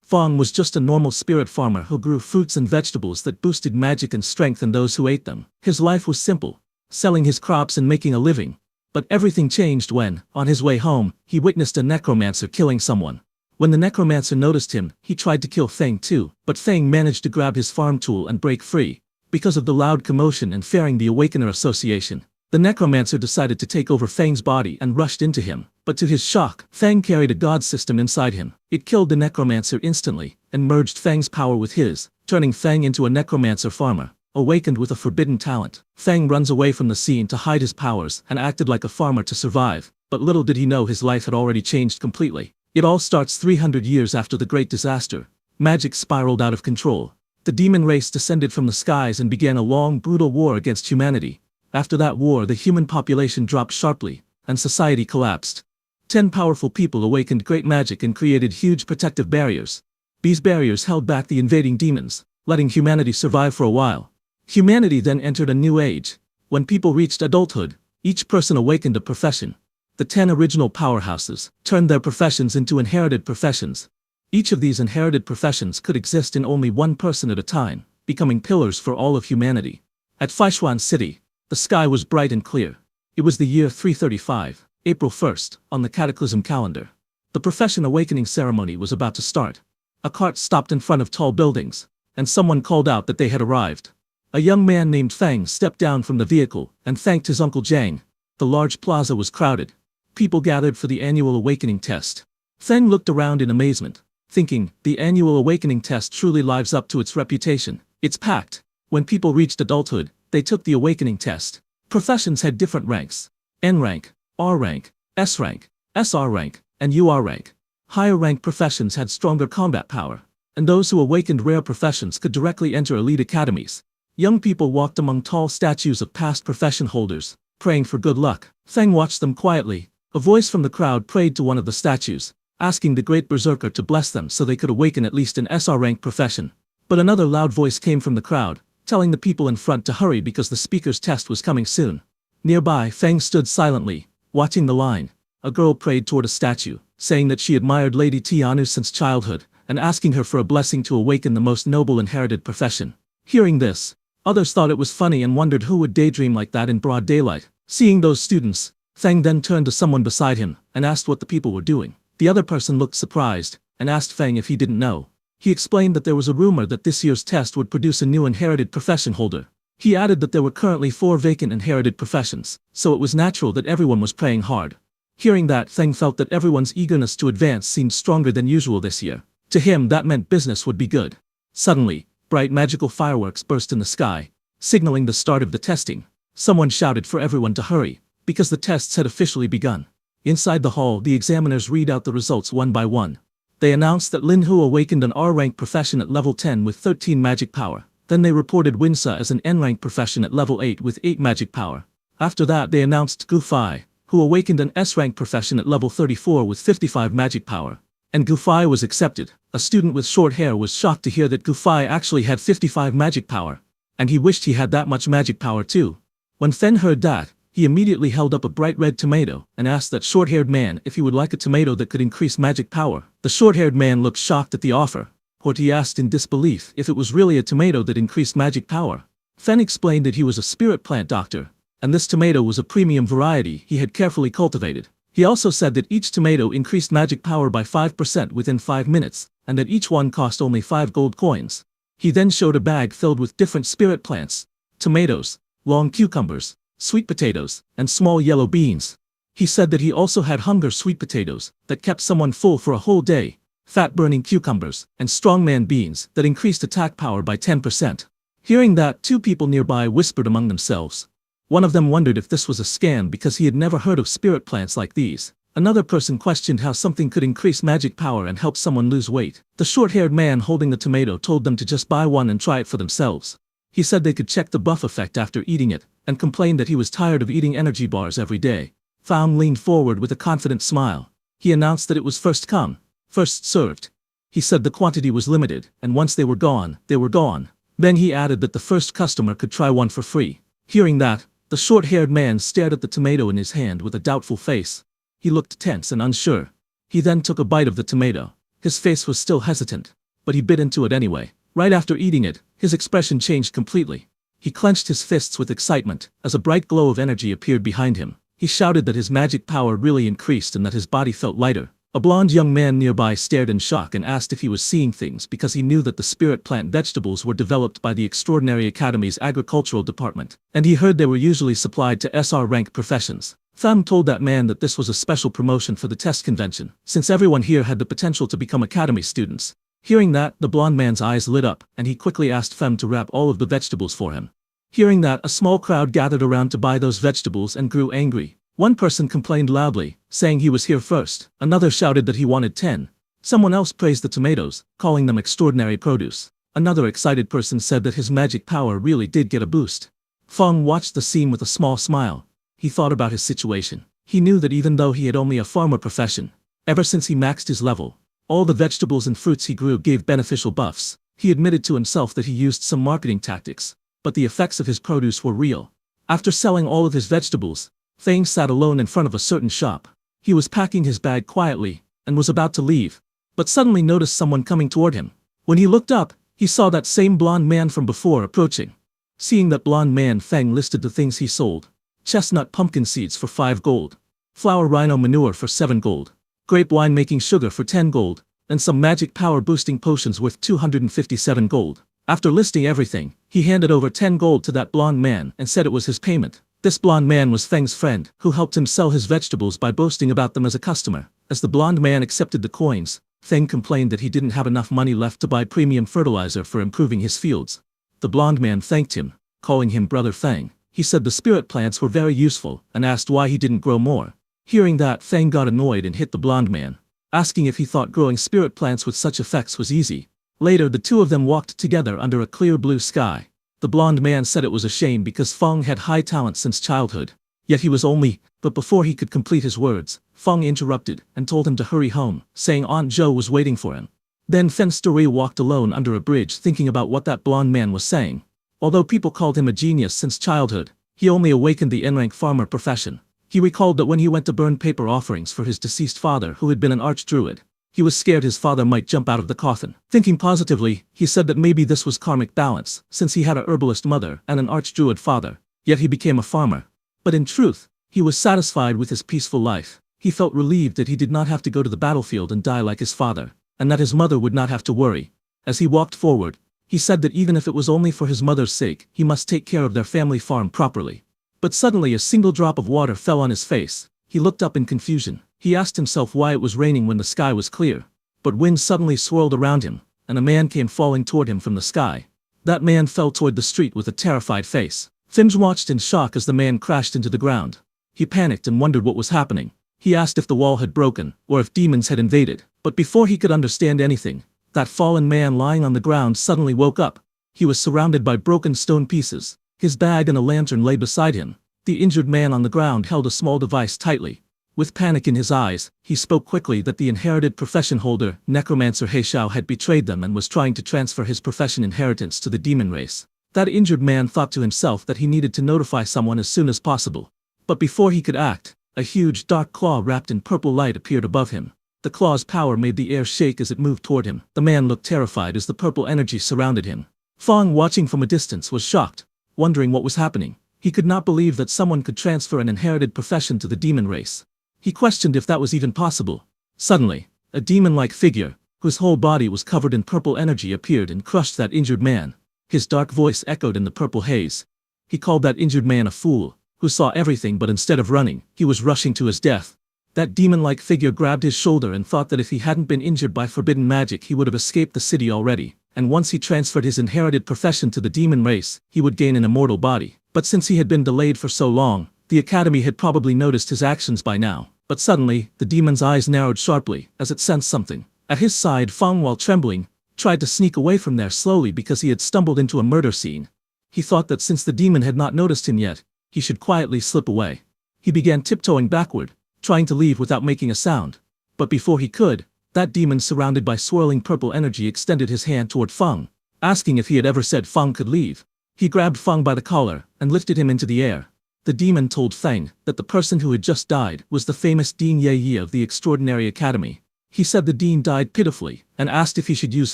Fong was just a normal spirit farmer who grew fruits and vegetables that boosted magic and strength in those who ate them. His life was simple, selling his crops and making a living. But everything changed when, on his way home, he witnessed a necromancer killing someone. When the necromancer noticed him, he tried to kill Feng too, but Feng managed to grab his farm tool and break free. Because of the loud commotion and fearing the Awakener Association, the necromancer decided to take over Feng's body and rushed into him. But to his shock, Feng carried a god system inside him. It killed the necromancer instantly, and merged Feng's power with his, turning Feng into a necromancer farmer, awakened with a forbidden talent. Feng runs away from the scene to hide his powers and acted like a farmer to survive, but little did he know his life had already changed completely. It all starts 300 years after the Great Disaster. Magic spiraled out of control. The demon race descended from the skies and began a long, brutal war against humanity. After that war, the human population dropped sharply, and society collapsed. 10 powerful people awakened great magic and created huge protective barriers. These barriers held back the invading demons, letting humanity survive for a while. Humanity then entered a new age. When people reached adulthood, each person awakened a profession. The 10 original powerhouses turned their professions into inherited professions. Each of these inherited professions could exist in only one person at a time, becoming pillars for all of humanity. At Feishuan City, the sky was bright and clear. It was the year 335, April 1st, on the Cataclysm calendar. The profession awakening ceremony was about to start. A cart stopped in front of tall buildings, and someone called out that they had arrived. A young man named Feng stepped down from the vehicle and thanked his uncle Zhang. The large plaza was crowded. People gathered for the annual awakening test. Feng looked around in amazement, thinking, the annual awakening test truly lives up to its reputation. It's packed. When people reached adulthood, they took the awakening test. Professions had different ranks: N rank, R rank, S rank, SR rank, and UR rank. Higher rank professions had stronger combat power, and those who awakened rare professions could directly enter elite academies. Young people walked among tall statues of past profession holders, praying for good luck. Feng watched them quietly. A voice from the crowd prayed to one of the statues, asking the great berserker to bless them so they could awaken at least an SR rank profession. But another loud voice came from the crowd, telling the people in front to hurry because the speaker's test was coming soon. Nearby, Feng stood silently, watching the line. A girl prayed toward a statue, saying that she admired Lady Tianu since childhood, and asking her for a blessing to awaken the most noble inherited profession. Hearing this, others thought it was funny and wondered who would daydream like that in broad daylight. Seeing those students, Feng then turned to someone beside him and asked what the people were doing. The other person looked surprised and asked Feng if he didn't know. He explained that there was a rumor that this year's test would produce a new inherited profession holder. He added that there were currently 4 vacant inherited professions, so it was natural that everyone was praying hard. Hearing that, Feng felt that everyone's eagerness to advance seemed stronger than usual this year. To him, that meant business would be good. Suddenly, bright magical fireworks burst in the sky, signaling the start of the testing. Someone shouted for everyone to hurry, because the tests had officially begun. Inside the hall, the examiners read out the results one by one. They announced that Lin Hu awakened an R-rank profession at level 10 with 13 magic power. Then they reported Winsa as an N-rank profession at level 8 with 8 magic power. After that, they announced Gu Fai, who awakened an S-rank profession at level 34 with 55 magic power. And Gu Fai was accepted. A student with short hair was shocked to hear that Gu Fai actually had 55 magic power. And he wished he had that much magic power too. When Fen heard that, he immediately held up a bright red tomato and asked that short-haired man if he would like a tomato that could increase magic power. The short-haired man looked shocked at the offer. But he asked in disbelief if it was really a tomato that increased magic power. Fen explained that he was a spirit plant doctor, and this tomato was a premium variety he had carefully cultivated. He also said that each tomato increased magic power by 5% within 5 minutes, and that each one cost only 5 gold coins. He then showed a bag filled with different spirit plants: tomatoes, long cucumbers, sweet potatoes, and small yellow beans. He said that he also had hunger sweet potatoes that kept someone full for a whole day, fat-burning cucumbers, and strongman beans that increased attack power by 10%. Hearing that, 2 people nearby whispered among themselves. One of them wondered if this was a scam because he had never heard of spirit plants like these. Another person questioned how something could increase magic power and help someone lose weight. The short-haired man holding the tomato told them to just buy one and try it for themselves. He said they could check the buff effect after eating it, and complained that he was tired of eating energy bars every day. Pham leaned forward with a confident smile. He announced that it was first come, first served. He said the quantity was limited, and once they were gone, they were gone. Then he added that the first customer could try one for free. Hearing that, the short-haired man stared at the tomato in his hand with a doubtful face. He looked tense and unsure. He then took a bite of the tomato. His face was still hesitant, but he bit into it anyway. Right after eating it, his expression changed completely. He clenched his fists with excitement, as a bright glow of energy appeared behind him. He shouted that his magic power really increased and that his body felt lighter. A blond young man nearby stared in shock and asked if he was seeing things because he knew that the spirit plant vegetables were developed by the Extraordinary Academy's agricultural department, and he heard they were usually supplied to SR rank professions. Tham told that man that this was a special promotion for the test convention, since everyone here had the potential to become academy students. Hearing that, the blond man's eyes lit up, and he quickly asked Fem to wrap all of the vegetables for him. Hearing that, a small crowd gathered around to buy those vegetables and grew angry. One person complained loudly, saying he was here first. Another shouted that he wanted 10. Someone else praised the tomatoes, calling them extraordinary produce. Another excited person said that his magic power really did get a boost. Feng watched the scene with a small smile. He thought about his situation. He knew that even though he had only a farmer profession, ever since he maxed his level, all the vegetables and fruits he grew gave beneficial buffs. He admitted to himself that he used some marketing tactics, but the effects of his produce were real. After selling all of his vegetables, Feng sat alone in front of a certain shop. He was packing his bag quietly, and was about to leave, but suddenly noticed someone coming toward him. When he looked up, he saw that same blond man from before approaching. Seeing that blond man, Feng listed the things he sold. Chestnut pumpkin seeds for 5 gold. Flower rhino manure for 7 gold. Grape wine making sugar for 10 gold, and some magic power boosting potions worth 257 gold. After listing everything, he handed over 10 gold to that blond man and said it was his payment. This blond man was Feng's friend, who helped him sell his vegetables by boasting about them as a customer. As the blond man accepted the coins, Feng complained that he didn't have enough money left to buy premium fertilizer for improving his fields. The blond man thanked him, calling him Brother Feng. He said the spirit plants were very useful and asked why he didn't grow more. Hearing that, Feng got annoyed and hit the blond man, asking if he thought growing spirit plants with such effects was easy. Later, the two of them walked together under a clear blue sky. The blond man said it was a shame because Feng had high talent since childhood. Yet he was only, but before he could complete his words, Feng interrupted and told him to hurry home, saying Aunt Zhou was waiting for him. Then Fen Story walked alone under a bridge thinking about what that blond man was saying. Although people called him a genius since childhood, he only awakened the N-rank farmer profession. He recalled that when he went to burn paper offerings for his deceased father who had been an archdruid, he was scared his father might jump out of the coffin. Thinking positively, he said that maybe this was karmic balance, since he had a herbalist mother and an archdruid father, yet he became a farmer. But in truth, he was satisfied with his peaceful life. He felt relieved that he did not have to go to the battlefield and die like his father, and that his mother would not have to worry. As he walked forward, he said that even if it was only for his mother's sake, he must take care of their family farm properly. But suddenly a single drop of water fell on his face. He looked up in confusion. He asked himself why it was raining when the sky was clear. But wind suddenly swirled around him, and a man came falling toward him from the sky. That man fell toward the street with a terrified face. Finge watched in shock as the man crashed into the ground. He panicked and wondered what was happening. He asked if the wall had broken, or if demons had invaded. But before he could understand anything, that fallen man lying on the ground suddenly woke up. He was surrounded by broken stone pieces. His bag and a lantern lay beside him. The injured man on the ground held a small device tightly. With panic in his eyes, he spoke quickly that the inherited profession holder, necromancer Heishao, had betrayed them and was trying to transfer his profession inheritance to the demon race. That injured man thought to himself that he needed to notify someone as soon as possible. But before he could act, a huge dark claw wrapped in purple light appeared above him. The claw's power made the air shake as it moved toward him. The man looked terrified as the purple energy surrounded him. Feng, watching from a distance, was shocked, wondering what was happening. He could not believe that someone could transfer an inherited profession to the demon race. He questioned if that was even possible. Suddenly, a demon-like figure, whose whole body was covered in purple energy, appeared and crushed that injured man. His dark voice echoed in the purple haze. He called that injured man a fool, who saw everything, but instead of running, he was rushing to his death. That demon-like figure grabbed his shoulder and thought that if he hadn't been injured by forbidden magic, he would have escaped the city already. And once he transferred his inherited profession to the demon race, he would gain an immortal body. But since he had been delayed for so long, the academy had probably noticed his actions by now. But suddenly, the demon's eyes narrowed sharply, as it sensed something. At his side, Feng, while trembling, tried to sneak away from there slowly because he had stumbled into a murder scene. He thought that since the demon had not noticed him yet, he should quietly slip away. He began tiptoeing backward, trying to leave without making a sound. But before he could, that demon surrounded by swirling purple energy extended his hand toward Feng, asking if he had ever said Feng could leave. He grabbed Feng by the collar and lifted him into the air. The demon told Feng that the person who had just died was the famous Dean Ye Yi of the Extraordinary Academy. He said the dean died pitifully, and asked if he should use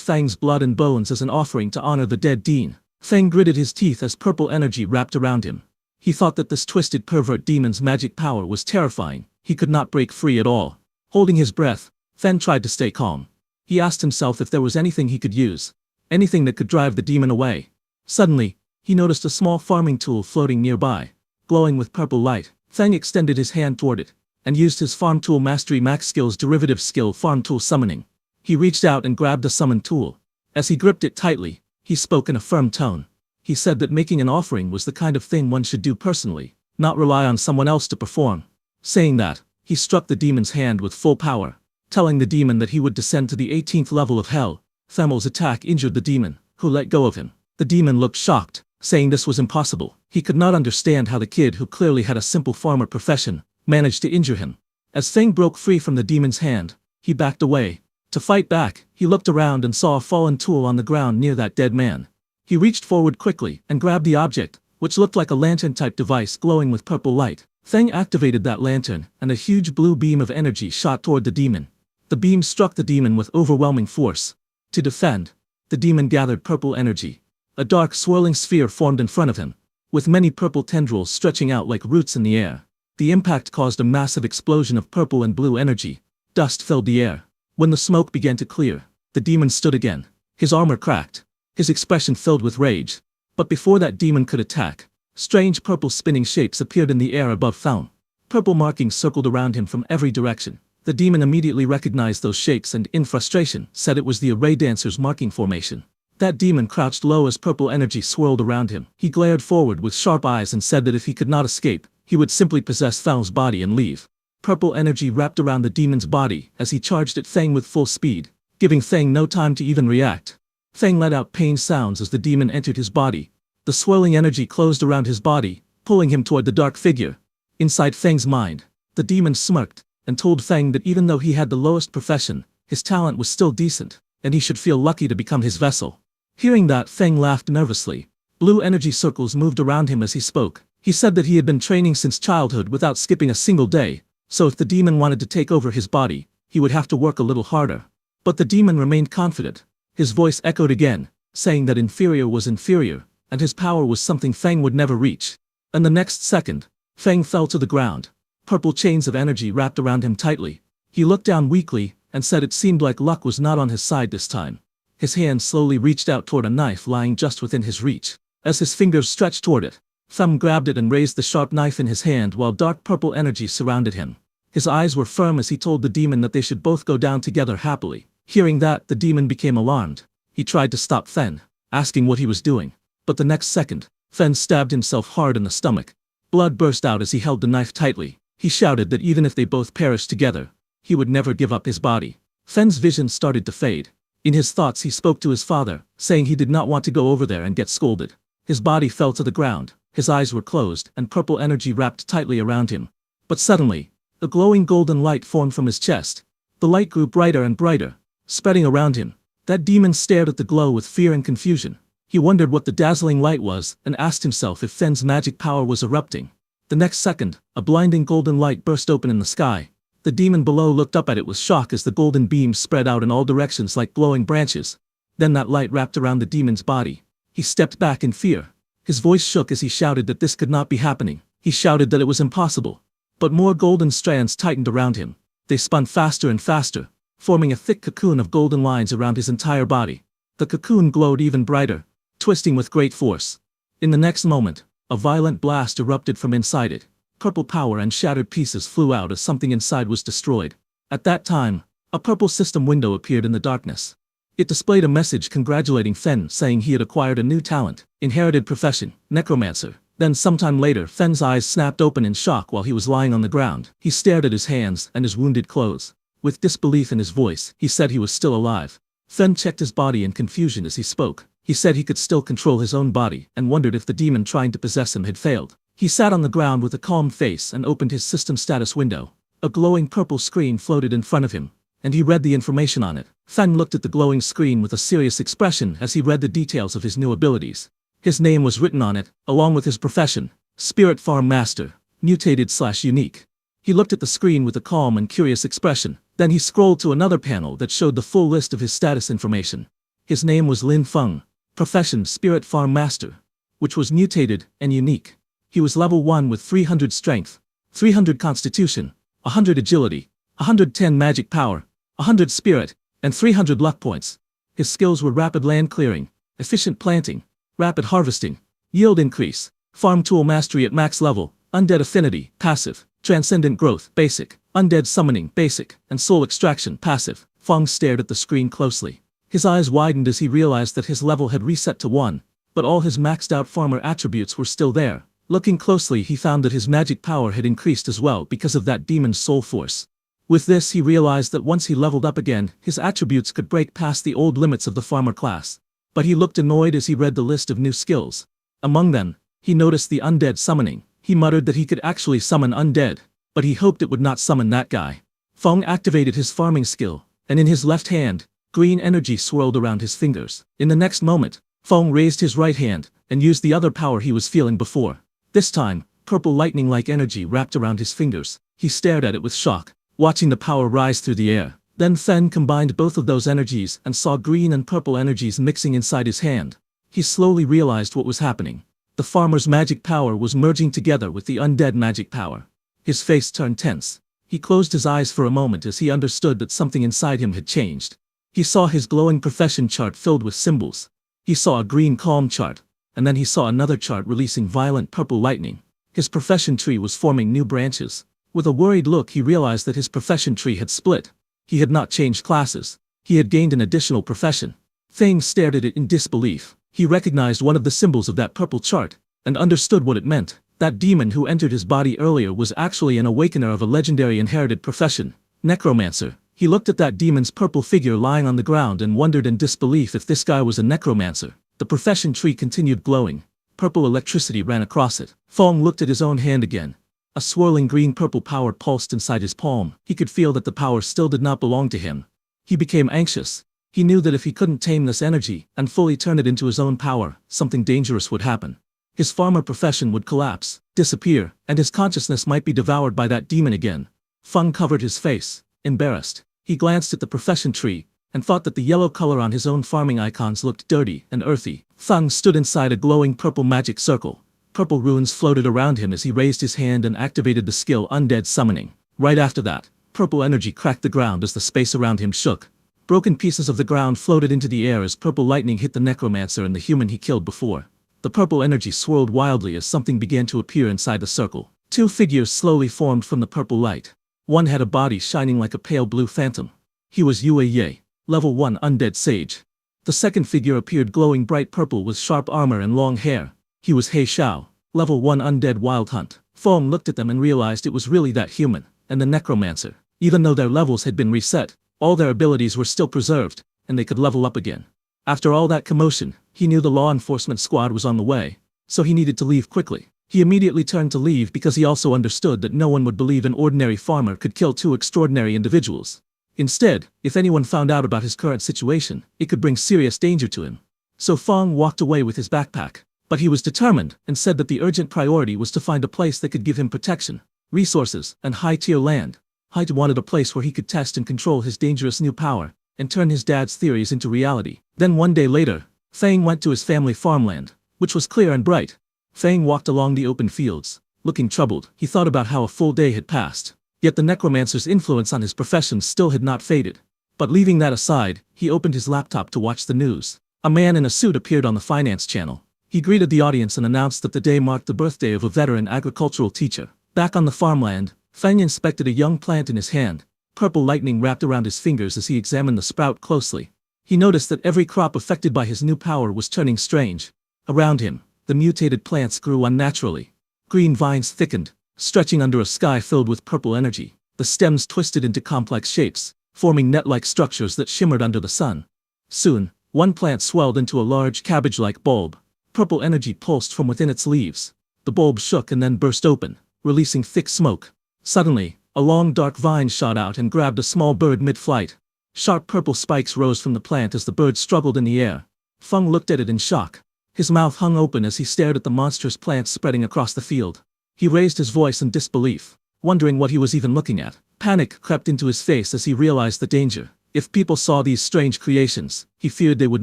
Feng's blood and bones as an offering to honor the dead dean. Feng gritted his teeth as purple energy wrapped around him. He thought that this twisted pervert demon's magic power was terrifying. He could not break free at all. Holding his breath, Feng tried to stay calm. He asked himself if there was anything he could use. Anything that could drive the demon away. Suddenly, he noticed a small farming tool floating nearby, glowing with purple light. Feng extended his hand toward it, and used his Farm Tool Mastery Max Skills derivative skill Farm Tool Summoning. He reached out and grabbed the summoned tool. As he gripped it tightly, he spoke in a firm tone. He said that making an offering was the kind of thing one should do personally, not rely on someone else to perform. Saying that, he struck the demon's hand with full power, telling the demon that he would descend to the 18th level of hell. Themel's attack injured the demon, who let go of him. The demon looked shocked, saying this was impossible. He could not understand how the kid who clearly had a simple farmer profession managed to injure him. As Feng broke free from the demon's hand, he backed away. To fight back, he looked around and saw a fallen tool on the ground near that dead man. He reached forward quickly and grabbed the object, which looked like a lantern-type device glowing with purple light. Feng activated that lantern, and a huge blue beam of energy shot toward the demon. The beam struck the demon with overwhelming force. To defend, the demon gathered purple energy. A dark swirling sphere formed in front of him, with many purple tendrils stretching out like roots in the air. The impact caused a massive explosion of purple and blue energy. Dust filled the air. When the smoke began to clear, the demon stood again. His armor cracked, his expression filled with rage. But before that demon could attack, strange purple spinning shapes appeared in the air above Thumb. Purple markings circled around him from every direction. The demon immediately recognized those shapes and, in frustration, said it was the array dancer's marking formation. That demon crouched low as purple energy swirled around him. He glared forward with sharp eyes and said that if he could not escape, he would simply possess Thumb's body and leave. Purple energy wrapped around the demon's body as he charged at Feng with full speed, giving Feng no time to even react. Feng let out pained sounds as the demon entered his body. The swirling energy closed around his body, pulling him toward the dark figure. Inside Feng's mind, the demon smirked, and told Feng that even though he had the lowest profession, his talent was still decent, and he should feel lucky to become his vessel. Hearing that, Feng laughed nervously. Blue energy circles moved around him as he spoke. He said that he had been training since childhood without skipping a single day, so if the demon wanted to take over his body, he would have to work a little harder. But the demon remained confident. His voice echoed again, saying that inferior was inferior, and his power was something Feng would never reach. And the next second, Feng fell to the ground. Purple chains of energy wrapped around him tightly. He looked down weakly, and said it seemed like luck was not on his side this time. His hand slowly reached out toward a knife lying just within his reach. As his fingers stretched toward it, Thumb grabbed it and raised the sharp knife in his hand while dark purple energy surrounded him. His eyes were firm as he told the demon that they should both go down together happily. Hearing that, the demon became alarmed. He tried to stop Feng, asking what he was doing. But the next second, Feng stabbed himself hard in the stomach. Blood burst out as he held the knife tightly. He shouted that even if they both perished together, he would never give up his body. Feng's vision started to fade. In his thoughts he spoke to his father, saying he did not want to go over there and get scolded. His body fell to the ground, his eyes were closed, and purple energy wrapped tightly around him. But suddenly, a glowing golden light formed from his chest. The light grew brighter and brighter, spreading around him. That demon stared at the glow with fear and confusion. He wondered what the dazzling light was and asked himself if Feng's magic power was erupting. The next second, a blinding golden light burst open in the sky. The demon below looked up at it with shock as the golden beams spread out in all directions like glowing branches. Then that light wrapped around the demon's body. He stepped back in fear. His voice shook as he shouted that this could not be happening. He shouted that it was impossible. But more golden strands tightened around him. They spun faster and faster, forming a thick cocoon of golden lines around his entire body. The cocoon glowed even brighter, twisting with great force. In the next moment, a violent blast erupted from inside it. Purple power and shattered pieces flew out as something inside was destroyed. At that time, a purple system window appeared in the darkness. It displayed a message congratulating Feng, saying he had acquired a new talent, inherited profession, necromancer. Then sometime later, Feng's eyes snapped open in shock while he was lying on the ground. He stared at his hands and his wounded clothes. With disbelief in his voice, he said he was still alive. Feng checked his body in confusion as he spoke. He said he could still control his own body and wondered if the demon trying to possess him had failed. He sat on the ground with a calm face and opened his system status window. A glowing purple screen floated in front of him, and he read the information on it. Feng looked at the glowing screen with a serious expression as he read the details of his new abilities. His name was written on it, along with his profession, Spirit Farm Master, mutated/unique. He looked at the screen with a calm and curious expression. Then he scrolled to another panel that showed the full list of his status information. His name was Lin Feng, profession Spirit Farm Master, which was mutated and unique. He was level 1 with 300 strength, 300 constitution, 100 agility, 110 magic power, 100 spirit, and 300 luck points. His skills were rapid land clearing, efficient planting, rapid harvesting, yield increase, farm tool mastery at max level, undead affinity, passive, transcendent growth, basic, undead summoning, basic, and soul extraction, passive. Feng stared at the screen closely. His eyes widened as he realized that his level had reset to 1, but all his maxed out farmer attributes were still there. Looking closely, he found that his magic power had increased as well because of that demon's soul force. With this, he realized that once he leveled up again, his attributes could break past the old limits of the farmer class. But he looked annoyed as he read the list of new skills. Among them, he noticed the undead summoning. He muttered that he could actually summon undead, but he hoped it would not summon that guy. Feng activated his farming skill, and in his left hand, green energy swirled around his fingers. In the next moment, Feng raised his right hand and used the other power he was feeling before. This time, purple lightning-like energy wrapped around his fingers. He stared at it with shock, watching the power rise through the air. Then Fen combined both of those energies and saw green and purple energies mixing inside his hand. He slowly realized what was happening. The farmer's magic power was merging together with the undead magic power. His face turned tense. He closed his eyes for a moment as he understood that something inside him had changed. He saw his glowing profession chart filled with symbols. He saw a green calm chart, and then he saw another chart releasing violent purple lightning. His profession tree was forming new branches. With a worried look, he realized that his profession tree had split. He had not changed classes. He had gained an additional profession. Feng stared at it in disbelief. He recognized one of the symbols of that purple chart, and understood what it meant. That demon who entered his body earlier was actually an awakener of a legendary inherited profession, necromancer. He looked at that demon's purple figure lying on the ground and wondered in disbelief if this guy was a necromancer. The profession tree continued glowing. Purple electricity ran across it. Feng looked at his own hand again. A swirling green-purple power pulsed inside his palm. He could feel that the power still did not belong to him. He became anxious. He knew that if he couldn't tame this energy and fully turn it into his own power, something dangerous would happen. His farmer profession would collapse, disappear, and his consciousness might be devoured by that demon again. Feng covered his face, embarrassed. He glanced at the profession tree, and thought that the yellow color on his own farming icons looked dirty and earthy. Feng stood inside a glowing purple magic circle. Purple runes floated around him as he raised his hand and activated the skill Undead Summoning. Right after that, purple energy cracked the ground as the space around him shook. Broken pieces of the ground floated into the air as purple lightning hit the necromancer and the human he killed before. The purple energy swirled wildly as something began to appear inside the circle. Two figures slowly formed from the purple light. One had a body shining like a pale blue phantom. He was Yue Ye, level 1 undead sage. The second figure appeared glowing bright purple with sharp armor and long hair. He was He Xiao, level 1 undead wild hunt. Feng looked at them and realized it was really that human, and the necromancer. Even though their levels had been reset, all their abilities were still preserved, and they could level up again. After all that commotion, he knew the law enforcement squad was on the way, so he needed to leave quickly. He immediately turned to leave because he also understood that no one would believe an ordinary farmer could kill two extraordinary individuals. Instead, if anyone found out about his current situation, it could bring serious danger to him. So Feng walked away with his backpack. But he was determined and said that the urgent priority was to find a place that could give him protection, resources, and high-tier land. He wanted a place where he could test and control his dangerous new power, and turn his dad's theories into reality. Then one day later, Feng went to his family farmland, which was clear and bright. Feng walked along the open fields. Looking troubled, he thought about how a full day had passed. Yet the necromancer's influence on his profession still had not faded. But leaving that aside, he opened his laptop to watch the news. A man in a suit appeared on the finance channel. He greeted the audience and announced that the day marked the birthday of a veteran agricultural teacher. Back on the farmland, Feng inspected a young plant in his hand. Purple lightning wrapped around his fingers as he examined the sprout closely. He noticed that every crop affected by his new power was turning strange. Around him, the mutated plants grew unnaturally. Green vines thickened, stretching under a sky filled with purple energy. The stems twisted into complex shapes, forming net-like structures that shimmered under the sun. Soon, one plant swelled into a large cabbage-like bulb. Purple energy pulsed from within its leaves. The bulb shook and then burst open, releasing thick smoke. Suddenly, a long dark vine shot out and grabbed a small bird mid-flight. Sharp purple spikes rose from the plant as the bird struggled in the air. Feng looked at it in shock. His mouth hung open as he stared at the monstrous plant spreading across the field. He raised his voice in disbelief. wondering what he was even looking at. Panic crept into his face as he realized the danger. If people saw these strange creations, he feared they would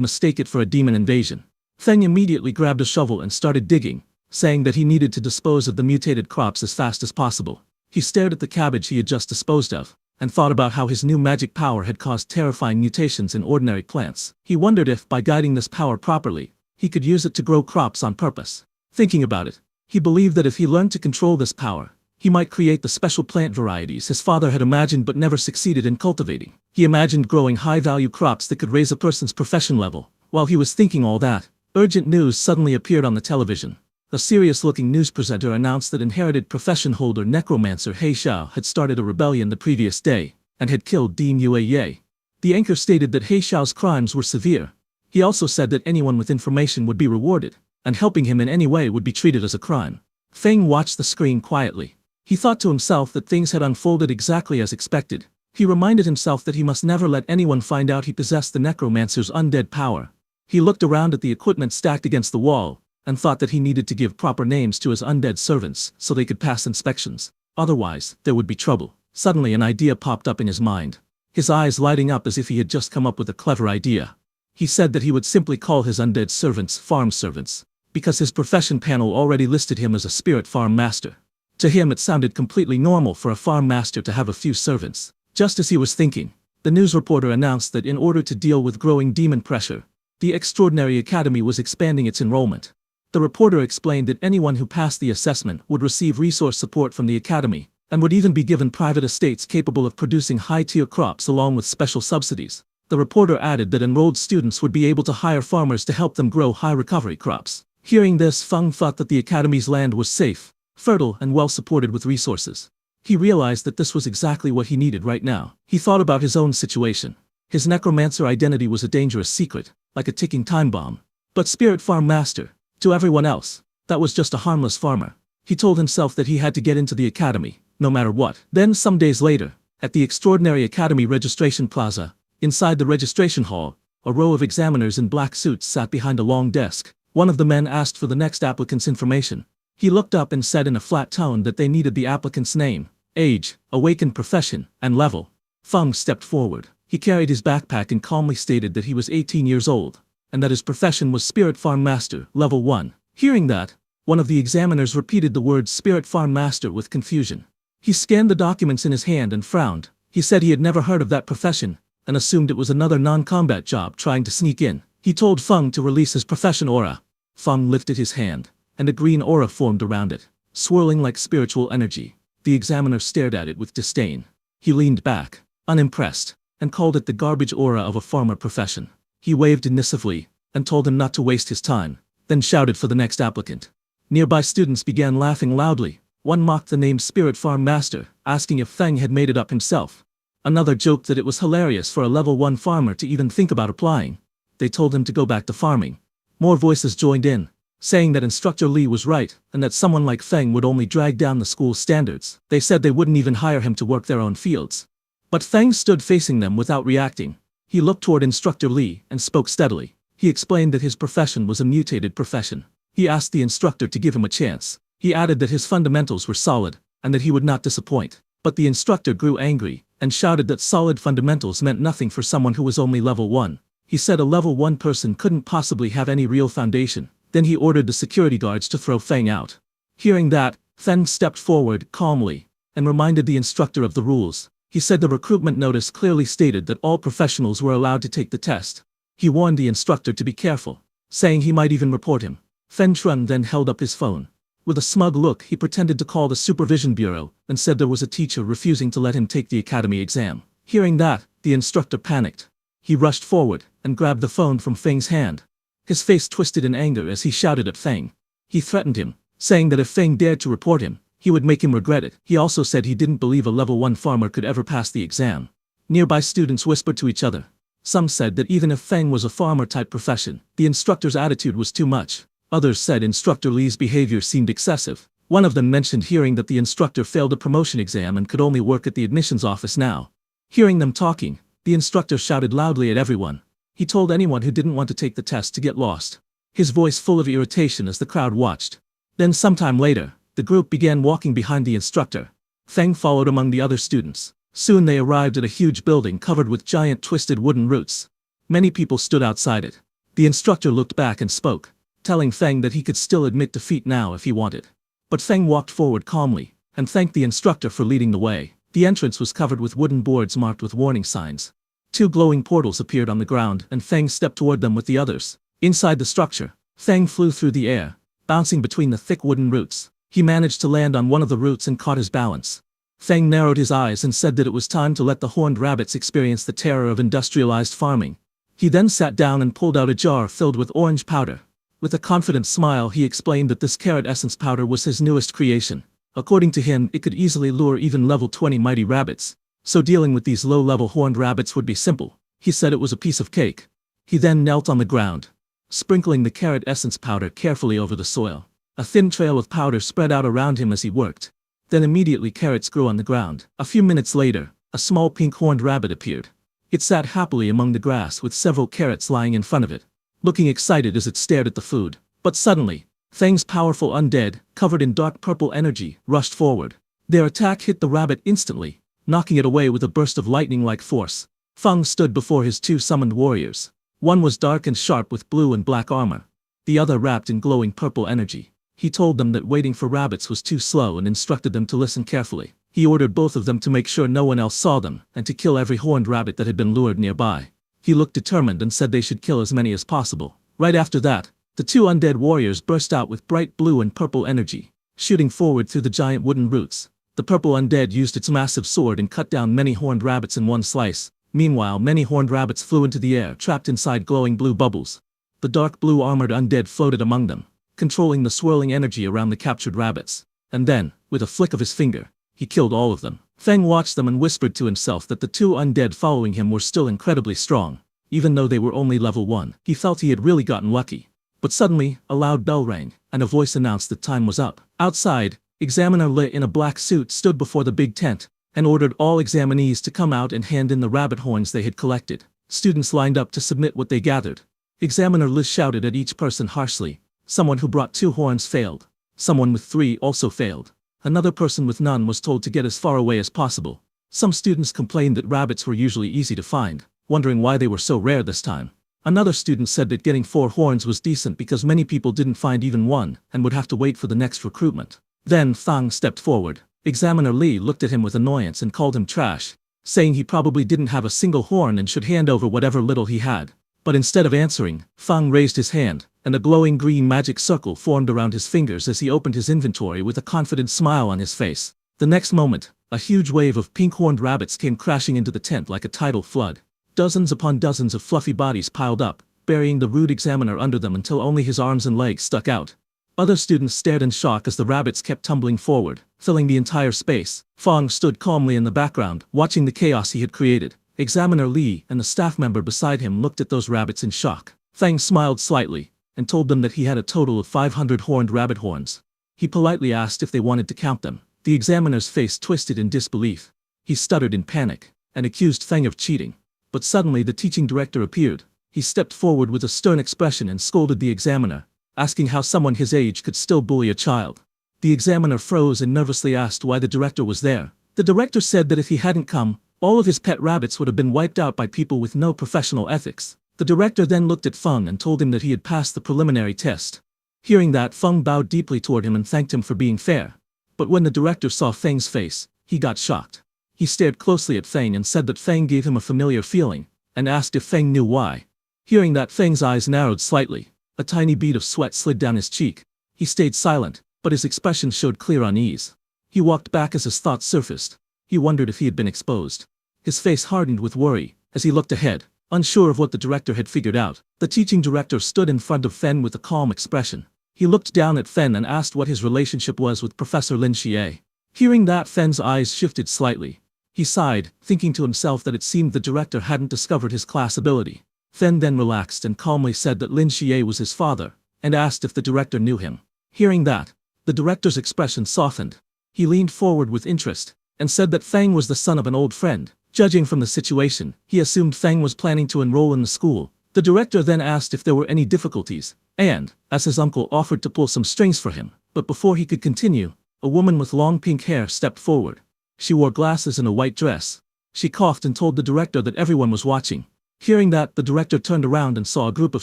mistake it for a demon invasion. Feng immediately grabbed a shovel and started digging, saying that he needed to dispose of the mutated crops as fast as possible. He stared at the cabbage he had just disposed of, and thought about how his new magic power had caused terrifying mutations in ordinary plants. He wondered if, by guiding this power properly, he could use it to grow crops on purpose. Thinking about it, he believed that if he learned to control this power, he might create the special plant varieties his father had imagined but never succeeded in cultivating. He imagined growing high-value crops that could raise a person's profession level. While he was thinking all that, urgent news suddenly appeared on the television. A serious-looking news presenter announced that inherited profession holder necromancer He Xiao had started a rebellion the previous day, and had killed Dean Yue. The anchor stated that He Xiao's crimes were severe. He also said that anyone with information would be rewarded, and helping him in any way would be treated as a crime. Feng watched the screen quietly. He thought to himself that things had unfolded exactly as expected. He reminded himself that he must never let anyone find out he possessed the necromancer's undead power. He looked around at the equipment stacked against the wall, and thought that he needed to give proper names to his undead servants so they could pass inspections. Otherwise, there would be trouble. Suddenly an idea popped up in his mind, his eyes lighting up as if he had just come up with a clever idea. He said that he would simply call his undead servants farm servants, because his profession panel already listed him as a spirit farm master. To him it sounded completely normal for a farm master to have a few servants. Just as he was thinking, the news reporter announced that in order to deal with growing demon pressure, the Extraordinary Academy was expanding its enrollment. The reporter explained that anyone who passed the assessment would receive resource support from the Academy, and would even be given private estates capable of producing high-tier crops along with special subsidies. The reporter added that enrolled students would be able to hire farmers to help them grow high-recovery crops. Hearing this, Feng thought that the Academy's land was safe, fertile and well supported with resources. He realized that this was exactly what he needed right now. He thought about his own situation. His necromancer identity was a dangerous secret, like a ticking time bomb. But Spirit Farm Master, to everyone else, that was just a harmless farmer. He told himself that he had to get into the academy, no matter what. Then some days later, at the Extraordinary Academy Registration Plaza, inside the registration hall, a row of examiners in black suits sat behind a long desk. One of the men asked for the next applicant's information. He looked up and said in a flat tone that they needed the applicant's name, age, awakened profession, and level. Feng stepped forward. He carried his backpack and calmly stated that he was 18 years old, and that his profession was Spirit Farm Master, level 1. Hearing that, one of the examiners repeated the words Spirit Farm Master with confusion. He scanned the documents in his hand and frowned. He said he had never heard of that profession, and assumed it was another non-combat job trying to sneak in. He told Feng to release his profession aura. Feng lifted his hand, and a green aura formed around it, swirling like spiritual energy. The examiner stared at it with disdain. He leaned back, unimpressed, and called it the garbage aura of a farmer profession. He waved dismissively, and told him not to waste his time, then shouted for the next applicant. Nearby students began laughing loudly. One mocked the name Spirit Farm Master, asking if Feng had made it up himself. Another joked that it was hilarious for a level 1 farmer to even think about applying. They told him to go back to farming. More voices joined in, saying that Instructor Li was right, and that someone like Feng would only drag down the school's standards. They said they wouldn't even hire him to work their own fields. But Feng stood facing them without reacting. He looked toward Instructor Li and spoke steadily. He explained that his profession was a mutated profession. He asked the instructor to give him a chance. He added that his fundamentals were solid, and that he would not disappoint. But the instructor grew angry, and shouted that solid fundamentals meant nothing for someone who was only level 1. He said a level 1 person couldn't possibly have any real foundation. Then he ordered the security guards to throw Feng out. Hearing that, Feng stepped forward calmly, and reminded the instructor of the rules. He said the recruitment notice clearly stated that all professionals were allowed to take the test. He warned the instructor to be careful, saying he might even report him. Fen Chun then held up his phone. With a smug look, he pretended to call the supervision bureau, and said there was a teacher refusing to let him take the academy exam. Hearing that, the instructor panicked. He rushed forward, and grabbed the phone from Feng's hand. His face twisted in anger as he shouted at Feng. He threatened him, saying that if Feng dared to report him, he would make him regret it. He also said he didn't believe a level 1 farmer could ever pass the exam. Nearby students whispered to each other. Some said that even if Feng was a farmer-type profession, the instructor's attitude was too much. Others said Instructor Li's behavior seemed excessive. One of them mentioned hearing that the instructor failed a promotion exam and could only work at the admissions office now. Hearing them talking, the instructor shouted loudly at everyone. He told anyone who didn't want to take the test to get lost. His voice full of irritation as the crowd watched. Then sometime later, the group began walking behind the instructor. Feng followed among the other students. Soon they arrived at a huge building covered with giant twisted wooden roots. Many people stood outside it. The instructor looked back and spoke, telling Feng that he could still admit defeat now if he wanted. But Feng walked forward calmly, and thanked the instructor for leading the way. The entrance was covered with wooden boards marked with warning signs. 2 glowing portals appeared on the ground and Feng stepped toward them with the others. Inside the structure, Feng flew through the air, bouncing between the thick wooden roots. He managed to land on one of the roots and caught his balance. Feng narrowed his eyes and said that it was time to let the horned rabbits experience the terror of industrialized farming. He then sat down and pulled out a jar filled with orange powder. With a confident smile he explained that this carrot essence powder was his newest creation. According to him, it could easily lure even level 20 mighty rabbits. So dealing with these low-level horned rabbits would be simple. He said it was a piece of cake. He then knelt on the ground, sprinkling the carrot essence powder carefully over the soil. A thin trail of powder spread out around him as he worked. Then immediately carrots grew on the ground. A few minutes later, a small pink horned rabbit appeared. It sat happily among the grass with several carrots lying in front of it, looking excited as it stared at the food. But suddenly, Feng's powerful undead, covered in dark purple energy, rushed forward. Their attack hit the rabbit instantly, knocking it away with a burst of lightning-like force. Feng stood before his 2 summoned warriors. One was dark and sharp with blue and black armor, the other wrapped in glowing purple energy. He told them that waiting for rabbits was too slow and instructed them to listen carefully. He ordered both of them to make sure no one else saw them and to kill every horned rabbit that had been lured nearby. He looked determined and said they should kill as many as possible. Right after that, the 2 undead warriors burst out with bright blue and purple energy, shooting forward through the giant wooden roots. The purple undead used its massive sword and cut down many horned rabbits in one slice. Meanwhile, many horned rabbits flew into the air, trapped inside glowing blue bubbles. The dark blue armored undead floated among them, controlling the swirling energy around the captured rabbits. And then, with a flick of his finger, he killed all of them. Feng watched them and whispered to himself that the 2 undead following him were still incredibly strong. Even though they were only level 1, he felt he had really gotten lucky. But suddenly, a loud bell rang, and a voice announced that time was up. Outside, Examiner Li in a black suit stood before the big tent, and ordered all examinees to come out and hand in the rabbit horns they had collected. Students lined up to submit what they gathered. Examiner Li shouted at each person harshly. Someone who brought 2 horns failed. Someone with 3 also failed. Another person with none was told to get as far away as possible. Some students complained that rabbits were usually easy to find, wondering why they were so rare this time. Another student said that getting 4 horns was decent because many people didn't find even one and would have to wait for the next recruitment. Then Fang stepped forward. Examiner Li looked at him with annoyance and called him trash, saying he probably didn't have a single horn and should hand over whatever little he had. But instead of answering, Fang raised his hand, and a glowing green magic circle formed around his fingers as he opened his inventory with a confident smile on his face. The next moment, a huge wave of pink-horned rabbits came crashing into the tent like a tidal flood. Dozens upon dozens of fluffy bodies piled up, burying the rude examiner under them until only his arms and legs stuck out. Other students stared in shock as the rabbits kept tumbling forward, filling the entire space. Fang stood calmly in the background, watching the chaos he had created. Examiner Li and the staff member beside him looked at those rabbits in shock. Fang smiled slightly, and told them that he had a total of 500 horned rabbit horns. He politely asked if they wanted to count them. The examiner's face twisted in disbelief. He stuttered in panic, and accused Feng of cheating. But suddenly the teaching director appeared. He stepped forward with a stern expression and scolded the examiner, asking how someone his age could still bully a child. The examiner froze and nervously asked why the director was there. The director said that if he hadn't come, all of his pet rabbits would have been wiped out by people with no professional ethics. The director then looked at Feng and told him that he had passed the preliminary test. Hearing that, Feng bowed deeply toward him and thanked him for being fair. But when the director saw Feng's face, he got shocked. He stared closely at Feng and said that Feng gave him a familiar feeling, and asked if Feng knew why. Hearing that, Feng's eyes narrowed slightly. A tiny bead of sweat slid down his cheek. He stayed silent, but his expression showed clear unease. He walked back as his thoughts surfaced. He wondered if he had been exposed. His face hardened with worry as he looked ahead, unsure of what the director had figured out. The teaching director stood in front of Fen with a calm expression. He looked down at Fen and asked what his relationship was with Professor Lin Xie. Hearing that, Fen's eyes shifted slightly. He sighed, thinking to himself that it seemed the director hadn't discovered his class ability. Fen then relaxed and calmly said that Lin Xie was his father, and asked if the director knew him. Hearing that, the director's expression softened. He leaned forward with interest, and said that Feng was the son of an old friend. Judging from the situation, he assumed Feng was planning to enroll in the school. The director then asked if there were any difficulties, and, as his uncle offered to pull some strings for him. But before he could continue, a woman with long pink hair stepped forward. She wore glasses and a white dress. She coughed and told the director that everyone was watching. Hearing that, the director turned around and saw a group of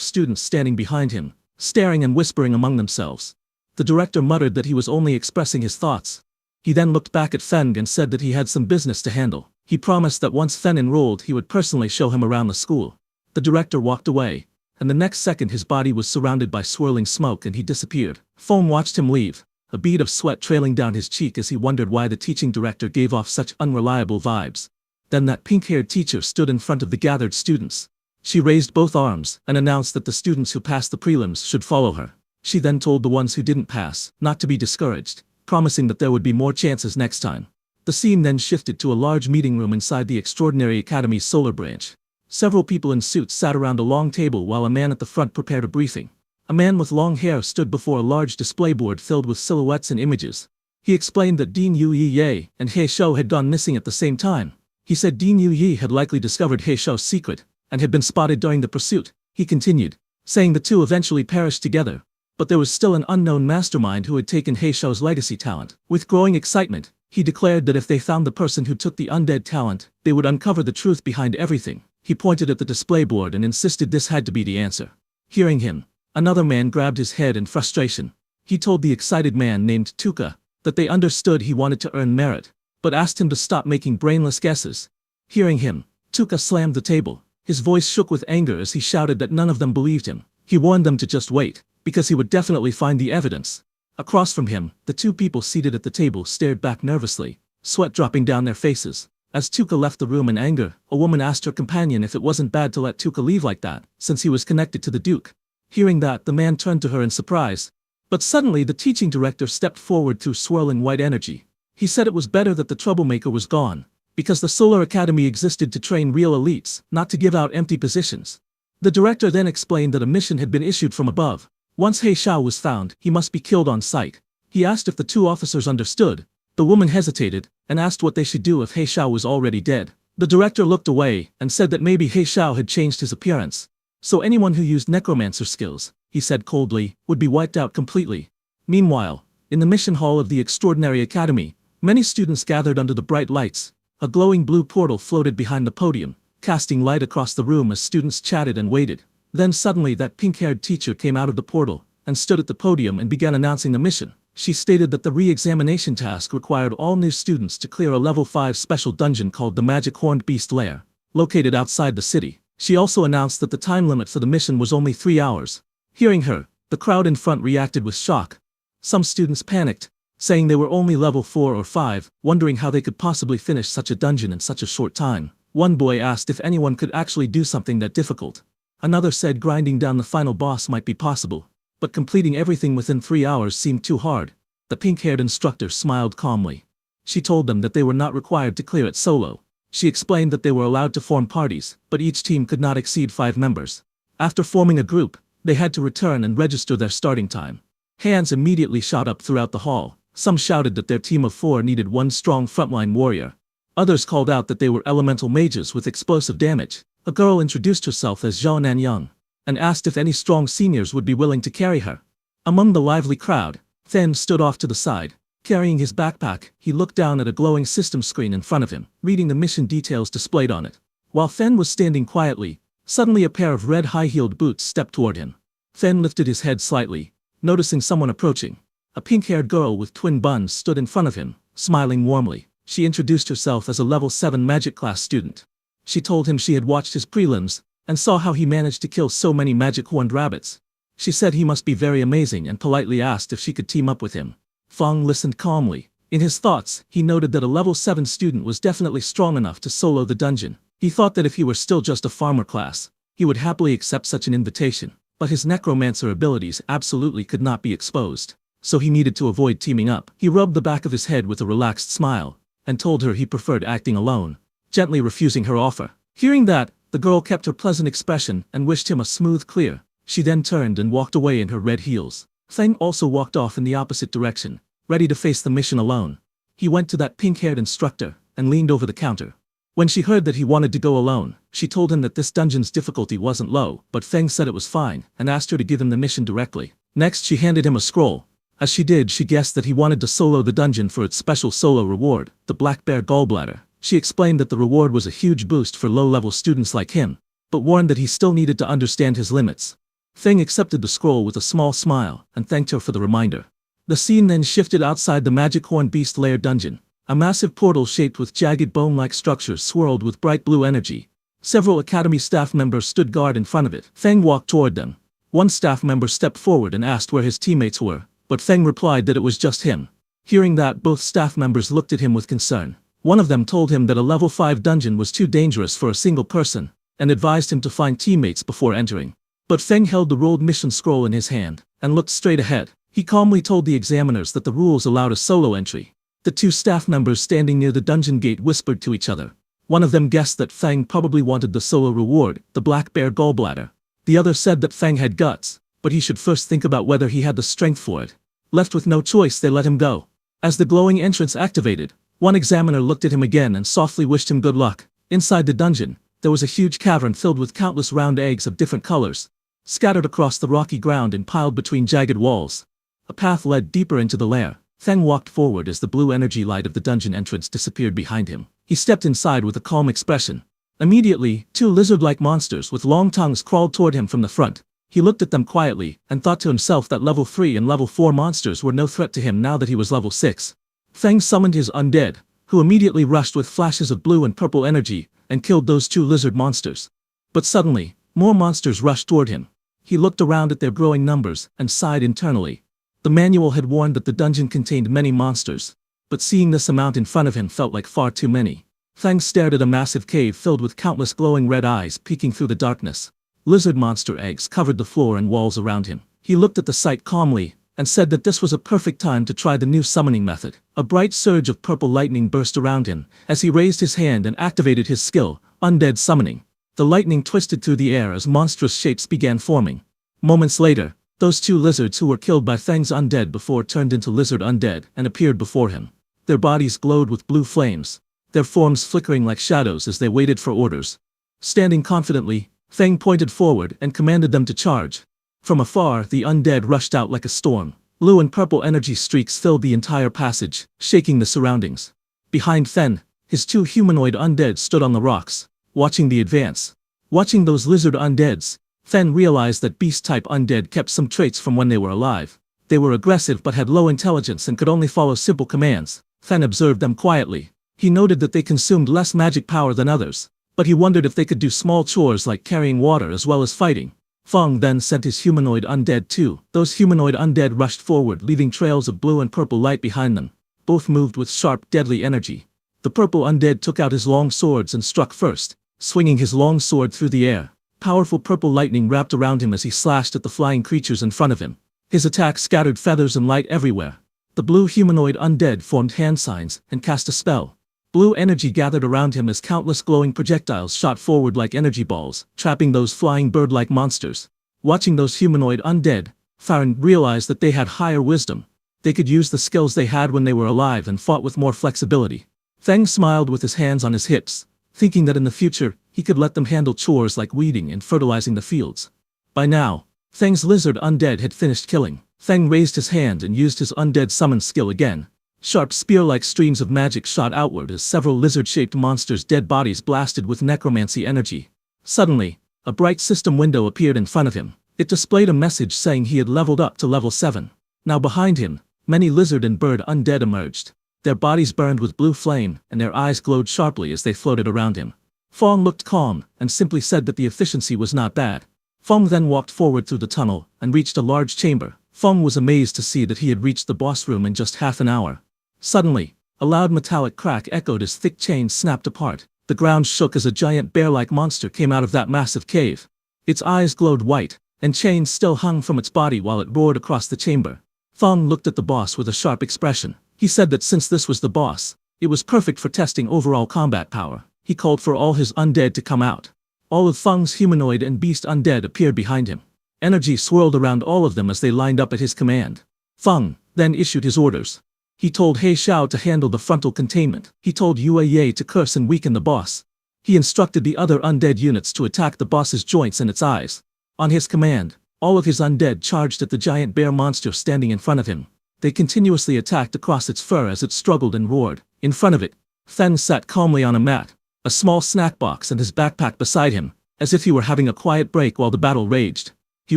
students standing behind him, staring and whispering among themselves. The director muttered that he was only expressing his thoughts. He then looked back at Feng and said that he had some business to handle. He promised that once Feng enrolled, he would personally show him around the school. The director walked away, and the next second his body was surrounded by swirling smoke and he disappeared. Feng watched him leave, a bead of sweat trailing down his cheek as he wondered why the teaching director gave off such unreliable vibes. Then that pink-haired teacher stood in front of the gathered students. She raised both arms and announced that the students who passed the prelims should follow her. She then told the ones who didn't pass not to be discouraged, promising that there would be more chances next time. The scene then shifted to a large meeting room inside the Extraordinary Academy's solar branch. Several people in suits sat around a long table while a man at the front prepared a briefing. A man with long hair stood before a large display board filled with silhouettes and images. He explained that Dean Yu Ye and He Shou had gone missing at the same time. He said Dean Yu Yi had likely discovered He Shou's secret and had been spotted during the pursuit. He continued, saying the two eventually perished together, but there was still an unknown mastermind who had taken He Shou's legacy talent. With growing excitement, he declared that if they found the person who took the undead talent, they would uncover the truth behind everything. He pointed at the display board and insisted this had to be the answer. Hearing him, another man grabbed his head in frustration. He told the excited man named Tuka that they understood he wanted to earn merit, but asked him to stop making brainless guesses. Hearing him, Tuka slammed the table. His voice shook with anger as he shouted that none of them believed him. He warned them to just wait, because he would definitely find the evidence. Across from him, the two people seated at the table stared back nervously, sweat dropping down their faces. As Tuka left the room in anger, a woman asked her companion if it wasn't bad to let Tuka leave like that, since he was connected to the Duke. Hearing that, the man turned to her in surprise. But suddenly the teaching director stepped forward through swirling white energy. He said it was better that the troublemaker was gone, because the Solar Academy existed to train real elites, not to give out empty positions. The director then explained that a mission had been issued from above. Once He Shou was found, he must be killed on sight. He asked if the two officers understood. The woman hesitated, and asked what they should do if He Shou was already dead. The director looked away, and said that maybe He Shou had changed his appearance. So anyone who used necromancer skills, he said coldly, would be wiped out completely. Meanwhile, in the mission hall of the Extraordinary Academy, many students gathered under the bright lights. A glowing blue portal floated behind the podium, casting light across the room as students chatted and waited. Then suddenly that pink-haired teacher came out of the portal, and stood at the podium and began announcing the mission. She stated that the re-examination task required all new students to clear a level 5 special dungeon called the Magic Horned Beast Lair, located outside the city. She also announced that the time limit for the mission was only 3 hours. Hearing her, the crowd in front reacted with shock. Some students panicked, saying they were only level 4 or 5, wondering how they could possibly finish such a dungeon in such a short time. One boy asked if anyone could actually do something that difficult. Another said grinding down the final boss might be possible, but completing everything within 3 hours seemed too hard. The pink-haired instructor smiled calmly. She told them that they were not required to clear it solo. She explained that they were allowed to form parties, but each team could not exceed 5 members. After forming a group, they had to return and register their starting time. Hands immediately shot up throughout the hall. Some shouted that their team of 4 needed one strong frontline warrior. Others called out that they were elemental mages with explosive damage. A girl introduced herself as Zhao Nanyang, and asked if any strong seniors would be willing to carry her. Among the lively crowd, Fen stood off to the side. Carrying his backpack, he looked down at a glowing system screen in front of him, reading the mission details displayed on it. While Fen was standing quietly, suddenly a pair of red high-heeled boots stepped toward him. Fen lifted his head slightly, noticing someone approaching. A pink-haired girl with twin buns stood in front of him, smiling warmly. She introduced herself as a level 7 magic class student. She told him she had watched his prelims, and saw how he managed to kill so many magic horned rabbits. She said he must be very amazing and politely asked if she could team up with him. Feng listened calmly. In his thoughts, he noted that a level 7 student was definitely strong enough to solo the dungeon. He thought that if he were still just a farmer class, he would happily accept such an invitation. But his necromancer abilities absolutely could not be exposed, so he needed to avoid teaming up. He rubbed the back of his head with a relaxed smile, and told her he preferred acting alone, gently refusing her offer. Hearing that, the girl kept her pleasant expression and wished him a smooth clear. She then turned and walked away in her red heels. Feng also walked off in the opposite direction, ready to face the mission alone. He went to that pink-haired instructor, and leaned over the counter. When she heard that he wanted to go alone, she told him that this dungeon's difficulty wasn't low, but Feng said it was fine, and asked her to give him the mission directly. Next she handed him a scroll. As she did, she guessed that he wanted to solo the dungeon for its special solo reward, the Black Bear Gallbladder. She explained that the reward was a huge boost for low-level students like him, but warned that he still needed to understand his limits. Feng accepted the scroll with a small smile and thanked her for the reminder. The scene then shifted outside the magic horn beast lair dungeon. A massive portal shaped with jagged bone-like structures swirled with bright blue energy. Several academy staff members stood guard in front of it. Feng walked toward them. One staff member stepped forward and asked where his teammates were, but Feng replied that it was just him. Hearing that, both staff members looked at him with concern. One of them told him that a level 5 dungeon was too dangerous for a single person, and advised him to find teammates before entering. But Feng held the rolled mission scroll in his hand, and looked straight ahead. He calmly told the examiners that the rules allowed a solo entry. The two staff members standing near the dungeon gate whispered to each other. One of them guessed that Feng probably wanted the solo reward, the Black Bear Gallbladder. The other said that Feng had guts, but he should first think about whether he had the strength for it. Left with no choice, they let him go. As the glowing entrance activated, one examiner looked at him again and softly wished him good luck. Inside the dungeon, there was a huge cavern filled with countless round eggs of different colors, scattered across the rocky ground and piled between jagged walls. A path led deeper into the lair. Feng walked forward as the blue energy light of the dungeon entrance disappeared behind him. He stepped inside with a calm expression. Immediately, two lizard-like monsters with long tongues crawled toward him from the front. He looked at them quietly, and thought to himself that level 3 and level 4 monsters were no threat to him now that he was level 6. Feng summoned his undead, who immediately rushed with flashes of blue and purple energy, and killed those two lizard monsters. But suddenly, more monsters rushed toward him. He looked around at their growing numbers, and sighed internally. The manual had warned that the dungeon contained many monsters, but seeing this amount in front of him felt like far too many. Feng stared at a massive cave filled with countless glowing red eyes peeking through the darkness. Lizard monster eggs covered the floor and walls around him. He looked at the sight calmly, and said that this was a perfect time to try the new summoning method. A bright surge of purple lightning burst around him, as he raised his hand and activated his skill, Undead Summoning. The lightning twisted through the air as monstrous shapes began forming. Moments later, those two lizards who were killed by Feng's undead before turned into lizard undead and appeared before him. Their bodies glowed with blue flames, their forms flickering like shadows as they waited for orders. Standing confidently, Feng pointed forward and commanded them to charge. From afar, the undead rushed out like a storm. Blue and purple energy streaks filled the entire passage, shaking the surroundings. Behind Feng, his two humanoid undead stood on the rocks, watching the advance. Watching those lizard undeads, Feng realized that beast-type undead kept some traits from when they were alive. They were aggressive but had low intelligence and could only follow simple commands. Feng observed them quietly. He noted that they consumed less magic power than others, but he wondered if they could do small chores like carrying water as well as fighting. Feng then sent his humanoid undead too. Those humanoid undead rushed forward, leaving trails of blue and purple light behind them. Both moved with sharp, deadly energy. The purple undead took out his long swords and struck first, swinging his long sword through the air. Powerful purple lightning wrapped around him as he slashed at the flying creatures in front of him. His attack scattered feathers and light everywhere. The blue humanoid undead formed hand signs and cast a spell. Blue energy gathered around him as countless glowing projectiles shot forward like energy balls, trapping those flying bird-like monsters. Watching those humanoid undead, Farron realized that they had higher wisdom. They could use the skills they had when they were alive and fought with more flexibility. Feng smiled with his hands on his hips, thinking that in the future, he could let them handle chores like weeding and fertilizing the fields. By now, Feng's lizard undead had finished killing. Feng raised his hand and used his undead summon skill again. Sharp spear-like streams of magic shot outward as several lizard-shaped monsters' dead bodies blasted with necromancy energy. Suddenly, a bright system window appeared in front of him. It displayed a message saying he had leveled up to level 7. Now behind him, many lizard and bird undead emerged. Their bodies burned with blue flame, and their eyes glowed sharply as they floated around him. Feng looked calm, and simply said that the efficiency was not bad. Feng then walked forward through the tunnel, and reached a large chamber. Feng was amazed to see that he had reached the boss room in just half an hour. Suddenly, a loud metallic crack echoed as thick chains snapped apart. The ground shook as a giant bear-like monster came out of that massive cave. Its eyes glowed white, and chains still hung from its body while it roared across the chamber. Feng looked at the boss with a sharp expression. He said that since this was the boss, it was perfect for testing overall combat power. He called for all his undead to come out. All of Feng's humanoid and beast undead appeared behind him. Energy swirled around all of them as they lined up at his command. Feng then issued his orders. He told He Xiao to handle the frontal containment. He told Yue Ye to curse and weaken the boss. He instructed the other undead units to attack the boss's joints and its eyes. On his command, all of his undead charged at the giant bear monster standing in front of him. They continuously attacked across its fur as it struggled and roared. In front of it, Fen sat calmly on a mat, a small snack box and his backpack beside him, as if he were having a quiet break while the battle raged. He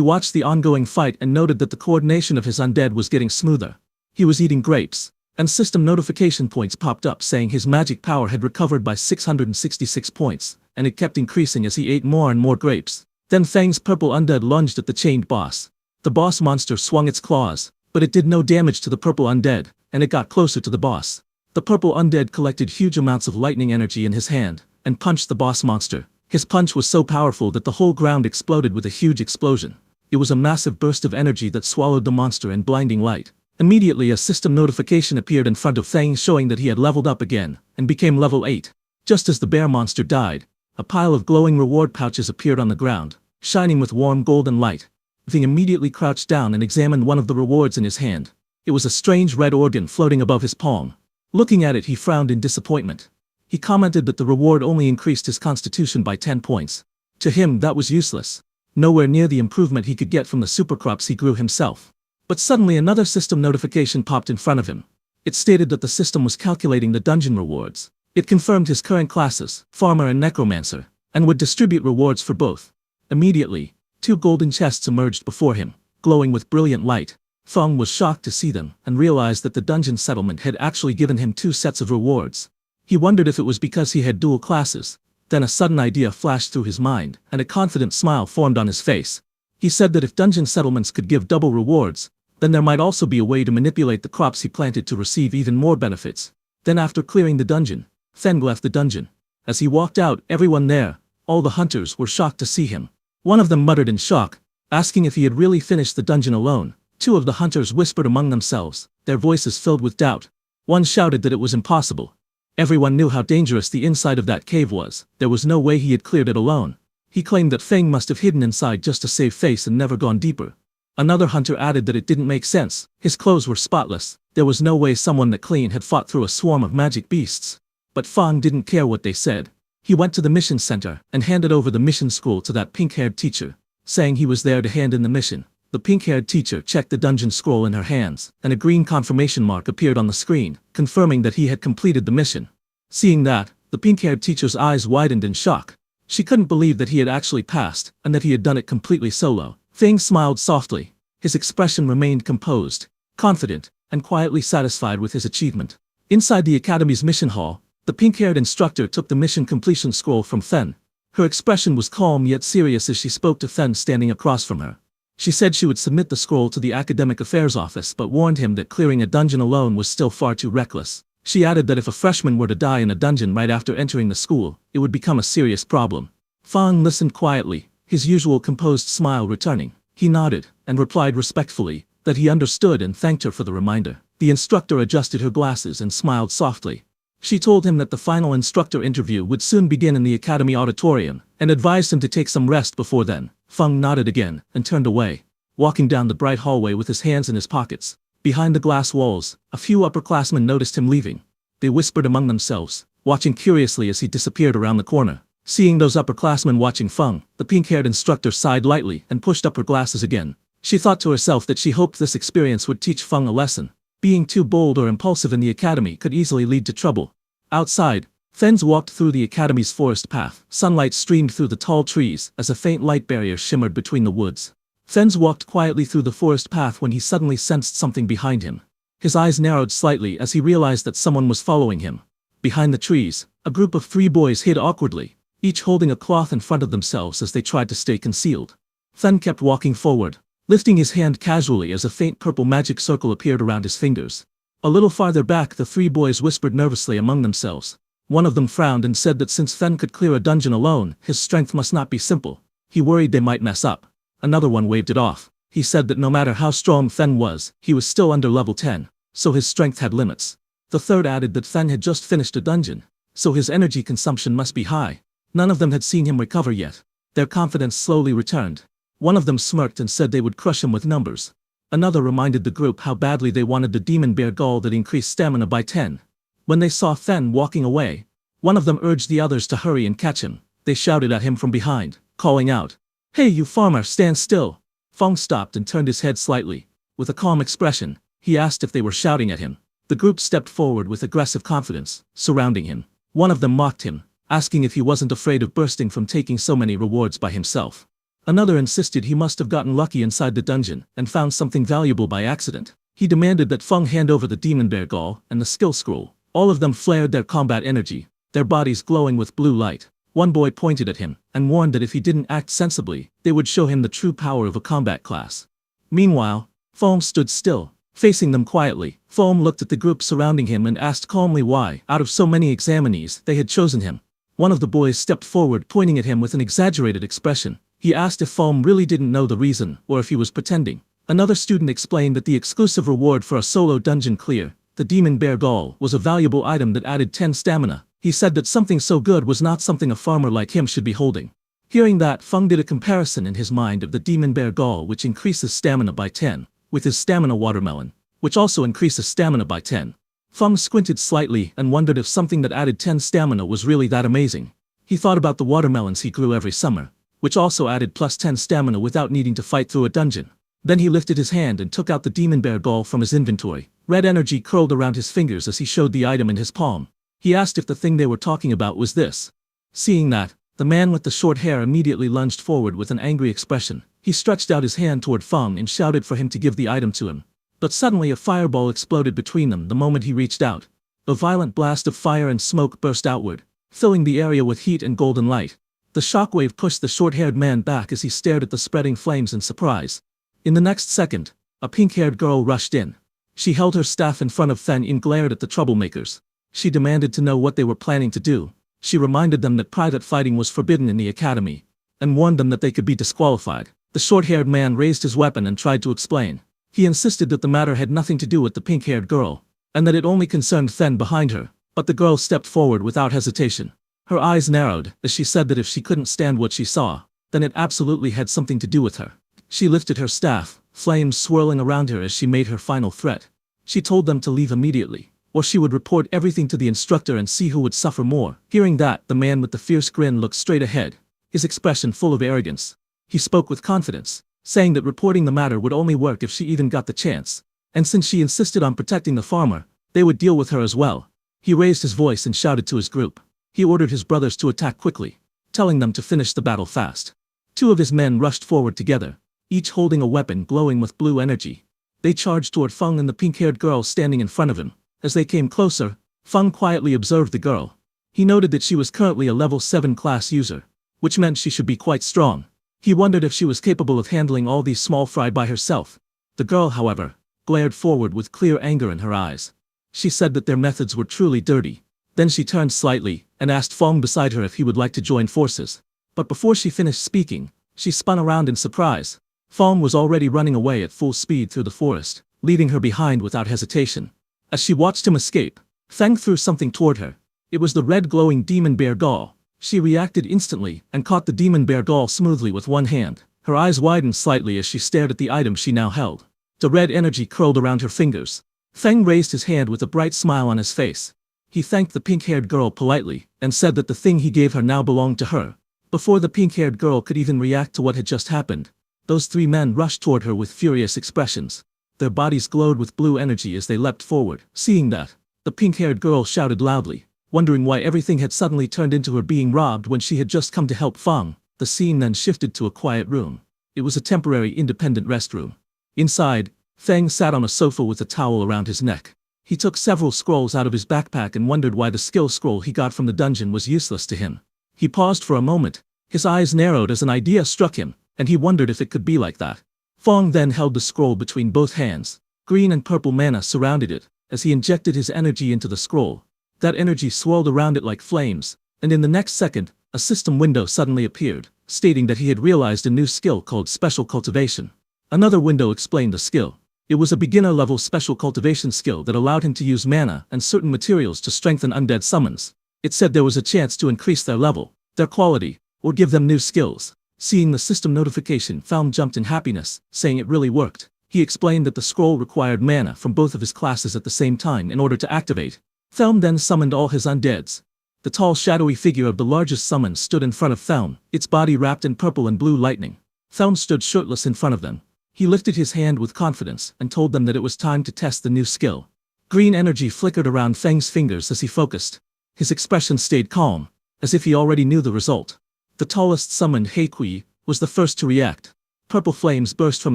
watched the ongoing fight and noted that the coordination of his undead was getting smoother. He was eating grapes, and system notification points popped up saying his magic power had recovered by 666 points, and it kept increasing as he ate more and more grapes. Then Fang's purple undead lunged at the chained boss. The boss monster swung its claws, but it did no damage to the purple undead, and it got closer to the boss. The purple undead collected huge amounts of lightning energy in his hand, and punched the boss monster. His punch was so powerful that the whole ground exploded with a huge explosion. It was a massive burst of energy that swallowed the monster in blinding light. Immediately a system notification appeared in front of Fang showing that he had leveled up again, and became level 8. Just as the bear monster died, a pile of glowing reward pouches appeared on the ground, shining with warm golden light. Fang immediately crouched down and examined one of the rewards in his hand. It was a strange red organ floating above his palm. Looking at it, he frowned in disappointment. He commented that the reward only increased his constitution by 10 points. To him, that was useless. Nowhere near the improvement he could get from the supercrops he grew himself. But suddenly another system notification popped in front of him. It stated that the system was calculating the dungeon rewards. It confirmed his current classes, farmer and necromancer, and would distribute rewards for both. Immediately, 2 golden chests emerged before him, glowing with brilliant light. Feng was shocked to see them, and realized that the dungeon settlement had actually given him 2 sets of rewards. He wondered if it was because he had dual classes. Then a sudden idea flashed through his mind, and a confident smile formed on his face. He said that if dungeon settlements could give double rewards, then there might also be a way to manipulate the crops he planted to receive even more benefits. Then after clearing the dungeon, Feng left the dungeon. As he walked out, everyone there, all the hunters, were shocked to see him. One of them muttered in shock, asking if he had really finished the dungeon alone. 2 of the hunters whispered among themselves, their voices filled with doubt. One shouted that it was impossible. Everyone knew how dangerous the inside of that cave was. There was no way he had cleared it alone. He claimed that Feng must have hidden inside just to save face and never gone deeper. Another hunter added that it didn't make sense. His clothes were spotless. There was no way someone that clean had fought through a swarm of magic beasts. But Feng didn't care what they said. He went to the mission center and handed over the mission scroll to that pink-haired teacher, saying he was there to hand in the mission. The pink-haired teacher checked the dungeon scroll in her hands, and a green confirmation mark appeared on the screen, confirming that he had completed the mission. Seeing that, the pink-haired teacher's eyes widened in shock. She couldn't believe that he had actually passed, and that he had done it completely solo. Feng smiled softly. His expression remained composed, confident, and quietly satisfied with his achievement. Inside the academy's mission hall, the pink-haired instructor took the mission completion scroll from Feng. Her expression was calm yet serious as she spoke to Feng standing across from her. She said she would submit the scroll to the academic affairs office but warned him that clearing a dungeon alone was still far too reckless. She added that if a freshman were to die in a dungeon right after entering the school, it would become a serious problem. Feng listened quietly, his usual composed smile returning. He nodded, and replied respectfully, that he understood and thanked her for the reminder. The instructor adjusted her glasses and smiled softly. She told him that the final instructor interview would soon begin in the academy auditorium, and advised him to take some rest before then. Feng nodded again, and turned away, walking down the bright hallway with his hands in his pockets. Behind the glass walls, a few upperclassmen noticed him leaving. They whispered among themselves, watching curiously as he disappeared around the corner. Seeing those upperclassmen watching Feng, the pink-haired instructor sighed lightly and pushed up her glasses again. She thought to herself that she hoped this experience would teach Feng a lesson. Being too bold or impulsive in the academy could easily lead to trouble. Outside, Fens walked through the academy's forest path. Sunlight streamed through the tall trees as a faint light barrier shimmered between the woods. Fens walked quietly through the forest path when he suddenly sensed something behind him. His eyes narrowed slightly as he realized that someone was following him. Behind the trees, a group of 3 boys hid awkwardly, each holding a cloth in front of themselves as they tried to stay concealed. Fen kept walking forward, lifting his hand casually as a faint purple magic circle appeared around his fingers. A little farther back, the 3 boys whispered nervously among themselves. One of them frowned and said that since Fen could clear a dungeon alone, his strength must not be simple. He worried they might mess up. Another one waved it off. He said that no matter how strong Fen was, he was still under level 10, so his strength had limits. The third added that Fen had just finished a dungeon, so his energy consumption must be high. None of them had seen him recover yet. Their confidence slowly returned. One of them smirked and said they would crush him with numbers. Another reminded the group how badly they wanted the demon bear gall that increased stamina by 10. When they saw Fen walking away, one of them urged the others to hurry and catch him. They shouted at him from behind, calling out, "Hey you farmer, stand still!" Feng stopped and turned his head slightly. With a calm expression, He asked if they were shouting at him. The group stepped forward with aggressive confidence, surrounding him. One of them mocked him, asking if he wasn't afraid of bursting from taking so many rewards by himself. Another insisted he must have gotten lucky inside the dungeon and found something valuable by accident. He demanded that Feng hand over the demon bear gall and the skill scroll. All of them flared their combat energy, their bodies glowing with blue light. One boy pointed at him and warned that if he didn't act sensibly, they would show him the true power of a combat class. Meanwhile, Foam stood still, facing them quietly. Foam looked at the group surrounding him and asked calmly why, out of so many examinees, they had chosen him. One of the boys stepped forward, pointing at him with an exaggerated expression. He asked if Foam really didn't know the reason, or if he was pretending. Another student explained that the exclusive reward for a solo dungeon clear, the demon bear gall, was a valuable item that added 10 stamina. He said that something so good was not something a farmer like him should be holding. Hearing that, Feng did a comparison in his mind of the demon bear gall, which increases stamina by 10, with his stamina watermelon, which also increases stamina by 10. Feng squinted slightly and wondered if something that added 10 stamina was really that amazing. He thought about the watermelons he grew every summer, which also added plus 10 stamina without needing to fight through a dungeon. Then he lifted his hand and took out the demon bear gall from his inventory. Red energy curled around his fingers as he showed the item in his palm. He asked if the thing they were talking about was this. Seeing that, the man with the short hair immediately lunged forward with an angry expression. He stretched out his hand toward Feng and shouted for him to give the item to him. But suddenly a fireball exploded between them the moment he reached out. A violent blast of fire and smoke burst outward, filling the area with heat and golden light. The shockwave pushed the short-haired man back as he stared at the spreading flames in surprise. In the next second, a pink-haired girl rushed in. She held her staff in front of Fen and glared at the troublemakers. She demanded to know what they were planning to do. She reminded them that private fighting was forbidden in the academy, and warned them that they could be disqualified. The short-haired man raised his weapon and tried to explain. He insisted that the matter had nothing to do with the pink-haired girl, and that it only concerned Fen behind her, but the girl stepped forward without hesitation. Her eyes narrowed as she said that if she couldn't stand what she saw, then it absolutely had something to do with her. She lifted her staff, flames swirling around her as she made her final threat. She told them to leave immediately, or she would report everything to the instructor and see who would suffer more. Hearing that, the man with the fierce grin looked straight ahead, his expression full of arrogance. He spoke with confidence, saying that reporting the matter would only work if she even got the chance, and since she insisted on protecting the farmer, they would deal with her as well. He raised his voice and shouted to his group. He ordered his brothers to attack quickly, telling them to finish the battle fast. 2 of his men rushed forward together, each holding a weapon glowing with blue energy. They charged toward Feng and the pink-haired girl standing in front of him. As they came closer, Feng quietly observed the girl. He noted that she was currently a level 7 class user, which meant she should be quite strong. He wondered if she was capable of handling all these small fry by herself. The girl, however, glared forward with clear anger in her eyes. She said that their methods were truly dirty. Then she turned slightly and asked Feng beside her if he would like to join forces. But before she finished speaking, she spun around in surprise. Feng was already running away at full speed through the forest, leaving her behind without hesitation. As she watched him escape, Feng threw something toward her. It was the red glowing demon bear gall. She reacted instantly and caught the demon bear gall smoothly with one hand. Her eyes widened slightly as she stared at the item she now held. The red energy curled around her fingers. Feng raised his hand with a bright smile on his face. He thanked the pink-haired girl politely and said that the thing he gave her now belonged to her. Before the pink-haired girl could even react to what had just happened, those 3 men rushed toward her with furious expressions. Their bodies glowed with blue energy as they leapt forward. Seeing that, the pink-haired girl shouted loudly, wondering why everything had suddenly turned into her being robbed when she had just come to help Feng. The scene then shifted to a quiet room. It was a temporary independent restroom. Inside, Feng sat on a sofa with a towel around his neck. He took several scrolls out of his backpack and wondered why the skill scroll he got from the dungeon was useless to him. He paused for a moment. His eyes narrowed as an idea struck him, and he wondered if it could be like that. Feng then held the scroll between both hands. Green and purple mana surrounded it, as he injected his energy into the scroll. That energy swirled around it like flames, and in the next second, a system window suddenly appeared, stating that he had realized a new skill called Special Cultivation. Another window explained the skill. It was a beginner-level special cultivation skill that allowed him to use mana and certain materials to strengthen undead summons. It said there was a chance to increase their level, their quality, or give them new skills. Seeing the system notification, Feng jumped in happiness, saying it really worked. He explained that the scroll required mana from both of his classes at the same time in order to activate. Thelm then summoned all his undeads. The tall shadowy figure of the largest summon stood in front of Thelm, its body wrapped in purple and blue lightning. Thelm stood shirtless in front of them. He lifted his hand with confidence and told them that it was time to test the new skill. Green energy flickered around Feng's fingers as he focused. His expression stayed calm, as if he already knew the result. The tallest summoned Heikui was the first to react. Purple flames burst from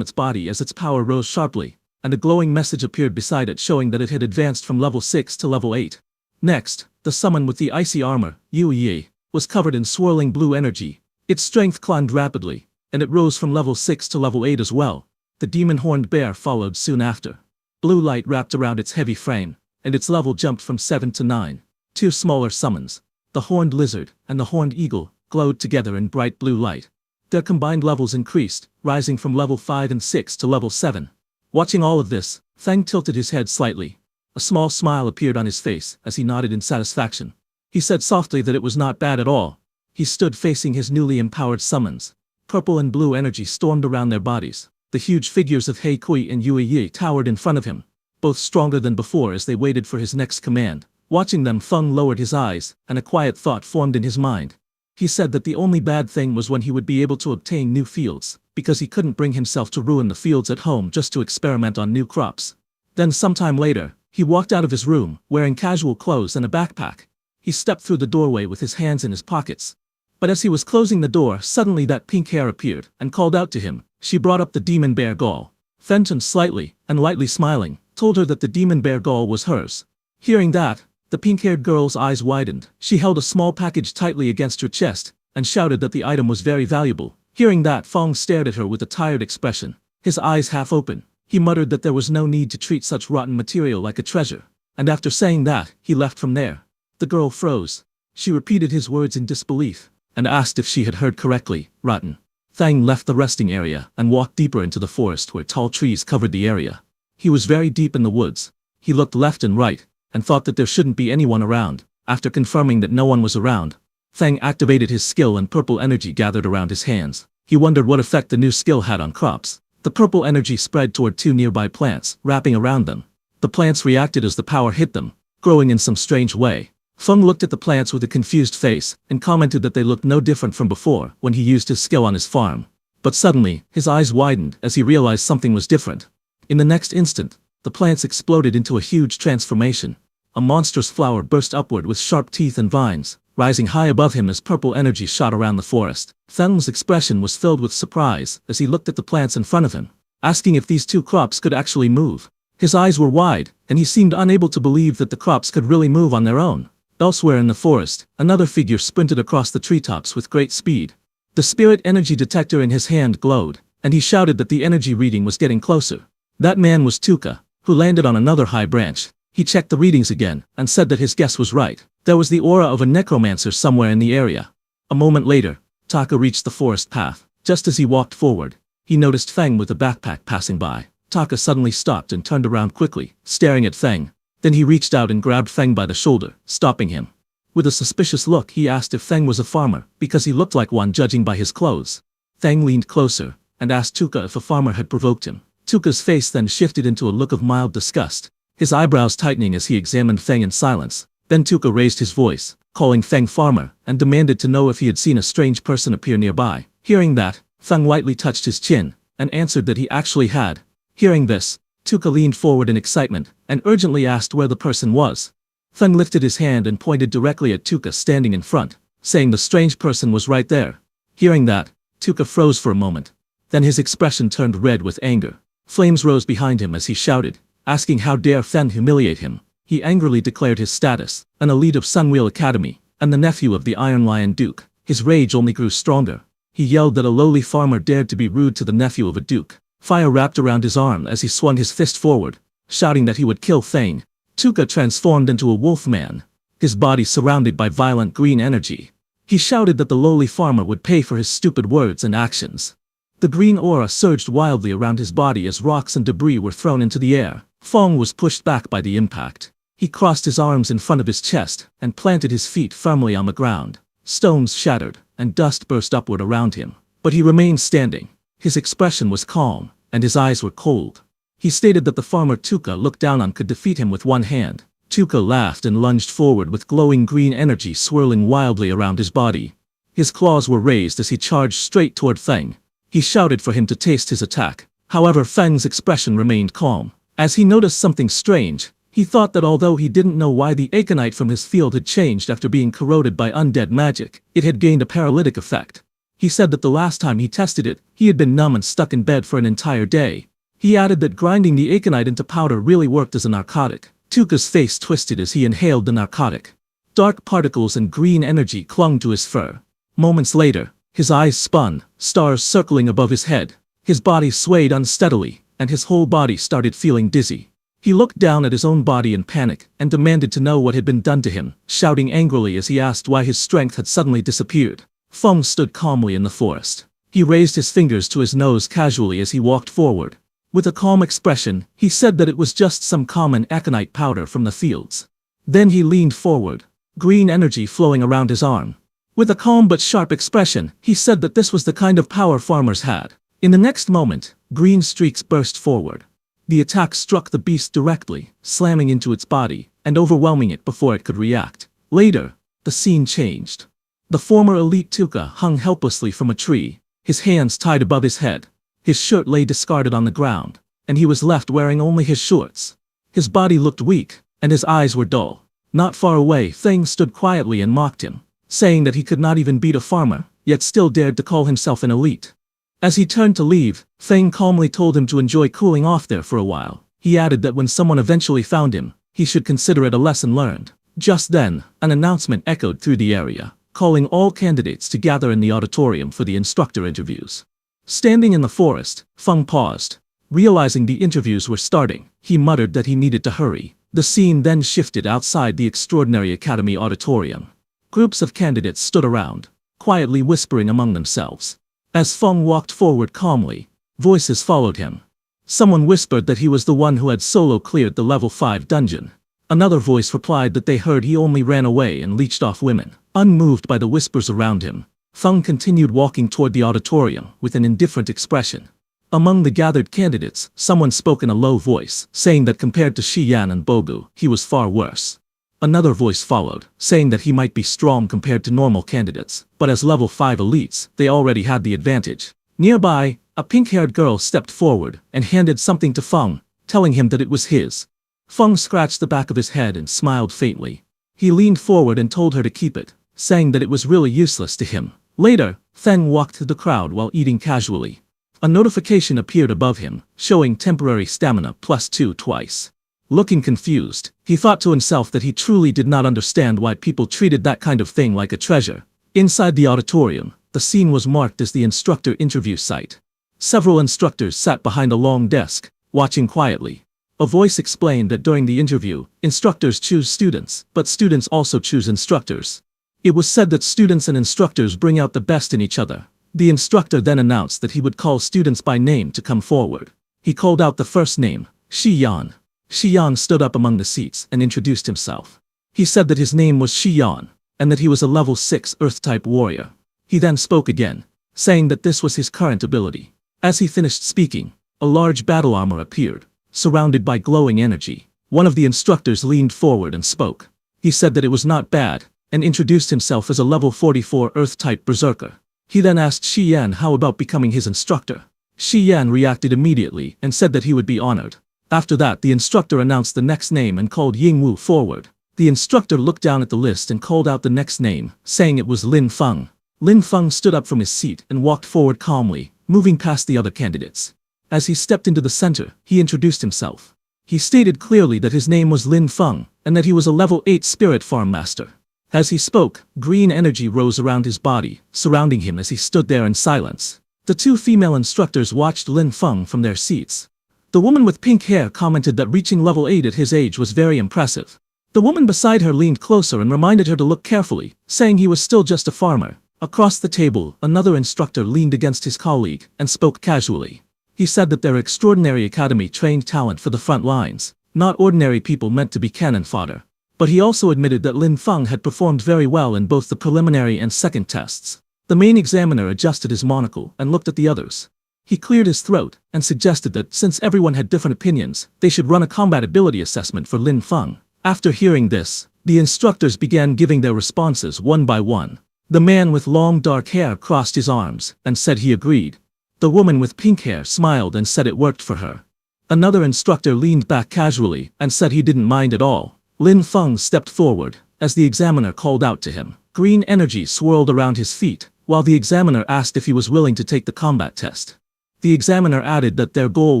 its body as its power rose sharply, and a glowing message appeared beside it showing that it had advanced from level 6 to level 8. Next, the summon with the icy armor, UNDEAD, was covered in swirling blue energy. Its strength climbed rapidly, and it rose from level 6 to level 8 as well. The demon-horned bear followed soon after. Blue light wrapped around its heavy frame, and its level jumped from 7 to 9. Two smaller summons, the horned lizard and the horned eagle, glowed together in bright blue light. Their combined levels increased, rising from level 5 and 6 to level 7. Watching all of this, Feng tilted his head slightly. A small smile appeared on his face as he nodded in satisfaction. He said softly that it was not bad at all. He stood facing his newly empowered summons. Purple and blue energy stormed around their bodies. The huge figures of Heikui and UNDEAD towered in front of him, both stronger than before as they waited for his next command. Watching them, Feng lowered his eyes, and a quiet thought formed in his mind. He said that the only bad thing was when he would be able to obtain new fields, because he couldn't bring himself to ruin the fields at home just to experiment on new crops. Then sometime later, he walked out of his room, wearing casual clothes and a backpack. He stepped through the doorway with his hands in his pockets. But as he was closing the door, suddenly that pink hair appeared and called out to him. She brought up the demon bear gall. Fenton slightly, and lightly smiling, told her that the demon bear gall was hers. Hearing that, the pink-haired girl's eyes widened. She held a small package tightly against her chest, and shouted that the item was very valuable. Hearing that, Feng stared at her with a tired expression, his eyes half open. He muttered that there was no need to treat such rotten material like a treasure, and after saying that, he left from there. The girl froze. She repeated his words in disbelief, and asked if she had heard correctly. Rotten. Feng left the resting area and walked deeper into the forest where tall trees covered the area. He was very deep in the woods. He looked left and right, and thought that there shouldn't be anyone around. After confirming that no one was around, Feng activated his skill and purple energy gathered around his hands. He wondered what effect the new skill had on crops. The purple energy spread toward two nearby plants, wrapping around them. The plants reacted as the power hit them, growing in some strange way. Feng looked at the plants with a confused face, and commented that they looked no different from before when he used his skill on his farm. But suddenly, his eyes widened as he realized something was different. In the next instant, the plants exploded into a huge transformation. A monstrous flower burst upward with sharp teeth and vines, rising high above him as purple energy shot around the forest. Feng's expression was filled with surprise as he looked at the plants in front of him, asking if these two crops could actually move. His eyes were wide, and he seemed unable to believe that the crops could really move on their own. Elsewhere in the forest, another figure sprinted across the treetops with great speed. The spirit energy detector in his hand glowed, and he shouted that the energy reading was getting closer. That man was Tuka, who landed on another high branch. He checked the readings again, and said that his guess was right. There was the aura of a necromancer somewhere in the area. A moment later, Taka reached the forest path. Just as he walked forward, he noticed Feng with a backpack passing by. Taka suddenly stopped and turned around quickly, staring at Feng. Then he reached out and grabbed Feng by the shoulder, stopping him. With a suspicious look, he asked if Feng was a farmer, because he looked like one judging by his clothes. Feng leaned closer, and asked Tuka if a farmer had provoked him. Tuka's face then shifted into a look of mild disgust, his eyebrows tightening as he examined Feng in silence. Then Tuka raised his voice, calling Feng farmer, and demanded to know if he had seen a strange person appear nearby. Hearing that, Feng lightly touched his chin, and answered that he actually had. Hearing this, Tuka leaned forward in excitement, and urgently asked where the person was. Feng lifted his hand and pointed directly at Tuka standing in front, saying the strange person was right there. Hearing that, Tuka froze for a moment. Then his expression turned red with anger. Flames rose behind him as he shouted, asking how dare Feng humiliate him. He angrily declared his status, an elite of Sunwheel Academy, and the nephew of the Iron Lion Duke. His rage only grew stronger. He yelled that a lowly farmer dared to be rude to the nephew of a duke. Fire wrapped around his arm as he swung his fist forward, shouting that he would kill Feng. Tuka transformed into a wolf man, his body surrounded by violent green energy. He shouted that the lowly farmer would pay for his stupid words and actions. The green aura surged wildly around his body as rocks and debris were thrown into the air. Feng was pushed back by the impact. He crossed his arms in front of his chest and planted his feet firmly on the ground. Stones shattered, and dust burst upward around him. But he remained standing. His expression was calm, and his eyes were cold. He stated that the farmer Tuka looked down on could defeat him with one hand. Tuka laughed and lunged forward with glowing green energy swirling wildly around his body. His claws were raised as he charged straight toward Feng. He shouted for him to taste his attack. However, Feng's expression remained calm. As he noticed something strange, he thought that although he didn't know why the aconite from his field had changed after being corroded by undead magic, it had gained a paralytic effect. He said that the last time he tested it, he had been numb and stuck in bed for an entire day. He added that grinding the aconite into powder really worked as a narcotic. Tuka's face twisted as he inhaled the narcotic. Dark particles and green energy clung to his fur. Moments later, his eyes spun, stars circling above his head. His body swayed unsteadily, and his whole body started feeling dizzy. He looked down at his own body in panic and demanded to know what had been done to him, shouting angrily as he asked why his strength had suddenly disappeared. Feng stood calmly in the forest. He raised his fingers to his nose casually as he walked forward. With a calm expression, he said that it was just some common aconite powder from the fields. Then he leaned forward, green energy flowing around his arm. With a calm but sharp expression, he said that this was the kind of power farmers had. In the next moment, green streaks burst forward. The attack struck the beast directly, slamming into its body and overwhelming it before it could react. Later, the scene changed. The former elite Tuka hung helplessly from a tree, his hands tied above his head. His shirt lay discarded on the ground, and he was left wearing only his shorts. His body looked weak, and his eyes were dull. Not far away, Feng stood quietly and mocked him, saying that he could not even beat a farmer, yet still dared to call himself an elite. As he turned to leave, Feng calmly told him to enjoy cooling off there for a while. He added that when someone eventually found him, he should consider it a lesson learned. Just then, an announcement echoed through the area, calling all candidates to gather in the auditorium for the instructor interviews. Standing in the forest, Feng paused. Realizing the interviews were starting, he muttered that he needed to hurry. The scene then shifted outside the Extraordinary Academy auditorium. Groups of candidates stood around, quietly whispering among themselves. As Feng walked forward calmly, voices followed him. Someone whispered that he was the one who had solo cleared the level 5 dungeon. Another voice replied that they heard he only ran away and leeched off women. Unmoved by the whispers around him, Feng continued walking toward the auditorium with an indifferent expression. Among the gathered candidates, someone spoke in a low voice, saying that compared to Shi Yan and Bogu, he was far worse. Another voice followed, saying that he might be strong compared to normal candidates, but as level 5 elites, they already had the advantage. Nearby, a pink-haired girl stepped forward and handed something to Feng, telling him that it was his. Feng scratched the back of his head and smiled faintly. He leaned forward and told her to keep it, saying that it was really useless to him. Later, Feng walked through the crowd while eating casually. A notification appeared above him, showing temporary stamina +2 twice. Looking confused, he thought to himself that he truly did not understand why people treated that kind of thing like a treasure. Inside the auditorium, the scene was marked as the instructor interview site. Several instructors sat behind a long desk, watching quietly. A voice explained that during the interview, instructors choose students, but students also choose instructors. It was said that students and instructors bring out the best in each other. The instructor then announced that he would call students by name to come forward. He called out the first name, Shi Yan. Shi Yan stood up among the seats and introduced himself. He said that his name was Shi Yan, and that he was a level 6 Earth-type warrior. He then spoke again, saying that this was his current ability. As he finished speaking, a large battle armor appeared, surrounded by glowing energy. One of the instructors leaned forward and spoke. He said that it was not bad, and introduced himself as a level 44 Earth-type berserker. He then asked Shi Yan how about becoming his instructor. Shi Yan reacted immediately and said that he would be honored. After that, the instructor announced the next name and called Ying Wu forward. The instructor looked down at the list and called out the next name, saying it was Lin Feng. Lin Feng stood up from his seat and walked forward calmly, moving past the other candidates. As he stepped into the center, he introduced himself. He stated clearly that his name was Lin Feng, and that he was a level 8 spirit farm master. As he spoke, green energy rose around his body, surrounding him as he stood there in silence. The two female instructors watched Lin Feng from their seats. The woman with pink hair commented that reaching level 8 at his age was very impressive. The woman beside her leaned closer and reminded her to look carefully, saying he was still just a farmer. Across the table, another instructor leaned against his colleague and spoke casually. He said that their Extraordinary Academy trained talent for the front lines, not ordinary people meant to be cannon fodder. But he also admitted that Lin Feng had performed very well in both the preliminary and second tests. The main examiner adjusted his monocle and looked at the others. He cleared his throat and suggested that since everyone had different opinions, they should run a combat ability assessment for Lin Feng. After hearing this, the instructors began giving their responses one by one. The man with long dark hair crossed his arms and said he agreed. The woman with pink hair smiled and said it worked for her. Another instructor leaned back casually and said he didn't mind at all. Lin Feng stepped forward as the examiner called out to him. Green energy swirled around his feet, while the examiner asked if he was willing to take the combat test. The examiner added that their goal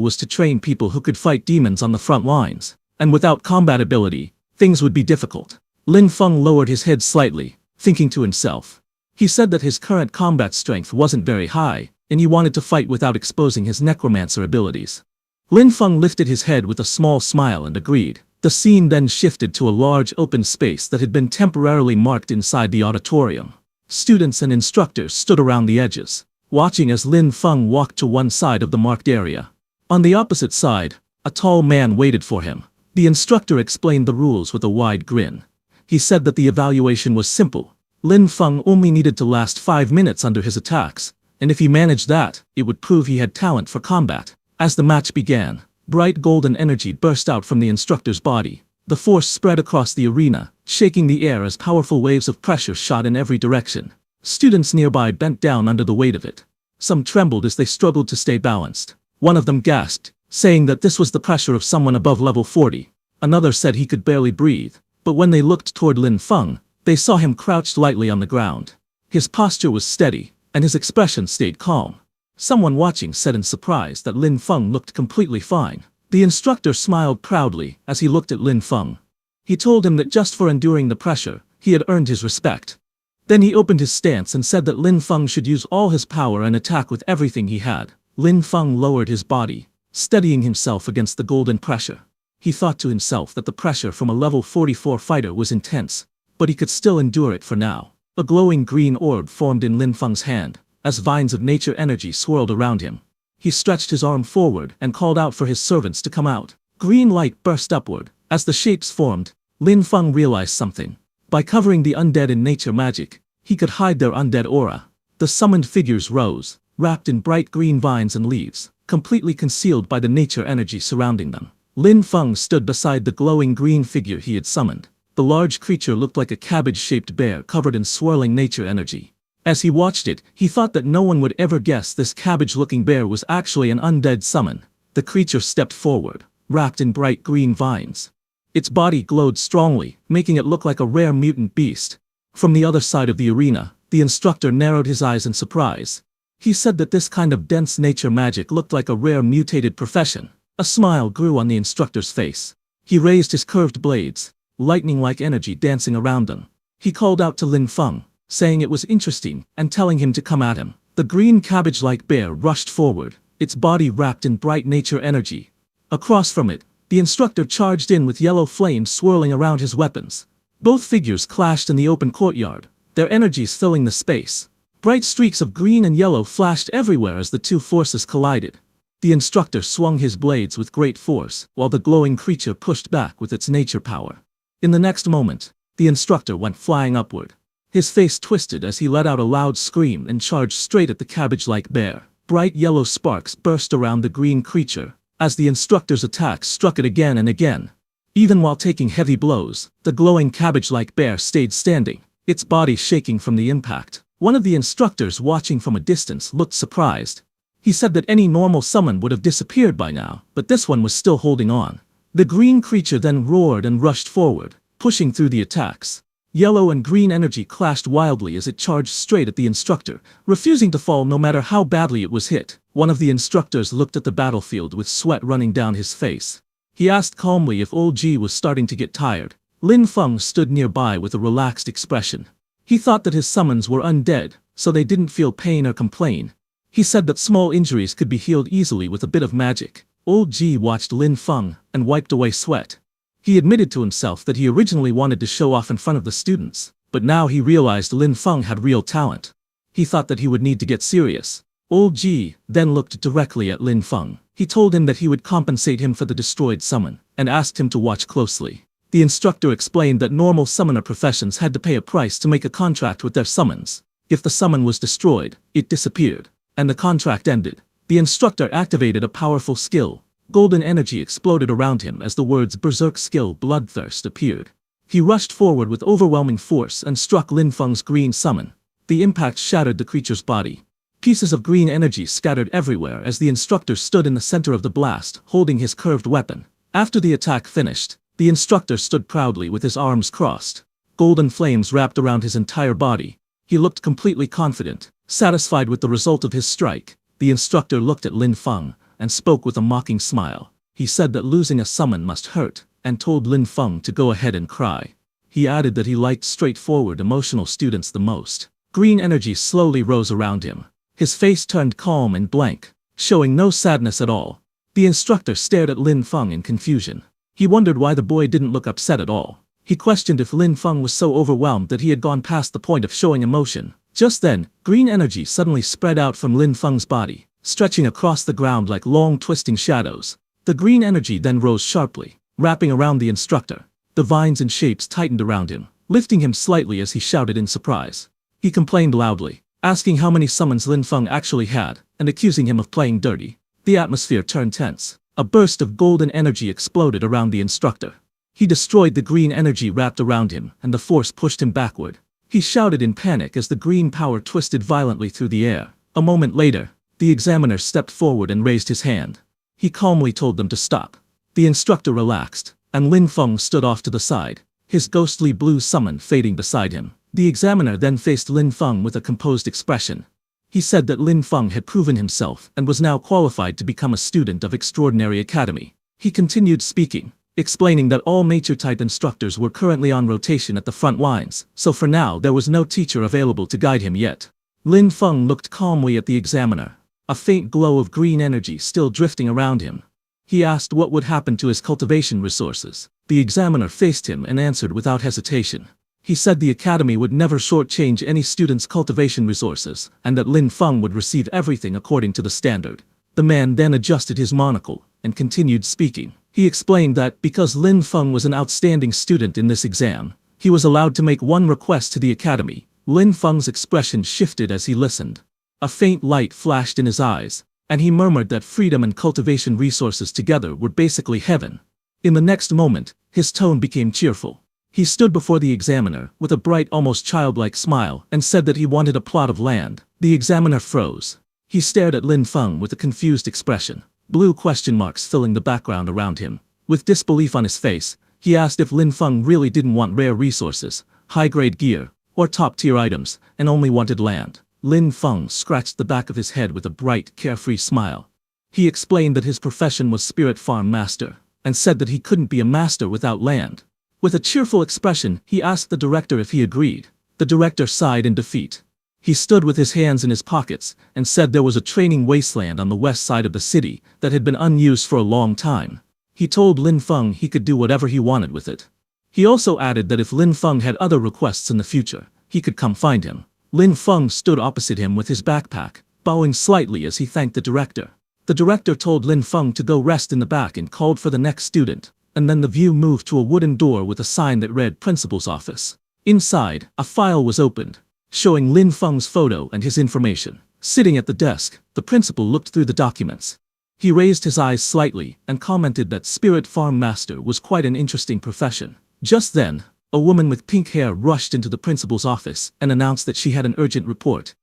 was to train people who could fight demons on the front lines, and without combat ability, things would be difficult. Lin Feng lowered his head slightly, thinking to himself. He said that his current combat strength wasn't very high, and he wanted to fight without exposing his necromancer abilities. Lin Feng lifted his head with a small smile and agreed. The scene then shifted to a large open space that had been temporarily marked inside the auditorium. Students and instructors stood around the edges, watching as Lin Feng walked to one side of the marked area. On the opposite side, a tall man waited for him. The instructor explained the rules with a wide grin. He said that the evaluation was simple. Lin Feng only needed to last 5 minutes under his attacks, and if he managed that, it would prove he had talent for combat. As the match began, bright golden energy burst out from the instructor's body. The force spread across the arena, shaking the air as powerful waves of pressure shot in every direction. Students nearby bent down under the weight of it. Some trembled as they struggled to stay balanced. One of them gasped, saying that this was the pressure of someone above level 40. Another said he could barely breathe, but when they looked toward Lin Feng, they saw him crouched lightly on the ground. His posture was steady, and his expression stayed calm. Someone watching said in surprise that Lin Feng looked completely fine. The instructor smiled proudly as he looked at Lin Feng. He told him that just for enduring the pressure, he had earned his respect. Then he opened his stance and said that Lin Feng should use all his power and attack with everything he had. Lin Feng lowered his body, steadying himself against the golden pressure. He thought to himself that the pressure from a level 44 fighter was intense, but he could still endure it for now. A glowing green orb formed in Lin Feng's hand, as vines of nature energy swirled around him. He stretched his arm forward and called out for his servants to come out. Green light burst upward. As the shapes formed, Lin Feng realized something. By covering the undead in nature magic, he could hide their undead aura. The summoned figures rose, wrapped in bright green vines and leaves, completely concealed by the nature energy surrounding them. Lin Feng stood beside the glowing green figure he had summoned. The large creature looked like a cabbage-shaped bear covered in swirling nature energy. As he watched it, he thought that no one would ever guess this cabbage-looking bear was actually an undead summon. The creature stepped forward, wrapped in bright green vines. Its body glowed strongly, making it look like a rare mutant beast. From the other side of the arena, the instructor narrowed his eyes in surprise. He said that this kind of dense nature magic looked like a rare mutated profession. A smile grew on the instructor's face. He raised his curved blades, lightning-like energy dancing around them. He called out to Lin Feng, saying it was interesting, and telling him to come at him. The green cabbage-like bear rushed forward, its body wrapped in bright nature energy. Across from it, the instructor charged in with yellow flames swirling around his weapons. Both figures clashed in the open courtyard, their energies filling the space. Bright streaks of green and yellow flashed everywhere as the two forces collided. The instructor swung his blades with great force, while the glowing creature pushed back with its nature power. In the next moment, the instructor went flying upward. His face twisted as he let out a loud scream and charged straight at the cabbage-like bear. Bright yellow sparks burst around the green creature, as the instructor's attacks struck it again and again. Even while taking heavy blows, the glowing cabbage-like bear stayed standing, its body shaking from the impact. One of the instructors watching from a distance looked surprised. He said that any normal summon would have disappeared by now, but this one was still holding on. The green creature then roared and rushed forward, pushing through the attacks. Yellow and green energy clashed wildly as it charged straight at the instructor, refusing to fall no matter how badly it was hit. One of the instructors looked at the battlefield with sweat running down his face. He asked calmly if Old G was starting to get tired. Lin Feng stood nearby with a relaxed expression. He thought that his summons were undead, so they didn't feel pain or complain. He said that small injuries could be healed easily with a bit of magic. Old G watched Lin Feng and wiped away sweat. He admitted to himself that he originally wanted to show off in front of the students, but now he realized Lin Feng had real talent. He thought that he would need to get serious. Old G then looked directly at Lin Feng. He told him that he would compensate him for the destroyed summon, and asked him to watch closely. The instructor explained that normal summoner professions had to pay a price to make a contract with their summons. If the summon was destroyed, it disappeared, and the contract ended. The instructor activated a powerful skill. Golden energy exploded around him as the words Berserk Skill Bloodthirst appeared. He rushed forward with overwhelming force and struck Lin Feng's green summon. The impact shattered the creature's body. Pieces of green energy scattered everywhere as the instructor stood in the center of the blast, holding his curved weapon. After the attack finished, the instructor stood proudly with his arms crossed. Golden flames wrapped around his entire body. He looked completely confident, satisfied with the result of his strike. The instructor looked at Lin Feng and spoke with a mocking smile. He said that losing a summon must hurt, and told Lin Feng to go ahead and cry. He added that he liked straightforward, emotional students the most. Green energy slowly rose around him. His face turned calm and blank, showing no sadness at all. The instructor stared at Lin Feng in confusion. He wondered why the boy didn't look upset at all. He questioned if Lin Feng was so overwhelmed that he had gone past the point of showing emotion. Just then, green energy suddenly spread out from Lin Feng's body, stretching across the ground like long twisting shadows. The green energy then rose sharply, wrapping around the instructor. The vines and shapes tightened around him, lifting him slightly as he shouted in surprise. He complained loudly, asking how many summons Lin Feng actually had, and accusing him of playing dirty. The atmosphere turned tense. A burst of golden energy exploded around the instructor. He destroyed the green energy wrapped around him, and the force pushed him backward. He shouted in panic as the green power twisted violently through the air. A moment later, the examiner stepped forward and raised his hand. He calmly told them to stop. The instructor relaxed, and Lin Feng stood off to the side, his ghostly blue summon fading beside him. The examiner then faced Lin Feng with a composed expression. He said that Lin Feng had proven himself and was now qualified to become a student of Extraordinary Academy. He continued speaking, explaining that all nature-type instructors were currently on rotation at the front lines, so for now there was no teacher available to guide him yet. Lin Feng looked calmly at the examiner, a faint glow of green energy still drifting around him. He asked what would happen to his cultivation resources. The examiner faced him and answered without hesitation. He said the academy would never shortchange any student's cultivation resources, and that Lin Feng would receive everything according to the standard. The man then adjusted his monocle and continued speaking. He explained that because Lin Feng was an outstanding student in this exam, he was allowed to make one request to the academy. Lin Feng's expression shifted as he listened. A faint light flashed in his eyes, and he murmured that freedom and cultivation resources together were basically heaven. In the next moment, his tone became cheerful. He stood before the examiner with a bright, almost childlike smile and said that he wanted a plot of land. The examiner froze. He stared at Lin Feng with a confused expression, blue question marks filling the background around him. With disbelief on his face, he asked if Lin Feng really didn't want rare resources, high-grade gear, or top-tier items, and only wanted land. Lin Feng scratched the back of his head with a bright, carefree smile. He explained that his profession was spirit farm master, and said that he couldn't be a master without land. With a cheerful expression, he asked the director if he agreed. The director sighed in defeat. He stood with his hands in his pockets and said there was a training wasteland on the west side of the city that had been unused for a long time. He told Lin Feng he could do whatever he wanted with it. He also added that if Lin Feng had other requests in the future, he could come find him. Lin Feng stood opposite him with his backpack, bowing slightly as he thanked the director. The director told Lin Feng to go rest in the back and called for the next student, and then the view moved to a wooden door with a sign that read Principal's Office. Inside, a file was opened, showing Lin Feng's photo and his information. Sitting at the desk, the principal looked through the documents. He raised his eyes slightly and commented that Spirit Farm Master was quite an interesting profession. Just then, a woman with pink hair rushed into the principal's office and announced that she had an urgent report.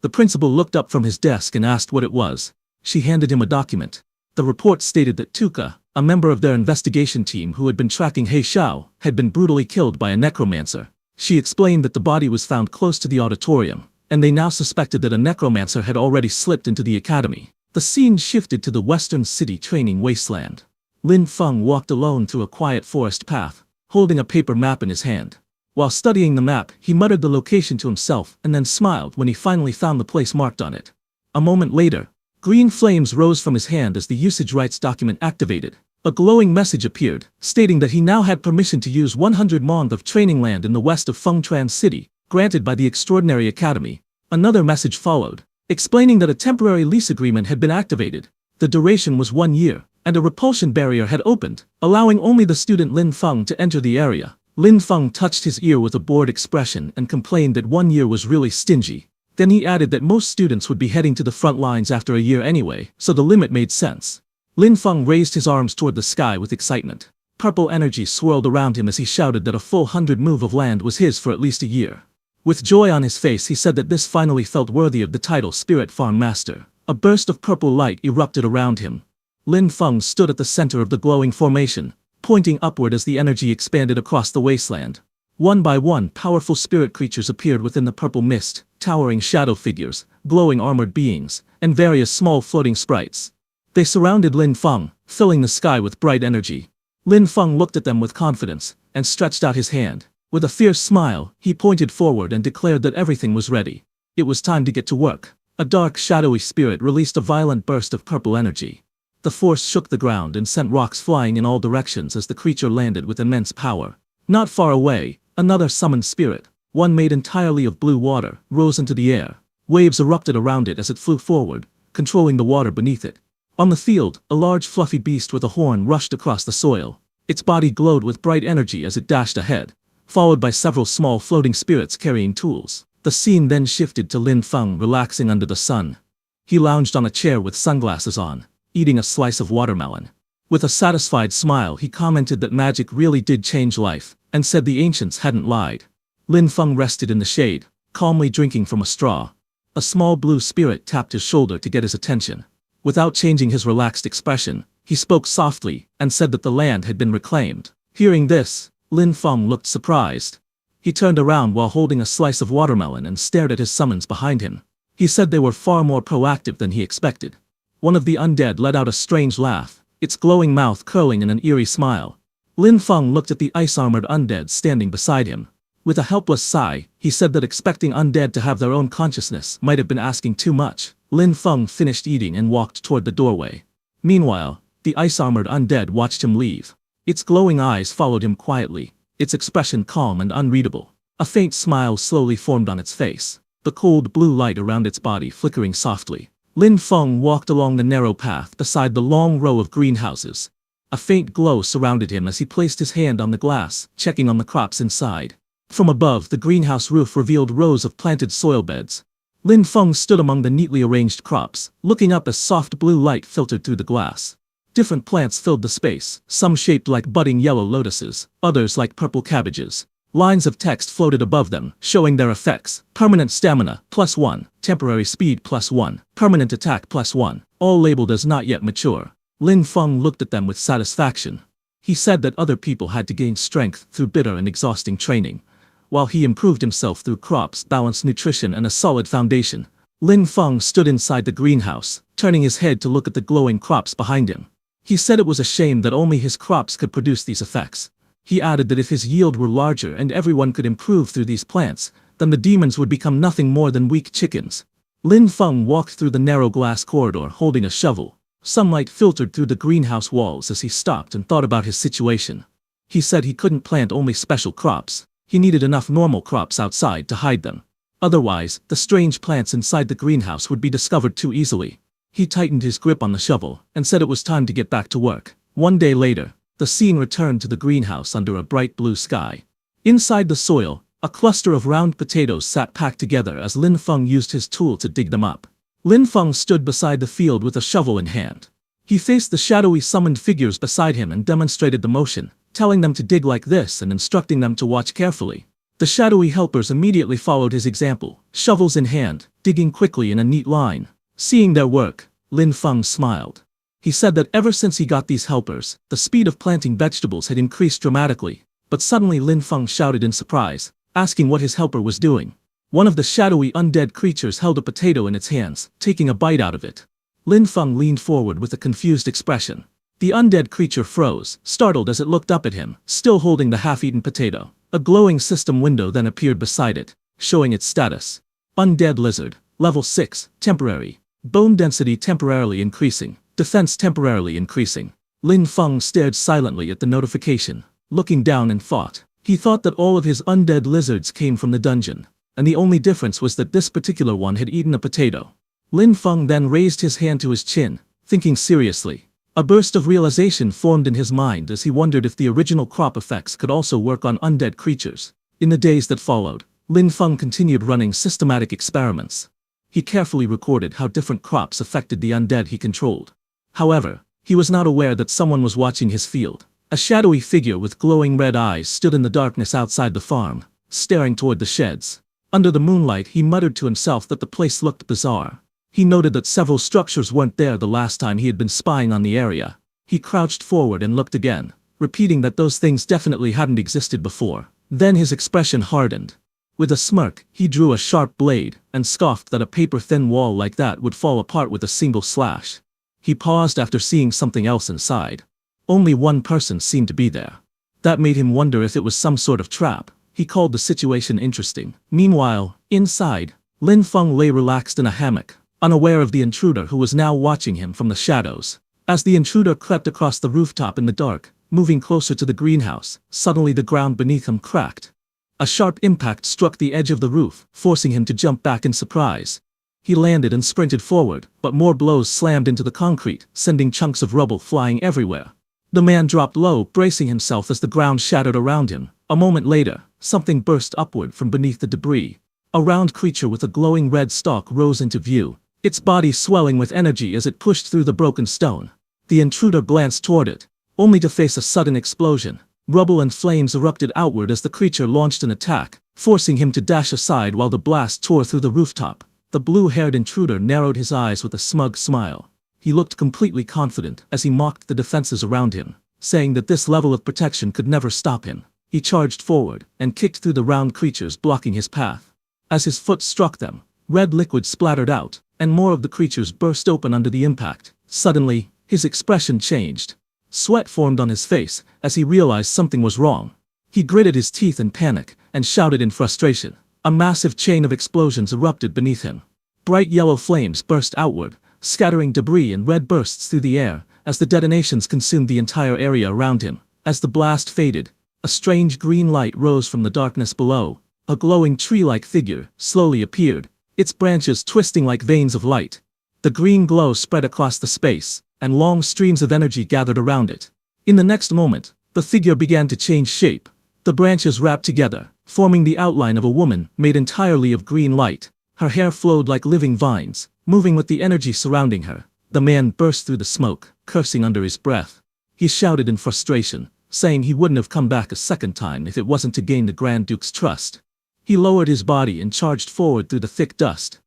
The principal looked up from his desk and asked what it was. She handed him a document. The report stated that Tuka, a member of their investigation team who had been tracking He Xiao, had been brutally killed by a necromancer. She explained that the body was found close to the auditorium, and they now suspected that a necromancer had already slipped into the academy. The scene shifted to the western city training wasteland. Lin Feng walked alone through a quiet forest path, holding a paper map in his hand. While studying the map, he muttered the location to himself and then smiled when he finally found the place marked on it. A moment later, green flames rose from his hand as the usage rights document activated. A glowing message appeared, stating that he now had permission to use 100 mong of training land in the west of Fengtran City, granted by the Extraordinary Academy. Another message followed, explaining that a temporary lease agreement had been activated. The duration was 1 year, and a repulsion barrier had opened, allowing only the student Lin Feng to enter the area. Lin Feng touched his ear with a bored expression and complained that 1 year was really stingy. Then he added that most students would be heading to the front lines after a year anyway, so the limit made sense. Lin Feng raised his arms toward the sky with excitement. Purple energy swirled around him as he shouted that a full 100 move of land was his for at least a year. With joy on his face, he said that this finally felt worthy of the title Spirit Farm Master. A burst of purple light erupted around him. Lin Feng stood at the center of the glowing formation, pointing upward as the energy expanded across the wasteland. One by one, powerful spirit creatures appeared within the purple mist, towering shadow figures, glowing armored beings, and various small floating sprites. They surrounded Lin Feng, filling the sky with bright energy. Lin Feng looked at them with confidence, and stretched out his hand. With a fierce smile, he pointed forward and declared that everything was ready. It was time to get to work. A dark, shadowy spirit released a violent burst of purple energy. The force shook the ground and sent rocks flying in all directions as the creature landed with immense power. Not far away, another summoned spirit, one made entirely of blue water, rose into the air. Waves erupted around it as it flew forward, controlling the water beneath it. On the field, a large fluffy beast with a horn rushed across the soil. Its body glowed with bright energy as it dashed ahead, followed by several small floating spirits carrying tools. The scene then shifted to Lin Feng relaxing under the sun. He lounged on a chair with sunglasses on, eating a slice of watermelon. With a satisfied smile, he commented that magic really did change life, and said the ancients hadn't lied. Lin Feng rested in the shade, calmly drinking from a straw. A small blue spirit tapped his shoulder to get his attention. Without changing his relaxed expression, he spoke softly and said that the land had been reclaimed. Hearing this, Lin Feng looked surprised. He turned around while holding a slice of watermelon and stared at his summons behind him. He said they were far more proactive than he expected. One of the undead let out a strange laugh, its glowing mouth curling in an eerie smile. Lin Feng looked at the ice-armored undead standing beside him. With a helpless sigh, he said that expecting undead to have their own consciousness might have been asking too much. Lin Feng finished eating and walked toward the doorway. Meanwhile, the ice-armored undead watched him leave. Its glowing eyes followed him quietly, its expression calm and unreadable. A faint smile slowly formed on its face, the cold blue light around its body flickering softly. Lin Feng walked along the narrow path beside the long row of greenhouses. A faint glow surrounded him as he placed his hand on the glass, checking on the crops inside. From above, the greenhouse roof revealed rows of planted soil beds. Lin Feng stood among the neatly arranged crops, looking up as soft blue light filtered through the glass. Different plants filled the space, some shaped like budding yellow lotuses, others like purple cabbages. Lines of text floated above them, showing their effects: permanent stamina, +1, temporary speed +1, permanent attack +1, all labeled as not yet mature. Lin Feng looked at them with satisfaction. He said that other people had to gain strength through bitter and exhausting training, while he improved himself through crops, balanced nutrition, and a solid foundation. Lin Feng stood inside the greenhouse, turning his head to look at the glowing crops behind him. He said it was a shame that only his crops could produce these effects. He added that if his yield were larger and everyone could improve through these plants, then the demons would become nothing more than weak chickens. Lin Feng walked through the narrow glass corridor holding a shovel. Sunlight filtered through the greenhouse walls as he stopped and thought about his situation. He said he couldn't plant only special crops. He needed enough normal crops outside to hide them. Otherwise, the strange plants inside the greenhouse would be discovered too easily. He tightened his grip on the shovel and said it was time to get back to work. One day later, the scene returned to the greenhouse under a bright blue sky. Inside the soil, a cluster of round potatoes sat packed together as Lin Feng used his tool to dig them up. Lin Feng stood beside the field with a shovel in hand. He faced the shadowy summoned figures beside him and demonstrated the motion, telling them to dig like this and instructing them to watch carefully. The shadowy helpers immediately followed his example, shovels in hand, digging quickly in a neat line. Seeing their work, Lin Feng smiled. He said that ever since he got these helpers, the speed of planting vegetables had increased dramatically. But suddenly Lin Feng shouted in surprise, asking what his helper was doing. One of the shadowy undead creatures held a potato in its hands, taking a bite out of it. Lin Feng leaned forward with a confused expression. The undead creature froze, startled as it looked up at him, still holding the half-eaten potato. A glowing system window then appeared beside it, showing its status. Undead lizard, level 6, temporary. Bone density temporarily increasing. Defense temporarily increasing. Lin Feng stared silently at the notification, looking down in thought. He thought that all of his undead lizards came from the dungeon, and the only difference was that this particular one had eaten a potato. Lin Feng then raised his hand to his chin, thinking seriously. A burst of realization formed in his mind as he wondered if the original crop effects could also work on undead creatures. In the days that followed, Lin Feng continued running systematic experiments. He carefully recorded how different crops affected the undead he controlled. However, he was not aware that someone was watching his field. A shadowy figure with glowing red eyes stood in the darkness outside the farm, staring toward the sheds. Under the moonlight, he muttered to himself that the place looked bizarre. He noted that several structures weren't there the last time he had been spying on the area. He crouched forward and looked again, repeating that those things definitely hadn't existed before. Then his expression hardened. With a smirk, he drew a sharp blade, and scoffed that a paper-thin wall like that would fall apart with a single slash. He paused after seeing something else inside. Only one person seemed to be there. That made him wonder if it was some sort of trap. He called the situation interesting. Meanwhile, inside, Lin Feng lay relaxed in a hammock, unaware of the intruder who was now watching him from the shadows. As the intruder crept across the rooftop in the dark, moving closer to the greenhouse, suddenly the ground beneath him cracked. A sharp impact struck the edge of the roof, forcing him to jump back in surprise. He landed and sprinted forward, but more blows slammed into the concrete, sending chunks of rubble flying everywhere. The man dropped low, bracing himself as the ground shattered around him. A moment later, something burst upward from beneath the debris. A round creature with a glowing red stalk rose into view, its body swelling with energy as it pushed through the broken stone. The intruder glanced toward it, only to face a sudden explosion. Rubble and flames erupted outward as the creature launched an attack, forcing him to dash aside while the blast tore through the rooftop. The blue-haired intruder narrowed his eyes with a smug smile. He looked completely confident as he mocked the defenses around him, saying that this level of protection could never stop him. He charged forward and kicked through the round creatures blocking his path. As his foot struck them, red liquid splattered out, and more of the creatures burst open under the impact. Suddenly, his expression changed. Sweat formed on his face as he realized something was wrong. He gritted his teeth in panic and shouted in frustration. A massive chain of explosions erupted beneath him. Bright yellow flames burst outward, scattering debris and red bursts through the air as the detonations consumed the entire area around him. As the blast faded, a strange green light rose from the darkness below. A glowing tree-like figure slowly appeared, its branches twisting like veins of light. The green glow spread across the space, and long streams of energy gathered around it. In the next moment, the figure began to change shape. The branches wrapped together, forming the outline of a woman made entirely of green light. Her hair flowed like living vines, moving with the energy surrounding her. The man burst through the smoke, cursing under his breath. He shouted in frustration, saying he wouldn't have come back a second time if it wasn't to gain the Grand Duke's trust. He lowered his body and charged forward through the thick dust.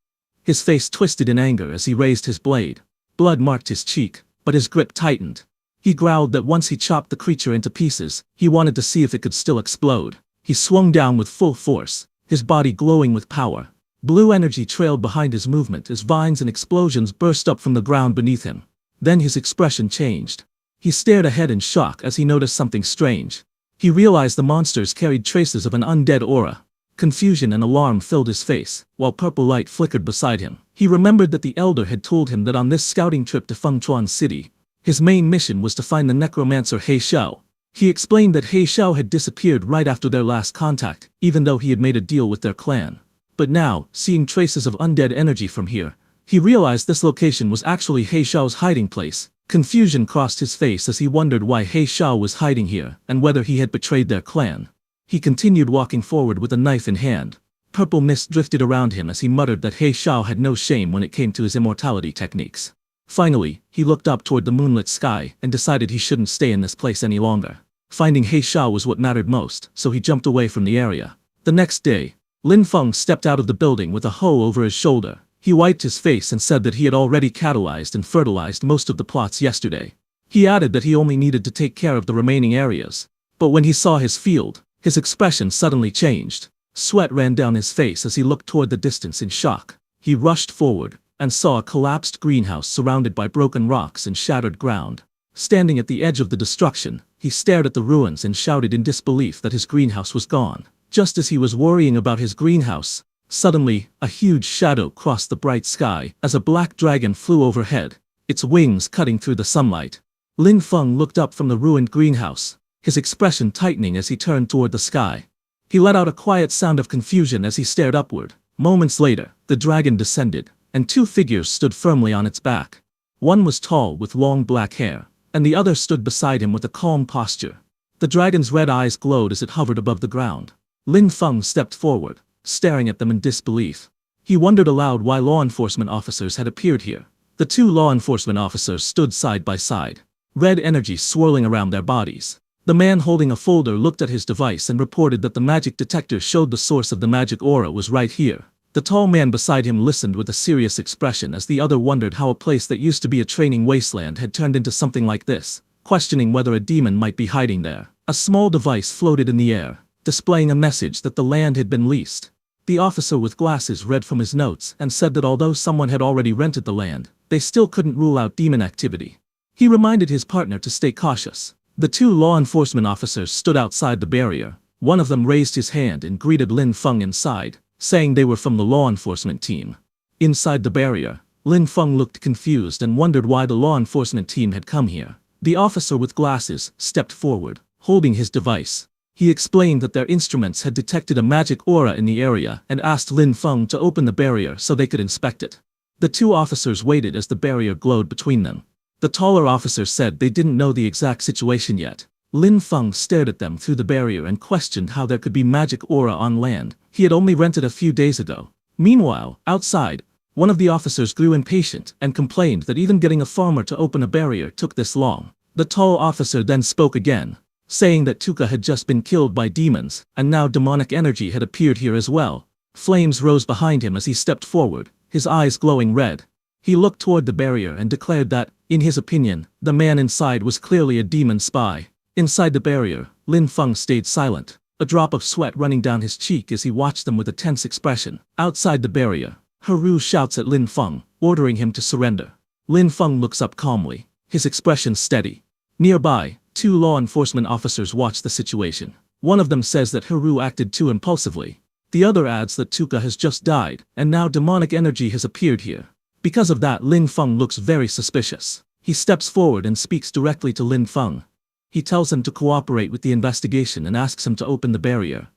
His face twisted in anger as he raised his blade. Blood marked his cheek, but his grip tightened. He growled that once he chopped the creature into pieces, he wanted to see if it could still explode. He swung down with full force, his body glowing with power. Blue energy trailed behind his movement as vines and explosions burst up from the ground beneath him. Then his expression changed. He stared ahead in shock as he noticed something strange. He realized the monsters carried traces of an undead aura. Confusion and alarm filled his face, while purple light flickered beside him. He remembered that the Elder had told him that on this scouting trip to Fengchuan City, his main mission was to find the necromancer He Xiao. He explained that He Xiao had disappeared right after their last contact, even though he had made a deal with their clan. But now, seeing traces of undead energy from here, he realized this location was actually He Xiao's hiding place. Confusion crossed his face as he wondered why He Xiao was hiding here and whether he had betrayed their clan. He continued walking forward with a knife in hand. Purple mist drifted around him as he muttered that He Xiao had no shame when it came to his immortality techniques. Finally, he looked up toward the moonlit sky and decided he shouldn't stay in this place any longer. Finding He Xiao was what mattered most, so he jumped away from the area. The next day, Lin Feng stepped out of the building with a hoe over his shoulder. He wiped his face and said that he had already catalyzed and fertilized most of the plots yesterday. He added that he only needed to take care of the remaining areas. But when he saw his field, his expression suddenly changed. Sweat ran down his face as he looked toward the distance in shock. He rushed forward and saw a collapsed greenhouse surrounded by broken rocks and shattered ground. Standing at the edge of the destruction, he stared at the ruins and shouted in disbelief that his greenhouse was gone. Just as he was worrying about his greenhouse, suddenly, a huge shadow crossed the bright sky as a black dragon flew overhead, its wings cutting through the sunlight. Lin Feng looked up from the ruined greenhouse, his expression tightening as he turned toward the sky. He let out a quiet sound of confusion as he stared upward. Moments later, the dragon descended, and two figures stood firmly on its back. One was tall with long black hair, and the other stood beside him with a calm posture. The dragon's red eyes glowed as it hovered above the ground. Lin Feng stepped forward, staring at them in disbelief. He wondered aloud why law enforcement officers had appeared here. The two law enforcement officers stood side by side, red energy swirling around their bodies. The man holding a folder looked at his device and reported that the magic detector showed the source of the magic aura was right here. The tall man beside him listened with a serious expression as the other wondered how a place that used to be a training wasteland had turned into something like this, questioning whether a demon might be hiding there. A small device floated in the air, displaying a message that the land had been leased. The officer with glasses read from his notes and said that although someone had already rented the land, they still couldn't rule out demon activity. He reminded his partner to stay cautious. The two law enforcement officers stood outside the barrier. One of them raised his hand and greeted Lin Feng inside, saying they were from the law enforcement team. Inside the barrier, Lin Feng looked confused and wondered why the law enforcement team had come here. The officer with glasses stepped forward, holding his device. He explained that their instruments had detected a magic aura in the area and asked Lin Feng to open the barrier so they could inspect it. The two officers waited as the barrier glowed between them. The taller officer said they didn't know the exact situation yet. Lin Feng stared at them through the barrier and questioned how there could be magic aura on land he had only rented a few days ago. Meanwhile, outside, one of the officers grew impatient and complained that even getting a farmer to open a barrier took this long. The tall officer then spoke again, saying that Tuka had just been killed by demons, and now demonic energy had appeared here as well. Flames rose behind him as he stepped forward, his eyes glowing red. He looked toward the barrier and declared that, in his opinion, the man inside was clearly a demon spy. Inside the barrier, Lin Feng stayed silent, a drop of sweat running down his cheek as he watched them with a tense expression. Outside the barrier, Haru shouts at Lin Feng, ordering him to surrender. Lin Feng looks up calmly, his expression steady. Nearby, two law enforcement officers watch the situation. One of them says that Haru acted too impulsively. The other adds that Tuka has just died, and now demonic energy has appeared here. Because of that, Lin Feng looks very suspicious. He steps forward and speaks directly to Lin Feng. He tells him to cooperate with the investigation and asks him to open the barrier.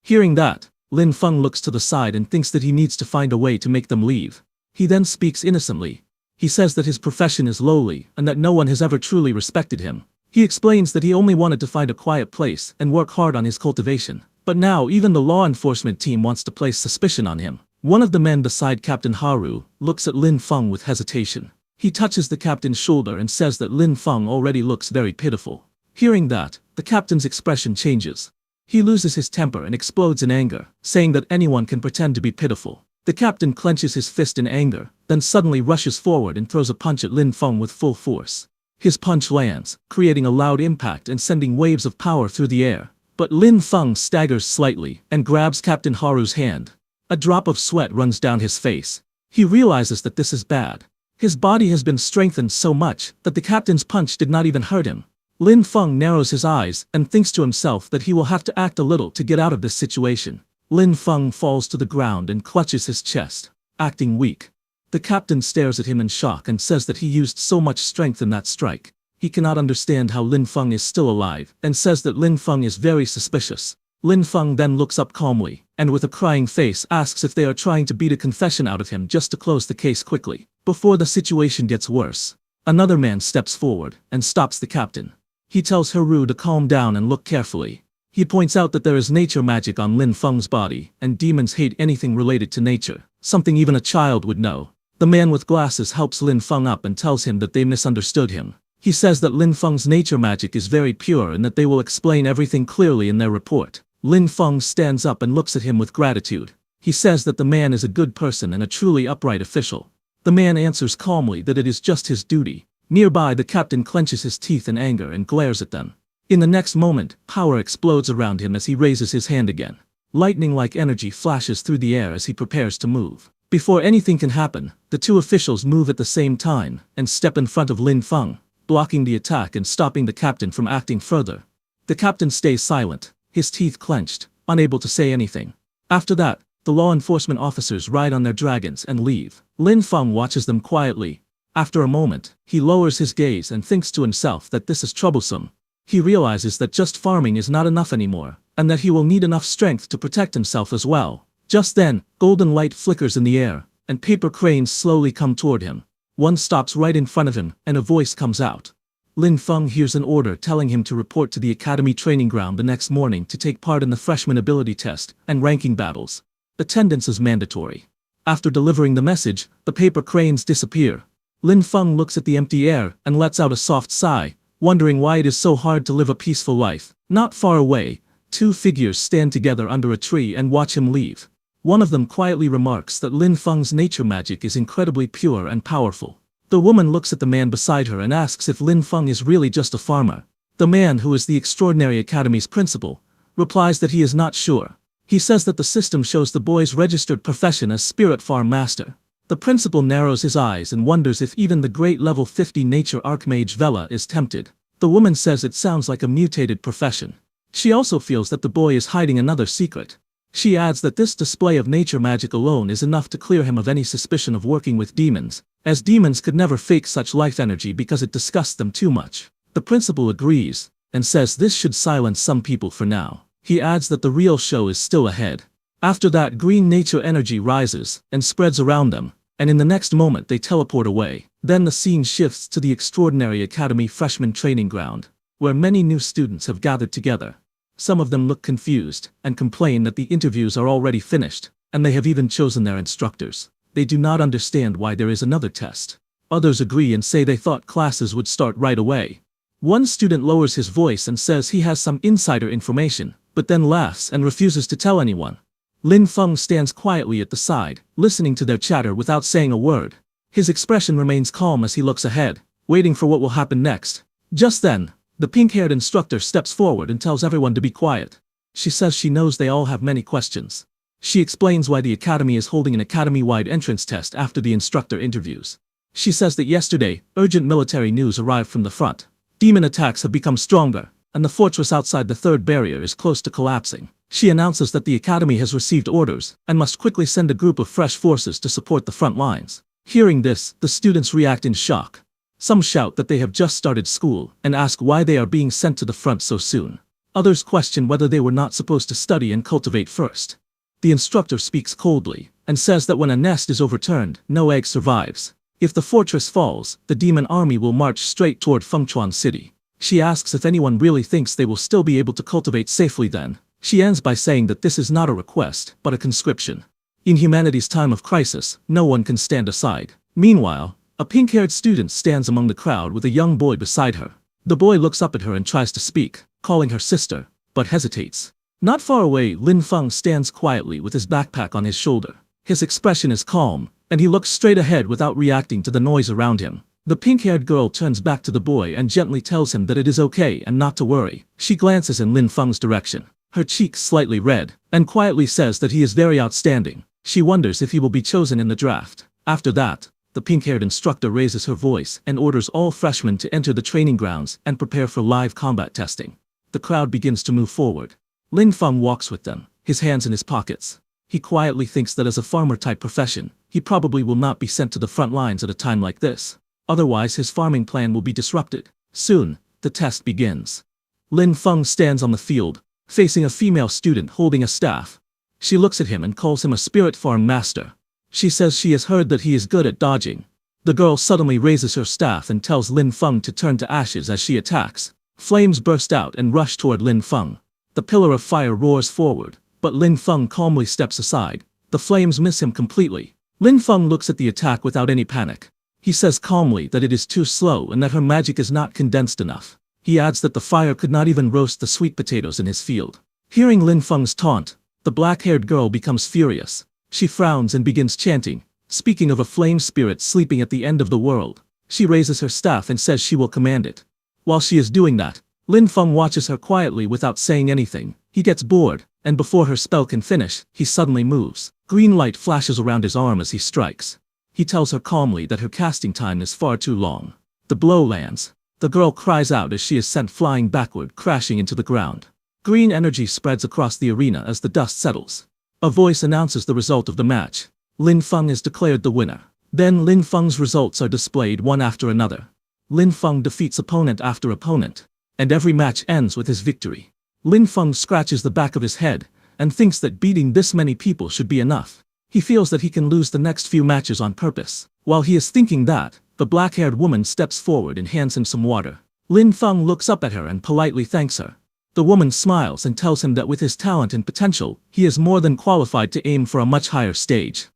Hearing that, Lin Feng looks to the side and thinks that he needs to find a way to make them leave. He then speaks innocently. He says that his profession is lowly and that no one has ever truly respected him. He explains that he only wanted to find a quiet place and work hard on his cultivation. But now even the law enforcement team wants to place suspicion on him. One of the men beside Captain Haru looks at Lin Feng with hesitation. He touches the captain's shoulder and says that Lin Feng already looks very pitiful. Hearing that, the captain's expression changes. He loses his temper and explodes in anger, saying that anyone can pretend to be pitiful. The captain clenches his fist in anger, then suddenly rushes forward and throws a punch at Lin Feng with full force. His punch lands, creating a loud impact and sending waves of power through the air. But Lin Feng staggers slightly and grabs Captain Haru's hand. A drop of sweat runs down his face. He realizes that this is bad. His body has been strengthened so much that the captain's punch did not even hurt him. Lin Feng narrows his eyes and thinks to himself that he will have to act a little to get out of this situation. Lin Feng falls to the ground and clutches his chest, acting weak. The captain stares at him in shock and says that he used so much strength in that strike. He cannot understand how Lin Feng is still alive and says that Lin Feng is very suspicious. Lin Feng then looks up calmly and with a crying face asks if they are trying to beat a confession out of him just to close the case quickly, before the situation gets worse. Another man steps forward and stops the captain. He tells Haru to calm down and look carefully. He points out that there is nature magic on Lin Feng's body, and demons hate anything related to nature, something even a child would know. The man with glasses helps Lin Feng up and tells him that they misunderstood him. He says that Lin Feng's nature magic is very pure and that they will explain everything clearly in their report. Lin Feng stands up and looks at him with gratitude. He says that the man is a good person and a truly upright official. The man answers calmly that it is just his duty. Nearby, the captain clenches his teeth in anger and glares at them. In the next moment, power explodes around him as he raises his hand again. Lightning-like energy flashes through the air as he prepares to move. Before anything can happen, the two officials move at the same time and step in front of Lin Feng, blocking the attack and stopping the captain from acting further. The captain stays silent, his teeth clenched, unable to say anything. After that, the law enforcement officers ride on their dragons and leave. Lin Feng watches them quietly. After a moment, he lowers his gaze and thinks to himself that this is troublesome. He realizes that just farming is not enough anymore, and that he will need enough strength to protect himself as well. Just then, golden light flickers in the air, and paper cranes slowly come toward him. One stops right in front of him, and a voice comes out. Lin Feng hears an order telling him to report to the academy training ground the next morning to take part in the freshman ability test and ranking battles. Attendance is mandatory. After delivering the message, the paper cranes disappear. Lin Feng looks at the empty air and lets out a soft sigh, wondering why it is so hard to live a peaceful life. Not far away, two figures stand together under a tree and watch him leave. One of them quietly remarks that Lin Feng's nature magic is incredibly pure and powerful. The woman looks at the man beside her and asks if Lin Feng is really just a farmer. The man, who is the Extraordinary Academy's principal, replies that he is not sure. He says that the system shows the boy's registered profession as Spirit Farm Master. The principal narrows his eyes and wonders if even the great level 50 nature Archmage Vela is tempted. The woman says it sounds like a mutated profession. She also feels that the boy is hiding another secret. She adds that this display of nature magic alone is enough to clear him of any suspicion of working with demons, as demons could never fake such life energy because it disgusts them too much. The principal agrees, and says this should silence some people for now. He adds that the real show is still ahead. After that, green nature energy rises and spreads around them, and in the next moment they teleport away. Then the scene shifts to the Extraordinary Academy freshman training ground, where many new students have gathered together. Some of them look confused and complain that the interviews are already finished, and they have even chosen their instructors. They do not understand why there is another test. Others agree and say they thought classes would start right away. One student lowers his voice and says he has some insider information, but then laughs and refuses to tell anyone. Lin Feng stands quietly at the side, listening to their chatter without saying a word. His expression remains calm as he looks ahead, waiting for what will happen next. Just then, the pink-haired instructor steps forward and tells everyone to be quiet. She says she knows they all have many questions. She explains why the academy is holding an academy-wide entrance test after the instructor interviews. She says that yesterday, urgent military news arrived from the front. Demon attacks have become stronger, and the fortress outside the third barrier is close to collapsing. She announces that the academy has received orders and must quickly send a group of fresh forces to support the front lines. Hearing this, the students react in shock. Some shout that they have just started school and ask why they are being sent to the front so soon. Others question whether they were not supposed to study and cultivate first. The instructor speaks coldly and says that when a nest is overturned, no egg survives. If the fortress falls, the demon army will march straight toward Fengchuan City. She asks if anyone really thinks they will still be able to cultivate safely then. She ends by saying that this is not a request, but a conscription. In humanity's time of crisis, no one can stand aside. Meanwhile, a pink-haired student stands among the crowd with a young boy beside her. The boy looks up at her and tries to speak, calling her sister, but hesitates. Not far away, Lin Feng stands quietly with his backpack on his shoulder. His expression is calm, and he looks straight ahead without reacting to the noise around him. The pink-haired girl turns back to the boy and gently tells him that it is okay and not to worry. She glances in Lin Feng's direction, her cheeks slightly red, and quietly says that he is very outstanding. She wonders if he will be chosen in the draft. After that, the pink-haired instructor raises her voice and orders all freshmen to enter the training grounds and prepare for live combat testing. The crowd begins to move forward. Lin Feng walks with them, his hands in his pockets. He quietly thinks that as a farmer-type profession, he probably will not be sent to the front lines at a time like this. Otherwise, his farming plan will be disrupted. Soon, the test begins. Lin Feng stands on the field, facing a female student holding a staff. She looks at him and calls him a Spirit Farm Master. She says she has heard that he is good at dodging. The girl suddenly raises her staff and tells Lin Feng to turn to ashes as she attacks. Flames burst out and rush toward Lin Feng. The pillar of fire roars forward, but Lin Feng calmly steps aside. The flames miss him completely. Lin Feng looks at the attack without any panic. He says calmly that it is too slow and that her magic is not condensed enough. He adds that the fire could not even roast the sweet potatoes in his field. Hearing Lin Feng's taunt, the black-haired girl becomes furious. She frowns and begins chanting, speaking of a flame spirit sleeping at the end of the world. She raises her staff and says she will command it. While she is doing that, Lin Feng watches her quietly without saying anything. He gets bored, and before her spell can finish, he suddenly moves. Green light flashes around his arm as he strikes. He tells her calmly that her casting time is far too long. The blow lands. The girl cries out as she is sent flying backward, crashing into the ground. Green energy spreads across the arena as the dust settles. A voice announces the result of the match. Lin Feng is declared the winner. Then Lin Feng's results are displayed one after another. Lin Feng defeats opponent after opponent, and every match ends with his victory. Lin Feng scratches the back of his head and thinks that beating this many people should be enough. He feels that he can lose the next few matches on purpose. While he is thinking that, the black-haired woman steps forward and hands him some water. Lin Feng looks up at her and politely thanks her. The woman smiles and tells him that with his talent and potential, he is more than qualified to aim for a much higher stage.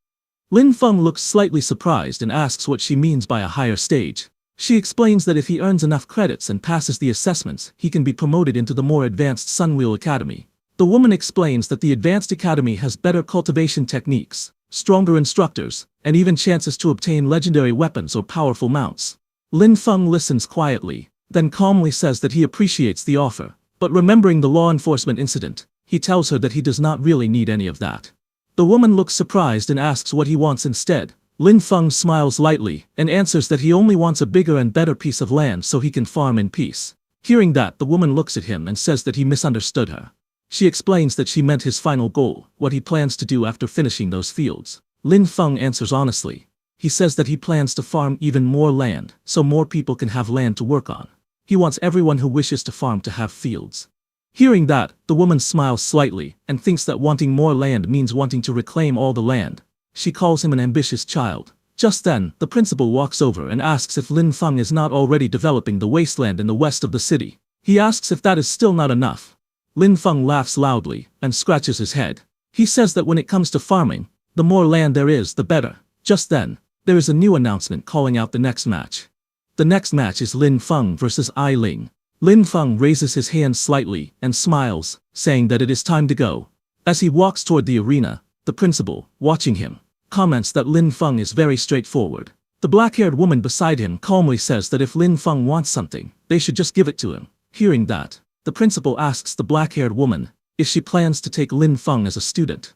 Lin Feng looks slightly surprised and asks what she means by a higher stage. She explains that if he earns enough credits and passes the assessments, he can be promoted into the more advanced Sunwheel Academy. The woman explains that the Advanced Academy has better cultivation techniques, stronger instructors, and even chances to obtain legendary weapons or powerful mounts. Lin Feng listens quietly, then calmly says that he appreciates the offer, but remembering the law enforcement incident, he tells her that he does not really need any of that. The woman looks surprised and asks what he wants instead. Lin Feng smiles lightly and answers that he only wants a bigger and better piece of land so he can farm in peace. Hearing that, the woman looks at him and says that he misunderstood her. She explains that she meant his final goal, what he plans to do after finishing those fields. Lin Feng answers honestly. He says that he plans to farm even more land, so more people can have land to work on. He wants everyone who wishes to farm to have fields. Hearing that, the woman smiles slightly and thinks that wanting more land means wanting to reclaim all the land. She calls him an ambitious child. Just then, the principal walks over and asks if Lin Feng is not already developing the wasteland in the west of the city. He asks if that is still not enough. Lin Feng laughs loudly and scratches his head. He says that when it comes to farming, the more land there is, the better. Just then, there is a new announcement calling out the next match. The next match is Lin Feng versus Ai Ling. Lin Feng raises his hand slightly and smiles, saying that it is time to go. As he walks toward the arena, the principal, watching him, comments that Lin Feng is very straightforward. The black-haired woman beside him calmly says that if Lin Feng wants something, they should just give it to him. Hearing that, the principal asks the black-haired woman if she plans to take Lin Feng as a student.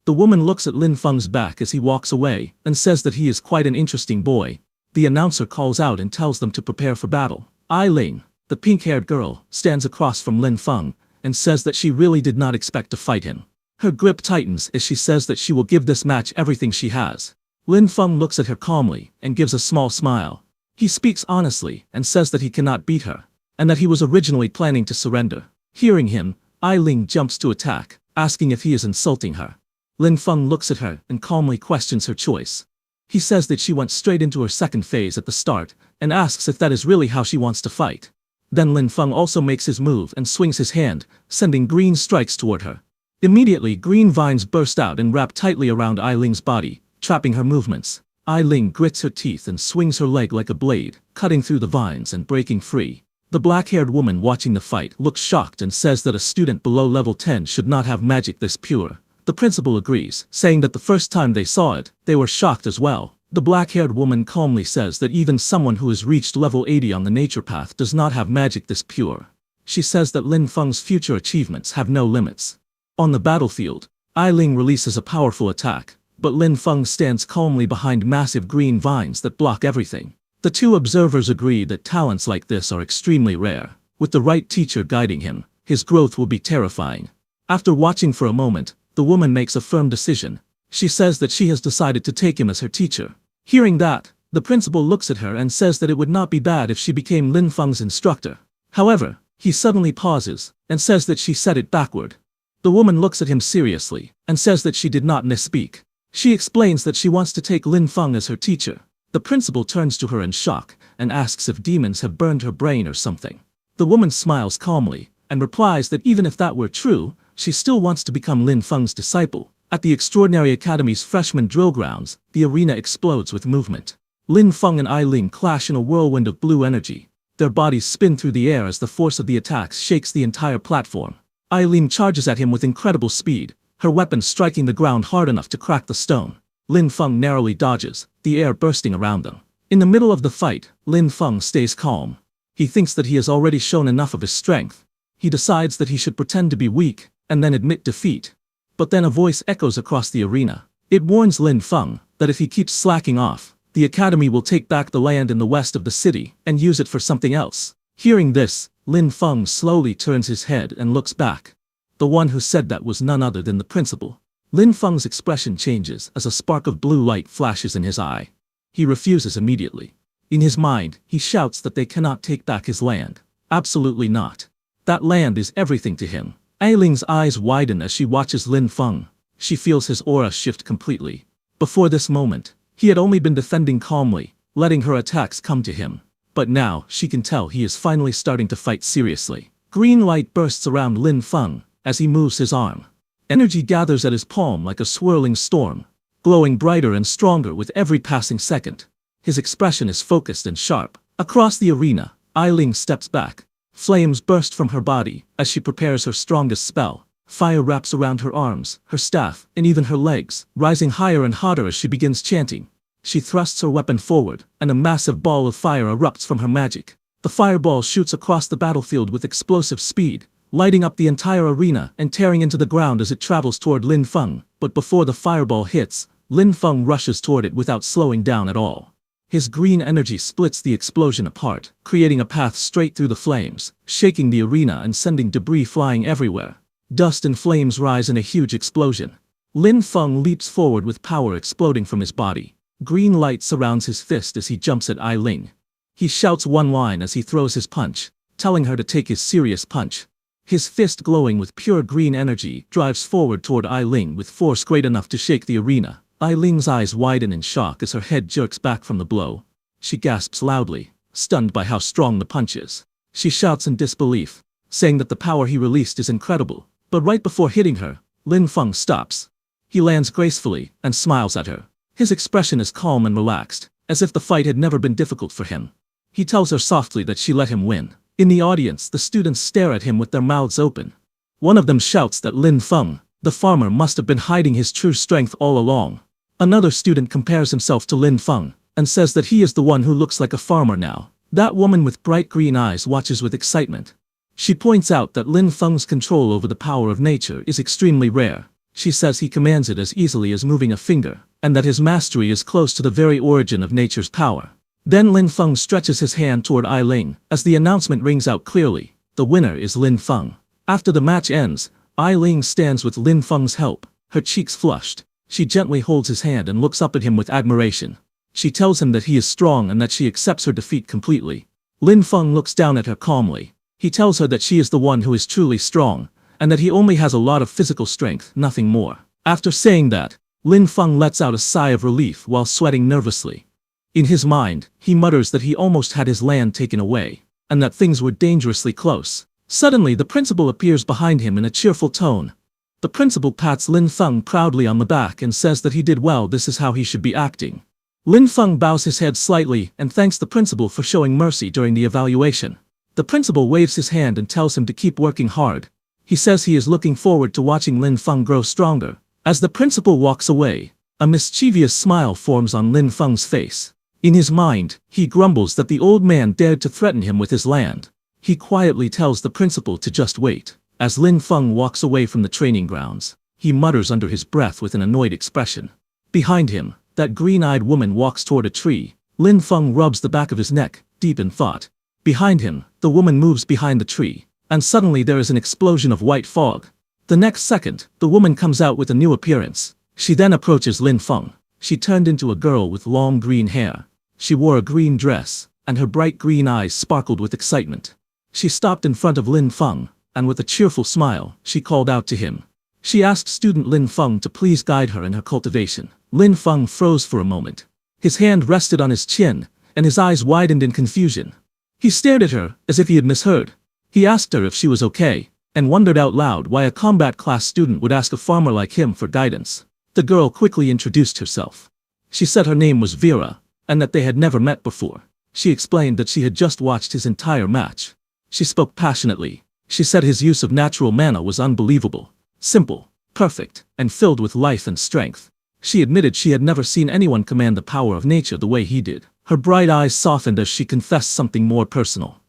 The woman looks at Lin Feng's back as he walks away and says that he is quite an interesting boy. The announcer calls out and tells them to prepare for battle. Ai Ling, the pink-haired girl, stands across from Lin Feng and says that she really did not expect to fight him. Her grip tightens as she says that she will give this match everything she has. Lin Feng looks at her calmly and gives a small smile. He speaks honestly and says that he cannot beat her, and that he was originally planning to surrender. Hearing him, Ai Ling jumps to attack, asking if he is insulting her. Lin Feng looks at her and calmly questions her choice. He says that she went straight into her second phase at the start, and asks if that is really how she wants to fight. Then Lin Feng also makes his move and swings his hand, sending green strikes toward her. Immediately, green vines burst out and wrap tightly around Ai Ling's body, trapping her movements. Ai Ling grits her teeth and swings her leg like a blade, cutting through the vines and breaking free. The black-haired woman watching the fight looks shocked and says that a student below level 10 should not have magic this pure. The principal agrees, saying that the first time they saw it, they were shocked as well. The black-haired woman calmly says that even someone who has reached level 80 on the nature path does not have magic this pure. She says that Lin Feng's future achievements have no limits. On the battlefield, Ai Ling releases a powerful attack, but Lin Feng stands calmly behind massive green vines that block everything. The two observers agree that talents like this are extremely rare. With the right teacher guiding him, his growth will be terrifying. After watching for a moment, the woman makes a firm decision. She says that she has decided to take him as her teacher. Hearing that, the principal looks at her and says that it would not be bad if she became Lin Feng's instructor. However, he suddenly pauses and says that she said it backward. The woman looks at him seriously and says that she did not misspeak. She explains that she wants to take Lin Feng as her teacher. The principal turns to her in shock and asks if demons have burned her brain or something. The woman smiles calmly and replies that even if that were true, she still wants to become Lin Feng's disciple. At the Extraordinary Academy's freshman drill grounds, the arena explodes with movement. Lin Feng and Ai Ling clash in a whirlwind of blue energy. Their bodies spin through the air as the force of the attacks shakes the entire platform. Ai Ling charges at him with incredible speed, her weapon striking the ground hard enough to crack the stone. Lin Feng narrowly dodges, the air bursting around them. In the middle of the fight, Lin Feng stays calm. He thinks that he has already shown enough of his strength. He decides that he should pretend to be weak, and then admit defeat. But then a voice echoes across the arena. It warns Lin Feng that if he keeps slacking off, the academy will take back the land in the west of the city and use it for something else. Hearing this, Lin Feng slowly turns his head and looks back. The one who said that was none other than the principal. Lin Feng's expression changes as a spark of blue light flashes in his eye. He refuses immediately. In his mind, he shouts that they cannot take back his land. Absolutely not. That land is everything to him. Ai Ling's eyes widen as she watches Lin Feng. She feels his aura shift completely. Before this moment, he had only been defending calmly, letting her attacks come to him. But now, she can tell he is finally starting to fight seriously. Green light bursts around Lin Feng as he moves his arm. Energy gathers at his palm like a swirling storm, glowing brighter and stronger with every passing second. His expression is focused and sharp, Across the arena, Eiling steps back. Flames burst from her body as she prepares her strongest spell. Fire wraps around her arms, her staff, and even her legs, rising higher and hotter as she begins chanting. She thrusts her weapon forward, and a massive ball of fire erupts from her magic. The fireball shoots across the battlefield with explosive speed, lighting up the entire arena and tearing into the ground as it travels toward Lin Feng. But before the fireball hits, Lin Feng rushes toward it without slowing down at all. His green energy splits the explosion apart, creating a path straight through the flames, shaking the arena and sending debris flying everywhere. Dust and flames rise in a huge explosion. Lin Feng leaps forward with power exploding from his body. Green light surrounds his fist as he jumps at Ai Ling. He shouts one line as he throws his punch, telling her to take his serious punch. His fist glowing with pure green energy drives forward toward Ai Ling with force great enough to shake the arena. Ai Ling's eyes widen in shock as her head jerks back from the blow. She gasps loudly, stunned by how strong the punch is. She shouts in disbelief, saying that the power he released is incredible. But right before hitting her, Lin Feng stops. He lands gracefully and smiles at her. His expression is calm and relaxed, as if the fight had never been difficult for him. He tells her softly that she let him win. In the audience, the students stare at him with their mouths open. One of them shouts that Lin Feng, the farmer, must have been hiding his true strength all along. Another student compares himself to Lin Feng and says that he is the one who looks like a farmer now. That woman with bright green eyes watches with excitement. She points out that Lin Feng's control over the power of nature is extremely rare. She says he commands it as easily as moving a finger, and that his mastery is close to the very origin of nature's power. Then Lin Feng stretches his hand toward Ai Ling as the announcement rings out clearly. The winner is Lin Feng. After the match ends, Ai Ling stands with Lin Feng's help, her cheeks flushed. She gently holds his hand and looks up at him with admiration. She tells him that he is strong and that she accepts her defeat completely. Lin Feng looks down at her calmly. He tells her that she is the one who is truly strong, and that he only has a lot of physical strength, nothing more. After saying that, Lin Feng lets out a sigh of relief while sweating nervously. In his mind, he mutters that he almost had his land taken away, and that things were dangerously close. Suddenly the principal appears behind him in a cheerful tone. The principal pats Lin Feng proudly on the back and says that he did well, this is how he should be acting. Lin Feng bows his head slightly and thanks the principal for showing mercy during the evaluation. The principal waves his hand and tells him to keep working hard. He says he is looking forward to watching Lin Feng grow stronger. As the principal walks away, a mischievous smile forms on Lin Feng's face. In his mind, he grumbles that the old man dared to threaten him with his land. He quietly tells the principal to just wait. As Lin Feng walks away from the training grounds, he mutters under his breath with an annoyed expression. Behind him, that green-eyed woman walks toward a tree. Lin Feng rubs the back of his neck, deep in thought. Behind him, the woman moves behind the tree, and suddenly there is an explosion of white fog. The next second, the woman comes out with a new appearance. She then approaches Lin Feng. She turned into a girl with long green hair. She wore a green dress, and her bright green eyes sparkled with excitement. She stopped in front of Lin Feng, and with a cheerful smile, she called out to him. She asked student Lin Feng to please guide her in her cultivation. Lin Feng froze for a moment. His hand rested on his chin, and his eyes widened in confusion. He stared at her, as if he had misheard. He asked her if she was okay, and wondered out loud why a combat class student would ask a farmer like him for guidance. The girl quickly introduced herself. She said her name was Vera, and that they had never met before. She explained that she had just watched his entire match. She spoke passionately. She said his use of natural mana was unbelievable, simple, perfect, and filled with life and strength. She admitted she had never seen anyone command the power of nature the way he did. Her bright eyes softened as she confessed something more personal.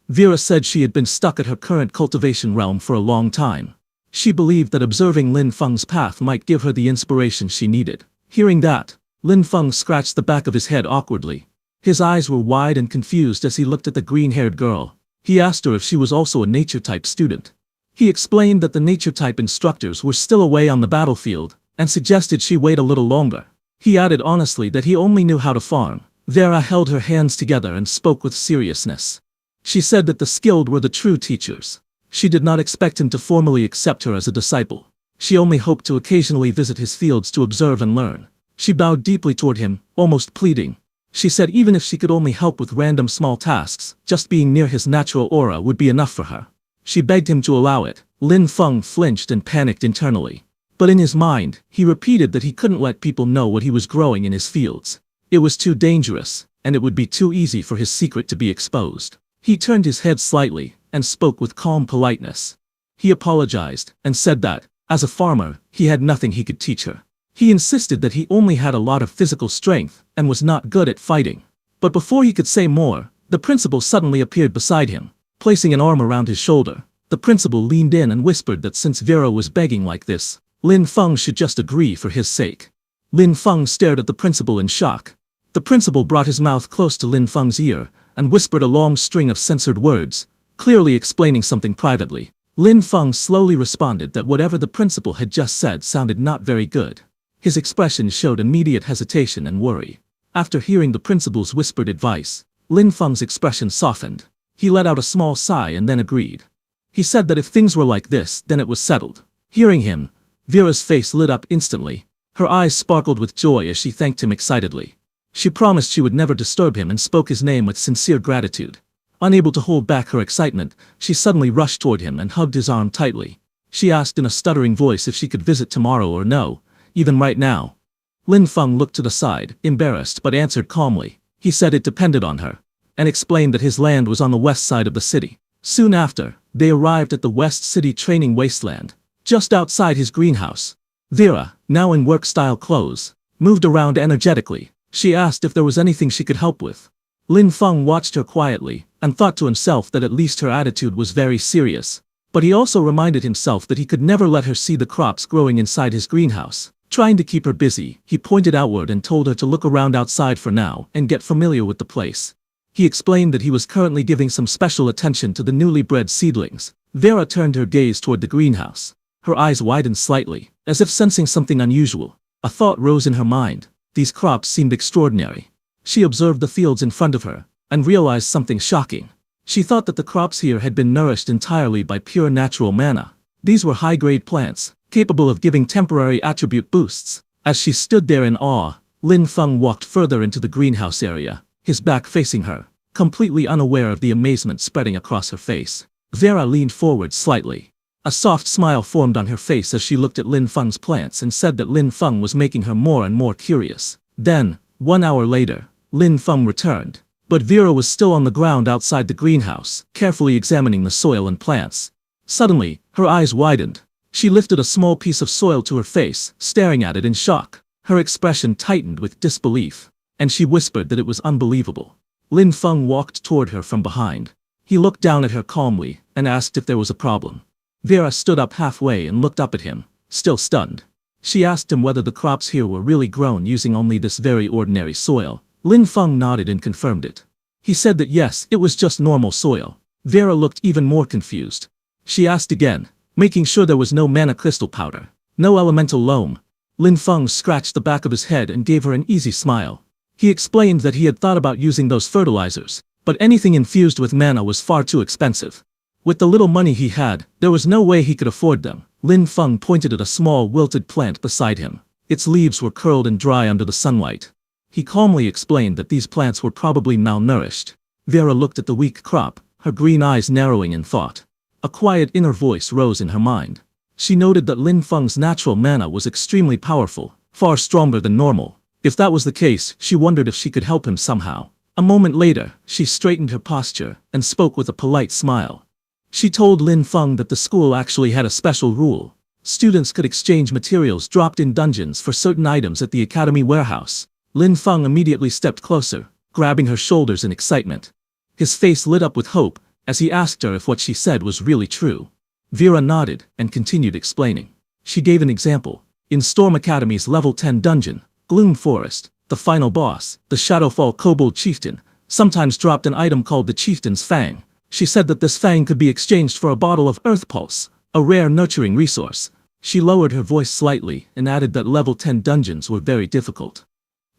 Vera said she had been stuck at her current cultivation realm for a long time. She believed that observing Lin Feng's path might give her the inspiration she needed. Hearing that, Lin Feng scratched the back of his head awkwardly. His eyes were wide and confused as he looked at the green-haired girl. He asked her if she was also a nature-type student. He explained that the nature-type instructors were still away on the battlefield, and suggested she wait a little longer. He added honestly that he only knew how to farm. Vera held her hands together and spoke with seriousness. She said that the skilled were the true teachers. She did not expect him to formally accept her as a disciple. She only hoped to occasionally visit his fields to observe and learn. She bowed deeply toward him, almost pleading. She said even if she could only help with random small tasks, just being near his natural aura would be enough for her. She begged him to allow it. Lin Feng flinched and panicked internally. But in his mind, he repeated that he couldn't let people know what he was growing in his fields. It was too dangerous. and it would be too easy for his secret to be exposed. He turned his head slightly, and spoke with calm politeness. He apologized, and said that, as a farmer, he had nothing he could teach her. He insisted that he only had a lot of physical strength, and was not good at fighting. But before he could say more, the principal suddenly appeared beside him, placing an arm around his shoulder. The principal leaned in and whispered that since Vera was begging like this, Lin Feng should just agree for his sake. Lin Feng stared at the principal in shock. The principal brought his mouth close to Lin Feng's ear, and whispered a long string of censored words, clearly explaining something privately. Lin Feng slowly responded that whatever the principal had just said sounded not very good. His expression showed immediate hesitation and worry. After hearing the principal's whispered advice, Lin Feng's expression softened. He let out a small sigh and then agreed. He said that if things were like this, then it was settled. Hearing him, Vera's face lit up instantly. Her eyes sparkled with joy as she thanked him excitedly. She promised she would never disturb him and spoke his name with sincere gratitude. Unable to hold back her excitement, she suddenly rushed toward him and hugged his arm tightly. She asked in a stuttering voice if she could visit tomorrow or no, even right now. Lin Feng looked to the side, embarrassed, but answered calmly. He said it depended on her, and explained that his land was on the west side of the city. Soon after, they arrived at the West City training wasteland, just outside his greenhouse. Vera, now in work-style clothes, moved around energetically. She asked if there was anything she could help with. Lin Feng watched her quietly, and thought to himself that at least her attitude was very serious. But he also reminded himself that he could never let her see the crops growing inside his greenhouse. Trying to keep her busy, he pointed outward and told her to look around outside for now and get familiar with the place. He explained that he was currently giving some special attention to the newly bred seedlings. Vera turned her gaze toward the greenhouse. Her eyes widened slightly, as if sensing something unusual. A thought rose in her mind. These crops seemed extraordinary. She observed the fields in front of her, and realized something shocking. She thought that the crops here had been nourished entirely by pure natural manna. These were high-grade plants, capable of giving temporary attribute boosts. As she stood there in awe, Lin Feng walked further into the greenhouse area, his back facing her, completely unaware of the amazement spreading across her face. Vera leaned forward slightly. A soft smile formed on her face as she looked at Lin Feng's plants and said that Lin Feng was making her more and more curious. Then, 1 hour later, Lin Feng returned. But Vera was still on the ground outside the greenhouse, carefully examining the soil and plants. Suddenly, her eyes widened. She lifted a small piece of soil to her face, staring at it in shock. Her expression tightened with disbelief, and she whispered that it was unbelievable. Lin Feng walked toward her from behind. He looked down at her calmly, and asked if there was a problem. Vera stood up halfway and looked up at him, still stunned. She asked him whether the crops here were really grown using only this very ordinary soil. Lin Feng nodded and confirmed it. He said that yes, it was just normal soil. Vera looked even more confused. She asked again, making sure there was no mana crystal powder, no elemental loam. Lin Feng scratched the back of his head and gave her an easy smile. He explained that he had thought about using those fertilizers, but anything infused with mana was far too expensive. With the little money he had, there was no way he could afford them. Lin Feng pointed at a small wilted plant beside him. Its leaves were curled and dry under the sunlight. He calmly explained that these plants were probably malnourished. Vera looked at the weak crop, her green eyes narrowing in thought. A quiet inner voice rose in her mind. She noted that Lin Feng's natural mana was extremely powerful, far stronger than normal. If that was the case, she wondered if she could help him somehow. A moment later, she straightened her posture and spoke with a polite smile. She told Lin Feng that the school actually had a special rule. Students could exchange materials dropped in dungeons for certain items at the academy warehouse. Lin Feng immediately stepped closer, grabbing her shoulders in excitement. His face lit up with hope, as he asked her if what she said was really true. Vera nodded and continued explaining. She gave an example. In Storm Academy's level 10 dungeon, Gloom Forest, the final boss, the Shadowfall Kobold Chieftain, sometimes dropped an item called the Chieftain's Fang. She said that this fang could be exchanged for a bottle of Earth Pulse, a rare nurturing resource. She lowered her voice slightly and added that level 10 dungeons were very difficult.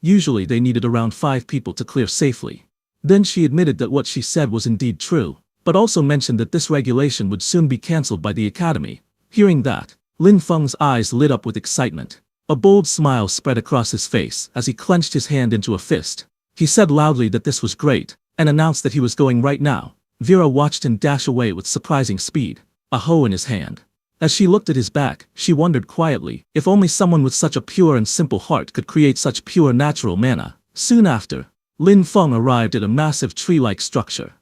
Usually they needed around 5 people to clear safely. Then she admitted that what she said was indeed true, but also mentioned that this regulation would soon be cancelled by the academy. Hearing that, Lin Feng's eyes lit up with excitement. A bold smile spread across his face as he clenched his hand into a fist. He said loudly that this was great, and announced that he was going right now. Vera watched him dash away with surprising speed, a hoe in his hand. As she looked at his back, she wondered quietly if only someone with such a pure and simple heart could create such pure natural mana. Soon after, Lin Feng arrived at a massive tree-like structure.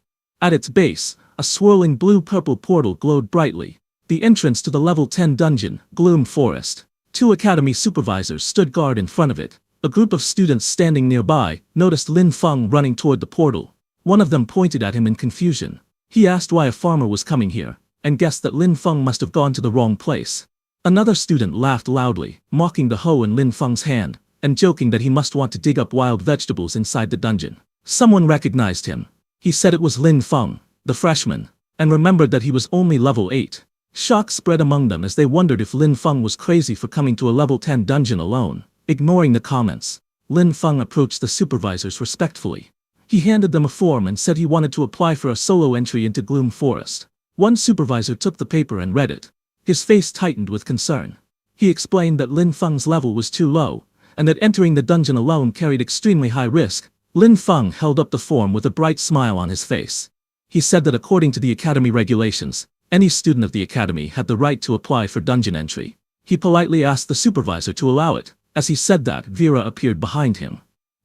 At its base, a swirling blue-purple portal glowed brightly. The entrance to the level 10 dungeon, Gloom Forest. 2 academy supervisors stood guard in front of it. A group of students standing nearby noticed Lin Feng running toward the portal. One of them pointed at him in confusion. He asked why a farmer was coming here, and guessed that Lin Feng must have gone to the wrong place. Another student laughed loudly, mocking the hoe in Lin Feng's hand, and joking that he must want to dig up wild vegetables inside the dungeon. Someone recognized him. He said it was Lin Feng, the freshman, and remembered that he was only level 8. Shock spread among them as they wondered if Lin Feng was crazy for coming to a level 10 dungeon alone. Ignoring the comments, Lin Feng approached the supervisors respectfully. He handed them a form and said he wanted to apply for a solo entry into Gloom Forest. One supervisor took the paper and read it. His face tightened with concern. He explained that Lin Feng's level was too low, and that entering the dungeon alone carried extremely high risk. Lin Feng held up the form with a bright smile on his face. He said that according to the academy regulations, any student of the academy had the right to apply for dungeon entry. He politely asked the supervisor to allow it. As he said that, Vera appeared behind him.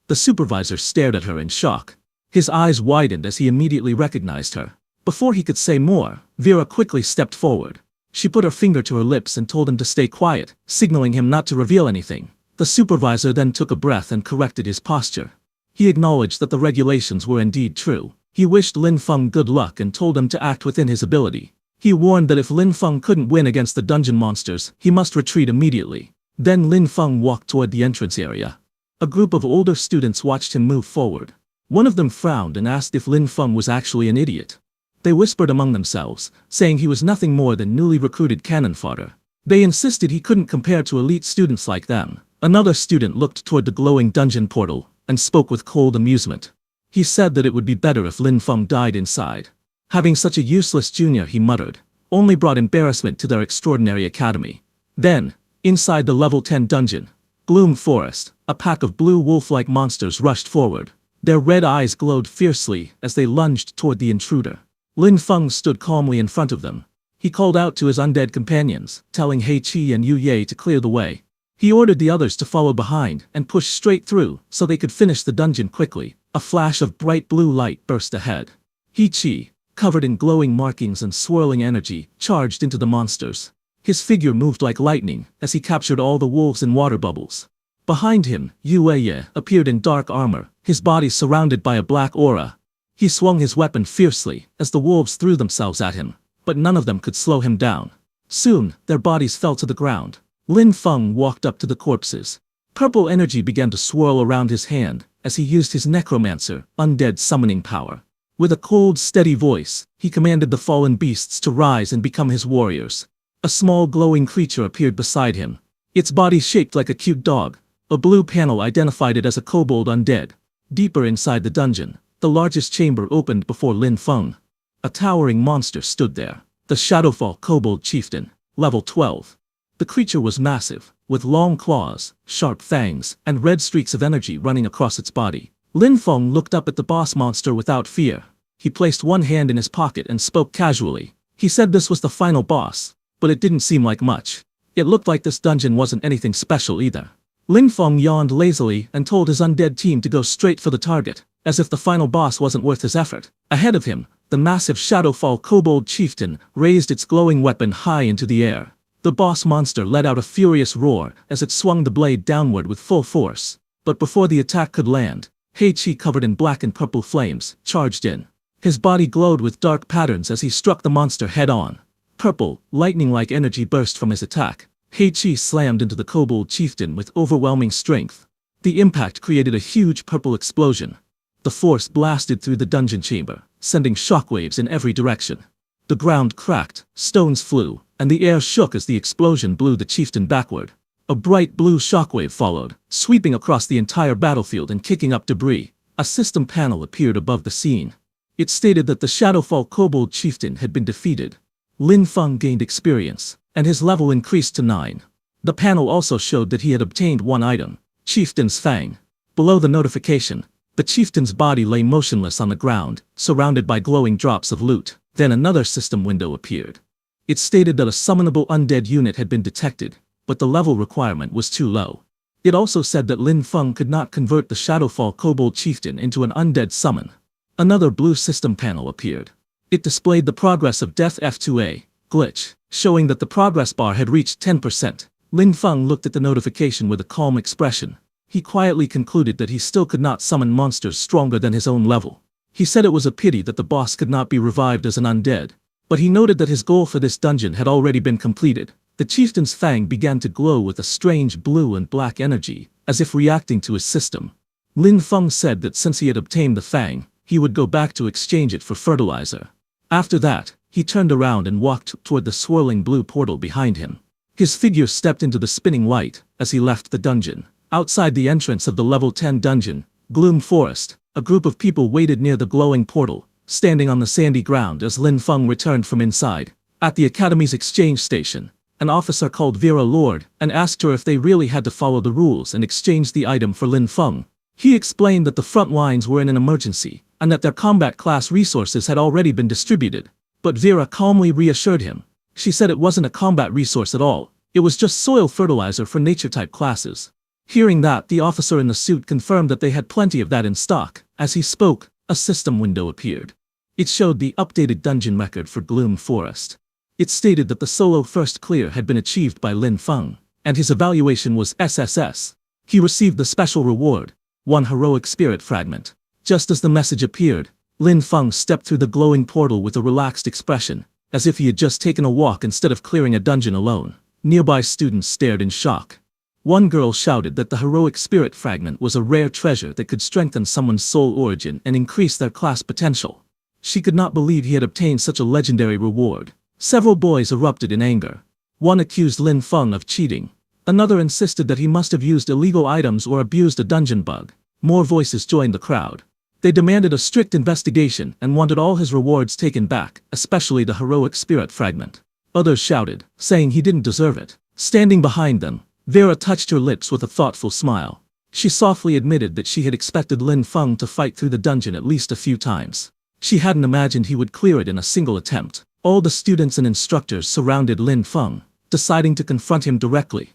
The supervisor stared at her in shock. His eyes widened as he immediately recognized her. Before he could say more, Vera quickly stepped forward. She put her finger to her lips and told him to stay quiet, signaling him not to reveal anything. The supervisor then took a breath and corrected his posture. He acknowledged that the regulations were indeed true. He wished Lin Feng good luck and told him to act within his ability. He warned that if Lin Feng couldn't win against the dungeon monsters, he must retreat immediately. Then Lin Feng walked toward the entrance area. A group of older students watched him move forward. One of them frowned and asked if Lin Feng was actually an idiot. They whispered among themselves, saying he was nothing more than newly recruited cannon fodder. They insisted he couldn't compare to elite students like them. Another student looked toward the glowing dungeon portal, and spoke with cold amusement. He said that it would be better if Lin Feng died inside. Having such a useless junior, he muttered, only brought embarrassment to their extraordinary academy. Then, inside the level 10 dungeon, Gloom Forest, a pack of blue wolf-like monsters rushed forward. Their red eyes glowed fiercely as they lunged toward the intruder. Lin Feng stood calmly in front of them. He called out to his undead companions, telling He Qi and Yu Ye to clear the way. He ordered the others to follow behind and push straight through so they could finish the dungeon quickly. A flash of bright blue light burst ahead. He Qi, covered in glowing markings and swirling energy, charged into the monsters. His figure moved like lightning as he captured all the wolves in water bubbles. Behind him, Yu Ye appeared in dark armor, his body surrounded by a black aura. He swung his weapon fiercely as the wolves threw themselves at him, but none of them could slow him down. Soon, their bodies fell to the ground. Lin Feng walked up to the corpses. Purple energy began to swirl around his hand as he used his necromancer, undead summoning power. With a cold, steady voice, he commanded the fallen beasts to rise and become his warriors. A small glowing creature appeared beside him. Its body shaped like a cute dog. A blue panel identified it as a kobold undead. Deeper inside the dungeon, the largest chamber opened before Lin Feng. A towering monster stood there. The Shadowfall Kobold Chieftain, level 12. The creature was massive, with long claws, sharp fangs, and red streaks of energy running across its body. Lin Feng looked up at the boss monster without fear. He placed one hand in his pocket and spoke casually. He said this was the final boss, but it didn't seem like much. It looked like this dungeon wasn't anything special either. Lin Feng yawned lazily and told his undead team to go straight for the target, as if the final boss wasn't worth his effort. Ahead of him, the massive Shadowfall Kobold Chieftain raised its glowing weapon high into the air. The boss monster let out a furious roar as it swung the blade downward with full force. But before the attack could land, He Qi, covered in black and purple flames, charged in. His body glowed with dark patterns as he struck the monster head-on. Purple, lightning-like energy burst from his attack. He Qi slammed into the Kobold Chieftain with overwhelming strength. The impact created a huge purple explosion. The force blasted through the dungeon chamber, sending shockwaves in every direction. The ground cracked, stones flew, and the air shook as the explosion blew the chieftain backward. A bright blue shockwave followed, sweeping across the entire battlefield and kicking up debris. A system panel appeared above the scene. It stated that the Shadowfall Kobold Chieftain had been defeated. Lin Feng gained experience, and his level increased to 9. The panel also showed that he had obtained one item, Chieftain's Fang. Below the notification, the chieftain's body lay motionless on the ground, surrounded by glowing drops of loot. Then another system window appeared. It stated that a summonable undead unit had been detected, but the level requirement was too low. It also said that Lin Feng could not convert the Shadowfall Kobold Chieftain into an undead summon. Another blue system panel appeared. It displayed the progress of Death F2A, glitch, showing that the progress bar had reached 10%. Lin Feng looked at the notification with a calm expression. He quietly concluded that he still could not summon monsters stronger than his own level. He said it was a pity that the boss could not be revived as an undead, but he noted that his goal for this dungeon had already been completed. The chieftain's fang began to glow with a strange blue and black energy, as if reacting to his system. Lin Feng said that since he had obtained the fang, he would go back to exchange it for fertilizer. After that, he turned around and walked toward the swirling blue portal behind him. His figure stepped into the spinning light as he left the dungeon. Outside the entrance of the level 10 dungeon, Gloom Forest, a group of people waited near the glowing portal, standing on the sandy ground as Lin Feng returned from inside. At the Academy's exchange station, an officer called Vera Lord and asked her if they really had to follow the rules and exchange the item for Lin Feng. He explained that the front lines were in an emergency, and that their combat class resources had already been distributed. But Vera calmly reassured him. She said it wasn't a combat resource at all, it was just soil fertilizer for nature-type classes. Hearing that, the officer in the suit confirmed that they had plenty of that in stock. As he spoke, a system window appeared. It showed the updated dungeon record for Gloom Forest. It stated that the solo first clear had been achieved by Lin Feng, and his evaluation was SSS. He received the special reward, 1 heroic spirit fragment. Just as the message appeared, Lin Feng stepped through the glowing portal with a relaxed expression, as if he had just taken a walk instead of clearing a dungeon alone. Nearby students stared in shock. One girl shouted that the heroic spirit fragment was a rare treasure that could strengthen someone's soul origin and increase their class potential. She could not believe he had obtained such a legendary reward. Several boys erupted in anger. One accused Lin Feng of cheating. Another insisted that he must have used illegal items or abused a dungeon bug. More voices joined the crowd. They demanded a strict investigation and wanted all his rewards taken back, especially the heroic spirit fragment. Others shouted, saying he didn't deserve it. Standing behind them, Vera touched her lips with a thoughtful smile. She softly admitted that she had expected Lin Feng to fight through the dungeon at least a few times. She hadn't imagined he would clear it in a single attempt. All the students and instructors surrounded Lin Feng, deciding to confront him directly.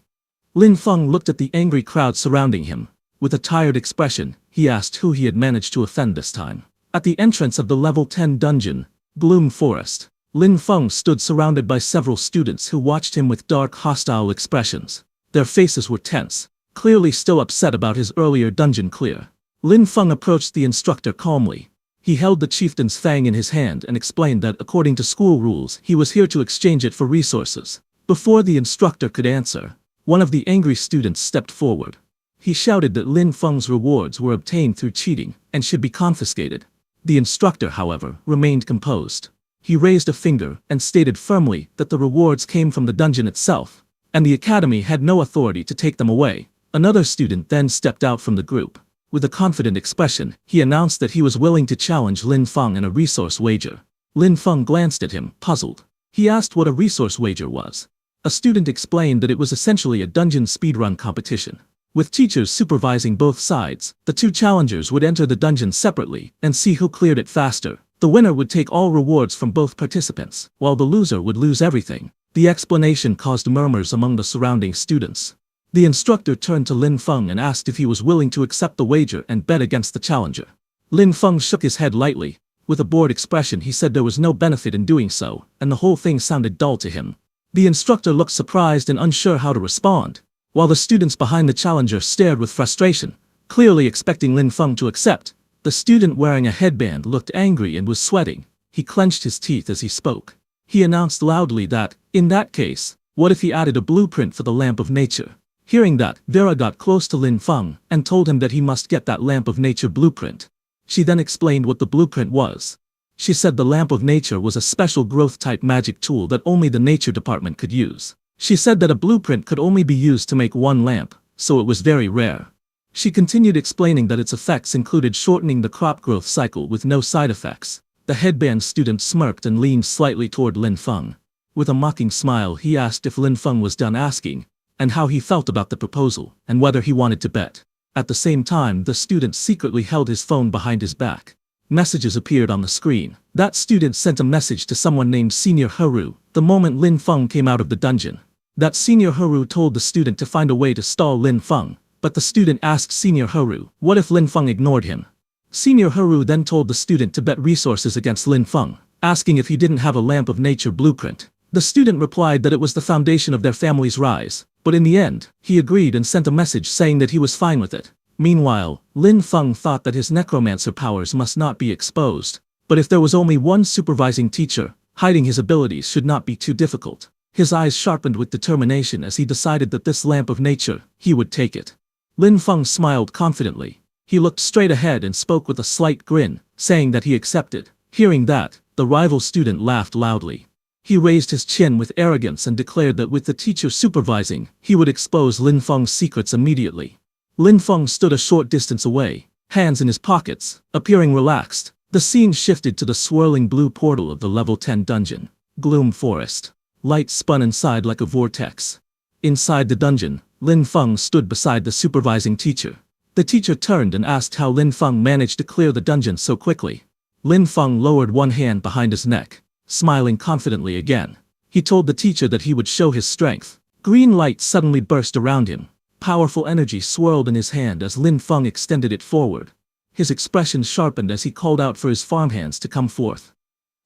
Lin Feng looked at the angry crowd surrounding him. With a tired expression, he asked who he had managed to offend this time. At the entrance of the level 10 dungeon, Gloom Forest, Lin Feng stood surrounded by several students who watched him with dark, hostile expressions. Their faces were tense, clearly still upset about his earlier dungeon clear. Lin Feng approached the instructor calmly. He held the chieftain's fang in his hand and explained that according to school rules, he was here to exchange it for resources. Before the instructor could answer, one of the angry students stepped forward. He shouted that Lin Feng's rewards were obtained through cheating and should be confiscated. The instructor, however, remained composed. He raised a finger and stated firmly that the rewards came from the dungeon itself, and the academy had no authority to take them away. Another student then stepped out from the group. With a confident expression, he announced that he was willing to challenge Lin Feng in a resource wager. Lin Feng glanced at him, puzzled. He asked what a resource wager was. A student explained that it was essentially a dungeon speedrun competition. With teachers supervising both sides, the two challengers would enter the dungeon separately and see who cleared it faster. The winner would take all rewards from both participants, while the loser would lose everything. The explanation caused murmurs among the surrounding students. The instructor turned to Lin Feng and asked if he was willing to accept the wager and bet against the challenger. Lin Feng shook his head lightly. With a bored expression, he said there was no benefit in doing so, and the whole thing sounded dull to him. The instructor looked surprised and unsure how to respond, while the students behind the challenger stared with frustration, clearly expecting Lin Feng to accept. The student wearing a headband looked angry and was sweating. He clenched his teeth as he spoke. He announced loudly that, in that case, what if he added a blueprint for the lamp of nature? Hearing that, Vera got close to Lin Feng and told him that he must get that lamp of nature blueprint. She then explained what the blueprint was. She said the lamp of nature was a special growth-type magic tool that only the nature department could use. She said that a blueprint could only be used to make one lamp, so it was very rare. She continued explaining that its effects included shortening the crop growth cycle with no side effects. The headband student smirked and leaned slightly toward Lin Feng. With a mocking smile, he asked if Lin Feng was done asking, and how he felt about the proposal, and whether he wanted to bet. At the same time, the student secretly held his phone behind his back. Messages appeared on the screen. That student sent a message to someone named Senior Haru the moment Lin Feng came out of the dungeon. That Senior Haru told the student to find a way to stall Lin Feng, but the student asked Senior Haru, what if Lin Feng ignored him? Senior Haru then told the student to bet resources against Lin Feng, asking if he didn't have a lamp of nature blueprint. The student replied that it was the foundation of their family's rise, but in the end, he agreed and sent a message saying that he was fine with it. Meanwhile, Lin Feng thought that his necromancer powers must not be exposed, but if there was only one supervising teacher, hiding his abilities should not be too difficult. His eyes sharpened with determination as he decided that this lamp of nature, he would take it. Lin Feng smiled confidently. He looked straight ahead and spoke with a slight grin, saying that he accepted. Hearing that, the rival student laughed loudly. He raised his chin with arrogance and declared that with the teacher supervising, he would expose Lin Feng's secrets immediately. Lin Feng stood a short distance away, hands in his pockets, appearing relaxed. The scene shifted to the swirling blue portal of the level 10 dungeon. Gloom forest. Light spun inside like a vortex. Inside the dungeon, Lin Feng stood beside the supervising teacher. The teacher turned and asked how Lin Feng managed to clear the dungeon so quickly. Lin Feng lowered one hand behind his neck, smiling confidently again. He told the teacher that he would show his strength. Green light suddenly burst around him. Powerful energy swirled in his hand as Lin Feng extended it forward. His expression sharpened as he called out for his farmhands to come forth.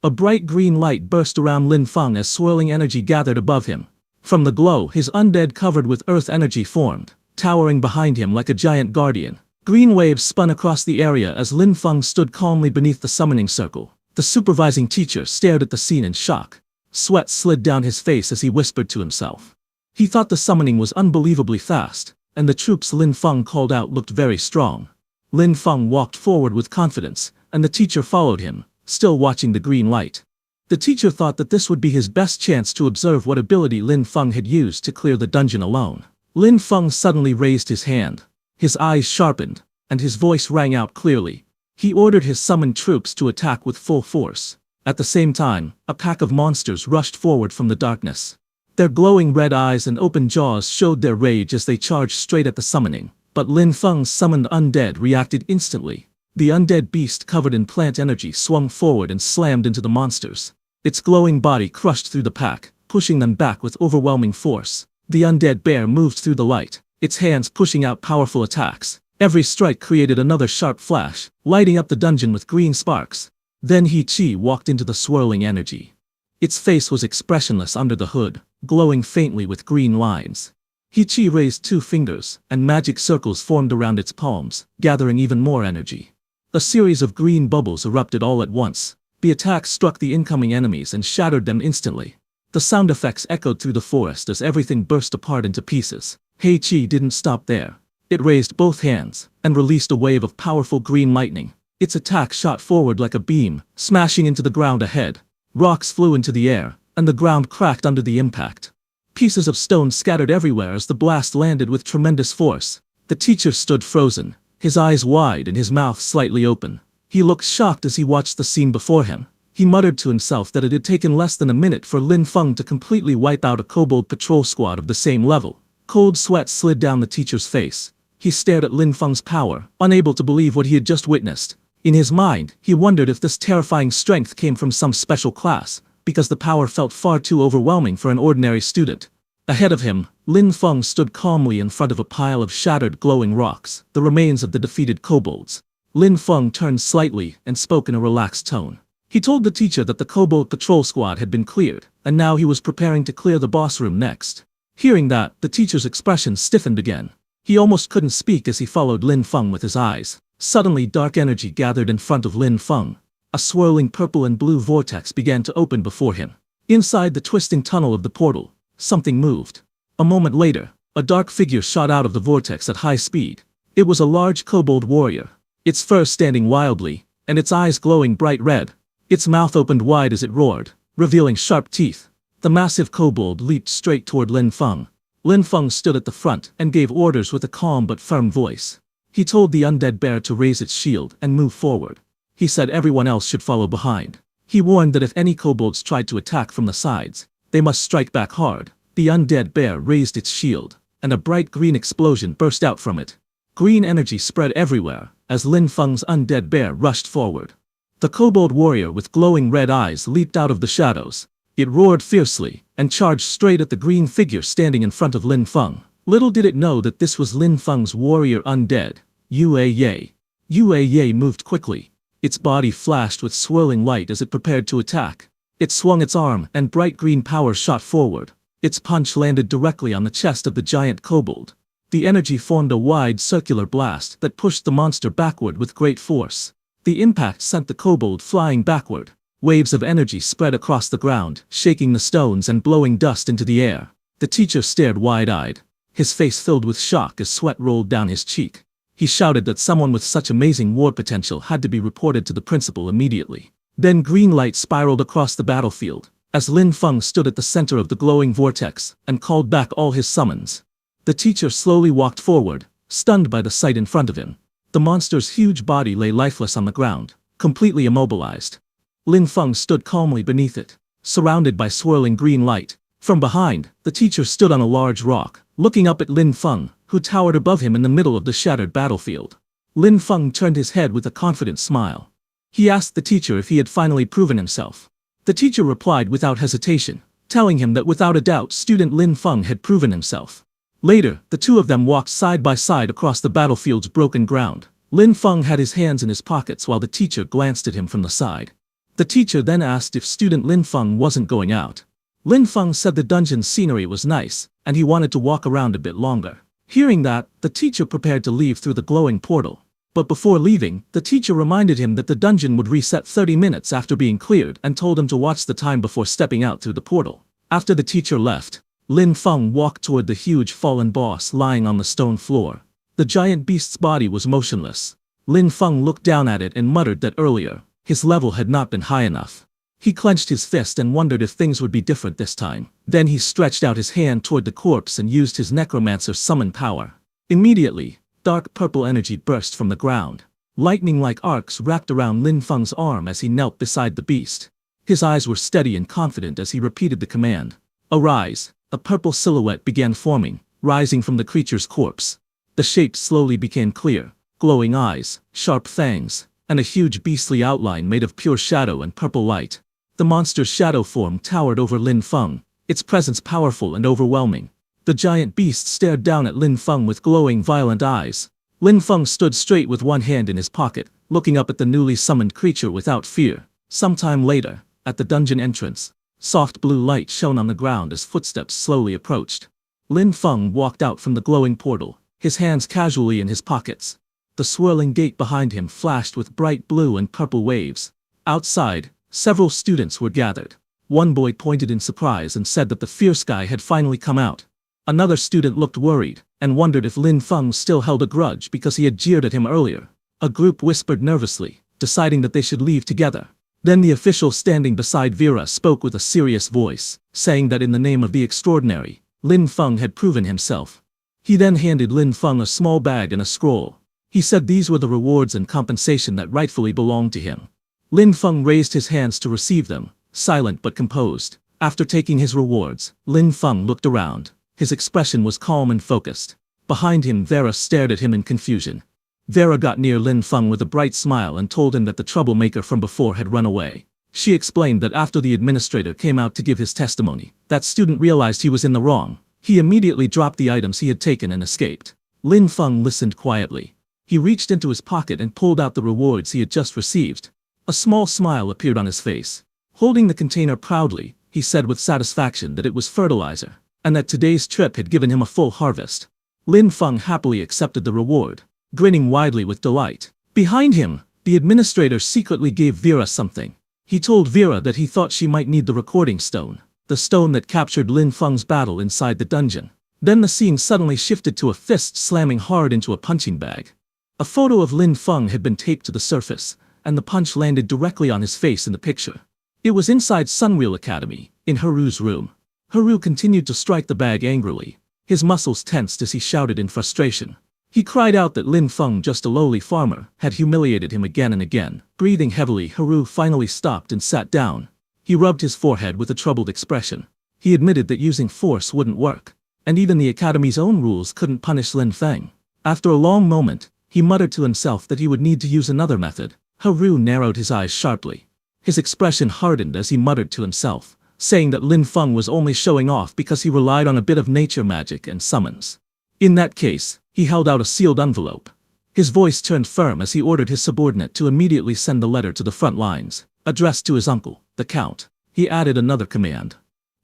A bright green light burst around Lin Feng as swirling energy gathered above him. From the glow, his undead covered with earth energy formed, towering behind him like a giant guardian. Green waves spun across the area as Lin Feng stood calmly beneath the summoning circle. The supervising teacher stared at the scene in shock. Sweat slid down his face as he whispered to himself. He thought the summoning was unbelievably fast, and the troops Lin Feng called out looked very strong. Lin Feng walked forward with confidence, and the teacher followed him, still watching the green light. The teacher thought that this would be his best chance to observe what ability Lin Feng had used to clear the dungeon alone. Lin Feng suddenly raised his hand. His eyes sharpened, and his voice rang out clearly. He ordered his summoned troops to attack with full force. At the same time, a pack of monsters rushed forward from the darkness. Their glowing red eyes and open jaws showed their rage as they charged straight at the summoning. But Lin Feng's summoned undead reacted instantly. The undead beast covered in plant energy swung forward and slammed into the monsters. Its glowing body crushed through the pack, pushing them back with overwhelming force. The undead bear moved through the light, its hands pushing out powerful attacks. Every strike created another sharp flash, lighting up the dungeon with green sparks. Then He-Chi walked into the swirling energy. Its face was expressionless under the hood, glowing faintly with green lines. He-Chi raised 2 fingers, and magic circles formed around its palms, gathering even more energy. A series of green bubbles erupted all at once. The attack struck the incoming enemies and shattered them instantly. The sound effects echoed through the forest as everything burst apart into pieces. He-Chi didn't stop there. It raised both hands, and released a wave of powerful green lightning. Its attack shot forward like a beam, smashing into the ground ahead. Rocks flew into the air, and the ground cracked under the impact. Pieces of stone scattered everywhere as the blast landed with tremendous force. The teacher stood frozen, his eyes wide and his mouth slightly open. He looked shocked as he watched the scene before him. He muttered to himself that it had taken less than a minute for Lin Feng to completely wipe out a kobold patrol squad of the same level. Cold sweat slid down the teacher's face. He stared at Lin Feng's power, unable to believe what he had just witnessed. In his mind, he wondered if this terrifying strength came from some special class, because the power felt far too overwhelming for an ordinary student. Ahead of him, Lin Feng stood calmly in front of a pile of shattered glowing rocks, the remains of the defeated kobolds. Lin Feng turned slightly and spoke in a relaxed tone. He told the teacher that the kobold patrol squad had been cleared, and now he was preparing to clear the boss room next. Hearing that, the teacher's expression stiffened again. He almost couldn't speak as he followed Lin Feng with his eyes. Suddenly dark energy gathered in front of Lin Feng. A swirling purple and blue vortex began to open before him. Inside the twisting tunnel of the portal, something moved. A moment later, a dark figure shot out of the vortex at high speed. It was a large kobold warrior, its fur standing wildly, and its eyes glowing bright red. Its mouth opened wide as it roared, revealing sharp teeth. The massive kobold leaped straight toward Lin Feng. Lin Feng stood at the front and gave orders with a calm but firm voice. He told the undead bear to raise its shield and move forward. He said everyone else should follow behind. He warned that if any kobolds tried to attack from the sides, they must strike back hard. The undead bear raised its shield, and a bright green explosion burst out from it. Green energy spread everywhere as Lin Feng's undead bear rushed forward. The kobold warrior with glowing red eyes leaped out of the shadows. It roared fiercely and charged straight at the green figure standing in front of Lin Feng. Little did it know that this was Lin Feng's warrior undead, UAE. UAE moved quickly. Its body flashed with swirling light as it prepared to attack. It swung its arm, and bright green power shot forward. Its punch landed directly on the chest of the giant kobold. The energy formed a wide circular blast that pushed the monster backward with great force. The impact sent the kobold flying backward. Waves of energy spread across the ground, shaking the stones and blowing dust into the air. The teacher stared wide-eyed. His face filled with shock as sweat rolled down his cheek. He shouted that someone with such amazing war potential had to be reported to the principal immediately. Then green light spiraled across the battlefield, as Lin Feng stood at the center of the glowing vortex and called back all his summons. The teacher slowly walked forward, stunned by the sight in front of him. The monster's huge body lay lifeless on the ground, completely immobilized. Lin Feng stood calmly beneath it, surrounded by swirling green light. From behind, the teacher stood on a large rock, looking up at Lin Feng, who towered above him in the middle of the shattered battlefield. Lin Feng turned his head with a confident smile. He asked the teacher if he had finally proven himself. The teacher replied without hesitation, telling him that without a doubt student Lin Feng had proven himself. Later, the two of them walked side by side across the battlefield's broken ground. Lin Feng had his hands in his pockets while the teacher glanced at him from the side. The teacher then asked if student Lin Feng wasn't going out. Lin Feng said the dungeon's scenery was nice, and he wanted to walk around a bit longer. Hearing that, the teacher prepared to leave through the glowing portal. But before leaving, the teacher reminded him that the dungeon would reset 30 minutes after being cleared and told him to watch the time before stepping out through the portal. After the teacher left, Lin Feng walked toward the huge fallen boss lying on the stone floor. The giant beast's body was motionless. Lin Feng looked down at it and muttered that earlier, his level had not been high enough. He clenched his fist and wondered if things would be different this time. Then he stretched out his hand toward the corpse and used his necromancer summon power. Immediately, dark purple energy burst from the ground. Lightning-like arcs wrapped around Lin Feng's arm as he knelt beside the beast. His eyes were steady and confident as he repeated the command. Arise! A purple silhouette began forming, rising from the creature's corpse. The shape slowly became clear, glowing eyes, sharp fangs, and a huge beastly outline made of pure shadow and purple light. The monster's shadow form towered over Lin Feng, its presence powerful and overwhelming. The giant beast stared down at Lin Feng with glowing violent eyes. Lin Feng stood straight with one hand in his pocket, looking up at the newly summoned creature without fear. Sometime later, at the dungeon entrance, soft blue light shone on the ground as footsteps slowly approached. Lin Feng walked out from the glowing portal, his hands casually in his pockets. The swirling gate behind him flashed with bright blue and purple waves. Outside, several students were gathered. One boy pointed in surprise and said that the fierce guy had finally come out. Another student looked worried, and wondered if Lin Feng still held a grudge because he had jeered at him earlier. A group whispered nervously, deciding that they should leave together. Then the official standing beside Vera spoke with a serious voice, saying that in the name of the extraordinary, Lin Feng had proven himself. He then handed Lin Feng a small bag and a scroll. He said these were the rewards and compensation that rightfully belonged to him. Lin Feng raised his hands to receive them, silent but composed. After taking his rewards, Lin Feng looked around. His expression was calm and focused. Behind him, Vera stared at him in confusion. Vera got near Lin Feng with a bright smile and told him that the troublemaker from before had run away. She explained that after the administrator came out to give his testimony, that student realized he was in the wrong. He immediately dropped the items he had taken and escaped. Lin Feng listened quietly. He reached into his pocket and pulled out the rewards he had just received. A small smile appeared on his face. Holding the container proudly, he said with satisfaction that it was fertilizer, and that today's trip had given him a full harvest. Lin Feng happily accepted the reward, grinning widely with delight. Behind him, the administrator secretly gave Vera something. He told Vera that he thought she might need the recording stone, the stone that captured Lin Feng's battle inside the dungeon. Then the scene suddenly shifted to a fist slamming hard into a punching bag. A photo of Lin Feng had been taped to the surface, and the punch landed directly on his face in the picture. It was inside Sunwheel Academy, in Haru's room. Haru continued to strike the bag angrily. His muscles tensed as he shouted in frustration. He cried out that Lin Feng, just a lowly farmer, had humiliated him again and again. Breathing heavily, Haru finally stopped and sat down. He rubbed his forehead with a troubled expression. He admitted that using force wouldn't work, and even the Academy's own rules couldn't punish Lin Feng. After a long moment, he muttered to himself that he would need to use another method. Haru narrowed his eyes sharply. His expression hardened as he muttered to himself, saying that Lin Feng was only showing off because he relied on a bit of nature magic and summons. In that case, he held out a sealed envelope. His voice turned firm as he ordered his subordinate to immediately send the letter to the front lines, addressed to his uncle, the Count. He added another command.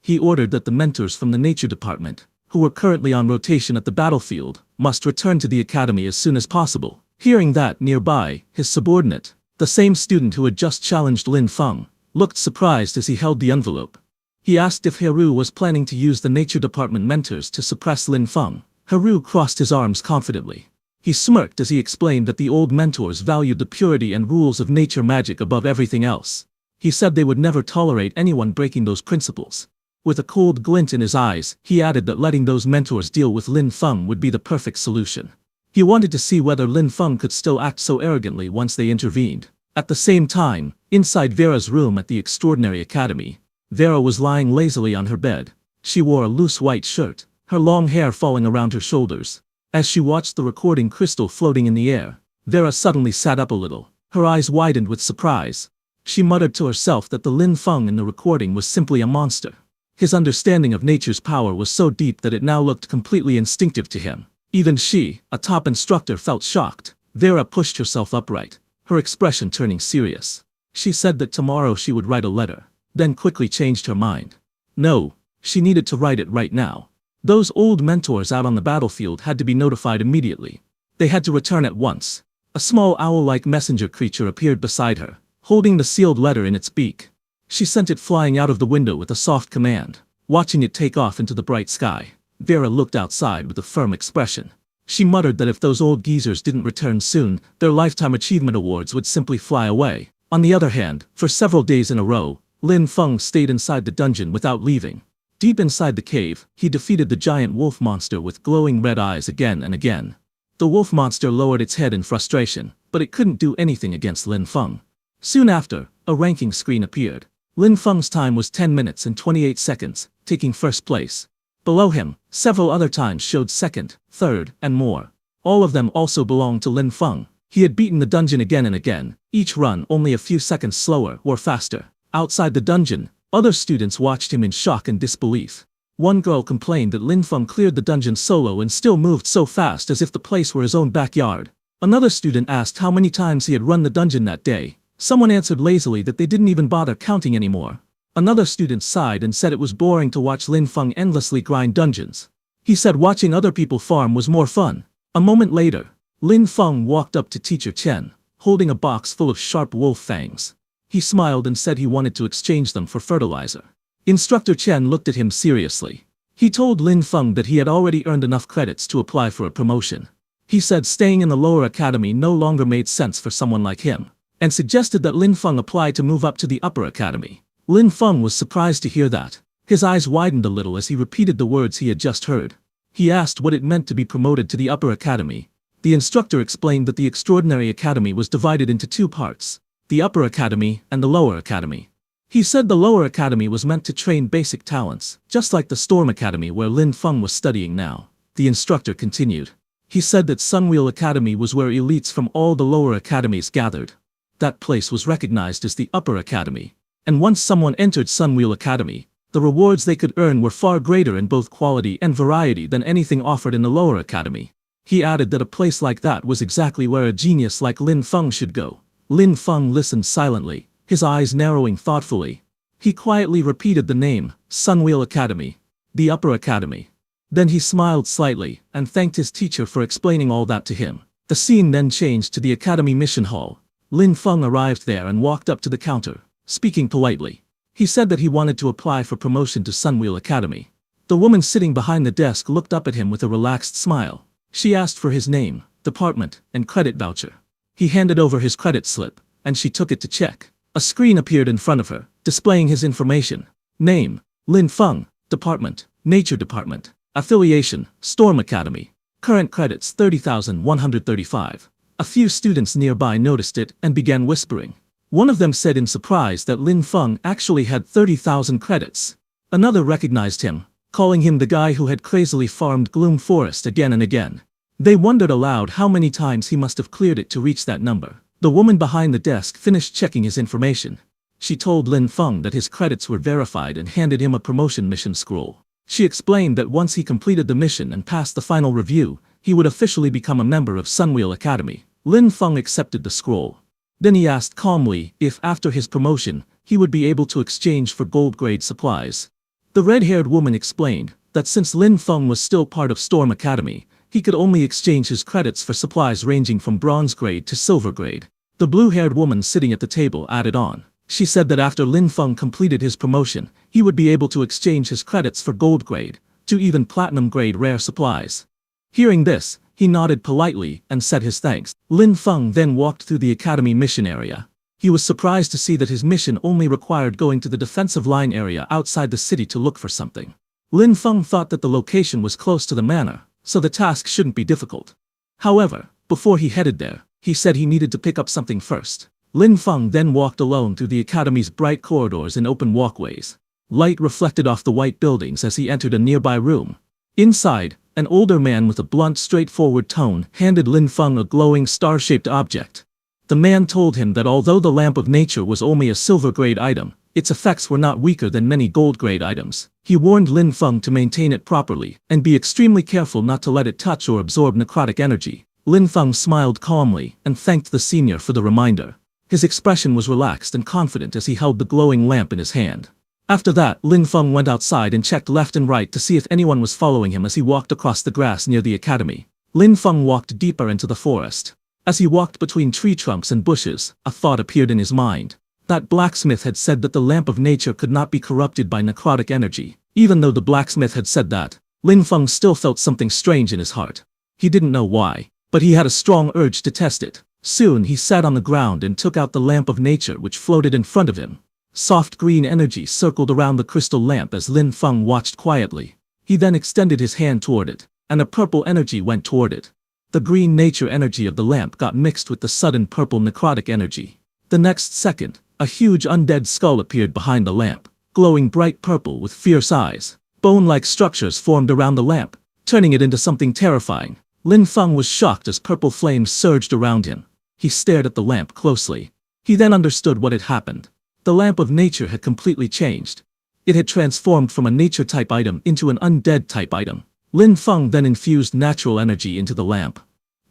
He ordered that the mentors from the nature department, who were currently on rotation at the battlefield, must return to the academy as soon as possible. Hearing that, nearby, his subordinate, the same student who had just challenged Lin Feng, looked surprised as he held the envelope. He asked if Heru was planning to use the nature department mentors to suppress Lin Feng. Heru crossed his arms confidently. He smirked as he explained that the old mentors valued the purity and rules of nature magic above everything else. He said they would never tolerate anyone breaking those principles. With a cold glint in his eyes, he added that letting those mentors deal with Lin Feng would be the perfect solution. He wanted to see whether Lin Feng could still act so arrogantly once they intervened. At the same time, inside Vera's room at the Extraordinary Academy, Vera was lying lazily on her bed. She wore a loose white shirt, her long hair falling around her shoulders. As she watched the recording crystal floating in the air, Vera suddenly sat up a little. Her eyes widened with surprise. She muttered to herself that the Lin Feng in the recording was simply a monster. His understanding of nature's power was so deep that it now looked completely instinctive to him. Even she, a top instructor, felt shocked. Vera pushed herself upright, her expression turning serious. She said that tomorrow she would write a letter, then quickly changed her mind. No, she needed to write it right now. Those old mentors out on the battlefield had to be notified immediately. They had to return at once. A small owl-like messenger creature appeared beside her, holding the sealed letter in its beak. She sent it flying out of the window with a soft command. Watching it take off into the bright sky, Vera looked outside with a firm expression. She muttered that if those old geezers didn't return soon, their lifetime achievement awards would simply fly away. On the other hand, for several days in a row, Lin Feng stayed inside the dungeon without leaving. Deep inside the cave, he defeated the giant wolf monster with glowing red eyes again and again. The wolf monster lowered its head in frustration, but it couldn't do anything against Lin Feng. Soon after, a ranking screen appeared. Lin Feng's time was 10 minutes and 28 seconds, taking first place. Below him, several other times showed second, third, and more. All of them also belonged to Lin Feng. He had beaten the dungeon again and again, each run only a few seconds slower or faster. Outside the dungeon, other students watched him in shock and disbelief. One girl complained that Lin Feng cleared the dungeon solo and still moved so fast as if the place were his own backyard. Another student asked how many times he had run the dungeon that day. Someone answered lazily that they didn't even bother counting anymore. Another student sighed and said it was boring to watch Lin Feng endlessly grind dungeons. He said watching other people farm was more fun. A moment later, Lin Feng walked up to Teacher Chen, holding a box full of sharp wolf fangs. He smiled and said he wanted to exchange them for fertilizer. Instructor Chen looked at him seriously. He told Lin Feng that he had already earned enough credits to apply for a promotion. He said staying in the lower academy no longer made sense for someone like him, and suggested that Lin Feng apply to move up to the upper academy. Lin Feng was surprised to hear that. His eyes widened a little as he repeated the words he had just heard. He asked what it meant to be promoted to the upper academy. The instructor explained that the Extraordinary Academy was divided into two parts: the upper academy and the lower academy. He said the lower academy was meant to train basic talents, just like the Storm Academy where Lin Feng was studying now. The instructor continued. He said that Sunwheel Academy was where elites from all the lower academies gathered. That place was recognized as the upper academy. And once someone entered Sunwheel Academy, the rewards they could earn were far greater in both quality and variety than anything offered in the lower academy. He added that a place like that was exactly where a genius like Lin Feng should go. Lin Feng listened silently, his eyes narrowing thoughtfully. He quietly repeated the name, Sunwheel Academy, the upper academy. Then he smiled slightly and thanked his teacher for explaining all that to him. The scene then changed to the academy mission hall. Lin Feng arrived there and walked up to the counter, speaking politely. He said that he wanted to apply for promotion to Sunwheel Academy. The woman sitting behind the desk looked up at him with a relaxed smile. She asked for his name, department, and credit voucher. He handed over his credit slip, and she took it to check. A screen appeared in front of her, displaying his information. Name, Lin Feng. Department, Nature Department. Affiliation, Storm Academy. Current credits 30,135. A few students nearby noticed it and began whispering. One of them said in surprise that Lin Feng actually had 30,000 credits. Another recognized him, calling him the guy who had crazily farmed Gloom Forest again and again. They wondered aloud how many times he must have cleared it to reach that number. The woman behind the desk finished checking his information. She told Lin Feng that his credits were verified and handed him a promotion mission scroll. She explained that once he completed the mission and passed the final review, he would officially become a member of Sunwheel Academy. Lin Feng accepted the scroll. Then he asked calmly if, after his promotion, he would be able to exchange for gold-grade supplies. The red-haired woman explained that since Lin Feng was still part of Storm Academy, he could only exchange his credits for supplies ranging from bronze grade to silver grade. The blue-haired woman sitting at the table added on. She said that after Lin Feng completed his promotion, he would be able to exchange his credits for gold grade, to even platinum grade rare supplies. Hearing this, he nodded politely and said his thanks. Lin Feng then walked through the academy mission area. He was surprised to see that his mission only required going to the defensive line area outside the city to look for something. Lin Feng thought that the location was close to the manor, so the task shouldn't be difficult. However, before he headed there, he said he needed to pick up something first. Lin Feng then walked alone through the academy's bright corridors and open walkways. Light reflected off the white buildings as he entered a nearby room. Inside, an older man with a blunt, straightforward tone handed Lin Feng a glowing star-shaped object. The man told him that although the Lamp of Nature was only a silver-grade item, its effects were not weaker than many gold-grade items. He warned Lin Feng to maintain it properly and be extremely careful not to let it touch or absorb necrotic energy. Lin Feng smiled calmly and thanked the senior for the reminder. His expression was relaxed and confident as he held the glowing lamp in his hand. After that, Lin Feng went outside and checked left and right to see if anyone was following him as he walked across the grass near the academy. Lin Feng walked deeper into the forest. As he walked between tree trunks and bushes, a thought appeared in his mind. That blacksmith had said that the Lamp of Nature could not be corrupted by necrotic energy. Even though the blacksmith had said that, Lin Feng still felt something strange in his heart. He didn't know why, but he had a strong urge to test it. Soon he sat on the ground and took out the Lamp of Nature which floated in front of him. Soft green energy circled around the crystal lamp as Lin Feng watched quietly. He then extended his hand toward it, and a purple energy went toward it. The green nature energy of the lamp got mixed with the sudden purple necrotic energy. The next second, a huge undead skull appeared behind the lamp, glowing bright purple with fierce eyes. Bone-like structures formed around the lamp, turning it into something terrifying. Lin Feng was shocked as purple flames surged around him. He stared at the lamp closely. He then understood what had happened. The Lamp of Nature had completely changed. It had transformed from a nature-type item into an undead-type item. Lin Feng then infused natural energy into the lamp.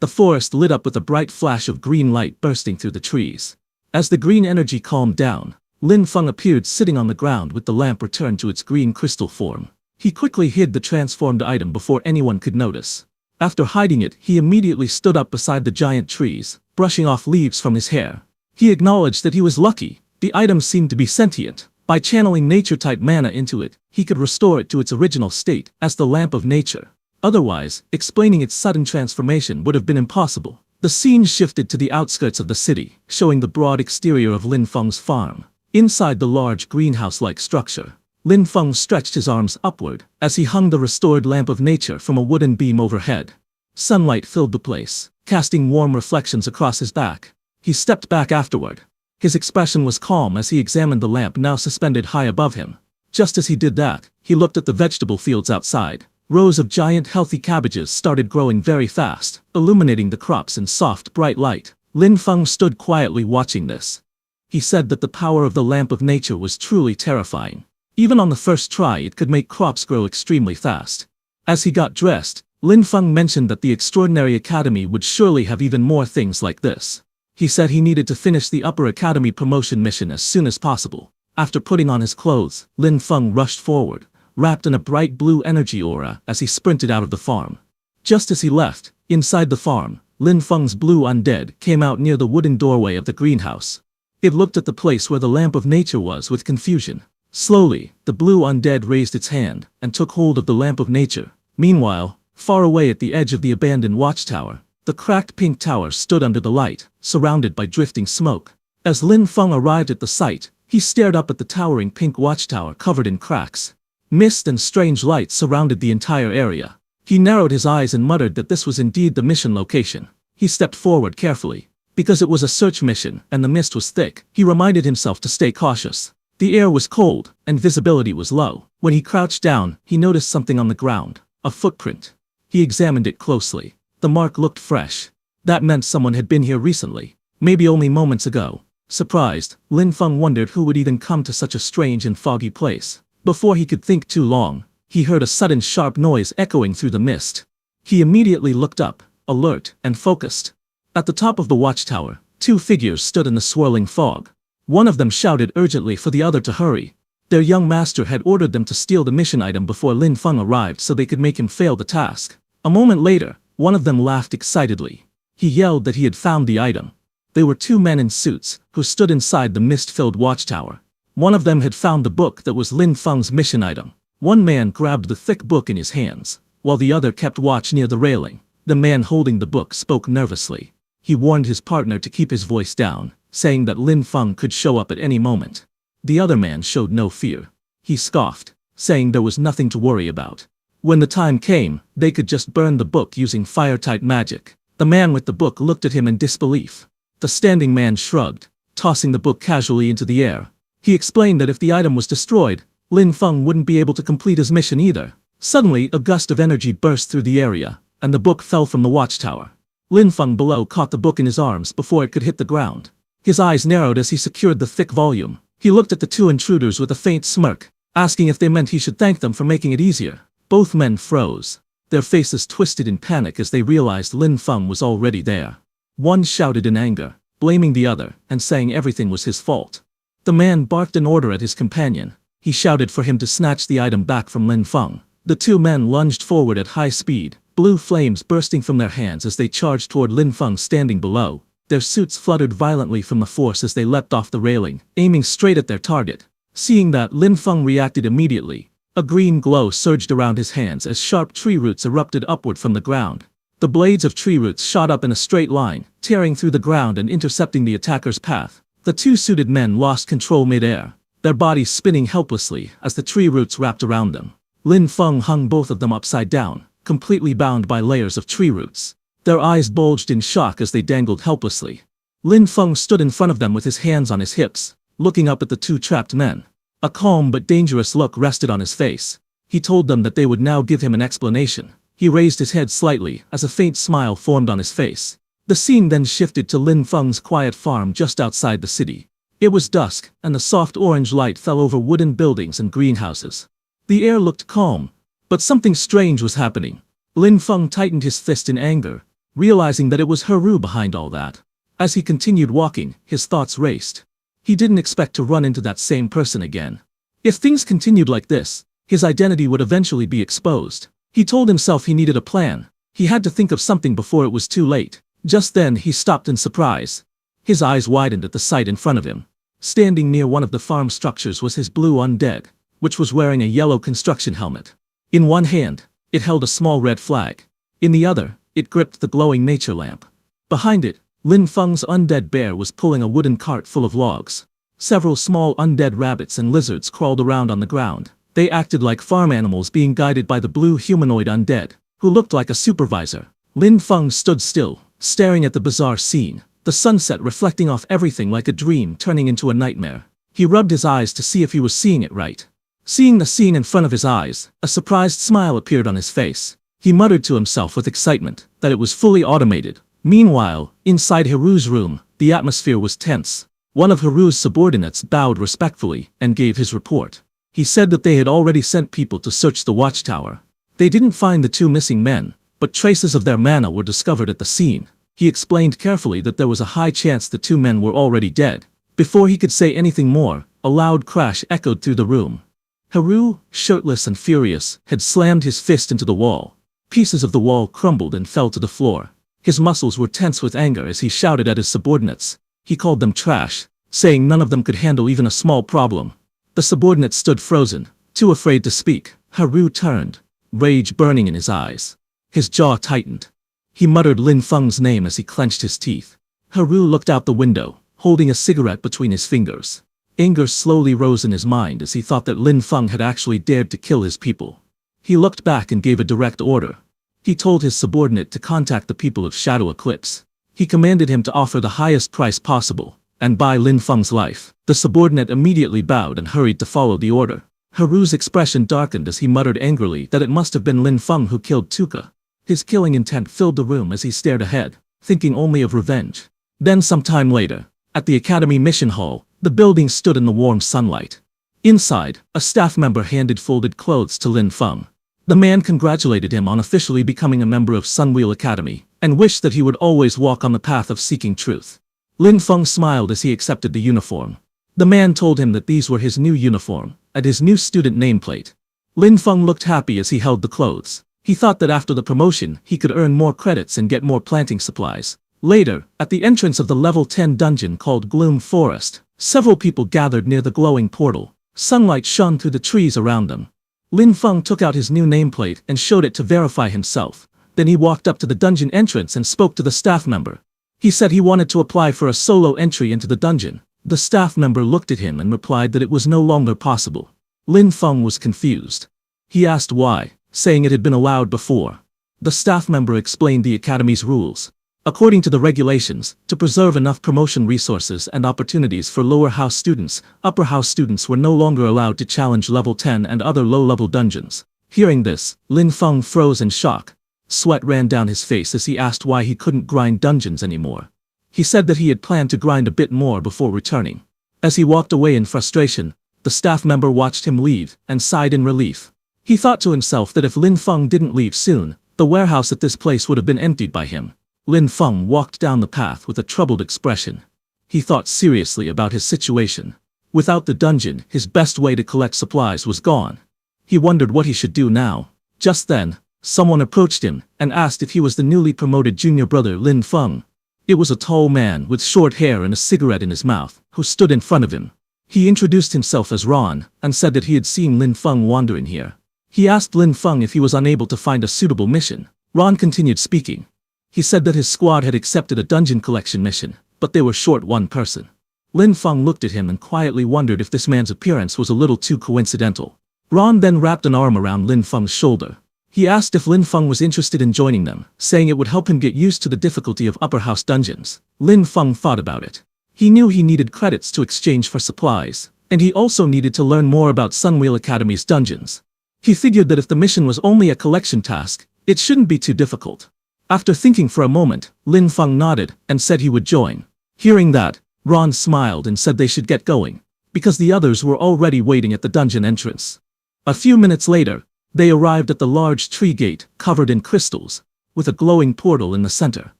The forest lit up with a bright flash of green light bursting through the trees. As the green energy calmed down, Lin Feng appeared sitting on the ground with the lamp returned to its green crystal form. He quickly hid the transformed item before anyone could notice. After hiding it, he immediately stood up beside the giant trees, brushing off leaves from his hair. He acknowledged that he was lucky. The item seemed to be sentient. By channeling nature-type mana into it, he could restore it to its original state as the Lamp of Nature. Otherwise, explaining its sudden transformation would have been impossible. The scene shifted to the outskirts of the city, showing the broad exterior of Lin Feng's farm. Inside the large greenhouse-like structure, Lin Feng stretched his arms upward as he hung the restored Lamp of Nature from a wooden beam overhead. Sunlight filled the place, casting warm reflections across his back. He stepped back afterward. His expression was calm as he examined the lamp now suspended high above him. Just as he did that, he looked at the vegetable fields outside. Rows of giant healthy cabbages started growing very fast, illuminating the crops in soft bright light. Lin Feng stood quietly watching this. He said that the power of the Lamp of Nature was truly terrifying. Even on the first try it could make crops grow extremely fast. As he got dressed, Lin Feng mentioned that the extraordinary academy would surely have even more things like this. He said he needed to finish the upper academy promotion mission as soon as possible. After putting on his clothes, Lin Feng rushed forward, wrapped in a bright blue energy aura as he sprinted out of the farm. Just as he left, inside the farm, Lin Feng's blue undead came out near the wooden doorway of the greenhouse. It looked at the place where the Lamp of Nature was with confusion. Slowly, the blue undead raised its hand and took hold of the Lamp of Nature. Meanwhile, far away at the edge of the abandoned watchtower, the cracked pink tower stood under the light, surrounded by drifting smoke. As Lin Feng arrived at the site, he stared up at the towering pink watchtower covered in cracks. Mist and strange lights surrounded the entire area. He narrowed his eyes and muttered that this was indeed the mission location. He stepped forward carefully. Because it was a search mission and the mist was thick, he reminded himself to stay cautious. The air was cold, and visibility was low. When he crouched down, he noticed something on the ground, a footprint. He examined it closely. The mark looked fresh. That meant someone had been here recently, maybe only moments ago. Surprised, Lin Feng wondered who would even come to such a strange and foggy place. Before he could think too long, he heard a sudden sharp noise echoing through the mist. He immediately looked up, alert and focused. At the top of the watchtower, two figures stood in the swirling fog. One of them shouted urgently for the other to hurry. Their young master had ordered them to steal the mission item before Lin Feng arrived so they could make him fail the task. A moment later, one of them laughed excitedly. He yelled that he had found the item. They were two men in suits, who stood inside the mist-filled watchtower. One of them had found the book that was Lin Feng's mission item. One man grabbed the thick book in his hands, while the other kept watch near the railing. The man holding the book spoke nervously. He warned his partner to keep his voice down, saying that Lin Feng could show up at any moment. The other man showed no fear. He scoffed, saying there was nothing to worry about. When the time came, they could just burn the book using fire-type magic. The man with the book looked at him in disbelief. The standing man shrugged, tossing the book casually into the air. He explained that if the item was destroyed, Lin Feng wouldn't be able to complete his mission either. Suddenly, a gust of energy burst through the area, and the book fell from the watchtower. Lin Feng below caught the book in his arms before it could hit the ground. His eyes narrowed as he secured the thick volume. He looked at the two intruders with a faint smirk, asking if they meant he should thank them for making it easier. Both men froze. Their faces twisted in panic as they realized Lin Feng was already there. One shouted in anger, blaming the other, and saying everything was his fault. The man barked an order at his companion. He shouted for him to snatch the item back from Lin Feng. The two men lunged forward at high speed, blue flames bursting from their hands as they charged toward Lin Feng standing below. Their suits fluttered violently from the force as they leapt off the railing, aiming straight at their target. Seeing that, Lin Feng reacted immediately. A green glow surged around his hands as sharp tree roots erupted upward from the ground. The blades of tree roots shot up in a straight line, tearing through the ground and intercepting the attacker's path. The two suited men lost control mid-air, their bodies spinning helplessly as the tree roots wrapped around them. Lin Feng hung both of them upside down, completely bound by layers of tree roots. Their eyes bulged in shock as they dangled helplessly. Lin Feng stood in front of them with his hands on his hips, looking up at the two trapped men. A calm but dangerous look rested on his face. He told them that they would now give him an explanation. He raised his head slightly as a faint smile formed on his face. The scene then shifted to Lin Feng's quiet farm just outside the city. It was dusk, and the soft orange light fell over wooden buildings and greenhouses. The air looked calm, but something strange was happening. Lin Feng tightened his fist in anger, realizing that it was Haru behind all that. As he continued walking, his thoughts raced. He didn't expect to run into that same person again. If things continued like this, his identity would eventually be exposed. He told himself he needed a plan. He had to think of something before it was too late. Just then he stopped in surprise. His eyes widened at the sight in front of him. Standing near one of the farm structures was his blue undead, which was wearing a yellow construction helmet. In one hand, it held a small red flag. In the other, it gripped the glowing nature lamp. Behind it, Lin Feng's undead bear was pulling a wooden cart full of logs. Several small undead rabbits and lizards crawled around on the ground. They acted like farm animals being guided by the blue humanoid undead, who looked like a supervisor. Lin Feng stood still, staring at the bizarre scene, the sunset reflecting off everything like a dream turning into a nightmare. He rubbed his eyes to see if he was seeing it right. Seeing the scene in front of his eyes, a surprised smile appeared on his face. He muttered to himself with excitement that it was fully automated. Meanwhile, inside Haru's room, the atmosphere was tense. One of Haru's subordinates bowed respectfully and gave his report. He said that they had already sent people to search the watchtower. They didn't find the two missing men, but traces of their mana were discovered at the scene. He explained carefully that there was a high chance the two men were already dead. Before he could say anything more, a loud crash echoed through the room. Haru, shirtless and furious, had slammed his fist into the wall. Pieces of the wall crumbled and fell to the floor. His muscles were tense with anger as he shouted at his subordinates. He called them trash, saying none of them could handle even a small problem. The subordinates stood frozen, too afraid to speak. Haru turned, rage burning in his eyes. His jaw tightened. He muttered Lin Feng's name as he clenched his teeth. Haru looked out the window, holding a cigarette between his fingers. Anger slowly rose in his mind as he thought that Lin Feng had actually dared to kill his people. He looked back and gave a direct order. He told his subordinate to contact the people of Shadow Eclipse. He commanded him to offer the highest price possible, and buy Lin Feng's life. The subordinate immediately bowed and hurried to follow the order. Haru's expression darkened as he muttered angrily that it must have been Lin Feng who killed Tuka. His killing intent filled the room as he stared ahead, thinking only of revenge. Then some time later, at the Academy Mission Hall, the building stood in the warm sunlight. Inside, a staff member handed folded clothes to Lin Feng. The man congratulated him on officially becoming a member of Sunwheel Academy, and wished that he would always walk on the path of seeking truth. Lin Feng smiled as he accepted the uniform. The man told him that these were his new uniform, and his new student nameplate. Lin Feng looked happy as he held the clothes. He thought that after the promotion, he could earn more credits and get more planting supplies. Later, at the entrance of the level 10 dungeon called Gloom Forest, several people gathered near the glowing portal. Sunlight shone through the trees around them. Lin Feng took out his new nameplate and showed it to verify himself. Then he walked up to the dungeon entrance and spoke to the staff member. He said he wanted to apply for a solo entry into the dungeon. The staff member looked at him and replied that it was no longer possible. Lin Feng was confused. He asked why, saying it had been allowed before. The staff member explained the academy's rules. According to the regulations, to preserve enough promotion resources and opportunities for lower house students, upper house students were no longer allowed to challenge level 10 and other low-level dungeons. Hearing this, Lin Feng froze in shock. Sweat ran down his face as he asked why he couldn't grind dungeons anymore. He said that he had planned to grind a bit more before returning. As he walked away in frustration, the staff member watched him leave and sighed in relief. He thought to himself that if Lin Feng didn't leave soon, the warehouse at this place would have been emptied by him. Lin Feng walked down the path with a troubled expression. He thought seriously about his situation. Without the dungeon, his best way to collect supplies was gone. He wondered what he should do now. Just then, someone approached him and asked if he was the newly promoted junior brother Lin Feng. It was a tall man with short hair and a cigarette in his mouth, who stood in front of him. He introduced himself as Ron, and said that he had seen Lin Feng wander in here. He asked Lin Feng if he was unable to find a suitable mission. Ron continued speaking. He said that his squad had accepted a dungeon collection mission, but they were short one person. Lin Feng looked at him and quietly wondered if this man's appearance was a little too coincidental. Ron then wrapped an arm around Lin Feng's shoulder. He asked if Lin Feng was interested in joining them, saying it would help him get used to the difficulty of upper house dungeons. Lin Feng thought about it. He knew he needed credits to exchange for supplies, and he also needed to learn more about Sunwheel Academy's dungeons. He figured that if the mission was only a collection task, it shouldn't be too difficult. After thinking for a moment, Lin Feng nodded and said he would join. Hearing that, Ron smiled and said they should get going, because the others were already waiting at the dungeon entrance. A few minutes later, they arrived at the large tree gate, covered in crystals, with a glowing portal in the center.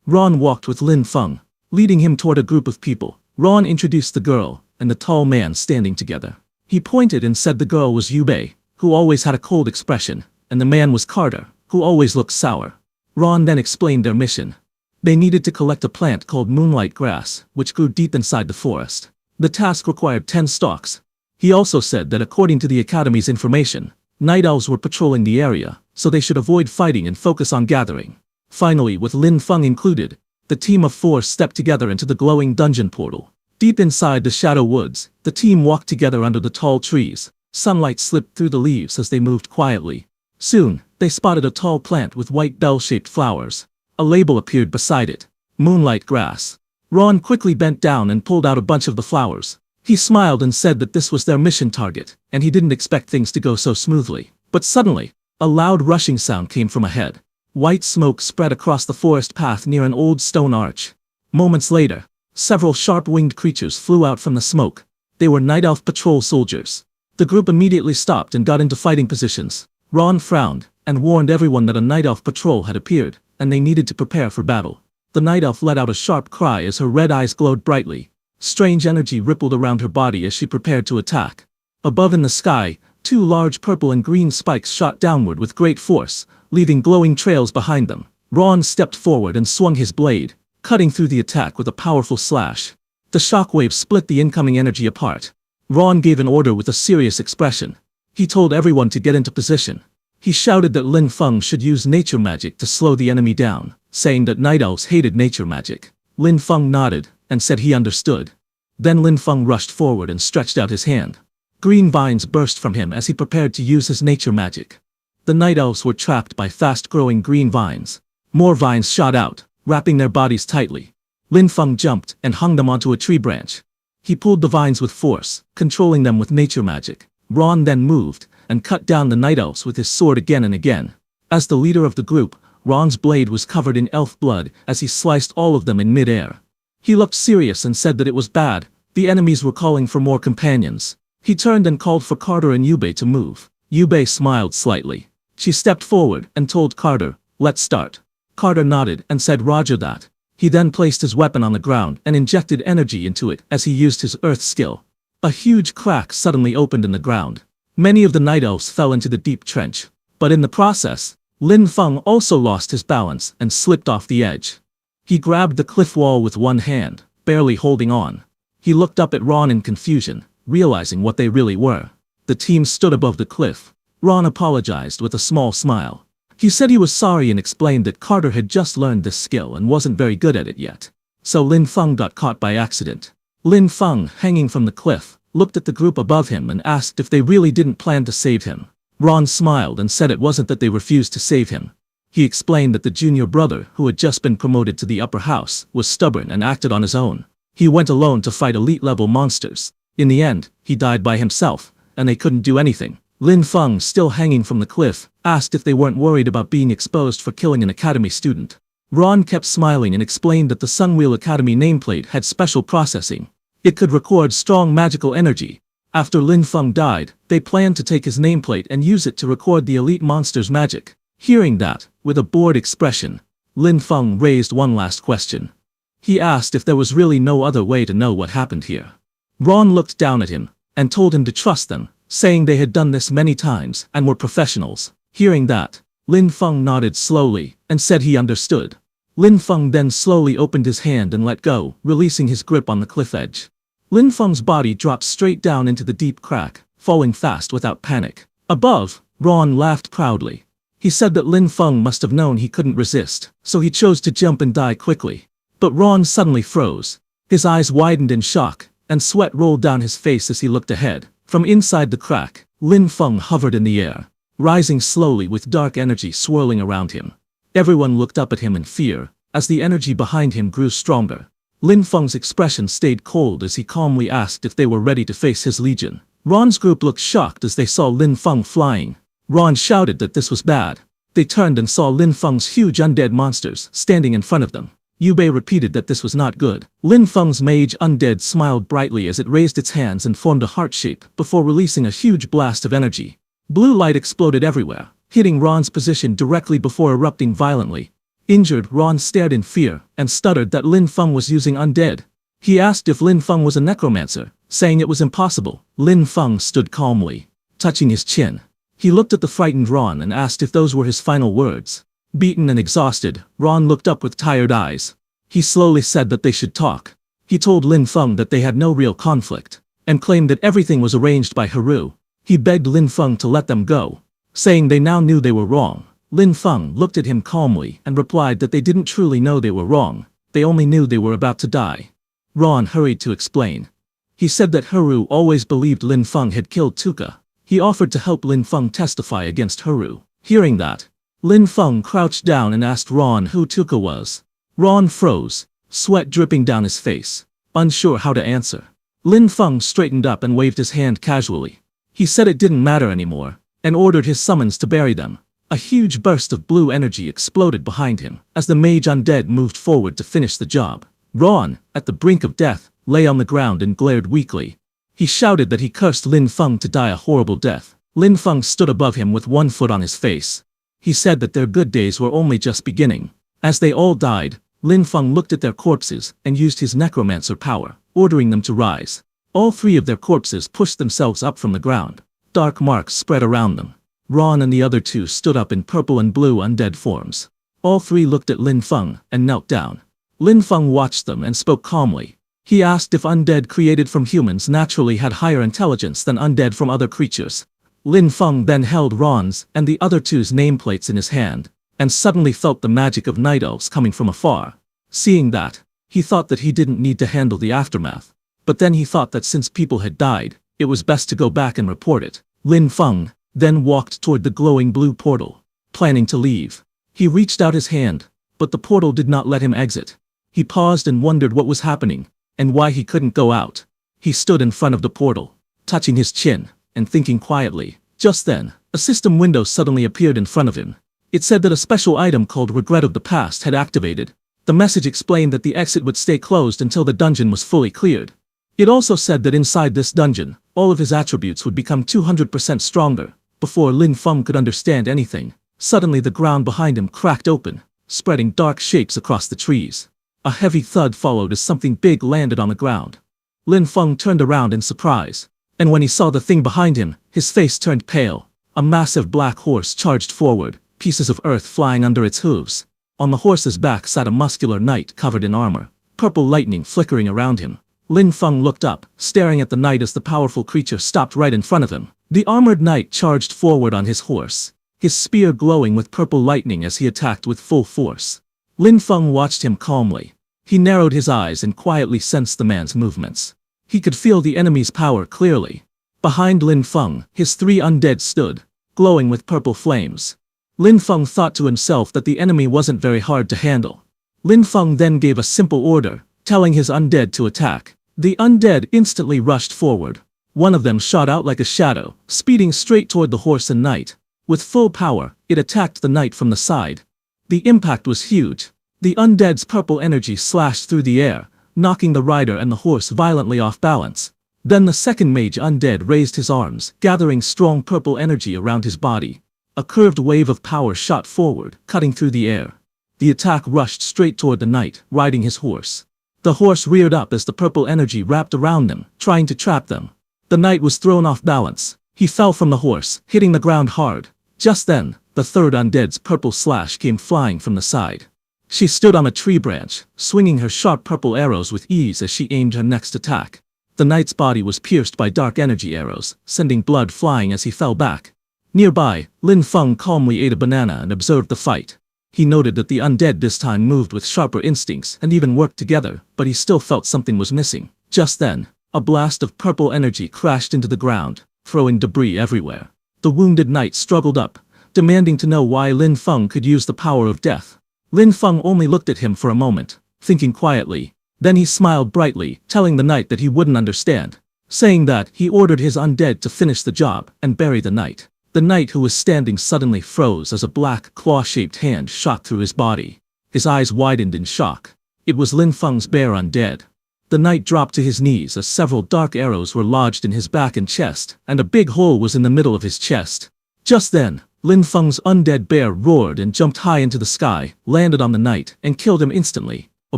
Ron walked with Lin Feng, leading him toward a group of people. Ron introduced the girl and the tall man standing together. He pointed and said the girl was Yubei, who always had a cold expression, and the man was Carter, who always looked sour. Ron then explained their mission. They needed to collect a plant called moonlight grass, which grew deep inside the forest. The task required 10 stalks. He also said that according to the Academy's information, night elves were patrolling the area, so they should avoid fighting and focus on gathering. Finally, with Lin Feng included, the team of 4 stepped together into the glowing dungeon portal. Deep inside the shadow woods, the team walked together under the tall trees. Sunlight slipped through the leaves as they moved quietly. Soon, they spotted a tall plant with white bell-shaped flowers. A label appeared beside it. Moonlight grass. Ron quickly bent down and pulled out a bunch of the flowers. He smiled and said that this was their mission target, and he didn't expect things to go so smoothly. But suddenly, a loud rushing sound came from ahead. White smoke spread across the forest path near an old stone arch. Moments later, several sharp-winged creatures flew out from the smoke. They were night elf patrol soldiers. The group immediately stopped and got into fighting positions. Ron frowned and warned everyone that a night elf patrol had appeared, and they needed to prepare for battle. The night elf let out a sharp cry as her red eyes glowed brightly. Strange energy rippled around her body as she prepared to attack. Above in the sky, 2 large purple and green spikes shot downward with great force, leaving glowing trails behind them. Ron stepped forward and swung his blade, cutting through the attack with a powerful slash. The shockwave split the incoming energy apart. Ron gave an order with a serious expression. He told everyone to get into position. He shouted that Lin Feng should use nature magic to slow the enemy down, saying that night elves hated nature magic. Lin Feng nodded and said he understood. Then Lin Feng rushed forward and stretched out his hand. Green vines burst from him as he prepared to use his nature magic. The night elves were trapped by fast-growing green vines. More vines shot out, wrapping their bodies tightly. Lin Feng jumped and hung them onto a tree branch. He pulled the vines with force, controlling them with nature magic. Ron then moved and cut down the night elves with his sword again and again. As the leader of the group, Ron's blade was covered in elf blood as he sliced all of them in mid-air. He looked serious and said that it was bad. The enemies were calling for more companions. He turned and called for Carter and Yubei to move. Yubei smiled slightly. She stepped forward and told Carter, "Let's start." Carter nodded and said Roger that. He then placed his weapon on the ground and injected energy into it as he used his earth skill. A huge crack suddenly opened in the ground. Many of the night elves fell into the deep trench. But in the process, Lin Feng also lost his balance and slipped off the edge. He grabbed the cliff wall with one hand, barely holding on. He looked up at Ron in confusion, realizing what they really were. The team stood above the cliff. Ron apologized with a small smile. He said he was sorry and explained that Carter had just learned this skill and wasn't very good at it yet. So Lin Feng got caught by accident. Lin Feng, hanging from the cliff, looked at the group above him and asked if they really didn't plan to save him. Ron smiled and said it wasn't that they refused to save him. He explained that the junior brother, who had just been promoted to the upper house, was stubborn and acted on his own. He went alone to fight elite-level monsters. In the end, he died by himself, and they couldn't do anything. Lin Feng, still hanging from the cliff, asked if they weren't worried about being exposed for killing an academy student. Ron kept smiling and explained that the Sunwheel Academy nameplate had special processing. It could record strong magical energy. After Lin Feng died, they planned to take his nameplate and use it to record the elite monster's magic. Hearing that, with a bored expression, Lin Feng raised one last question. He asked if there was really no other way to know what happened here. Ron looked down at him and told him to trust them, saying they had done this many times and were professionals. Hearing that, Lin Feng nodded slowly and said he understood. Lin Feng then slowly opened his hand and let go, releasing his grip on the cliff edge. Lin Feng's body dropped straight down into the deep crack, falling fast without panic. Above, Ron laughed proudly. He said that Lin Feng must have known he couldn't resist, so he chose to jump and die quickly. But Ron suddenly froze. His eyes widened in shock, and sweat rolled down his face as he looked ahead. From inside the crack, Lin Feng hovered in the air, rising slowly with dark energy swirling around him. Everyone looked up at him in fear, as the energy behind him grew stronger. Lin Feng's expression stayed cold as he calmly asked if they were ready to face his legion. Ron's group looked shocked as they saw Lin Feng flying. Ron shouted that this was bad. They turned and saw Lin Feng's huge undead monsters standing in front of them. Yubei repeated that this was not good. Lin Feng's mage undead smiled brightly as it raised its hands and formed a heart shape before releasing a huge blast of energy. Blue light exploded everywhere, hitting Ron's position directly before erupting violently. Injured, Ron stared in fear and stuttered that Lin Feng was using undead. He asked if Lin Feng was a necromancer, saying it was impossible. Lin Feng stood calmly, touching his chin. He looked at the frightened Ron and asked if those were his final words. Beaten and exhausted, Ron looked up with tired eyes. He slowly said that they should talk. He told Lin Feng that they had no real conflict, and claimed that everything was arranged by Haru. He begged Lin Feng to let them go, saying they now knew they were wrong. Lin Feng looked at him calmly and replied that they didn't truly know they were wrong, they only knew they were about to die. Ron hurried to explain. He said that Haru always believed Lin Feng had killed Tuka. He offered to help Lin Feng testify against Haru. Hearing that, Lin Feng crouched down and asked Ron who Tuka was. Ron froze, sweat dripping down his face, unsure how to answer. Lin Feng straightened up and waved his hand casually. He said it didn't matter anymore, and ordered his summons to bury them. A huge burst of blue energy exploded behind him as the mage undead moved forward to finish the job. Ron, at the brink of death, lay on the ground and glared weakly. He shouted that he cursed Lin Feng to die a horrible death. Lin Feng stood above him with one foot on his face. He said that their good days were only just beginning. As they all died, Lin Feng looked at their corpses and used his necromancer power, ordering them to rise. All three of their corpses pushed themselves up from the ground. Dark marks spread around them. Ron and the other two stood up in purple and blue undead forms. All three looked at Lin Feng and knelt down. Lin Feng watched them and spoke calmly. He asked if undead created from humans naturally had higher intelligence than undead from other creatures. Lin Feng then held Ron's and the other two's nameplates in his hand, and suddenly felt the magic of night elves coming from afar. Seeing that, he thought that he didn't need to handle the aftermath. But then he thought that since people had died, it was best to go back and report it. Lin Feng then walked toward the glowing blue portal, planning to leave. He reached out his hand, but the portal did not let him exit. He paused and wondered what was happening, and why he couldn't go out. He stood in front of the portal, touching his chin, and thinking quietly. Just then, a system window suddenly appeared in front of him. It said that a special item called Regret of the Past had activated. The message explained that the exit would stay closed until the dungeon was fully cleared. It also said that inside this dungeon, all of his attributes would become 200% stronger. Before Lin Feng could understand anything, suddenly the ground behind him cracked open, spreading dark shapes across the trees. A heavy thud followed as something big landed on the ground. Lin Feng turned around in surprise, and when he saw the thing behind him, his face turned pale. A massive black horse charged forward, pieces of earth flying under its hooves. On the horse's back sat a muscular knight covered in armor, purple lightning flickering around him. Lin Feng looked up, staring at the knight as the powerful creature stopped right in front of him. The armored knight charged forward on his horse, his spear glowing with purple lightning as he attacked with full force. Lin Feng watched him calmly. He narrowed his eyes and quietly sensed the man's movements. He could feel the enemy's power clearly. Behind Lin Feng, his 3 undead stood, glowing with purple flames. Lin Feng thought to himself that the enemy wasn't very hard to handle. Lin Feng then gave a simple order, telling his undead to attack. The undead instantly rushed forward. One of them shot out like a shadow, speeding straight toward the horse and knight. With full power, it attacked the knight from the side. The impact was huge. The undead's purple energy slashed through the air, knocking the rider and the horse violently off balance. Then the second mage undead raised his arms, gathering strong purple energy around his body. A curved wave of power shot forward, cutting through the air. The attack rushed straight toward the knight, riding his horse. The horse reared up as the purple energy wrapped around them, trying to trap them. The knight was thrown off balance. He fell from the horse, hitting the ground hard. Just then, the third undead's purple slash came flying from the side. She stood on a tree branch, swinging her sharp purple arrows with ease as she aimed her next attack. The knight's body was pierced by dark energy arrows, sending blood flying as he fell back. Nearby, Lin Feng calmly ate a banana and observed the fight. He noted that the undead this time moved with sharper instincts and even worked together, but he still felt something was missing. Just then, a blast of purple energy crashed into the ground, throwing debris everywhere. The wounded knight struggled up, demanding to know why Lin Feng could use the power of death. Lin Feng only looked at him for a moment, thinking quietly. Then he smiled brightly, telling the knight that he wouldn't understand. Saying that, he ordered his undead to finish the job and bury the knight. The knight who was standing suddenly froze as a black, claw-shaped hand shot through his body. His eyes widened in shock. It was Lin Feng's bear undead. The knight dropped to his knees as several dark arrows were lodged in his back and chest, and a big hole was in the middle of his chest. Just then, Lin Feng's undead bear roared and jumped high into the sky, landed on the knight, and killed him instantly. A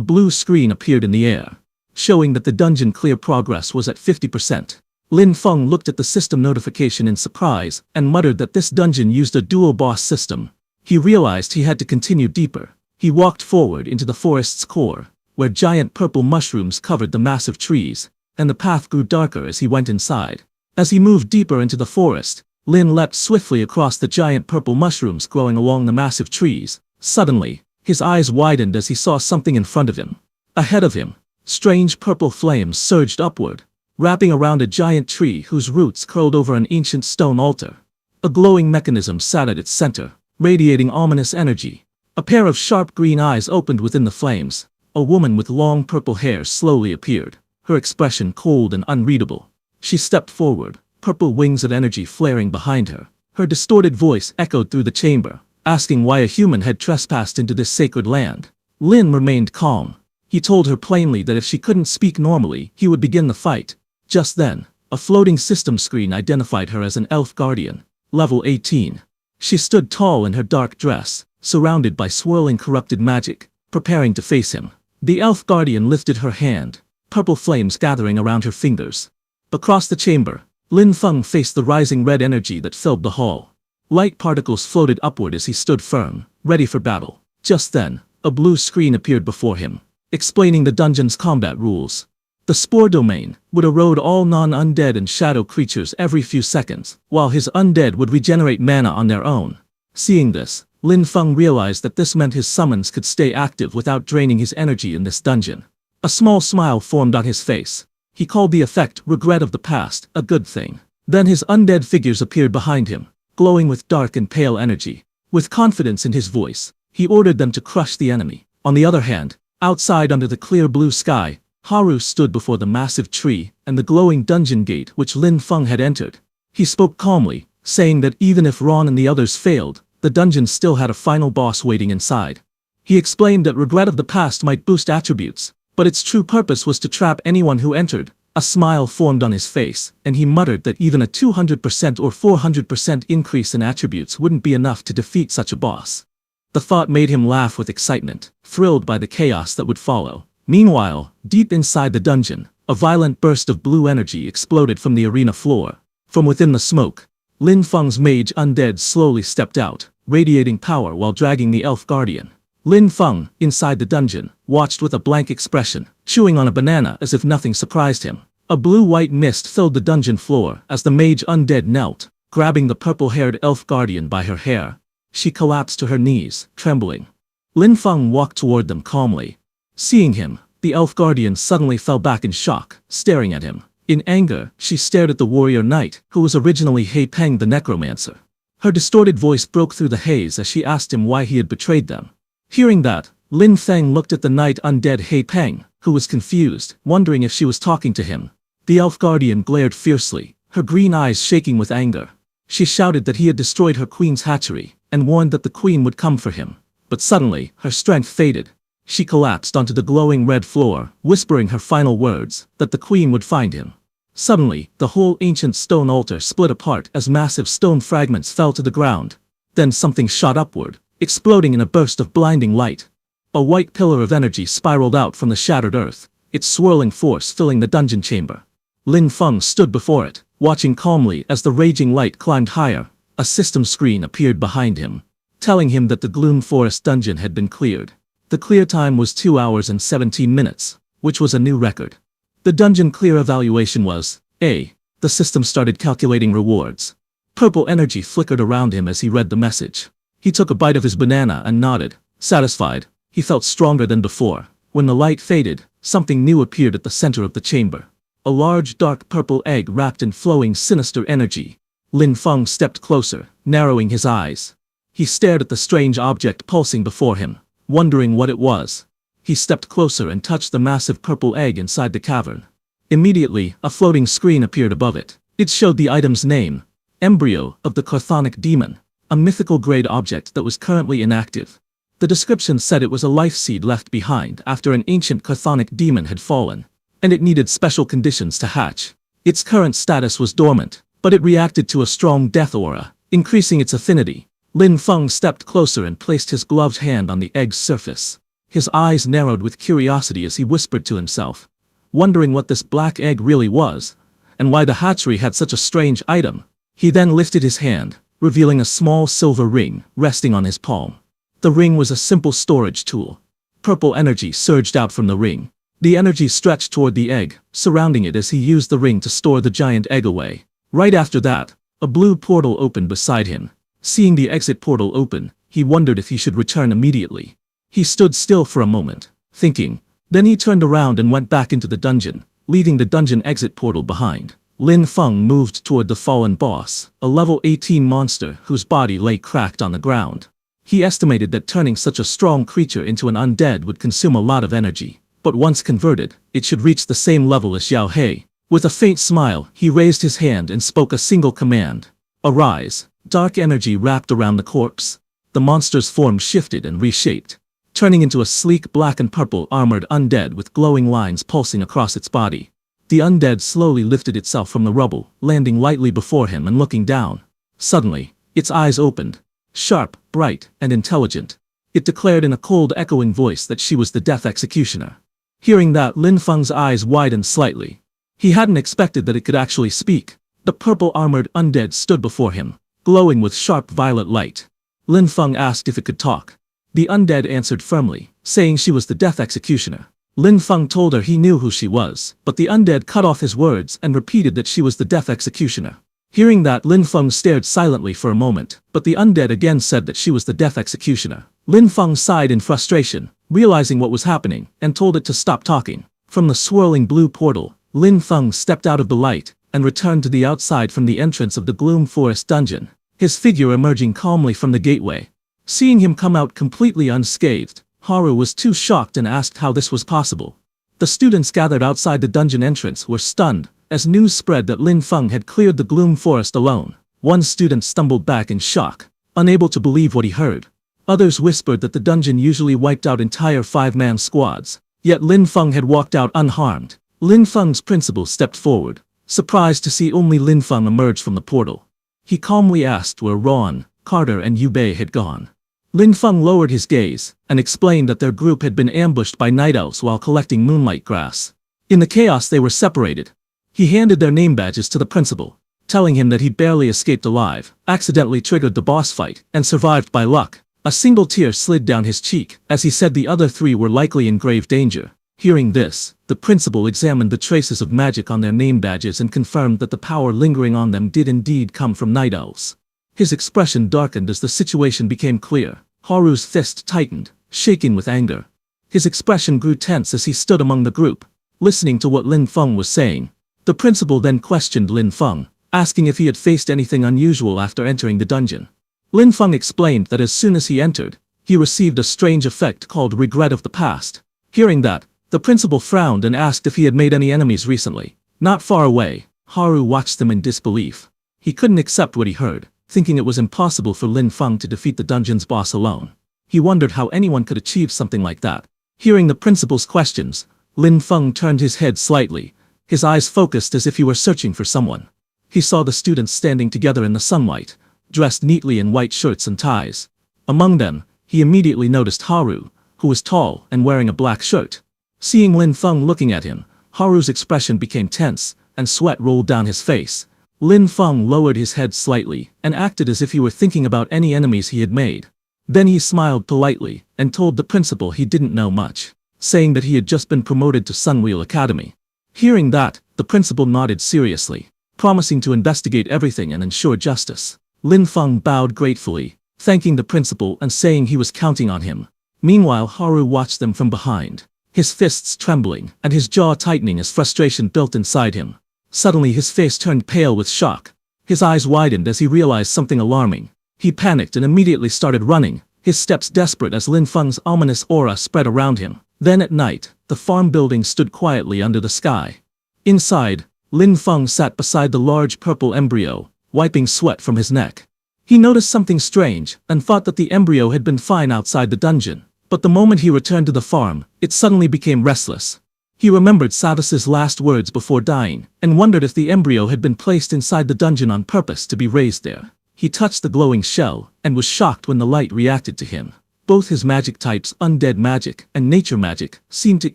blue screen appeared in the air, showing that the dungeon clear progress was at 50%. Lin Feng looked at the system notification in surprise and muttered that this dungeon used a dual boss system. He realized he had to continue deeper. He walked forward into the forest's core, where giant purple mushrooms covered the massive trees, and the path grew darker as he went inside. As he moved deeper into the forest, Lin leapt swiftly across the giant purple mushrooms growing along the massive trees. Suddenly, his eyes widened as he saw something in front of him. Ahead of him, strange purple flames surged upward, wrapping around a giant tree whose roots curled over an ancient stone altar. A glowing mechanism sat at its center, radiating ominous energy. A pair of sharp green eyes opened within the flames. A woman with long purple hair slowly appeared, her expression cold and unreadable. She stepped forward, purple wings of energy flaring behind her. Her distorted voice echoed through the chamber, asking why a human had trespassed into this sacred land. Lin remained calm. He told her plainly that if she couldn't speak normally, he would begin the fight. Just then, a floating system screen identified her as an elf guardian, level 18. She stood tall in her dark dress, surrounded by swirling corrupted magic, preparing to face him. The elf guardian lifted her hand, purple flames gathering around her fingers. Across the chamber, Lin Feng faced the rising red energy that filled the hall. Light particles floated upward as he stood firm, ready for battle. Just then, a blue screen appeared before him, explaining the dungeon's combat rules. The spore domain would erode all non-undead and shadow creatures every few seconds, while his undead would regenerate mana on their own. Seeing this, Lin Feng realized that this meant his summons could stay active without draining his energy in this dungeon. A small smile formed on his face. He called the effect regret of the past a good thing. Then his undead figures appeared behind him, glowing with dark and pale energy. With confidence in his voice, he ordered them to crush the enemy. On the other hand, outside under the clear blue sky, Haru stood before the massive tree and the glowing dungeon gate which Lin Feng had entered. He spoke calmly, saying that even if Ron and the others failed, the dungeon still had a final boss waiting inside. He explained that regret of the past might boost attributes, but its true purpose was to trap anyone who entered. A smile formed on his face, and he muttered that even a 200% or 400% increase in attributes wouldn't be enough to defeat such a boss. The thought made him laugh with excitement, thrilled by the chaos that would follow. Meanwhile, deep inside the dungeon, a violent burst of blue energy exploded from the arena floor. From within the smoke, Lin Feng's mage undead slowly stepped out, radiating power while dragging the elf guardian. Lin Feng, inside the dungeon, watched with a blank expression, chewing on a banana as if nothing surprised him. A blue-white mist filled the dungeon floor as the mage undead knelt, grabbing the purple-haired elf guardian by her hair. She collapsed to her knees, trembling. Lin Feng walked toward them calmly. Seeing him, the elf guardian suddenly fell back in shock, staring at him. In anger, she stared at the warrior knight, who was originally He Peng the necromancer. Her distorted voice broke through the haze as she asked him why he had betrayed them. Hearing that, Lin Feng looked at the knight undead He Peng, who was confused, wondering if she was talking to him. The elf guardian glared fiercely, her green eyes shaking with anger. She shouted that he had destroyed her queen's hatchery, and warned that the queen would come for him. But suddenly, her strength faded. She collapsed onto the glowing red floor, whispering her final words, that the queen would find him. Suddenly, the whole ancient stone altar split apart as massive stone fragments fell to the ground. Then something shot upward, exploding in a burst of blinding light. A white pillar of energy spiraled out from the shattered earth, its swirling force filling the dungeon chamber. Lin Feng stood before it, watching calmly as the raging light climbed higher. A system screen appeared behind him, telling him that the Gloom Forest dungeon had been cleared. The clear time was 2 hours and 17 minutes, which was a new record. The dungeon clear evaluation was A. The system started calculating rewards. Purple energy flickered around him as he read the message. He took a bite of his banana and nodded, satisfied. He felt stronger than before. When the light faded, something new appeared at the center of the chamber. A large dark purple egg wrapped in flowing sinister energy. Lin Feng stepped closer, narrowing his eyes. He stared at the strange object pulsing before him, wondering what it was. He stepped closer and touched the massive purple egg inside the cavern. Immediately, a floating screen appeared above it. It showed the item's name, Embryo of the Chthonic Demon, a mythical grade object that was currently inactive. The description said it was a life seed left behind after an ancient chthonic demon had fallen, and it needed special conditions to hatch. Its current status was dormant, but it reacted to a strong death aura, increasing its affinity. Lin Feng stepped closer and placed his gloved hand on the egg's surface. His eyes narrowed with curiosity as he whispered to himself, wondering what this black egg really was, and why the hatchery had such a strange item. He then lifted his hand, revealing a small silver ring resting on his palm. The ring was a simple storage tool. Purple energy surged out from the ring. The energy stretched toward the egg, surrounding it as he used the ring to store the giant egg away. Right after that, a blue portal opened beside him. Seeing the exit portal open, he wondered if he should return immediately. He stood still for a moment, thinking. Then he turned around and went back into the dungeon, leaving the dungeon exit portal behind. Lin Feng moved toward the fallen boss, a level 18 monster whose body lay cracked on the ground. He estimated that turning such a strong creature into an undead would consume a lot of energy, but once converted, it should reach the same level as Xiao He. With a faint smile, he raised his hand and spoke a single command. Arise. Dark energy wrapped around the corpse. The monster's form shifted and reshaped, turning into a sleek black and purple armored undead with glowing lines pulsing across its body. The undead slowly lifted itself from the rubble, landing lightly before him and looking down. Suddenly, its eyes opened. Sharp, bright, and intelligent. It declared in a cold echoing voice that she was the death executioner. Hearing that, Lin Feng's eyes widened slightly. He hadn't expected that it could actually speak. The purple armored undead stood before him, glowing with sharp violet light. Lin Feng asked if it could talk. The undead answered firmly, saying she was the death executioner. Lin Feng told her he knew who she was, but the undead cut off his words and repeated that she was the death executioner. Hearing that, Lin Feng stared silently for a moment, but the undead again said that she was the death executioner. Lin Feng sighed in frustration, realizing what was happening, and told it to stop talking. From the swirling blue portal, Lin Feng stepped out of the light, and returned to the outside from the entrance of the Gloom Forest dungeon, his figure emerging calmly from the gateway. Seeing him come out completely unscathed, Haru was too shocked and asked how this was possible. The students gathered outside the dungeon entrance were stunned, as news spread that Lin Feng had cleared the Gloom Forest alone. One student stumbled back in shock, unable to believe what he heard. Others whispered that the dungeon usually wiped out entire 5-man squads, yet Lin Feng had walked out unharmed. Lin Feng's principal stepped forward, surprised to see only Lin Feng emerge from the portal. He calmly asked where Ron, Carter and Yu Bei had gone. Lin Feng lowered his gaze and explained that their group had been ambushed by night owls while collecting moonlight grass. In the chaos they were separated. He handed their name badges to the principal, telling him that he barely escaped alive, accidentally triggered the boss fight, and survived by luck. A single tear slid down his cheek as he said the other three were likely in grave danger. Hearing this, the principal examined the traces of magic on their name badges and confirmed that the power lingering on them did indeed come from night owls. His expression darkened as the situation became clear. Haru's fist tightened, shaking with anger. His expression grew tense as he stood among the group, listening to what Lin Feng was saying. The principal then questioned Lin Feng, asking if he had faced anything unusual after entering the dungeon. Lin Feng explained that as soon as he entered, he received a strange effect called regret of the past. Hearing that, the principal frowned and asked if he had made any enemies recently. Not far away, Haru watched them in disbelief. He couldn't accept what he heard, thinking it was impossible for Lin Feng to defeat the dungeon's boss alone. He wondered how anyone could achieve something like that. Hearing the principal's questions, Lin Feng turned his head slightly, his eyes focused as if he were searching for someone. He saw the students standing together in the sunlight, dressed neatly in white shirts and ties. Among them, he immediately noticed Haru, who was tall and wearing a black shirt. Seeing Lin Feng looking at him, Haru's expression became tense, and sweat rolled down his face. Lin Feng lowered his head slightly, and acted as if he were thinking about any enemies he had made. Then he smiled politely, and told the principal he didn't know much, saying that he had just been promoted to Sunwheel Academy. Hearing that, the principal nodded seriously, promising to investigate everything and ensure justice. Lin Feng bowed gratefully, thanking the principal and saying he was counting on him. Meanwhile, Haru watched them from behind, his fists trembling and his jaw tightening as frustration built inside him. Suddenly his face turned pale with shock. His eyes widened as he realized something alarming. He panicked and immediately started running, his steps desperate as Lin Feng's ominous aura spread around him. Then at night, the farm building stood quietly under the sky. Inside, Lin Feng sat beside the large purple embryo, wiping sweat from his neck. He noticed something strange and thought that the embryo had been fine outside the dungeon. But the moment he returned to the farm, it suddenly became restless. He remembered Sadis's last words before dying, and wondered if the embryo had been placed inside the dungeon on purpose to be raised there. He touched the glowing shell, and was shocked when the light reacted to him. Both his magic types, undead magic and nature magic, seemed to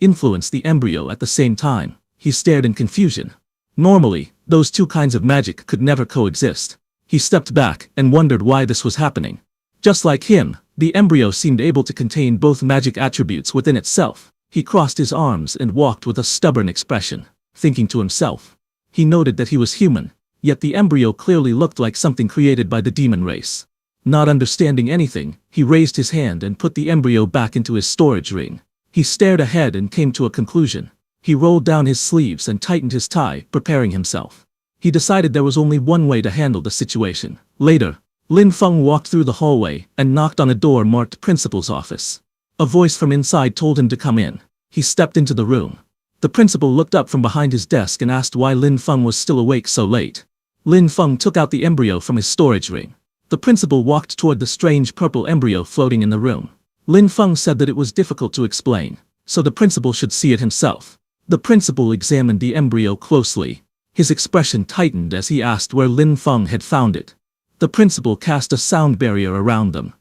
influence the embryo at the same time. He stared in confusion. Normally, those two kinds of magic could never coexist. He stepped back and wondered why this was happening. Just like him, the embryo seemed able to contain both magic attributes within itself. He crossed his arms and walked with a stubborn expression, thinking to himself. He noted that he was human, yet the embryo clearly looked like something created by the demon race. Not understanding anything, he raised his hand and put the embryo back into his storage ring. He stared ahead and came to a conclusion. He rolled down his sleeves and tightened his tie, preparing himself. He decided there was only one way to handle the situation. Later, Lin Feng walked through the hallway and knocked on a door marked Principal's Office. A voice from inside told him to come in. He stepped into the room. The principal looked up from behind his desk and asked why Lin Feng was still awake so late. Lin Feng took out the embryo from his storage ring. The principal walked toward the strange purple embryo floating in the room. Lin Feng said that it was difficult to explain, so the principal should see it himself. The principal examined the embryo closely. His expression tightened as he asked where Lin Feng had found it. The principal cast a sound barrier around them.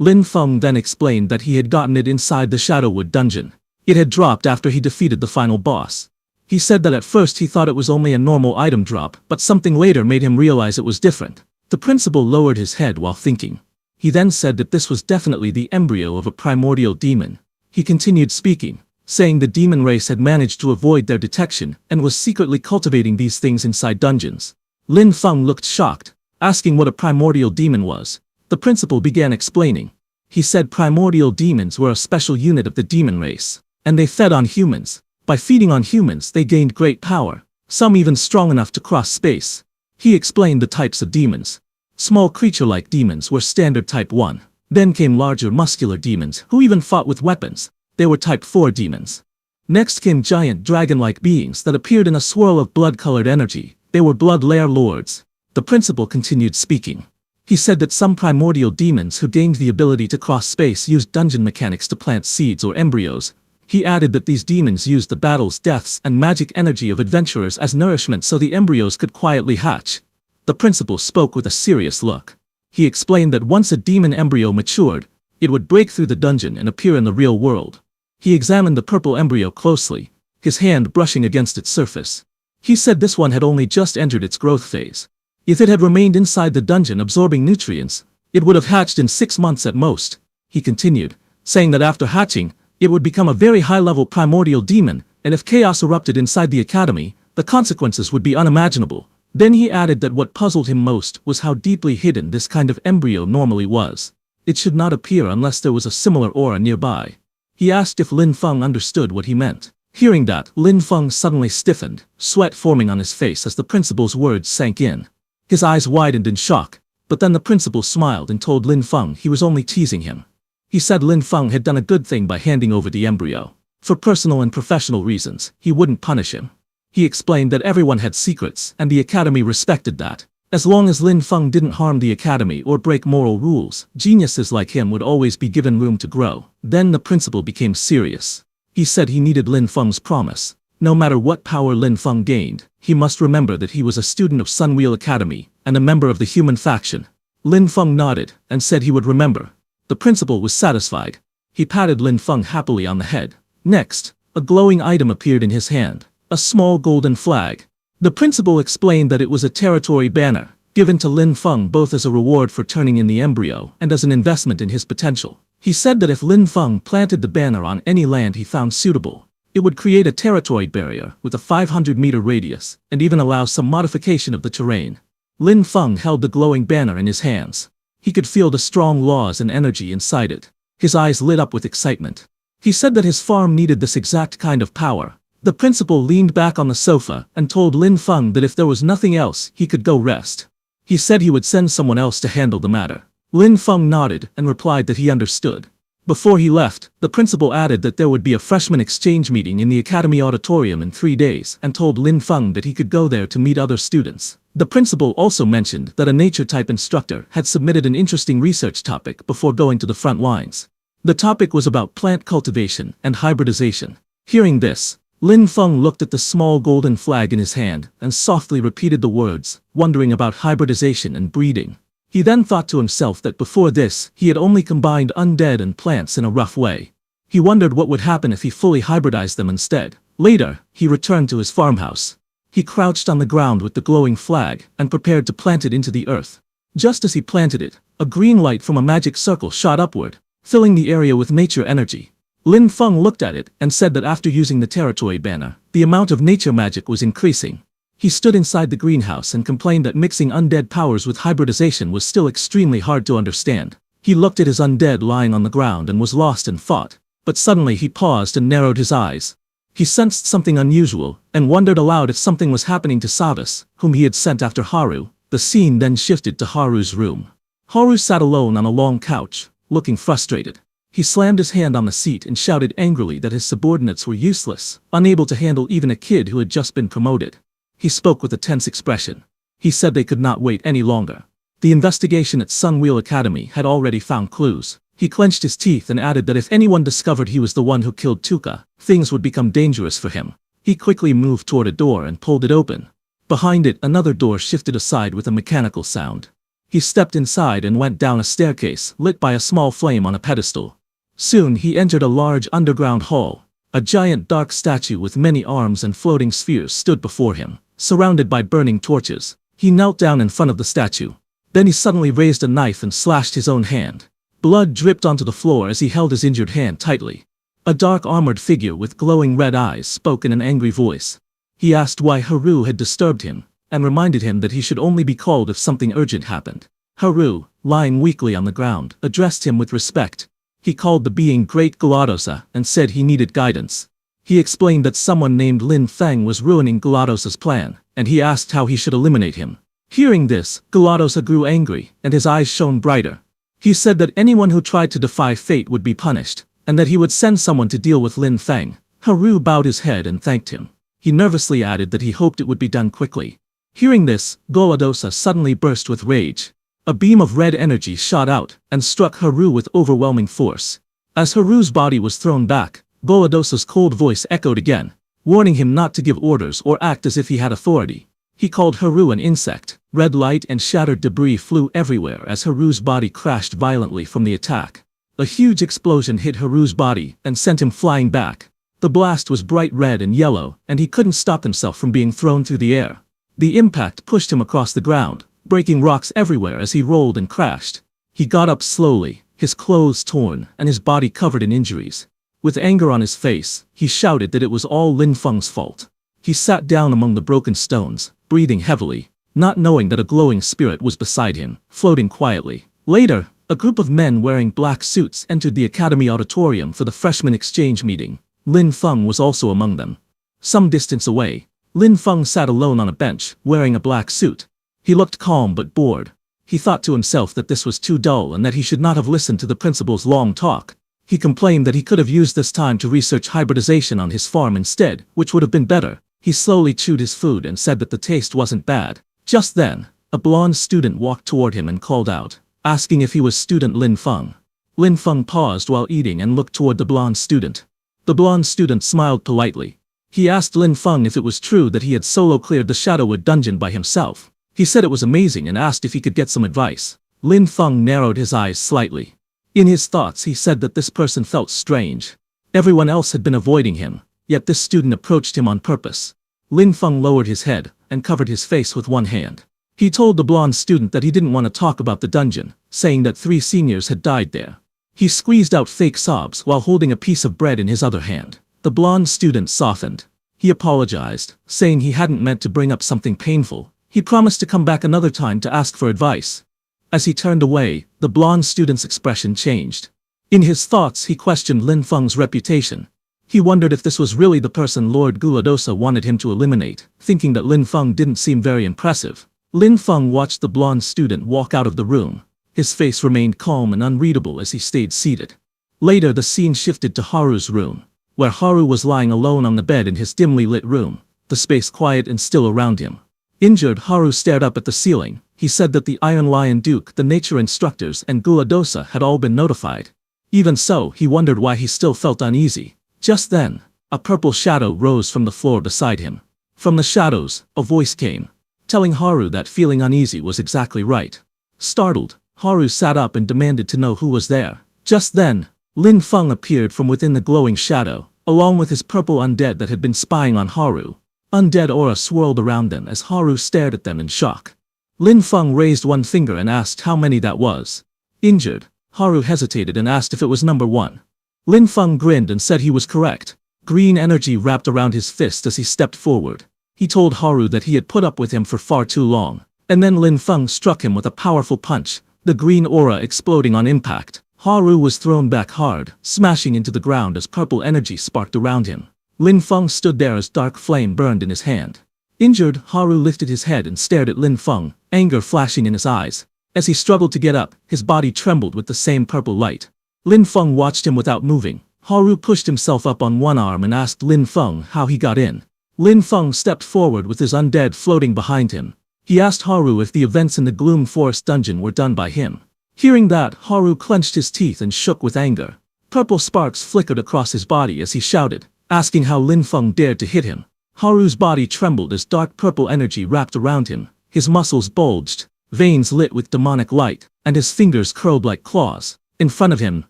Lin Feng then explained that he had gotten it inside the Shadowwood dungeon. It had dropped after he defeated the final boss. He said that at first he thought it was only a normal item drop, but something later made him realize it was different. The principal lowered his head while thinking. He then said that this was definitely the embryo of a primordial demon. He continued speaking, saying the demon race had managed to avoid their detection and was secretly cultivating these things inside dungeons. Lin Feng looked shocked, asking what a primordial demon was. The principal began explaining. He said primordial demons were a special unit of the demon race, and they fed on humans. By feeding on humans they gained great power, some even strong enough to cross space. He explained the types of demons. Small creature-like demons were standard type 1. Then came larger muscular demons who even fought with weapons. They were type 4 demons. Next came giant dragon-like beings that appeared in a swirl of blood-colored energy. They were blood lair lords. The principal continued speaking. He said that some primordial demons who gained the ability to cross space used dungeon mechanics to plant seeds or embryos. He added that these demons used the battles, deaths, and magic energy of adventurers as nourishment so the embryos could quietly hatch. The principal spoke with a serious look. He explained that once a demon embryo matured, it would break through the dungeon and appear in the real world. He examined the purple embryo closely, his hand brushing against its surface. He said this one had only just entered its growth phase. If it had remained inside the dungeon absorbing nutrients, it would have hatched in 6 months at most. He continued, saying that after hatching, it would become a very high-level primordial demon, and if chaos erupted inside the academy, the consequences would be unimaginable. Then he added that what puzzled him most was how deeply hidden this kind of embryo normally was. It should not appear unless there was a similar aura nearby. He asked if Lin Feng understood what he meant. Hearing that, Lin Feng suddenly stiffened, sweat forming on his face as the principal's words sank in. His eyes widened in shock, but then the principal smiled and told Lin Feng he was only teasing him. He said Lin Feng had done a good thing by handing over the embryo. For personal and professional reasons, he wouldn't punish him. He explained that everyone had secrets, and the academy respected that. As long as Lin Feng didn't harm the academy or break moral rules, geniuses like him would always be given room to grow. Then the principal became serious. He said he needed Lin Feng's promise. No matter what power Lin Feng gained, he must remember that he was a student of Sunwheel Academy, and a member of the human faction. Lin Feng nodded, and said he would remember. The principal was satisfied. He patted Lin Feng happily on the head. Next, a glowing item appeared in his hand, a small golden flag. The principal explained that it was a territory banner, given to Lin Feng both as a reward for turning in the embryo and as an investment in his potential. He said that if Lin Feng planted the banner on any land he found suitable, it would create a territory barrier with a 500-meter radius and even allow some modification of the terrain. Lin Feng held the glowing banner in his hands. He could feel the strong laws and energy inside it. His eyes lit up with excitement. He said that his farm needed this exact kind of power. The principal leaned back on the sofa and told Lin Feng that if there was nothing else, he could go rest. He said he would send someone else to handle the matter. Lin Feng nodded and replied that he understood. Before he left, the principal added that there would be a freshman exchange meeting in the academy auditorium in 3 days and told Lin Feng that he could go there to meet other students. The principal also mentioned that a nature-type instructor had submitted an interesting research topic before going to the front lines. The topic was about plant cultivation and hybridization. Hearing this, Lin Feng looked at the small golden flag in his hand and softly repeated the words, wondering about hybridization and breeding. He then thought to himself that before this, he had only combined undead and plants in a rough way. He wondered what would happen if he fully hybridized them instead. Later, he returned to his farmhouse. He crouched on the ground with the glowing flag and prepared to plant it into the earth. Just as he planted it, a green light from a magic circle shot upward, filling the area with nature energy. Lin Feng looked at it and said that after using the territory banner, the amount of nature magic was increasing. He stood inside the greenhouse and complained that mixing undead powers with hybridization was still extremely hard to understand. He looked at his undead lying on the ground and was lost in thought. But suddenly he paused and narrowed his eyes. He sensed something unusual and wondered aloud if something was happening to Savas, whom he had sent after Haru. The scene then shifted to Haru's room. Haru sat alone on a long couch, looking frustrated. He slammed his hand on the seat and shouted angrily that his subordinates were useless, unable to handle even a kid who had just been promoted. He spoke with a tense expression. He said they could not wait any longer. The investigation at Sunwheel Academy had already found clues. He clenched his teeth and added that if anyone discovered he was the one who killed Tuka, things would become dangerous for him. He quickly moved toward a door and pulled it open. Behind it, another door shifted aside with a mechanical sound. He stepped inside and went down a staircase lit by a small flame on a pedestal. Soon he entered a large underground hall. A giant dark statue with many arms and floating spheres stood before him, surrounded by burning torches. He knelt down in front of the statue. Then he suddenly raised a knife and slashed his own hand. Blood dripped onto the floor as he held his injured hand tightly. A dark armored figure with glowing red eyes spoke in an angry voice. He asked why Haru had disturbed him, and reminded him that he should only be called if something urgent happened. Haru, lying weakly on the ground, addressed him with respect. He called the being Great Galadosa and said he needed guidance. He explained that someone named Lin Feng was ruining Galadosa's plan, and he asked how he should eliminate him. Hearing this, Galadosa grew angry, and his eyes shone brighter. He said that anyone who tried to defy fate would be punished, and that he would send someone to deal with Lin Feng. Haru bowed his head and thanked him. He nervously added that he hoped it would be done quickly. Hearing this, Galadosa suddenly burst with rage. A beam of red energy shot out and struck Haru with overwhelming force. As Haru's body was thrown back, Guladosa's cold voice echoed again, warning him not to give orders or act as if he had authority. He called Haru an insect. Red light and shattered debris flew everywhere as Haru's body crashed violently from the attack. A huge explosion hit Haru's body and sent him flying back. The blast was bright red and yellow, and he couldn't stop himself from being thrown through the air. The impact pushed him across the ground, breaking rocks everywhere as he rolled and crashed. He got up slowly, his clothes torn and his body covered in injuries. With anger on his face, he shouted that it was all Lin Feng's fault. He sat down among the broken stones, breathing heavily, not knowing that a glowing spirit was beside him, floating quietly. Later, a group of men wearing black suits entered the academy auditorium for the freshman exchange meeting. Lin Feng was also among them. Some distance away, Lin Feng sat alone on a bench, wearing a black suit. He looked calm but bored. He thought to himself that this was too dull and that he should not have listened to the principal's long talk. He complained that he could have used this time to research hybridization on his farm instead, which would have been better. He slowly chewed his food and said that the taste wasn't bad. Just then, a blonde student walked toward him and called out, asking if he was student Lin Feng. Lin Feng paused while eating and looked toward the blonde student. The blonde student smiled politely. He asked Lin Feng if it was true that he had solo cleared the Shadowwood dungeon by himself. He said it was amazing and asked if he could get some advice. Lin Feng narrowed his eyes slightly. In his thoughts he said that this person felt strange. Everyone else had been avoiding him, yet this student approached him on purpose. Lin Feng lowered his head and covered his face with one hand. He told the blonde student that he didn't want to talk about the dungeon, saying that 3 seniors had died there. He squeezed out fake sobs while holding a piece of bread in his other hand. The blonde student softened. He apologized, saying he hadn't meant to bring up something painful. He promised to come back another time to ask for advice. As he turned away, the blonde student's expression changed. In his thoughts he questioned Lin Feng's reputation. He wondered if this was really the person Lord Guladosa wanted him to eliminate, thinking that Lin Feng didn't seem very impressive. Lin Feng watched the blonde student walk out of the room. His face remained calm and unreadable as he stayed seated. Later the scene shifted to Haru's room, where Haru was lying alone on the bed in his dimly lit room, the space quiet and still around him. Injured, Haru stared up at the ceiling. He said that the Iron Lion Duke, the nature instructors, and Guladosa had all been notified. Even so, he wondered why he still felt uneasy. Just then, a purple shadow rose from the floor beside him. From the shadows, a voice came, telling Haru that feeling uneasy was exactly right. Startled, Haru sat up and demanded to know who was there. Just then, Lin Feng appeared from within the glowing shadow, along with his purple undead that had been spying on Haru. Undead aura swirled around them as Haru stared at them in shock. Lin Feng raised one finger and asked how many that was. Injured, Haru hesitated and asked if it was number 1. Lin Feng grinned and said he was correct. Green energy wrapped around his fist as he stepped forward. He told Haru that he had put up with him for far too long. And then Lin Feng struck him with a powerful punch, the green aura exploding on impact. Haru was thrown back hard, smashing into the ground as purple energy sparked around him. Lin Feng stood there as dark flame burned in his hand. Injured, Haru lifted his head and stared at Lin Feng, anger flashing in his eyes. As he struggled to get up, his body trembled with the same purple light. Lin Feng watched him without moving. Haru pushed himself up on one arm and asked Lin Feng how he got in. Lin Feng stepped forward with his undead floating behind him. He asked Haru if the events in the Gloom Forest dungeon were done by him. Hearing that, Haru clenched his teeth and shook with anger. Purple sparks flickered across his body as he shouted, asking how Lin Feng dared to hit him. Haru's body trembled as dark purple energy wrapped around him. His muscles bulged, veins lit with demonic light, and his fingers curled like claws. In front of him,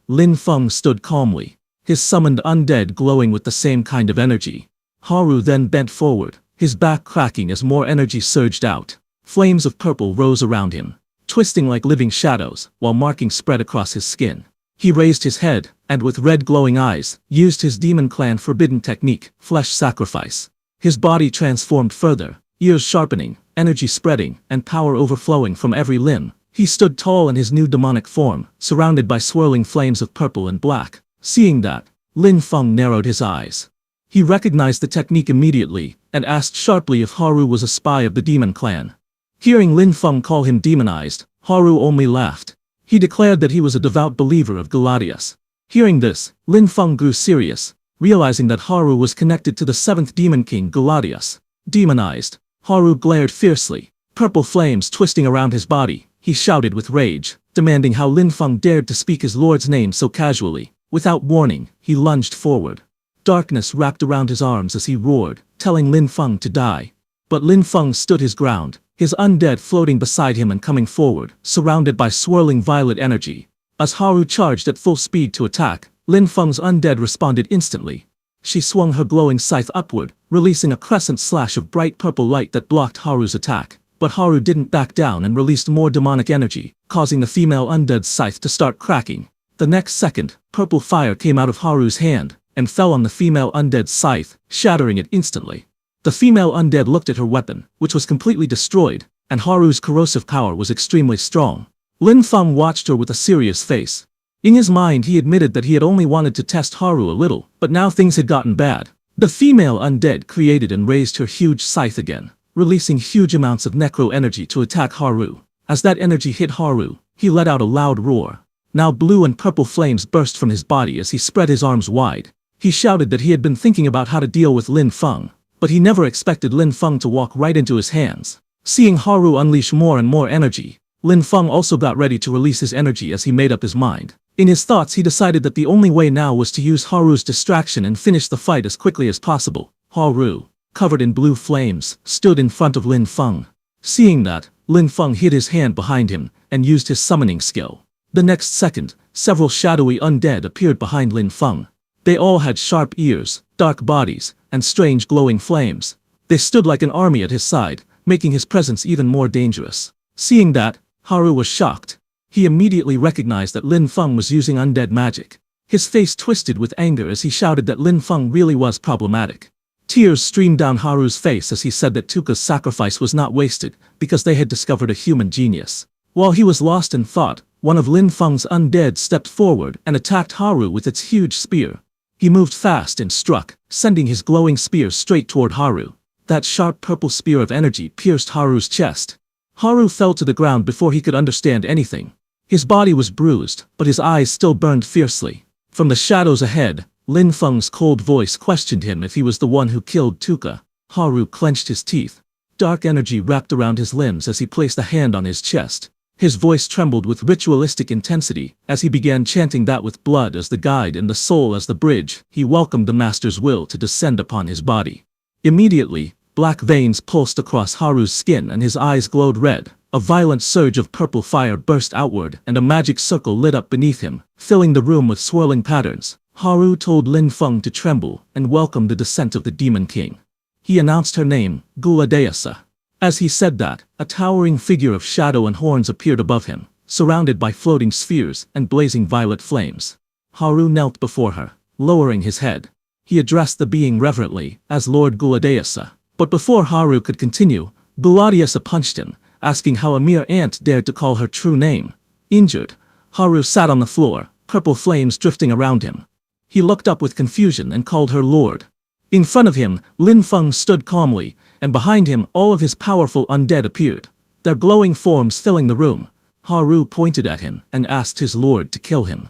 Lin Feng stood calmly, his summoned undead glowing with the same kind of energy. Haru then bent forward, his back cracking as more energy surged out. Flames of purple rose around him, twisting like living shadows, while markings spread across his skin. He raised his head, and with red glowing eyes, used his Demon Clan forbidden technique, flesh sacrifice. His body transformed further, ears sharpening, energy spreading, and power overflowing from every limb. He stood tall in his new demonic form, surrounded by swirling flames of purple and black. Seeing that, Lin Feng narrowed his eyes. He recognized the technique immediately, and asked sharply if Haru was a spy of the Demon Clan. Hearing Lin Feng call him demonized, Haru only laughed. He declared that he was a devout believer of Gladius. Hearing this, Lin Feng grew serious, realizing that Haru was connected to the 7th Demon King Gladius. Demonized, Haru glared fiercely, purple flames twisting around his body. He shouted with rage, demanding how Lin Feng dared to speak his lord's name so casually. Without warning, he lunged forward. Darkness wrapped around his arms as he roared, telling Lin Feng to die. But Lin Feng stood his ground, his undead floating beside him and coming forward, surrounded by swirling violet energy. As Haru charged at full speed to attack, Lin Feng's undead responded instantly. She swung her glowing scythe upward, releasing a crescent slash of bright purple light that blocked Haru's attack. But Haru didn't back down and released more demonic energy, causing the female undead's scythe to start cracking. The next second, purple fire came out of Haru's hand, and fell on the female undead's scythe, shattering it instantly. The female undead looked at her weapon, which was completely destroyed, and Haru's corrosive power was extremely strong. Lin Feng watched her with a serious face. In his mind he admitted that he had only wanted to test Haru a little, but now things had gotten bad. The female undead created and raised her huge scythe again, releasing huge amounts of necro energy to attack Haru. As that energy hit Haru, he let out a loud roar. Now blue and purple flames burst from his body as he spread his arms wide. He shouted that he had been thinking about how to deal with Lin Feng, but he never expected Lin Feng to walk right into his hands. Seeing Haru unleash more and more energy, Lin Feng also got ready to release his energy as he made up his mind. In his thoughts he decided that the only way now was to use Haru's distraction and finish the fight as quickly as possible. Haru, covered in blue flames, stood in front of Lin Feng. Seeing that, Lin Feng hid his hand behind him and used his summoning skill. The next second, several shadowy undead appeared behind Lin Feng. They all had sharp ears, dark bodies, and strange glowing flames. They stood like an army at his side, making his presence even more dangerous. Seeing that, Haru was shocked. He immediately recognized that Lin Feng was using undead magic. His face twisted with anger as he shouted that Lin Feng really was problematic. Tears streamed down Haru's face as he said that Tuka's sacrifice was not wasted, because they had discovered a human genius. While he was lost in thought, one of Lin Feng's undead stepped forward and attacked Haru with its huge spear. He moved fast and struck, sending his glowing spear straight toward Haru. That sharp purple spear of energy pierced Haru's chest. Haru fell to the ground before he could understand anything. His body was bruised, but his eyes still burned fiercely. From the shadows ahead, Lin Feng's cold voice questioned him if he was the one who killed Tuka. Haru clenched his teeth. Dark energy wrapped around his limbs as he placed a hand on his chest. His voice trembled with ritualistic intensity as he began chanting that with blood as the guide and the soul as the bridge, he welcomed the master's will to descend upon his body. Immediately, black veins pulsed across Haru's skin and his eyes glowed red. A violent surge of purple fire burst outward and a magic circle lit up beneath him, filling the room with swirling patterns. Haru told Lin Feng to tremble and welcome the descent of the Demon King. He announced her name, Gula Deasa. As he said that, a towering figure of shadow and horns appeared above him, surrounded by floating spheres and blazing violet flames. Haru knelt before her, lowering his head. He addressed the being reverently, as Lord Gula Deasa. But before Haru could continue, Gula Deasa punched him, asking how a mere ant dared to call her true name. Injured, Haru sat on the floor, purple flames drifting around him. He looked up with confusion and called her Lord. In front of him, Lin Feng stood calmly, and behind him all of his powerful undead appeared, their glowing forms filling the room. Haru pointed at him and asked his lord to kill him.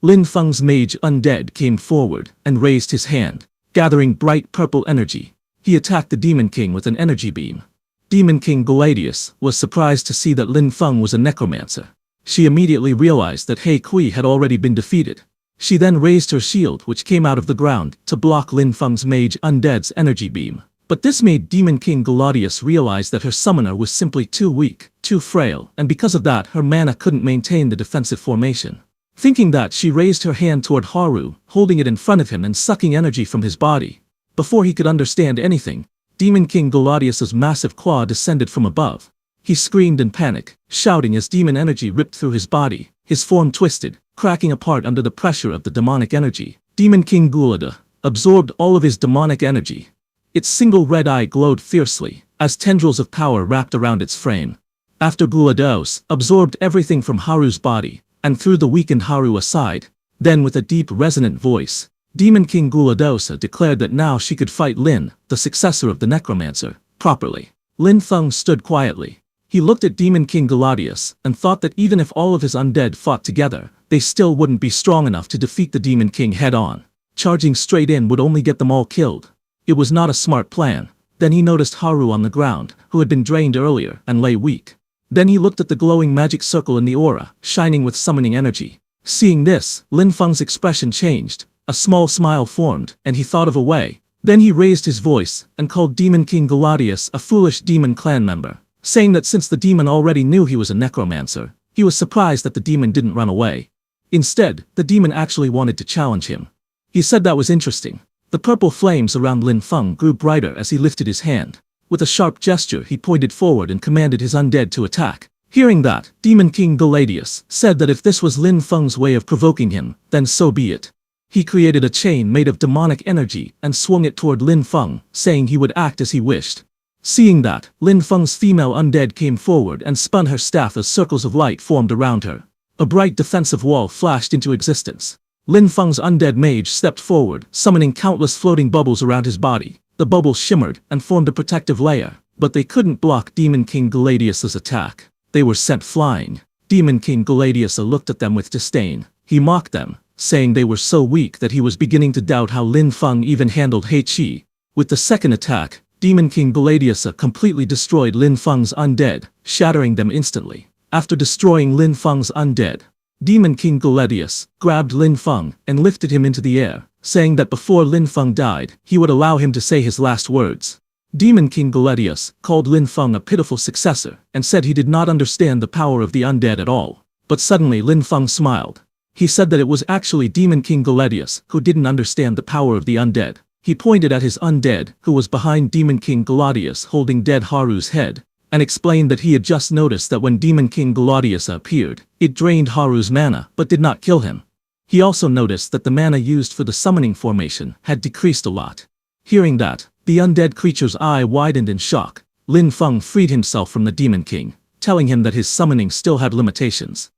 Lin Feng's mage undead came forward and raised his hand, gathering bright purple energy. He attacked the Demon King with an energy beam. Demon King Gladius was surprised to see that Lin Feng was a necromancer. She immediately realized that He Kui had already been defeated. She then raised her shield which came out of the ground to block Lin Feng's mage undead's energy beam. But this made Demon King Gladius realize that her summoner was simply too weak, too frail, and because of that her mana couldn't maintain the defensive formation. Thinking that, she raised her hand toward Haru, holding it in front of him and sucking energy from his body. Before he could understand anything, Demon King Gladius's massive claw descended from above. He screamed in panic, shouting as demon energy ripped through his body. His form twisted, cracking apart under the pressure of the demonic energy. Demon King Gulada absorbed all of his demonic energy. Its single red eye glowed fiercely, as tendrils of power wrapped around its frame. After Gulados absorbed everything from Haru's body, and threw the weakened Haru aside, then with a deep resonant voice, Demon King Guladosa declared that now she could fight Lin, the successor of the necromancer, properly. Lin Feng stood quietly. He looked at Demon King Gladius and thought that even if all of his undead fought together, they still wouldn't be strong enough to defeat the Demon King head-on. Charging straight in would only get them all killed. It was not a smart plan. Then he noticed Haru on the ground, who had been drained earlier and lay weak. Then he looked at the glowing magic circle in the aura, shining with summoning energy. Seeing this, Lin Feng's expression changed. A small smile formed, and he thought of a way. Then he raised his voice and called Demon King Galadius a foolish demon clan member, saying that since the demon already knew he was a necromancer, he was surprised that the demon didn't run away. Instead, the demon actually wanted to challenge him. He said that was interesting. The purple flames around Lin Feng grew brighter as he lifted his hand. With a sharp gesture, he pointed forward and commanded his undead to attack. Hearing that, Demon King Galadius said that if this was Lin Feng's way of provoking him, then so be it. He created a chain made of demonic energy and swung it toward Lin Feng, saying he would act as he wished. Seeing that, Lin Feng's female undead came forward and spun her staff as circles of light formed around her. A bright defensive wall flashed into existence. Lin Feng's undead mage stepped forward, summoning countless floating bubbles around his body. The bubbles shimmered and formed a protective layer, but they couldn't block Demon King Galadius's attack. They were sent flying. Demon King Galadius looked at them with disdain. He mocked them, saying they were so weak that he was beginning to doubt how Lin Feng even handled He Qi. With the second attack, Demon King Galadius completely destroyed Lin Feng's undead, shattering them instantly. After destroying Lin Feng's undead, Demon King Galadius grabbed Lin Feng and lifted him into the air, saying that before Lin Feng died, he would allow him to say his last words. Demon King Galadius called Lin Feng a pitiful successor and said he did not understand the power of the undead at all. But suddenly Lin Feng smiled. He said that it was actually Demon King Galadius who didn't understand the power of the undead. He pointed at his undead, who was behind Demon King Galadius holding dead Haru's head, and explained that he had just noticed that when Demon King Galadius appeared, it drained Haru's mana but did not kill him. He also noticed that the mana used for the summoning formation had decreased a lot. Hearing that, the undead creature's eye widened in shock. Lin Feng freed himself from the Demon King, telling him that his summoning still had limitations.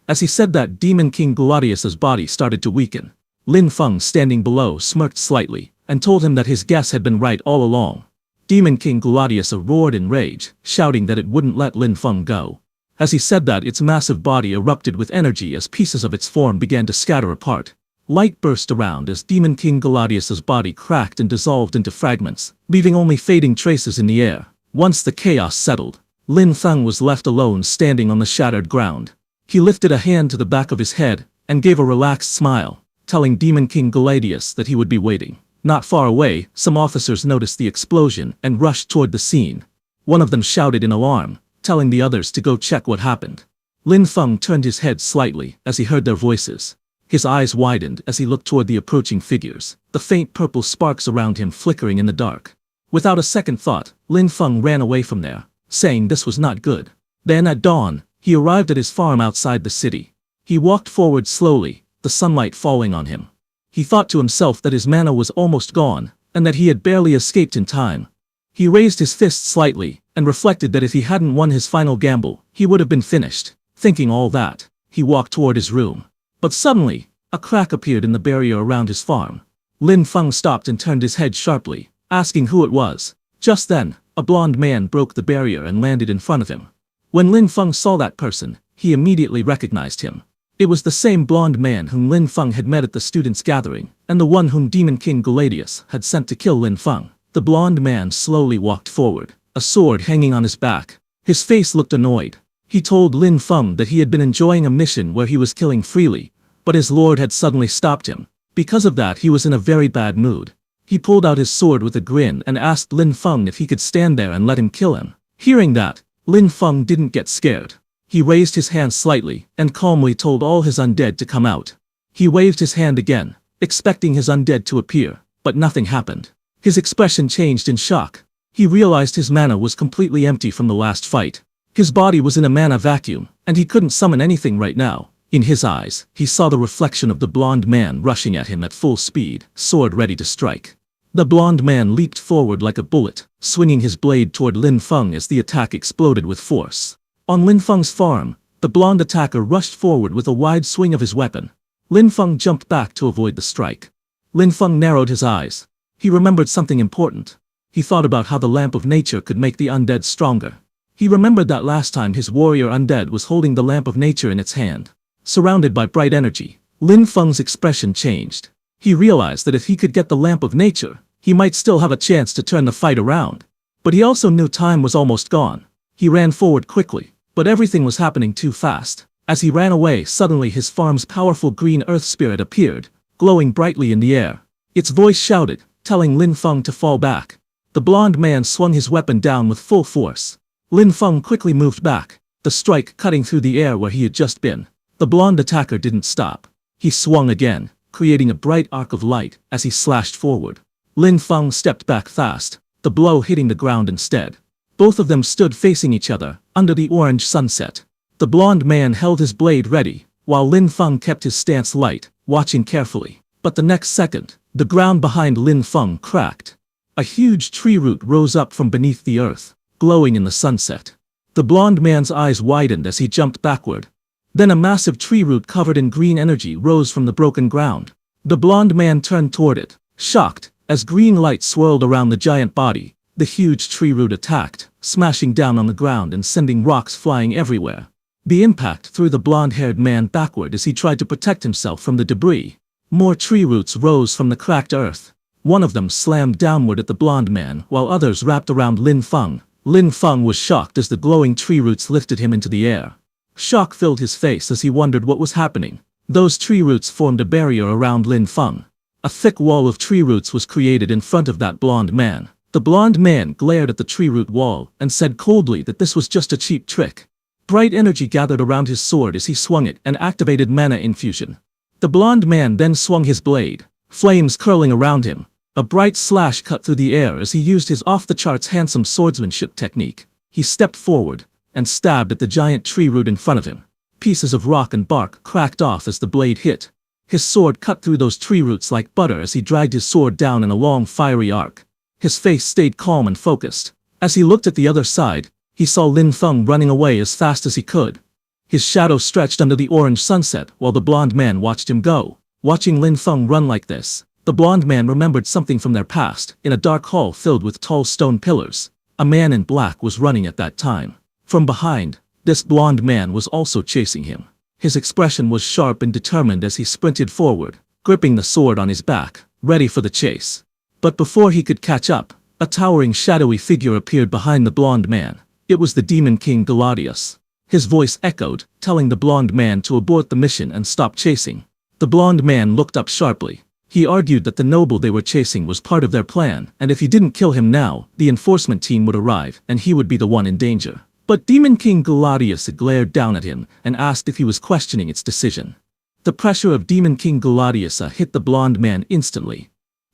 As he said that, Demon King Galadius's body started to weaken. Lin Feng, standing below, smirked slightly, and told him that his guess had been right all along. Demon King Galadius roared in rage, shouting that it wouldn't let Lin Feng go. As he said that, its massive body erupted with energy as pieces of its form began to scatter apart. Light burst around as Demon King Galadius's body cracked and dissolved into fragments, leaving only fading traces in the air. Once the chaos settled, Lin Feng was left alone standing on the shattered ground. He lifted a hand to the back of his head and gave a relaxed smile, telling Demon King Galadius that he would be waiting. Not far away, some officers noticed the explosion and rushed toward the scene. One of them shouted in alarm, telling the others to go check what happened. Lin Feng turned his head slightly as he heard their voices. His eyes widened as he looked toward the approaching figures, the faint purple sparks around him flickering in the dark. Without a second thought, Lin Feng ran away from there, saying this was not good. Then at dawn, he arrived at his farm outside the city. He walked forward slowly, the sunlight falling on him. He thought to himself that his mana was almost gone, and that he had barely escaped in time. He raised his fist slightly, and reflected that if he hadn't won his final gamble, he would have been finished. Thinking all that, he walked toward his room. But suddenly, a crack appeared in the barrier around his farm. Lin Feng stopped and turned his head sharply, asking who it was. Just then, a blond man broke the barrier and landed in front of him. When Lin Feng saw that person, he immediately recognized him. It was the same blond man whom Lin Feng had met at the students' gathering, and the one whom Demon King Galadius had sent to kill Lin Feng. The blond man slowly walked forward, a sword hanging on his back. His face looked annoyed. He told Lin Feng that he had been enjoying a mission where he was killing freely, but his lord had suddenly stopped him. Because of that, he was in a very bad mood. He pulled out his sword with a grin and asked Lin Feng if he could stand there and let him kill him. Hearing that, Lin Feng didn't get scared. He raised his hand slightly and calmly told all his undead to come out. He waved his hand again, expecting his undead to appear, but nothing happened. His expression changed in shock. He realized his mana was completely empty from the last fight. His body was in a mana vacuum, and he couldn't summon anything right now. In his eyes, he saw the reflection of the blond man rushing at him at full speed, sword ready to strike. The blond man leaped forward like a bullet, swinging his blade toward Lin Feng as the attack exploded with force. On Lin Feng's farm, the blonde attacker rushed forward with a wide swing of his weapon. Lin Feng jumped back to avoid the strike. Lin Feng narrowed his eyes. He remembered something important. He thought about how the lamp of nature could make the undead stronger. He remembered that last time his warrior undead was holding the lamp of nature in its hand. Surrounded by bright energy, Lin Feng's expression changed. He realized that if he could get the lamp of nature, he might still have a chance to turn the fight around. But he also knew time was almost gone. He ran forward quickly, but everything was happening too fast. As he ran away, suddenly his farm's powerful green earth spirit appeared, glowing brightly in the air. Its voice shouted, telling Lin Feng to fall back. The blonde man swung his weapon down with full force. Lin Feng quickly moved back, the strike cutting through the air where he had just been. The blonde attacker didn't stop. He swung again, creating a bright arc of light as he slashed forward. Lin Feng stepped back fast, the blow hitting the ground instead. Both of them stood facing each other, under the orange sunset. The blonde man held his blade ready, while Lin Feng kept his stance light, watching carefully. But the next second, the ground behind Lin Feng cracked. A huge tree root rose up from beneath the earth, glowing in the sunset. The blonde man's eyes widened as he jumped backward. Then a massive tree root covered in green energy rose from the broken ground. The blonde man turned toward it, shocked, as green light swirled around the giant body. The huge tree root attacked, smashing down on the ground and sending rocks flying everywhere. The impact threw the blonde-haired man backward as he tried to protect himself from the debris. More tree roots rose from the cracked earth. One of them slammed downward at the blonde man while others wrapped around Lin Feng. Lin Feng was shocked as the glowing tree roots lifted him into the air. Shock filled his face as he wondered what was happening. Those tree roots formed a barrier around Lin Feng. A thick wall of tree roots was created in front of that blonde man. The blonde man glared at the tree root wall and said coldly that this was just a cheap trick. Bright energy gathered around his sword as he swung it and activated mana infusion. The blonde man then swung his blade, flames curling around him. A bright slash cut through the air as he used his off-the-charts handsome swordsmanship technique. He stepped forward and stabbed at the giant tree root in front of him. Pieces of rock and bark cracked off as the blade hit. His sword cut through those tree roots like butter as he dragged his sword down in a long fiery arc. His face stayed calm and focused. As he looked at the other side, he saw Lin Feng running away as fast as he could. His shadow stretched under the orange sunset while the blonde man watched him go. Watching Lin Feng run like this, the blonde man remembered something from their past. In a dark hall filled with tall stone pillars, a man in black was running at that time. From behind, this blonde man was also chasing him. His expression was sharp and determined as he sprinted forward, gripping the sword on his back, ready for the chase. But before he could catch up, a towering shadowy figure appeared behind the blonde man. It was the Demon King Galadius. His voice echoed, telling the blonde man to abort the mission and stop chasing. The blonde man looked up sharply. He argued that the noble they were chasing was part of their plan, and if he didn't kill him now, the enforcement team would arrive, and he would be the one in danger. But Demon King Galadius glared down at him and asked if he was questioning its decision. The pressure of Demon King Galadius hit the blonde man instantly.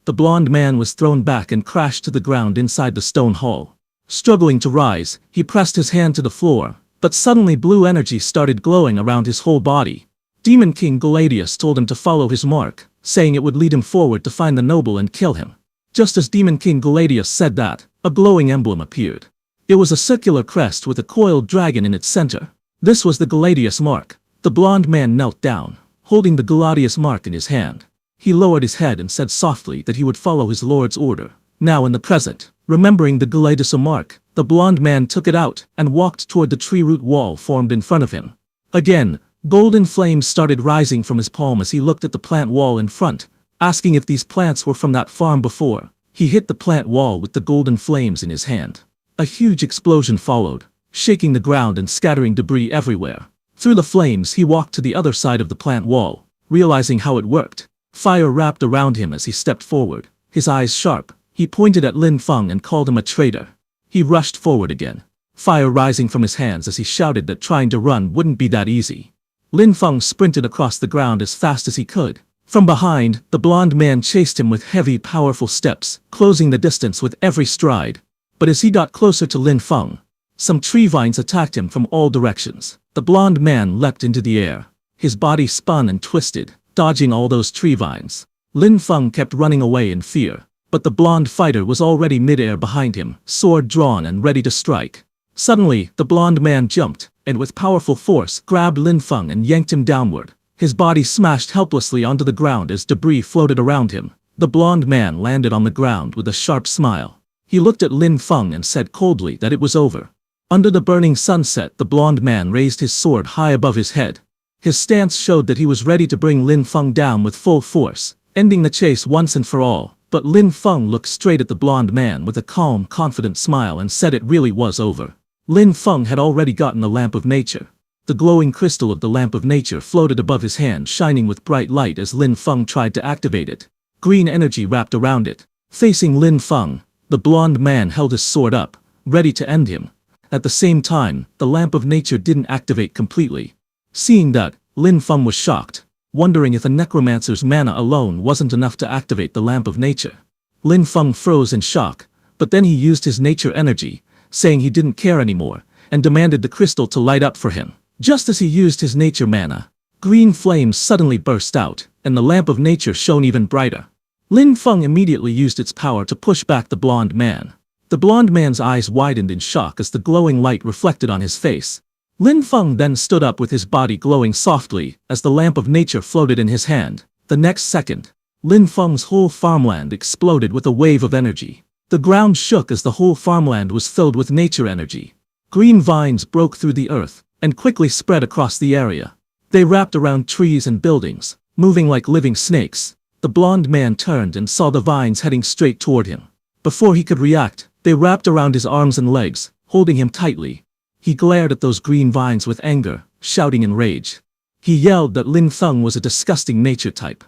The blonde man was thrown back and crashed to the ground inside the stone hall. Struggling to rise, he pressed his hand to the floor, but suddenly blue energy started glowing around his whole body. Demon King Galadius told him to follow his mark, saying it would lead him forward to find the noble and kill him. Just as Demon King Galadius said that, a glowing emblem appeared. It was a circular crest with a coiled dragon in its center. This was the Galadius mark. The blonde man knelt down, holding the Galadius mark in his hand. He lowered his head and said softly that he would follow his lord's order. Now in the present, remembering the Galadius mark, the blonde man took it out and walked toward the tree root wall formed in front of him. Again, golden flames started rising from his palm as he looked at the plant wall in front, asking if these plants were from that farm before. He hit the plant wall with the golden flames in his hand. A huge explosion followed, shaking the ground and scattering debris everywhere. Through the flames he walked to the other side of the plant wall, realizing how it worked. Fire wrapped around him as he stepped forward, his eyes sharp. He pointed at Lin Feng and called him a traitor. He rushed forward again, fire rising from his hands as he shouted that trying to run wouldn't be that easy. Lin Feng sprinted across the ground as fast as he could. From behind, the blonde man chased him with heavy, powerful steps, closing the distance with every stride. But as he got closer to Lin Feng, some tree vines attacked him from all directions. The blonde man leapt into the air. His body spun and twisted, dodging all those tree vines. Lin Feng kept running away in fear, but the blonde fighter was already mid-air behind him, sword drawn and ready to strike. Suddenly, the blonde man jumped, and with powerful force grabbed Lin Feng and yanked him downward. His body smashed helplessly onto the ground as debris floated around him. The blonde man landed on the ground with a sharp smile. He looked at Lin Feng and said coldly that it was over. Under the burning sunset, the blonde man raised his sword high above his head. His stance showed that he was ready to bring Lin Feng down with full force, ending the chase once and for all. But Lin Feng looked straight at the blonde man with a calm, confident smile and said it really was over. Lin Feng had already gotten the lamp of nature. The glowing crystal of the lamp of nature floated above his hand, shining with bright light as Lin Feng tried to activate it. Green energy wrapped around it. Facing Lin Feng, the blonde man held his sword up, ready to end him. At the same time, the lamp of nature didn't activate completely. Seeing that, Lin Feng was shocked, wondering if a necromancer's mana alone wasn't enough to activate the lamp of nature. Lin Feng froze in shock, but then he used his nature energy, saying he didn't care anymore, and demanded the crystal to light up for him. Just as he used his nature mana, green flames suddenly burst out, and the lamp of nature shone even brighter. Lin Feng immediately used its power to push back the blonde man. The blonde man's eyes widened in shock as the glowing light reflected on his face. Lin Feng then stood up with his body glowing softly as the lamp of nature floated in his hand. The next second, Lin Feng's whole farmland exploded with a wave of energy. The ground shook as the whole farmland was filled with nature energy. Green vines broke through the earth and quickly spread across the area. They wrapped around trees and buildings, moving like living snakes. The blonde man turned and saw the vines heading straight toward him. Before he could react, they wrapped around his arms and legs, holding him tightly. He glared at those green vines with anger, shouting in rage. He yelled that Lin Feng was a disgusting nature type.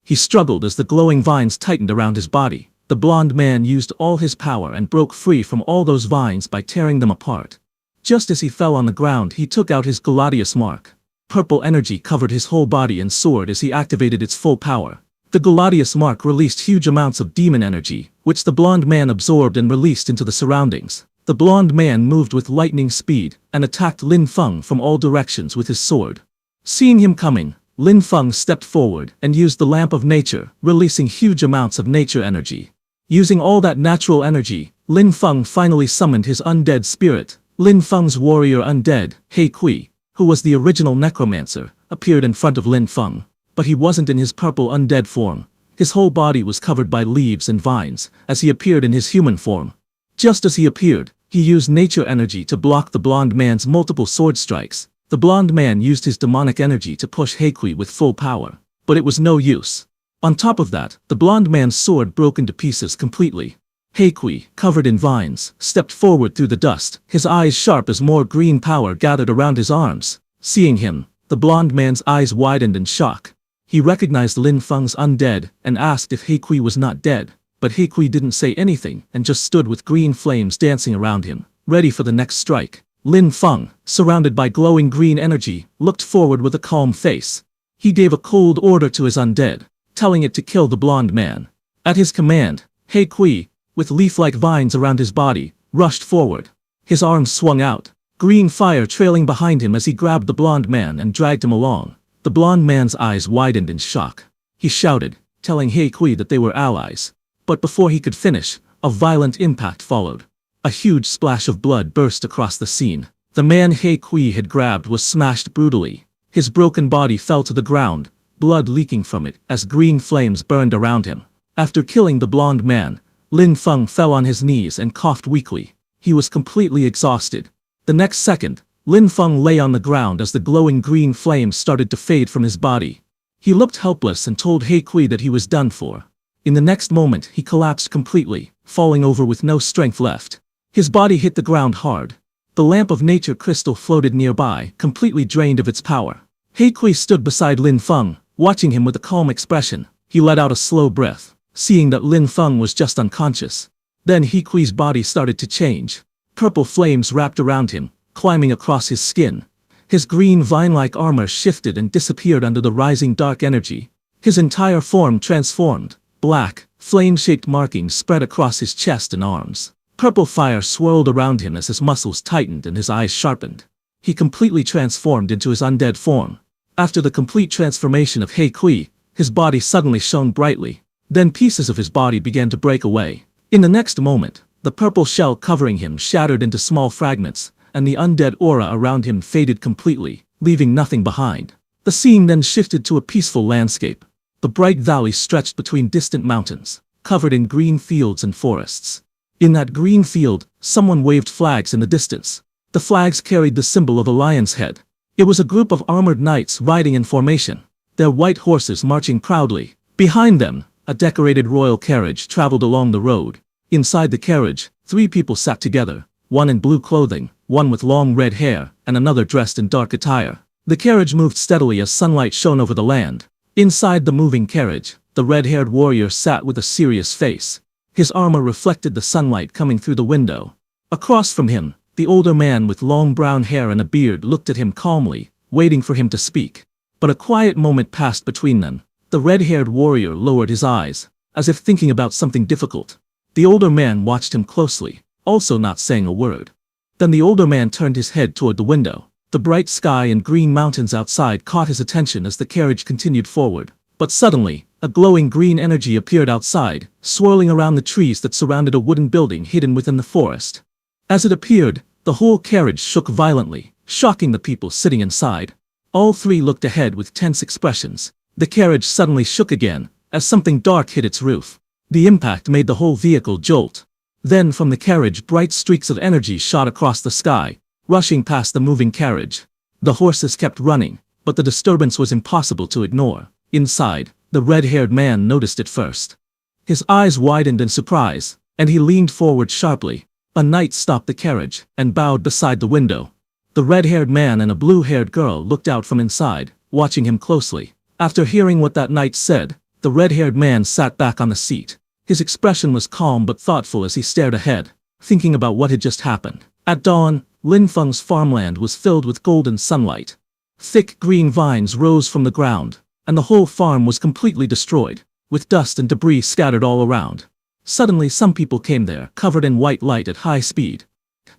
He struggled as the glowing vines tightened around his body. The blonde man used all his power and broke free from all those vines by tearing them apart. Just as he fell on the ground, he took out his Gladius mark. Purple energy covered his whole body and sword as he activated its full power. The Gladius mark released huge amounts of demon energy, which the blonde man absorbed and released into the surroundings. The blonde man moved with lightning speed and attacked Lin Feng from all directions with his sword. Seeing him coming, Lin Feng stepped forward and used the lamp of nature, releasing huge amounts of nature energy. Using all that natural energy, Lin Feng finally summoned his undead spirit. Lin Feng's warrior undead, He Kui, who was the original necromancer, appeared in front of Lin Feng. But he wasn't in his purple undead form. His whole body was covered by leaves and vines, as he appeared in his human form. Just as he appeared, he used nature energy to block the blonde man's multiple sword strikes. The blonde man used his demonic energy to push He Kui with full power, but it was no use. On top of that, the blonde man's sword broke into pieces completely. He Kui, covered in vines, stepped forward through the dust, his eyes sharp as more green power gathered around his arms. Seeing him, the blonde man's eyes widened in shock. He recognized Lin Feng's undead and asked if He Kui was not dead, but He Kui didn't say anything and just stood with green flames dancing around him, ready for the next strike. Lin Feng, surrounded by glowing green energy, looked forward with a calm face. He gave a cold order to his undead, telling it to kill the blonde man. At his command, He Kui, with leaf-like vines around his body, rushed forward. His arms swung out, green fire trailing behind him as he grabbed the blonde man and dragged him along. The blonde man's eyes widened in shock. He shouted, telling He Kui that they were allies. But before he could finish, a violent impact followed. A huge splash of blood burst across the scene. The man He Kui had grabbed was smashed brutally. His broken body fell to the ground, blood leaking from it as green flames burned around him. After killing the blonde man, Lin Feng fell on his knees and coughed weakly. He was completely exhausted. The next second, Lin Feng lay on the ground as the glowing green flames started to fade from his body. He looked helpless and told He Kui that he was done for. In the next moment, he collapsed completely, falling over with no strength left. His body hit the ground hard. The lamp of nature crystal floated nearby, completely drained of its power. He Kui stood beside Lin Feng, watching him with a calm expression. He let out a slow breath, seeing that Lin Feng was just unconscious. Then He Kui's body started to change. Purple flames wrapped around him, climbing across his skin. His green vine-like armor shifted and disappeared under the rising dark energy. His entire form transformed. Black, flame-shaped markings spread across his chest and arms. Purple fire swirled around him as his muscles tightened and his eyes sharpened. He completely transformed into his undead form. After the complete transformation of He Kui, his body suddenly shone brightly. Then pieces of his body began to break away. In the next moment, the purple shell covering him shattered into small fragments, and the undead aura around him faded completely, leaving nothing behind. The scene then shifted to a peaceful landscape. The bright valley stretched between distant mountains, covered in green fields and forests. In that green field, someone waved flags in the distance. The flags carried the symbol of a lion's head. It was a group of armored knights riding in formation, their white horses marching proudly. Behind them, a decorated royal carriage traveled along the road. Inside the carriage, 3 people sat together, one in blue clothing, one with long red hair, and another dressed in dark attire. The carriage moved steadily as sunlight shone over the land. Inside the moving carriage, the red-haired warrior sat with a serious face. His armor reflected the sunlight coming through the window. Across from him, the older man with long brown hair and a beard looked at him calmly, waiting for him to speak. But a quiet moment passed between them. The red-haired warrior lowered his eyes, as if thinking about something difficult. The older man watched him closely, also not saying a word. Then the older man turned his head toward the window. The bright sky and green mountains outside caught his attention as the carriage continued forward. But suddenly, a glowing green energy appeared outside, swirling around the trees that surrounded a wooden building hidden within the forest. As it appeared, the whole carriage shook violently, shocking the people sitting inside. All three looked ahead with tense expressions. The carriage suddenly shook again, as something dark hit its roof. The impact made the whole vehicle jolt. Then from the carriage bright streaks of energy shot across the sky, rushing past the moving carriage. The horses kept running, but the disturbance was impossible to ignore. Inside, the red-haired man noticed it first. His eyes widened in surprise, and he leaned forward sharply. A knight stopped the carriage and bowed beside the window. The red-haired man and a blue-haired girl looked out from inside, watching him closely. After hearing what that knight said, the red-haired man sat back on the seat. His expression was calm but thoughtful as he stared ahead, thinking about what had just happened. At dawn, Lin Feng's farmland was filled with golden sunlight. Thick green vines rose from the ground, and the whole farm was completely destroyed, with dust and debris scattered all around. Suddenly some people came there, covered in white light at high speed.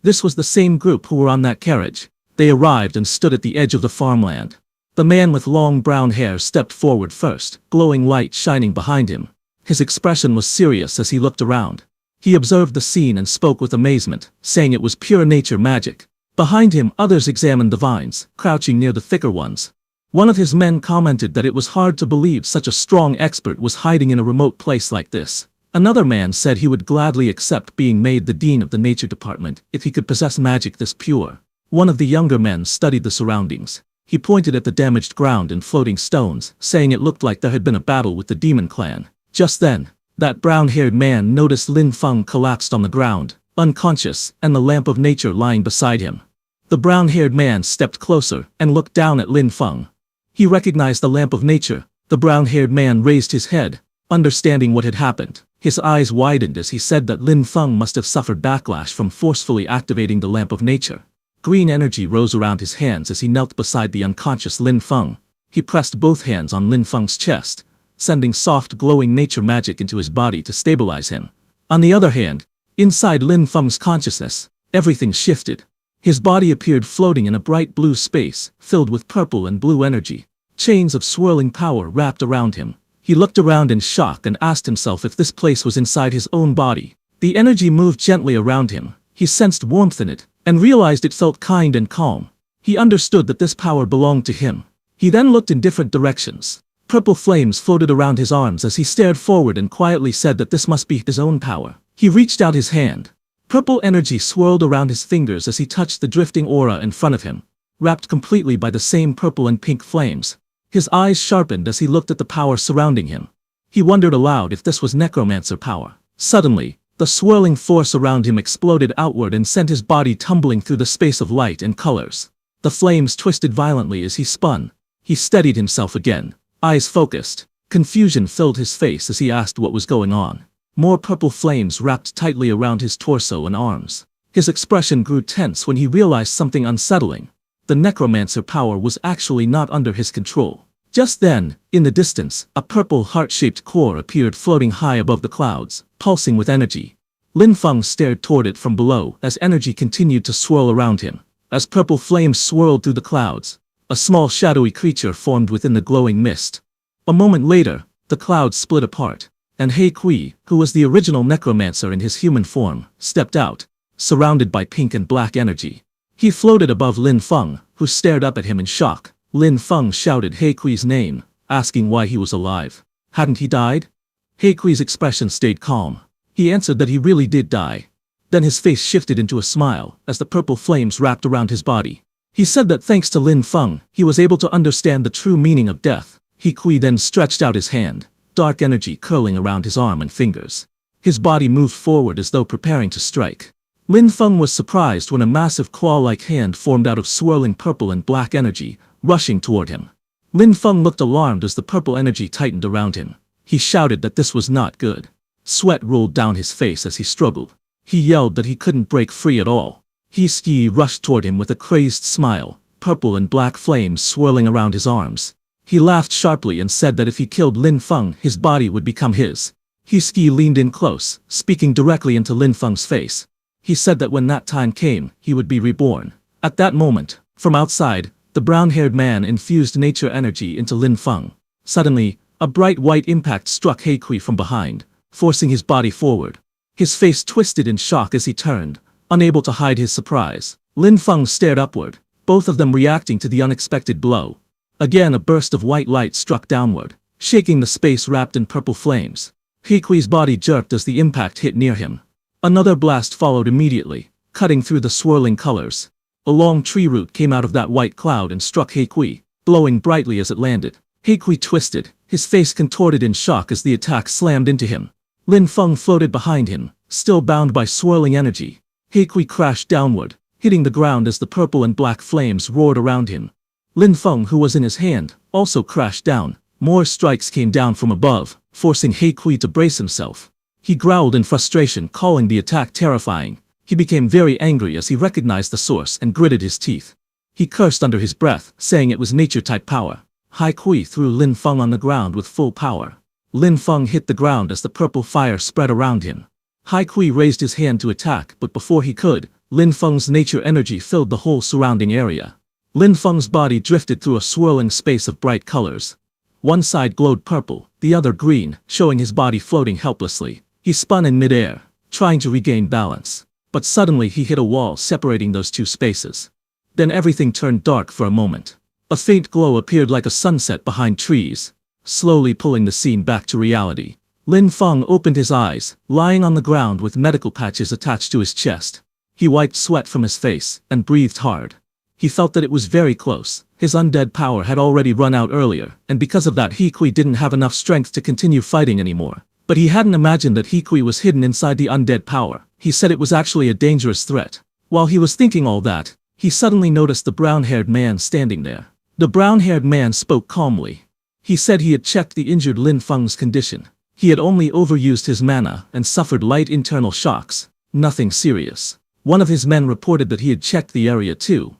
This was the same group who were on that carriage. They arrived and stood at the edge of the farmland. The man with long brown hair stepped forward first, glowing light shining behind him. His expression was serious as he looked around. He observed the scene and spoke with amazement, saying it was pure nature magic. Behind him, others examined the vines, crouching near the thicker ones. One of his men commented that it was hard to believe such a strong expert was hiding in a remote place like this. Another man said he would gladly accept being made the dean of the nature department if he could possess magic this pure. One of the younger men studied the surroundings. He pointed at the damaged ground and floating stones, saying it looked like there had been a battle with the demon clan. Just then, that brown-haired man noticed Lin Feng collapsed on the ground, unconscious, and the lamp of nature lying beside him. The brown-haired man stepped closer and looked down at Lin Feng. He recognized the lamp of nature. The brown-haired man raised his head, understanding what had happened. His eyes widened as he said that Lin Feng must have suffered backlash from forcefully activating the lamp of nature. Green energy rose around his hands as he knelt beside the unconscious Lin Feng. He pressed both hands on Lin Feng's chest, sending soft glowing nature magic into his body to stabilize him. On the other hand, inside Lin Feng's consciousness, everything shifted. His body appeared floating in a bright blue space, filled with purple and blue energy. Chains of swirling power wrapped around him. He looked around in shock and asked himself if this place was inside his own body. The energy moved gently around him. He sensed warmth in it, and realized it felt kind and calm. He understood that this power belonged to him. He then looked in different directions. Purple flames floated around his arms as he stared forward and quietly said that this must be his own power. He reached out his hand. Purple energy swirled around his fingers as he touched the drifting aura in front of him, wrapped completely by the same purple and pink flames. His eyes sharpened as he looked at the power surrounding him. He wondered aloud if this was necromancer power. Suddenly, the swirling force around him exploded outward and sent his body tumbling through the space of light and colors. The flames twisted violently as he spun. He steadied himself again, eyes focused. Confusion filled his face as he asked what was going on. More purple flames wrapped tightly around his torso and arms. His expression grew tense when he realized something unsettling. The necromancer power was actually not under his control. Just then, in the distance, a purple heart-shaped core appeared floating high above the clouds, pulsing with energy. Lin Feng stared toward it from below as energy continued to swirl around him. As purple flames swirled through the clouds, a small shadowy creature formed within the glowing mist. A moment later, the clouds split apart, and He Kui, who was the original necromancer in his human form, stepped out, surrounded by pink and black energy. He floated above Lin Feng, who stared up at him in shock. Lin Feng shouted He Kui's name, asking why he was alive. Hadn't he died? He Kui's expression stayed calm. He answered that he really did die. Then his face shifted into a smile as the purple flames wrapped around his body. He said that thanks to Lin Feng, he was able to understand the true meaning of death. He Kui then stretched out his hand, dark energy curling around his arm and fingers. His body moved forward as though preparing to strike. Lin Feng was surprised when a massive claw-like hand formed out of swirling purple and black energy, rushing toward him. Lin Feng looked alarmed as the purple energy tightened around him. He shouted that this was not good. Sweat rolled down his face as he struggled. He yelled that he couldn't break free at all. He rushed toward him with a crazed smile, purple and black flames swirling around his arms. He laughed sharply and said that if he killed Lin Feng, his body would become his. He leaned in close, speaking directly into Lin Feng's face. He said that when that time came, he would be reborn. At that moment, from outside, the brown-haired man infused nature energy into Lin Feng. Suddenly, a bright white impact struck He Kui from behind, forcing his body forward. His face twisted in shock as he turned, unable to hide his surprise. Lin Feng stared upward, both of them reacting to the unexpected blow. Again a burst of white light struck downward, shaking the space wrapped in purple flames. He Kui's body jerked as the impact hit near him. Another blast followed immediately, cutting through the swirling colors. A long tree root came out of that white cloud and struck He Kui, glowing brightly as it landed. He Kui twisted, his face contorted in shock as the attack slammed into him. Lin Feng floated behind him, still bound by swirling energy. He Kui crashed downward, hitting the ground as the purple and black flames roared around him. Lin Feng, who was in his hand, also crashed down. More strikes came down from above, forcing He Kui to brace himself. He growled in frustration, calling the attack terrifying. He became very angry as he recognized the source and gritted his teeth. He cursed under his breath, saying it was nature-type power. He Kui threw Lin Feng on the ground with full power. Lin Feng hit the ground as the purple fire spread around him. He Kui raised his hand to attack, but before he could, Lin Feng's nature energy filled the whole surrounding area. Lin Feng's body drifted through a swirling space of bright colors. One side glowed purple, the other green, showing his body floating helplessly. He spun in midair, trying to regain balance. But suddenly he hit a wall separating those two spaces. Then everything turned dark for a moment. A faint glow appeared like a sunset behind trees, slowly pulling the scene back to reality. Lin Feng opened his eyes, lying on the ground with medical patches attached to his chest. He wiped sweat from his face and breathed hard. He felt that it was very close. His undead power had already run out earlier, and because of that He Kui didn't have enough strength to continue fighting anymore. But he hadn't imagined that He Kui was hidden inside the undead power. He said it was actually a dangerous threat. While he was thinking all that, he suddenly noticed the brown-haired man standing there. The brown-haired man spoke calmly. He said he had checked the injured Lin Feng's condition. He had only overused his mana and suffered light internal shocks. Nothing serious. One of his men reported that he had checked the area too.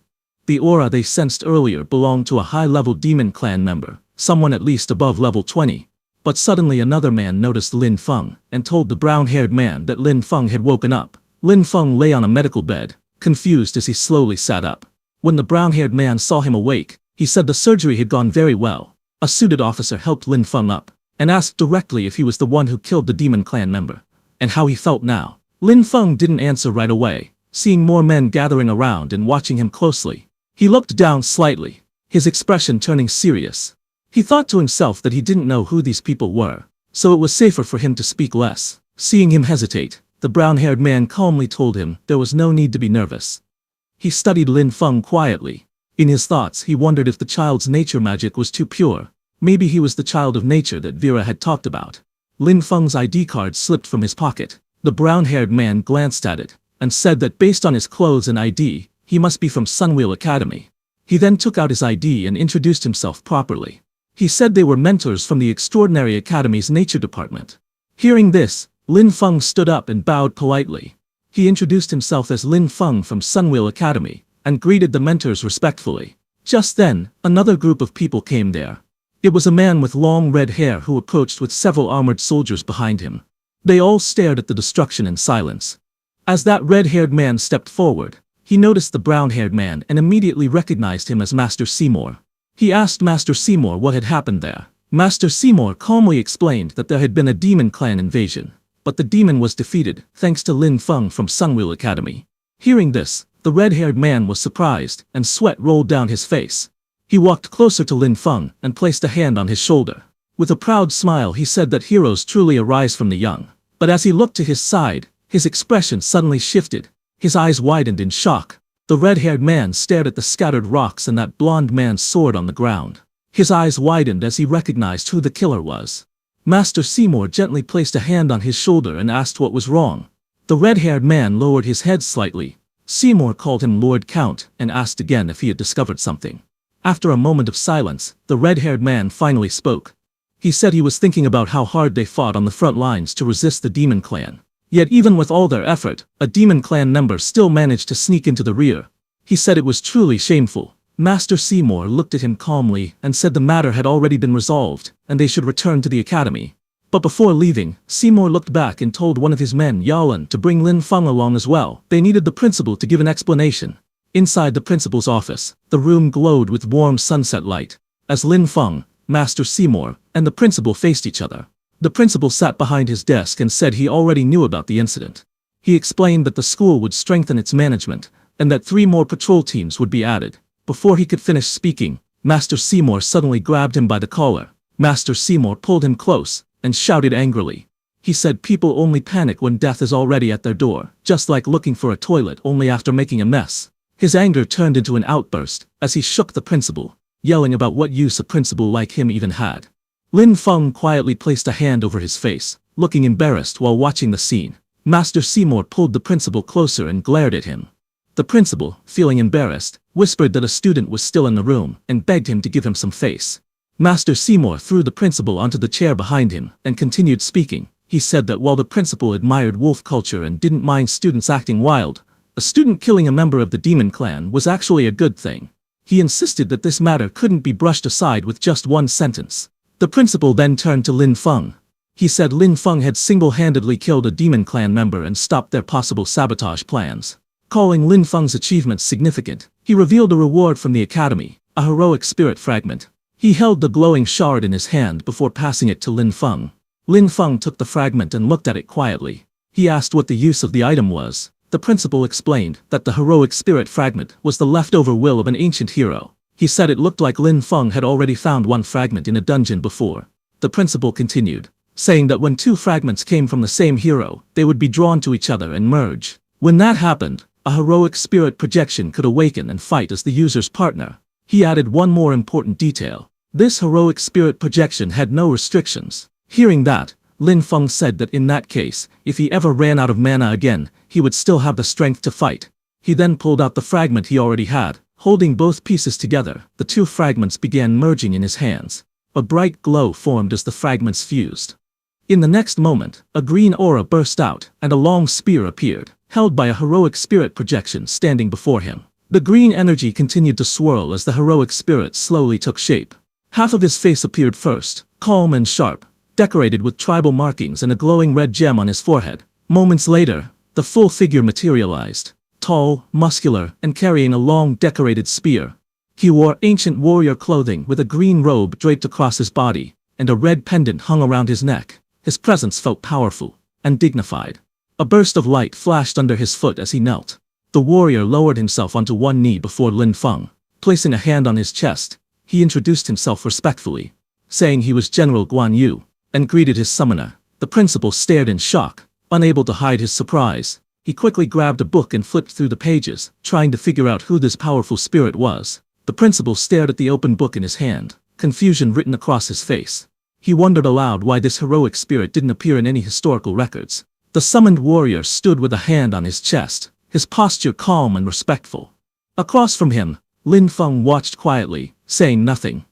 The aura they sensed earlier belonged to a high-level demon clan member, someone at least above level 20. But suddenly another man noticed Lin Feng and told the brown-haired man that Lin Feng had woken up. Lin Feng lay on a medical bed, confused as he slowly sat up. When the brown-haired man saw him awake, he said the surgery had gone very well. A suited officer helped Lin Feng up and asked directly if he was the one who killed the demon clan member, and how he felt now. Lin Feng didn't answer right away, seeing more men gathering around and watching him closely. He looked down slightly, his expression turning serious. He thought to himself that he didn't know who these people were, so it was safer for him to speak less. Seeing him hesitate, the brown-haired man calmly told him there was no need to be nervous. He studied Lin Feng quietly. In his thoughts he wondered if the child's nature magic was too pure. Maybe he was the child of nature that Vera had talked about. Lin Feng's ID card slipped from his pocket. The brown-haired man glanced at it, and said that based on his clothes and ID, he must be from Sunwheel Academy. He then took out his ID and introduced himself properly. He said they were mentors from the Extraordinary Academy's Nature Department. Hearing this, Lin Feng stood up and bowed politely. He introduced himself as Lin Feng from Sunwheel Academy, and greeted the mentors respectfully. Just then, another group of people came there. It was a man with long red hair who approached with several armored soldiers behind him. They all stared at the destruction in silence. As that red-haired man stepped forward, he noticed the brown-haired man and immediately recognized him as Master Seymour. He asked Master Seymour what had happened there. Master Seymour calmly explained that there had been a demon clan invasion, but the demon was defeated thanks to Lin Feng from Sunwheel Academy. Hearing this, the red-haired man was surprised and sweat rolled down his face. He walked closer to Lin Feng and placed a hand on his shoulder. With a proud smile he said that heroes truly arise from the young. But as he looked to his side, his expression suddenly shifted. His eyes widened in shock. The red-haired man stared at the scattered rocks and that blonde man's sword on the ground. His eyes widened as he recognized who the killer was. Master Seymour gently placed a hand on his shoulder and asked what was wrong. The red-haired man lowered his head slightly. Seymour called him Lord Count and asked again if he had discovered something. After a moment of silence, the red-haired man finally spoke. He said he was thinking about how hard they fought on the front lines to resist the demon clan. Yet even with all their effort, a demon clan member still managed to sneak into the rear. He said it was truly shameful. Master Seymour looked at him calmly and said the matter had already been resolved, and they should return to the academy. But before leaving, Seymour looked back and told one of his men, Yalan, to bring Lin Feng along as well. They needed the principal to give an explanation. Inside the principal's office, the room glowed with warm sunset light. As Lin Feng, Master Seymour, and the principal faced each other, the principal sat behind his desk and said he already knew about the incident. He explained that the school would strengthen its management, and that 3 more patrol teams would be added. Before he could finish speaking, Master Seymour suddenly grabbed him by the collar. Master Seymour pulled him close and shouted angrily. He said people only panic when death is already at their door, just like looking for a toilet only after making a mess. His anger turned into an outburst as he shook the principal, yelling about what use a principal like him even had. Lin Feng quietly placed a hand over his face, looking embarrassed while watching the scene. Master Seymour pulled the principal closer and glared at him. The principal, feeling embarrassed, whispered that a student was still in the room and begged him to give him some face. Master Seymour threw the principal onto the chair behind him and continued speaking. He said that while the principal admired wolf culture and didn't mind students acting wild, a student killing a member of the demon clan was actually a good thing. He insisted that this matter couldn't be brushed aside with just one sentence. The principal then turned to Lin Feng. He said Lin Feng had single-handedly killed a demon clan member and stopped their possible sabotage plans. Calling Lin Feng's achievements significant, he revealed a reward from the academy, a heroic spirit fragment. He held the glowing shard in his hand before passing it to Lin Feng. Lin Feng took the fragment and looked at it quietly. He asked what the use of the item was. The principal explained that the heroic spirit fragment was the leftover will of an ancient hero. He said it looked like Lin Feng had already found one fragment in a dungeon before. The principal continued, saying that when 2 fragments came from the same hero, they would be drawn to each other and merge. When that happened, a heroic spirit projection could awaken and fight as the user's partner. He added one more important detail. This heroic spirit projection had no restrictions. Hearing that, Lin Feng said that in that case, if he ever ran out of mana again, he would still have the strength to fight. He then pulled out the fragment he already had. Holding both pieces together, the 2 fragments began merging in his hands. A bright glow formed as the fragments fused. In the next moment, a green aura burst out, and a long spear appeared, held by a heroic spirit projection standing before him. The green energy continued to swirl as the heroic spirit slowly took shape. Half of his face appeared first, calm and sharp, decorated with tribal markings and a glowing red gem on his forehead. Moments later, the full figure materialized. Tall, muscular, and carrying a long decorated spear. He wore ancient warrior clothing with a green robe draped across his body, and a red pendant hung around his neck. His presence felt powerful and dignified. A burst of light flashed under his foot as he knelt. The warrior lowered himself onto one knee before Lin Feng. Placing a hand on his chest, he introduced himself respectfully, saying he was General Guan Yu, and greeted his summoner. The principal stared in shock, unable to hide his surprise. He quickly grabbed a book and flipped through the pages, trying to figure out who this powerful spirit was. The principal stared at the open book in his hand, confusion written across his face. He wondered aloud why this heroic spirit didn't appear in any historical records. The summoned warrior stood with a hand on his chest, his posture calm and respectful. Across from him, Lin Feng watched quietly, saying nothing.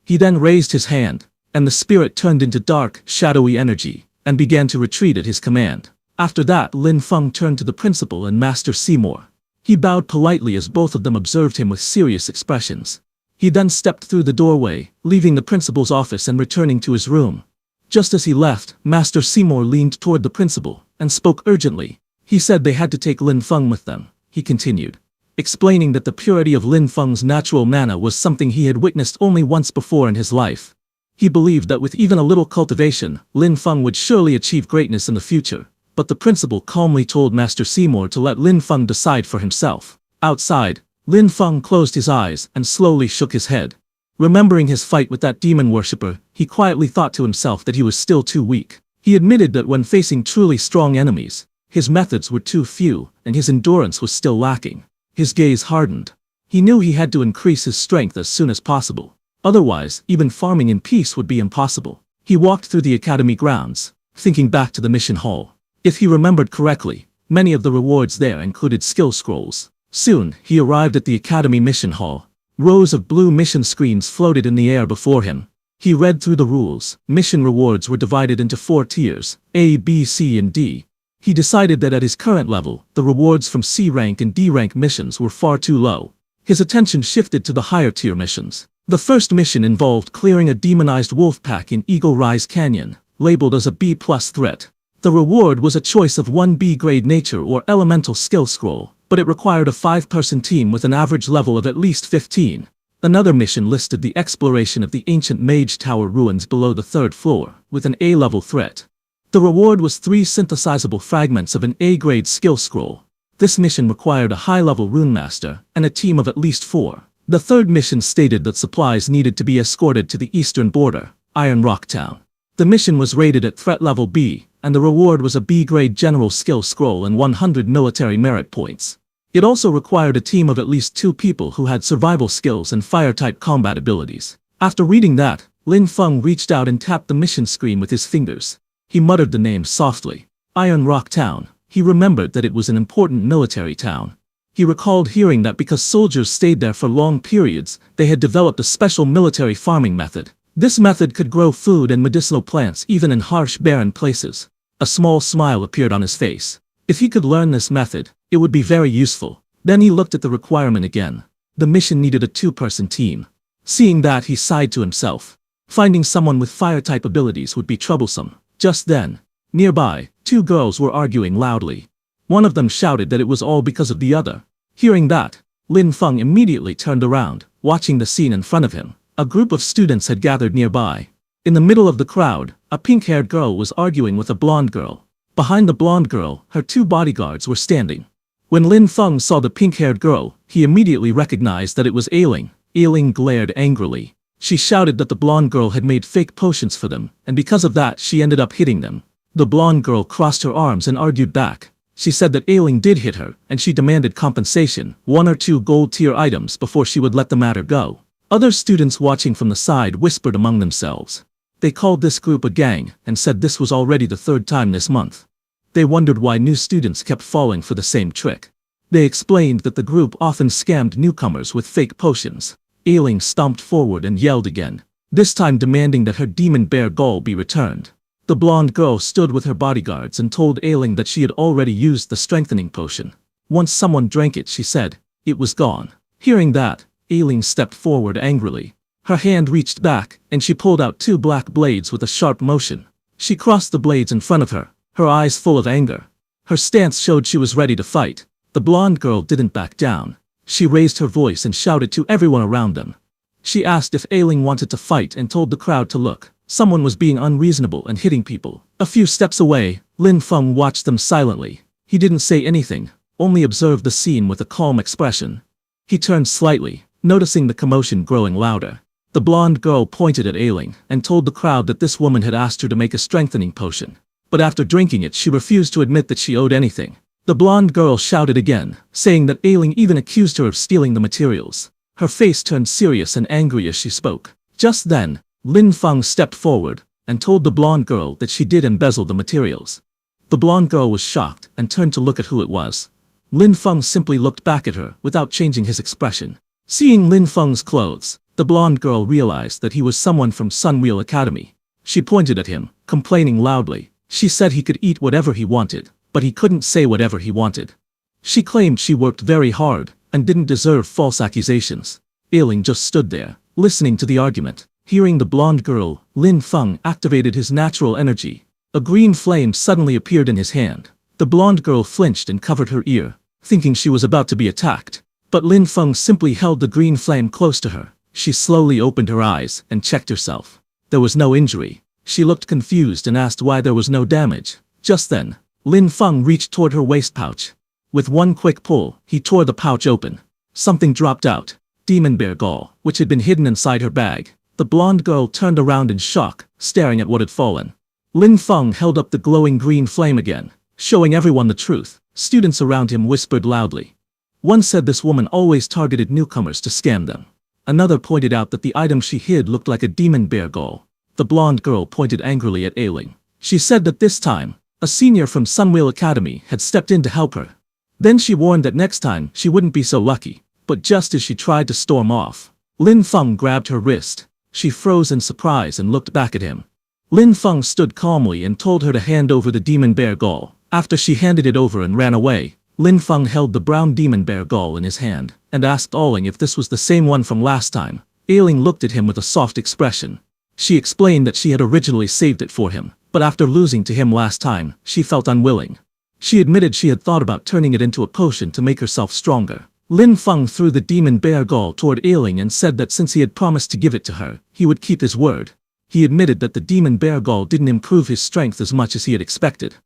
He then raised his hand, and the spirit turned into dark, shadowy energy, and began to retreat at his command. After that, Lin Feng turned to the principal and Master Seymour. He bowed politely as both of them observed him with serious expressions. He then stepped through the doorway, leaving the principal's office and returning to his room. Just as he left, Master Seymour leaned toward the principal and spoke urgently. He said they had to take Lin Feng with them. He continued, explaining that the purity of Lin Feng's natural mana was something he had witnessed only once before in his life. He believed that with even a little cultivation, Lin Feng would surely achieve greatness in the future. But the principal calmly told Master Seymour to let Lin Feng decide for himself. Outside, Lin Feng closed his eyes and slowly shook his head. Remembering his fight with that demon worshipper, he quietly thought to himself that he was still too weak. He admitted that when facing truly strong enemies, his methods were too few and his endurance was still lacking. His gaze hardened. He knew he had to increase his strength as soon as possible. Otherwise, even farming in peace would be impossible. He walked through the academy grounds, thinking back to the mission hall. If he remembered correctly, Many of the rewards there included skill scrolls. Soon, he arrived at the Academy Mission Hall. Rows of blue mission screens floated in the air before him. He read through the rules. Mission rewards were divided into 4 tiers, A, B, C, and D. He decided that at his current level, the rewards from C rank and D rank missions were far too low. His attention shifted to the higher tier missions. The first mission involved clearing a demonized wolf pack in Eagle Rise Canyon, labeled as a B+ threat. The reward was a choice of 1 B grade nature or elemental skill scroll, but it required a 5-person team with an average level of at least 15. Another mission listed the exploration of the ancient Mage Tower ruins below the 3rd floor, with an A-level threat. The reward was 3 synthesizable fragments of an A-grade skill scroll. This mission required a high-level rune master and a team of at least 4. The third mission stated that supplies needed to be escorted to the eastern border, Iron Rock Town. The mission was rated at threat level B, and the reward was a B-grade general skill scroll and 100 military merit points. It also required a team of at least 2 people who had survival skills and fire-type combat abilities. After reading that, Lin Feng reached out and tapped the mission screen with his fingers. He muttered the name softly. Iron Rock Town. He remembered that it was an important military town. He recalled hearing that because soldiers stayed there for long periods, they had developed a special military farming method. This method could grow food and medicinal plants even in harsh, barren places. A small smile appeared on his face. If he could learn this method, it would be very useful. Then he looked at the requirement again. The mission needed a 2-person team. Seeing that, he sighed to himself. Finding someone with fire-type abilities would be troublesome. Just then, nearby, 2 girls were arguing loudly. One of them shouted that it was all because of the other. Hearing that, Lin Feng immediately turned around, watching the scene in front of him. A group of students had gathered nearby. In the middle of the crowd, a pink-haired girl was arguing with a blonde girl. Behind the blonde girl, her 2 bodyguards were standing. When Lin Feng saw the pink-haired girl, he immediately recognized that it was Ailing. Ailing glared angrily. She shouted that the blonde girl had made fake potions for them, and because of that she ended up hitting them. The blonde girl crossed her arms and argued back. She said that Ailing did hit her, and she demanded compensation, 1 or 2 gold-tier items before she would let the matter go. Other students watching from the side whispered among themselves. They called this group a gang, and said this was already the 3rd time this month. They wondered why new students kept falling for the same trick. They explained that the group often scammed newcomers with fake potions. Ailing stomped forward and yelled again, this time demanding that her demon bear gall be returned. The blonde girl stood with her bodyguards and told Ailing that she had already used the strengthening potion. Once someone drank it, she said, it was gone. Hearing that, Ailing stepped forward angrily. Her hand reached back, and she pulled out 2 black blades with a sharp motion. She crossed the blades in front of her, her eyes full of anger. Her stance showed she was ready to fight. The blonde girl didn't back down. She raised her voice and shouted to everyone around them. She asked if Ailing wanted to fight and told the crowd to look. Someone was being unreasonable and hitting people. A few steps away, Lin Feng watched them silently. He didn't say anything, only observed the scene with a calm expression. He turned slightly, noticing the commotion growing louder. The blonde girl pointed at Ailing and told the crowd that this woman had asked her to make a strengthening potion. But after drinking it, she refused to admit that she owed anything. The blonde girl shouted again, saying that Ailing even accused her of stealing the materials. Her face turned serious and angry as she spoke. Just then, Lin Feng stepped forward and told the blonde girl that she did embezzle the materials. The blonde girl was shocked and turned to look at who it was. Lin Feng simply looked back at her without changing his expression. Seeing Lin Feng's clothes, the blonde girl realized that he was someone from Sunwheel Academy. She pointed at him, complaining loudly. She said he could eat whatever he wanted, but he couldn't say whatever he wanted. She claimed she worked very hard and didn't deserve false accusations. Ailing just stood there, listening to the argument. Hearing the blonde girl, Lin Feng activated his natural energy. A green flame suddenly appeared in his hand. The blonde girl flinched and covered her ear, thinking she was about to be attacked. But Lin Feng simply held the green flame close to her. She slowly opened her eyes and checked herself. There was no injury. She looked confused and asked why there was no damage. Just then, Lin Feng reached toward her waist pouch. With one quick pull, he tore the pouch open. Something dropped out. Demon bear gall, which had been hidden inside her bag. The blonde girl turned around in shock, staring at what had fallen. Lin Feng held up the glowing green flame again, showing everyone the truth. Students around him whispered loudly. One said this woman always targeted newcomers to scam them. Another pointed out that the item she hid looked like a demon bear gall. The blonde girl pointed angrily at Ailing. She said that this time, A senior from Sunwheel Academy had stepped in to help her. Then she warned that next time she wouldn't be so lucky, but just as she tried to storm off, Lin Feng grabbed her wrist. She froze in surprise and looked back at him. Lin Feng stood calmly and told her to hand over the demon bear gall. After she handed it over and ran away, Lin Feng held the brown demon bear gall in his hand and asked Aling if this was the same one from last time. Aling looked at him with a soft expression. She explained that she had originally saved it for him, but after losing to him last time, she felt unwilling. She admitted she had thought about turning it into a potion to make herself stronger. Lin Feng threw the demon bear gall toward Ailing and said that since he had promised to give it to her, he would keep his word. He admitted that the demon bear gall didn't improve his strength as much as he had expected.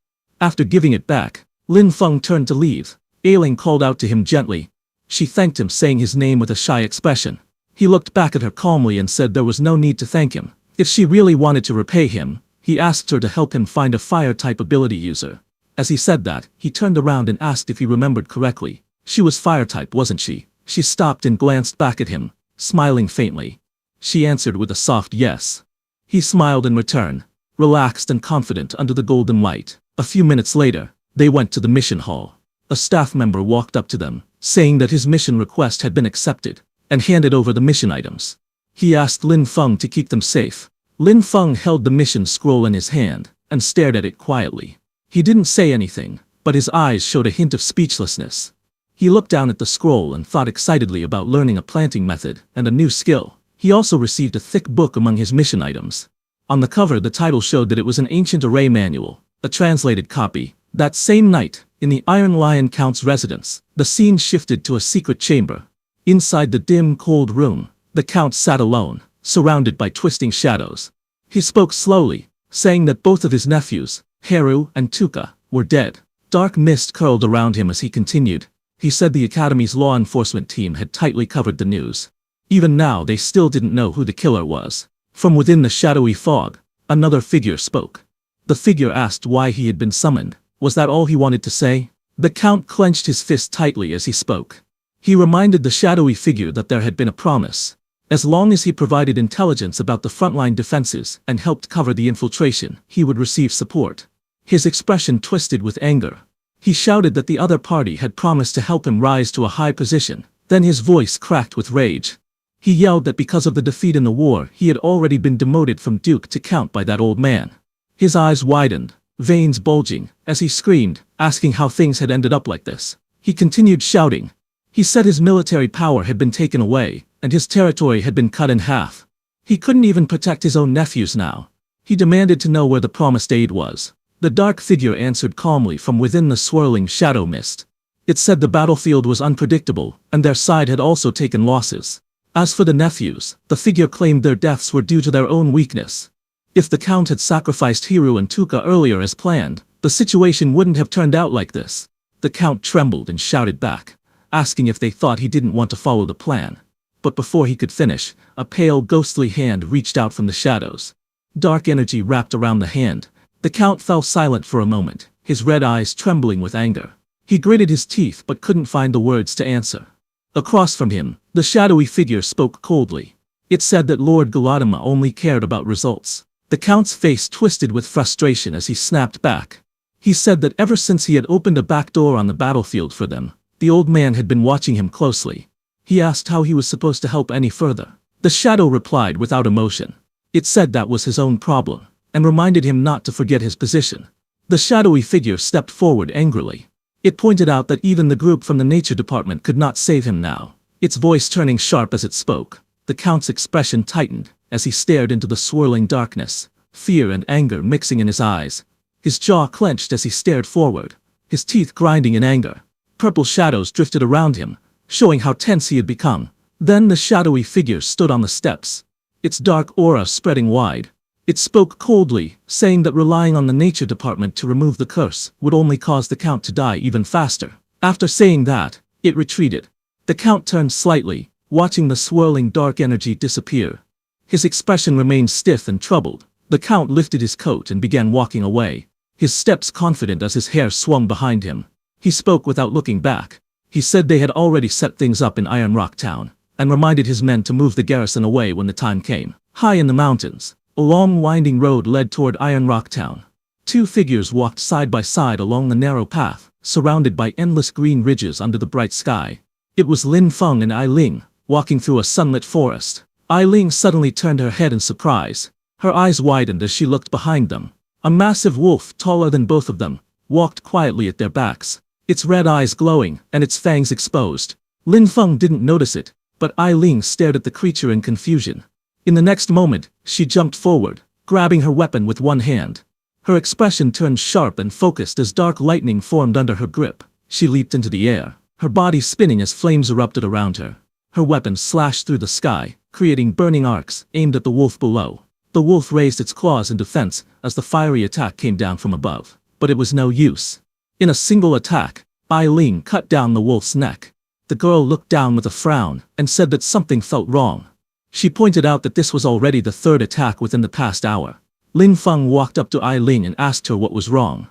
After giving it back, Lin Feng turned to leave. Ailing called out to him gently. She thanked him, saying his name with a shy expression. He looked back at her calmly and said there was no need to thank him. If she really wanted to repay him, he asked her to help him find a fire-type ability user. As he said that, he turned around and asked if he remembered correctly. She was fire-type, wasn't she? She stopped and glanced back at him, smiling faintly. She answered with a soft yes. He smiled in return, relaxed and confident under the golden light. A few minutes later, they went to the mission hall. A staff member walked up to them, saying that his mission request had been accepted, and handed over the mission items. He asked Lin Feng to keep them safe. Lin Feng held the mission scroll in his hand, and stared at it quietly. He didn't say anything, but his eyes showed a hint of speechlessness. He looked down at the scroll and thought excitedly about learning a planting method and a new skill. He also received a thick book among his mission items. On the cover, the title showed that it was an ancient array manual, a translated copy. That same night, in the Iron Lion Count's residence, the scene shifted to a secret chamber. Inside the dim, cold room, the Count sat alone, surrounded by twisting shadows. He spoke slowly, saying that both of his nephews, Haru and Tuka, were dead. Dark mist curled around him as he continued. He said the Academy's law enforcement team had tightly covered the news. Even now they still didn't know who the killer was. From within the shadowy fog, another figure spoke. The figure asked why he had been summoned. Was that all he wanted to say? The Count clenched his fist tightly as he spoke. He reminded the shadowy figure that there had been a promise. As long as he provided intelligence about the frontline defenses and helped cover the infiltration, he would receive support. His expression twisted with anger. He shouted that the other party had promised to help him rise to a high position. Then his voice cracked with rage. He yelled that because of the defeat in the war, he had already been demoted from Duke to Count by that old man. His eyes widened, veins bulging, as he screamed, asking how things had ended up like this. He continued shouting. He said his military power had been taken away, and his territory had been cut in half. He couldn't even protect his own nephews now. He demanded to know where the promised aid was. The dark figure answered calmly from within the swirling shadow mist. It said the battlefield was unpredictable, and their side had also taken losses. As for the nephews, the figure claimed their deaths were due to their own weakness. If the Count had sacrificed Hiru and Tuka earlier as planned, the situation wouldn't have turned out like this. The Count trembled and shouted back, asking if they thought he didn't want to follow the plan. But before he could finish, a pale, ghostly hand reached out from the shadows. Dark energy wrapped around the hand. The Count fell silent for a moment, his red eyes trembling with anger. He gritted his teeth but couldn't find the words to answer. Across from him, the shadowy figure spoke coldly. It said that Lord Galadima only cared about results. The Count's face twisted with frustration as he snapped back. He said that ever since he had opened a back door on the battlefield for them, the old man had been watching him closely. He asked how he was supposed to help any further. The shadow replied without emotion. It said that was his own problem, and reminded him not to forget his position. The shadowy figure stepped forward angrily. It pointed out that even the group from the nature department could not save him now, its voice turning sharp as it spoke. The Count's expression tightened as he stared into the swirling darkness, fear and anger mixing in his eyes. His jaw clenched as he stared forward, his teeth grinding in anger. Purple shadows drifted around him, showing how tense he had become. Then the shadowy figure stood on the steps, its dark aura spreading wide. It spoke coldly, saying that relying on the nature department to remove the curse would only cause the Count to die even faster. After saying that, it retreated. The Count turned slightly, watching the swirling dark energy disappear. His expression remained stiff and troubled. The Count lifted his coat and began walking away, his steps confident as his hair swung behind him. He spoke without looking back. He said they had already set things up in Iron Rock Town, and reminded his men to move the garrison away when the time came. High in the mountains, a long winding road led toward Iron Rock Town. Two figures walked side by side along the narrow path, surrounded by endless green ridges under the bright sky. It was Lin Feng and Ai Ling, walking through a sunlit forest. Ai Ling suddenly turned her head in surprise. Her eyes widened as she looked behind them. A massive wolf, taller than both of them, walked quietly at their backs, its red eyes glowing and its fangs exposed. Lin Feng didn't notice it, but Ai Ling stared at the creature in confusion. In the next moment, she jumped forward, grabbing her weapon with one hand. Her expression turned sharp and focused as dark lightning formed under her grip. She leaped into the air, her body spinning as flames erupted around her. Her weapon slashed through the sky, creating burning arcs aimed at the wolf below. The wolf raised its claws in defense as the fiery attack came down from above, but it was no use. In a single attack, Ai Ling cut down the wolf's neck. The girl looked down with a frown and said that something felt wrong. She pointed out that this was already the third attack within the past hour. Lin Feng walked up to Ai Ling and asked her what was wrong.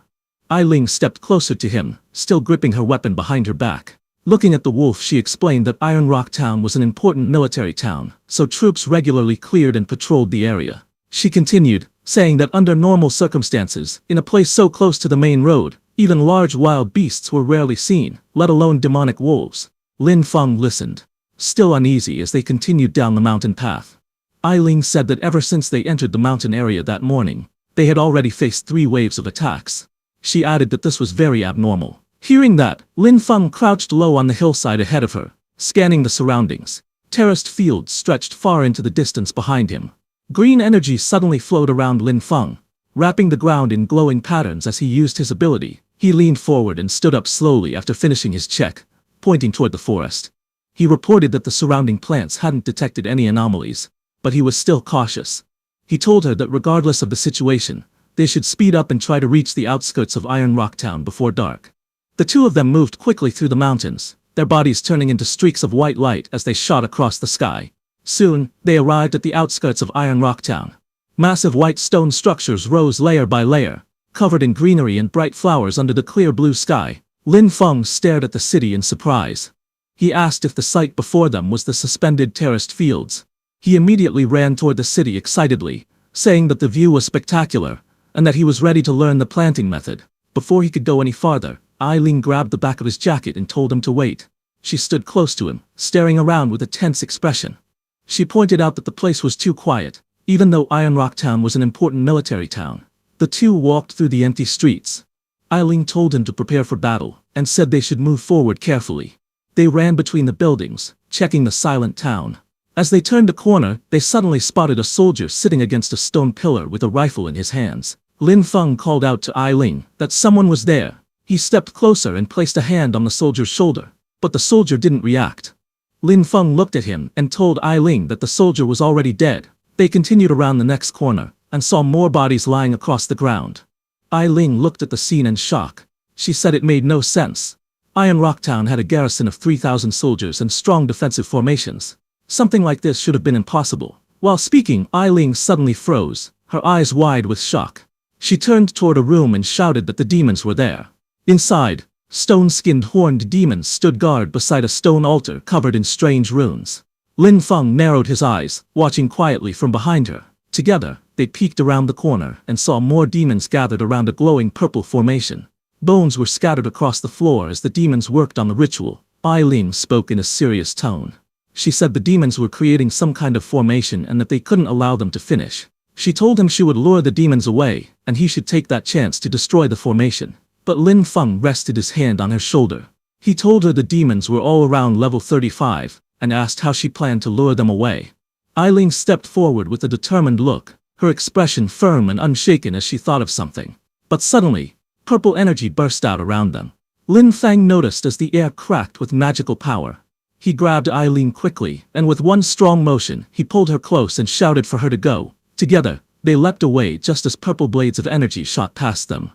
Ai Ling stepped closer to him, still gripping her weapon behind her back. Looking at the wolf, she explained that Iron Rock Town was an important military town, so troops regularly cleared and patrolled the area. She continued, saying that under normal circumstances, in a place so close to the main road, even large wild beasts were rarely seen, let alone demonic wolves. Lin Feng listened, still uneasy as they continued down the mountain path. Ai Ling said that ever since they entered the mountain area that morning, they had already faced 3 waves of attacks. She added that this was very abnormal. Hearing that, Lin Feng crouched low on the hillside ahead of her, scanning the surroundings. Terraced fields stretched far into the distance behind him. Green energy suddenly flowed around Lin Feng, wrapping the ground in glowing patterns as he used his ability. He leaned forward and stood up slowly after finishing his check, pointing toward the forest. He reported that the surrounding plants hadn't detected any anomalies, but he was still cautious. He told her that regardless of the situation, they should speed up and try to reach the outskirts of Iron Rock Town before dark. The two of them moved quickly through the mountains, their bodies turning into streaks of white light as they shot across the sky. Soon, they arrived at the outskirts of Iron Rock Town. Massive white stone structures rose layer by layer, covered in greenery and bright flowers under the clear blue sky. Lin Feng stared at the city in surprise. He asked if the sight before them was the suspended terraced fields. He immediately ran toward the city excitedly, saying that the view was spectacular, and that he was ready to learn the planting method. Before he could go any farther, Ai Ling grabbed the back of his jacket and told him to wait. She stood close to him, staring around with a tense expression. She pointed out that the place was too quiet, even though Iron Rock Town was an important military town. The two walked through the empty streets. Ai Ling told him to prepare for battle, and said they should move forward carefully. They ran between the buildings, checking the silent town. As they turned a corner, they suddenly spotted a soldier sitting against a stone pillar with a rifle in his hands. Lin Feng called out to Ai Ling that someone was there. He stepped closer and placed a hand on the soldier's shoulder, but the soldier didn't react. Lin Feng looked at him and told Ai Ling that the soldier was already dead. They continued around the next corner, and saw more bodies lying across the ground. Ai Ling looked at the scene in shock. She said it made no sense. Iron Rock Town had a garrison of 3,000 soldiers and strong defensive formations. Something like this should have been impossible. While speaking, Ai Ling suddenly froze, her eyes wide with shock. She turned toward a room and shouted that the demons were there. Inside, stone-skinned horned demons stood guard beside a stone altar covered in strange runes. Lin Feng narrowed his eyes, watching quietly from behind her. Together, they peeked around the corner and saw more demons gathered around a glowing purple formation. Bones were scattered across the floor as the demons worked on the ritual. Ai Ling spoke in a serious tone. She said the demons were creating some kind of formation and that they couldn't allow them to finish. She told him she would lure the demons away, and he should take that chance to destroy the formation. But Lin Feng rested his hand on her shoulder. He told her the demons were all around level 35, and asked how she planned to lure them away. Ai Ling stepped forward with a determined look, her expression firm and unshaken as she thought of something. But suddenly, purple energy burst out around them. Lin Feng noticed as the air cracked with magical power. He grabbed Ai Ling quickly, and with one strong motion, he pulled her close and shouted for her to go. Together, they leapt away just as purple blades of energy shot past them.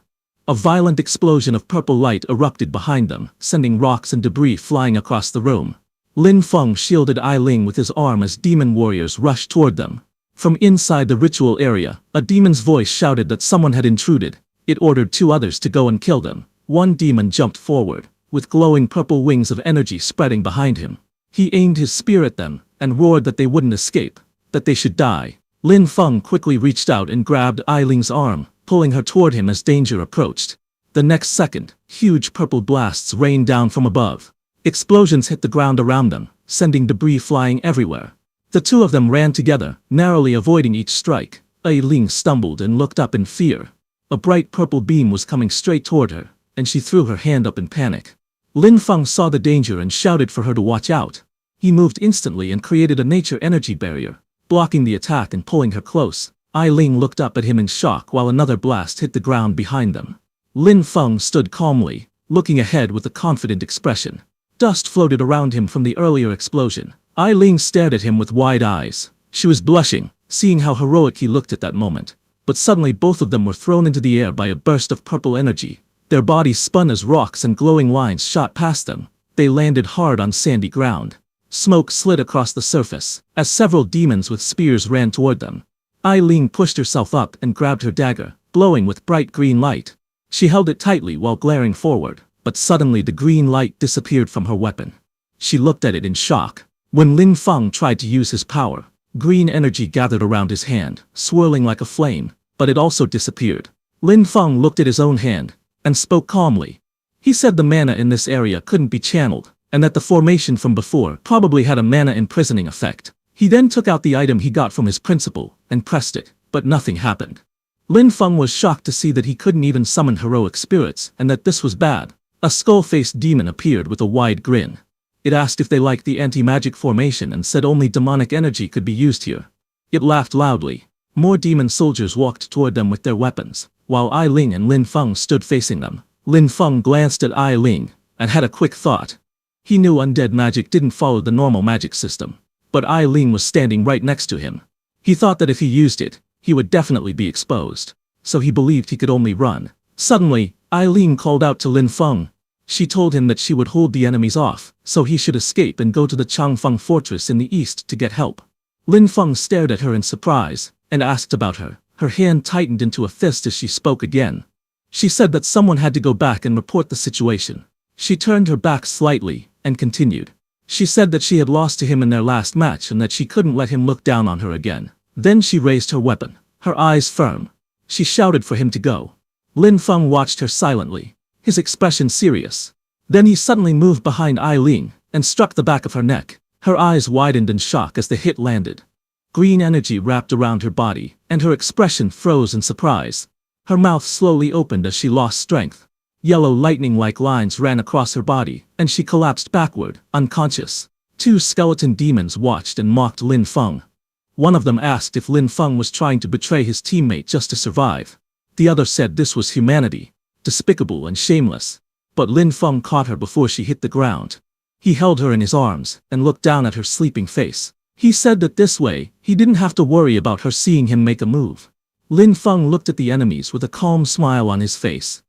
A violent explosion of purple light erupted behind them, sending rocks and debris flying across the room. Lin Feng shielded Ai Ling with his arm as demon warriors rushed toward them. From inside the ritual area, a demon's voice shouted that someone had intruded. It ordered 2 others to go and kill them. One demon jumped forward, with glowing purple wings of energy spreading behind him. He aimed his spear at them, and roared that they wouldn't escape, that they should die. Lin Feng quickly reached out and grabbed Ai Ling's arm, pulling her toward him as danger approached. The next second, huge purple blasts rained down from above. Explosions hit the ground around them, sending debris flying everywhere. The two of them ran together, narrowly avoiding each strike. Ai Ling stumbled and looked up in fear. A bright purple beam was coming straight toward her, and she threw her hand up in panic. Lin Feng saw the danger and shouted for her to watch out. He moved instantly and created a nature energy barrier, blocking the attack and pulling her close. Ai Ling looked up at him in shock while another blast hit the ground behind them. Lin Feng stood calmly, looking ahead with a confident expression. Dust floated around him from the earlier explosion. Ai Ling stared at him with wide eyes. She was blushing, seeing how heroic he looked at that moment. But suddenly both of them were thrown into the air by a burst of purple energy. Their bodies spun as rocks and glowing lines shot past them. They landed hard on sandy ground. Smoke slid across the surface, as several demons with spears ran toward them. Ai Ling pushed herself up and grabbed her dagger, glowing with bright green light. She held it tightly while glaring forward, but suddenly the green light disappeared from her weapon. She looked at it in shock. When Lin Feng tried to use his power, green energy gathered around his hand, swirling like a flame, but it also disappeared. Lin Feng looked at his own hand, and spoke calmly. He said the mana in this area couldn't be channeled, and that the formation from before probably had a mana imprisoning effect. He then took out the item he got from his principal, and pressed it, but nothing happened. Lin Feng was shocked to see that he couldn't even summon heroic spirits, and that this was bad. A skull-faced demon appeared with a wide grin. It asked if they liked the anti-magic formation and said only demonic energy could be used here. It laughed loudly. More demon soldiers walked toward them with their weapons, while Ai Ling and Lin Feng stood facing them. Lin Feng glanced at Ai Ling, and had a quick thought. He knew undead magic didn't follow the normal magic system, but Ai Ling was standing right next to him. He thought that if he used it, he would definitely be exposed, so he believed he could only run. Suddenly, Ai Ling called out to Lin Feng. She told him that she would hold the enemies off, so he should escape and go to the Changfeng fortress in the east to get help. Lin Feng stared at her in surprise, and asked about her. Her hand tightened into a fist as she spoke again. She said that someone had to go back and report the situation. She turned her back slightly, and continued. She said that she had lost to him in their last match and that she couldn't let him look down on her again. Then she raised her weapon, her eyes firm. She shouted for him to go. Lin Feng watched her silently, his expression serious. Then he suddenly moved behind Ai Ling, and struck the back of her neck. Her eyes widened in shock as the hit landed. Green energy wrapped around her body, and her expression froze in surprise. Her mouth slowly opened as she lost strength. Yellow lightning-like lines ran across her body, and she collapsed backward, unconscious. Two skeleton demons watched and mocked Lin Feng. One of them asked if Lin Feng was trying to betray his teammate just to survive. The other said this was humanity, despicable and shameless. But Lin Feng caught her before she hit the ground. He held her in his arms, and looked down at her sleeping face. He said that this way, he didn't have to worry about her seeing him make a move. Lin Feng looked at the enemies with a calm smile on his face.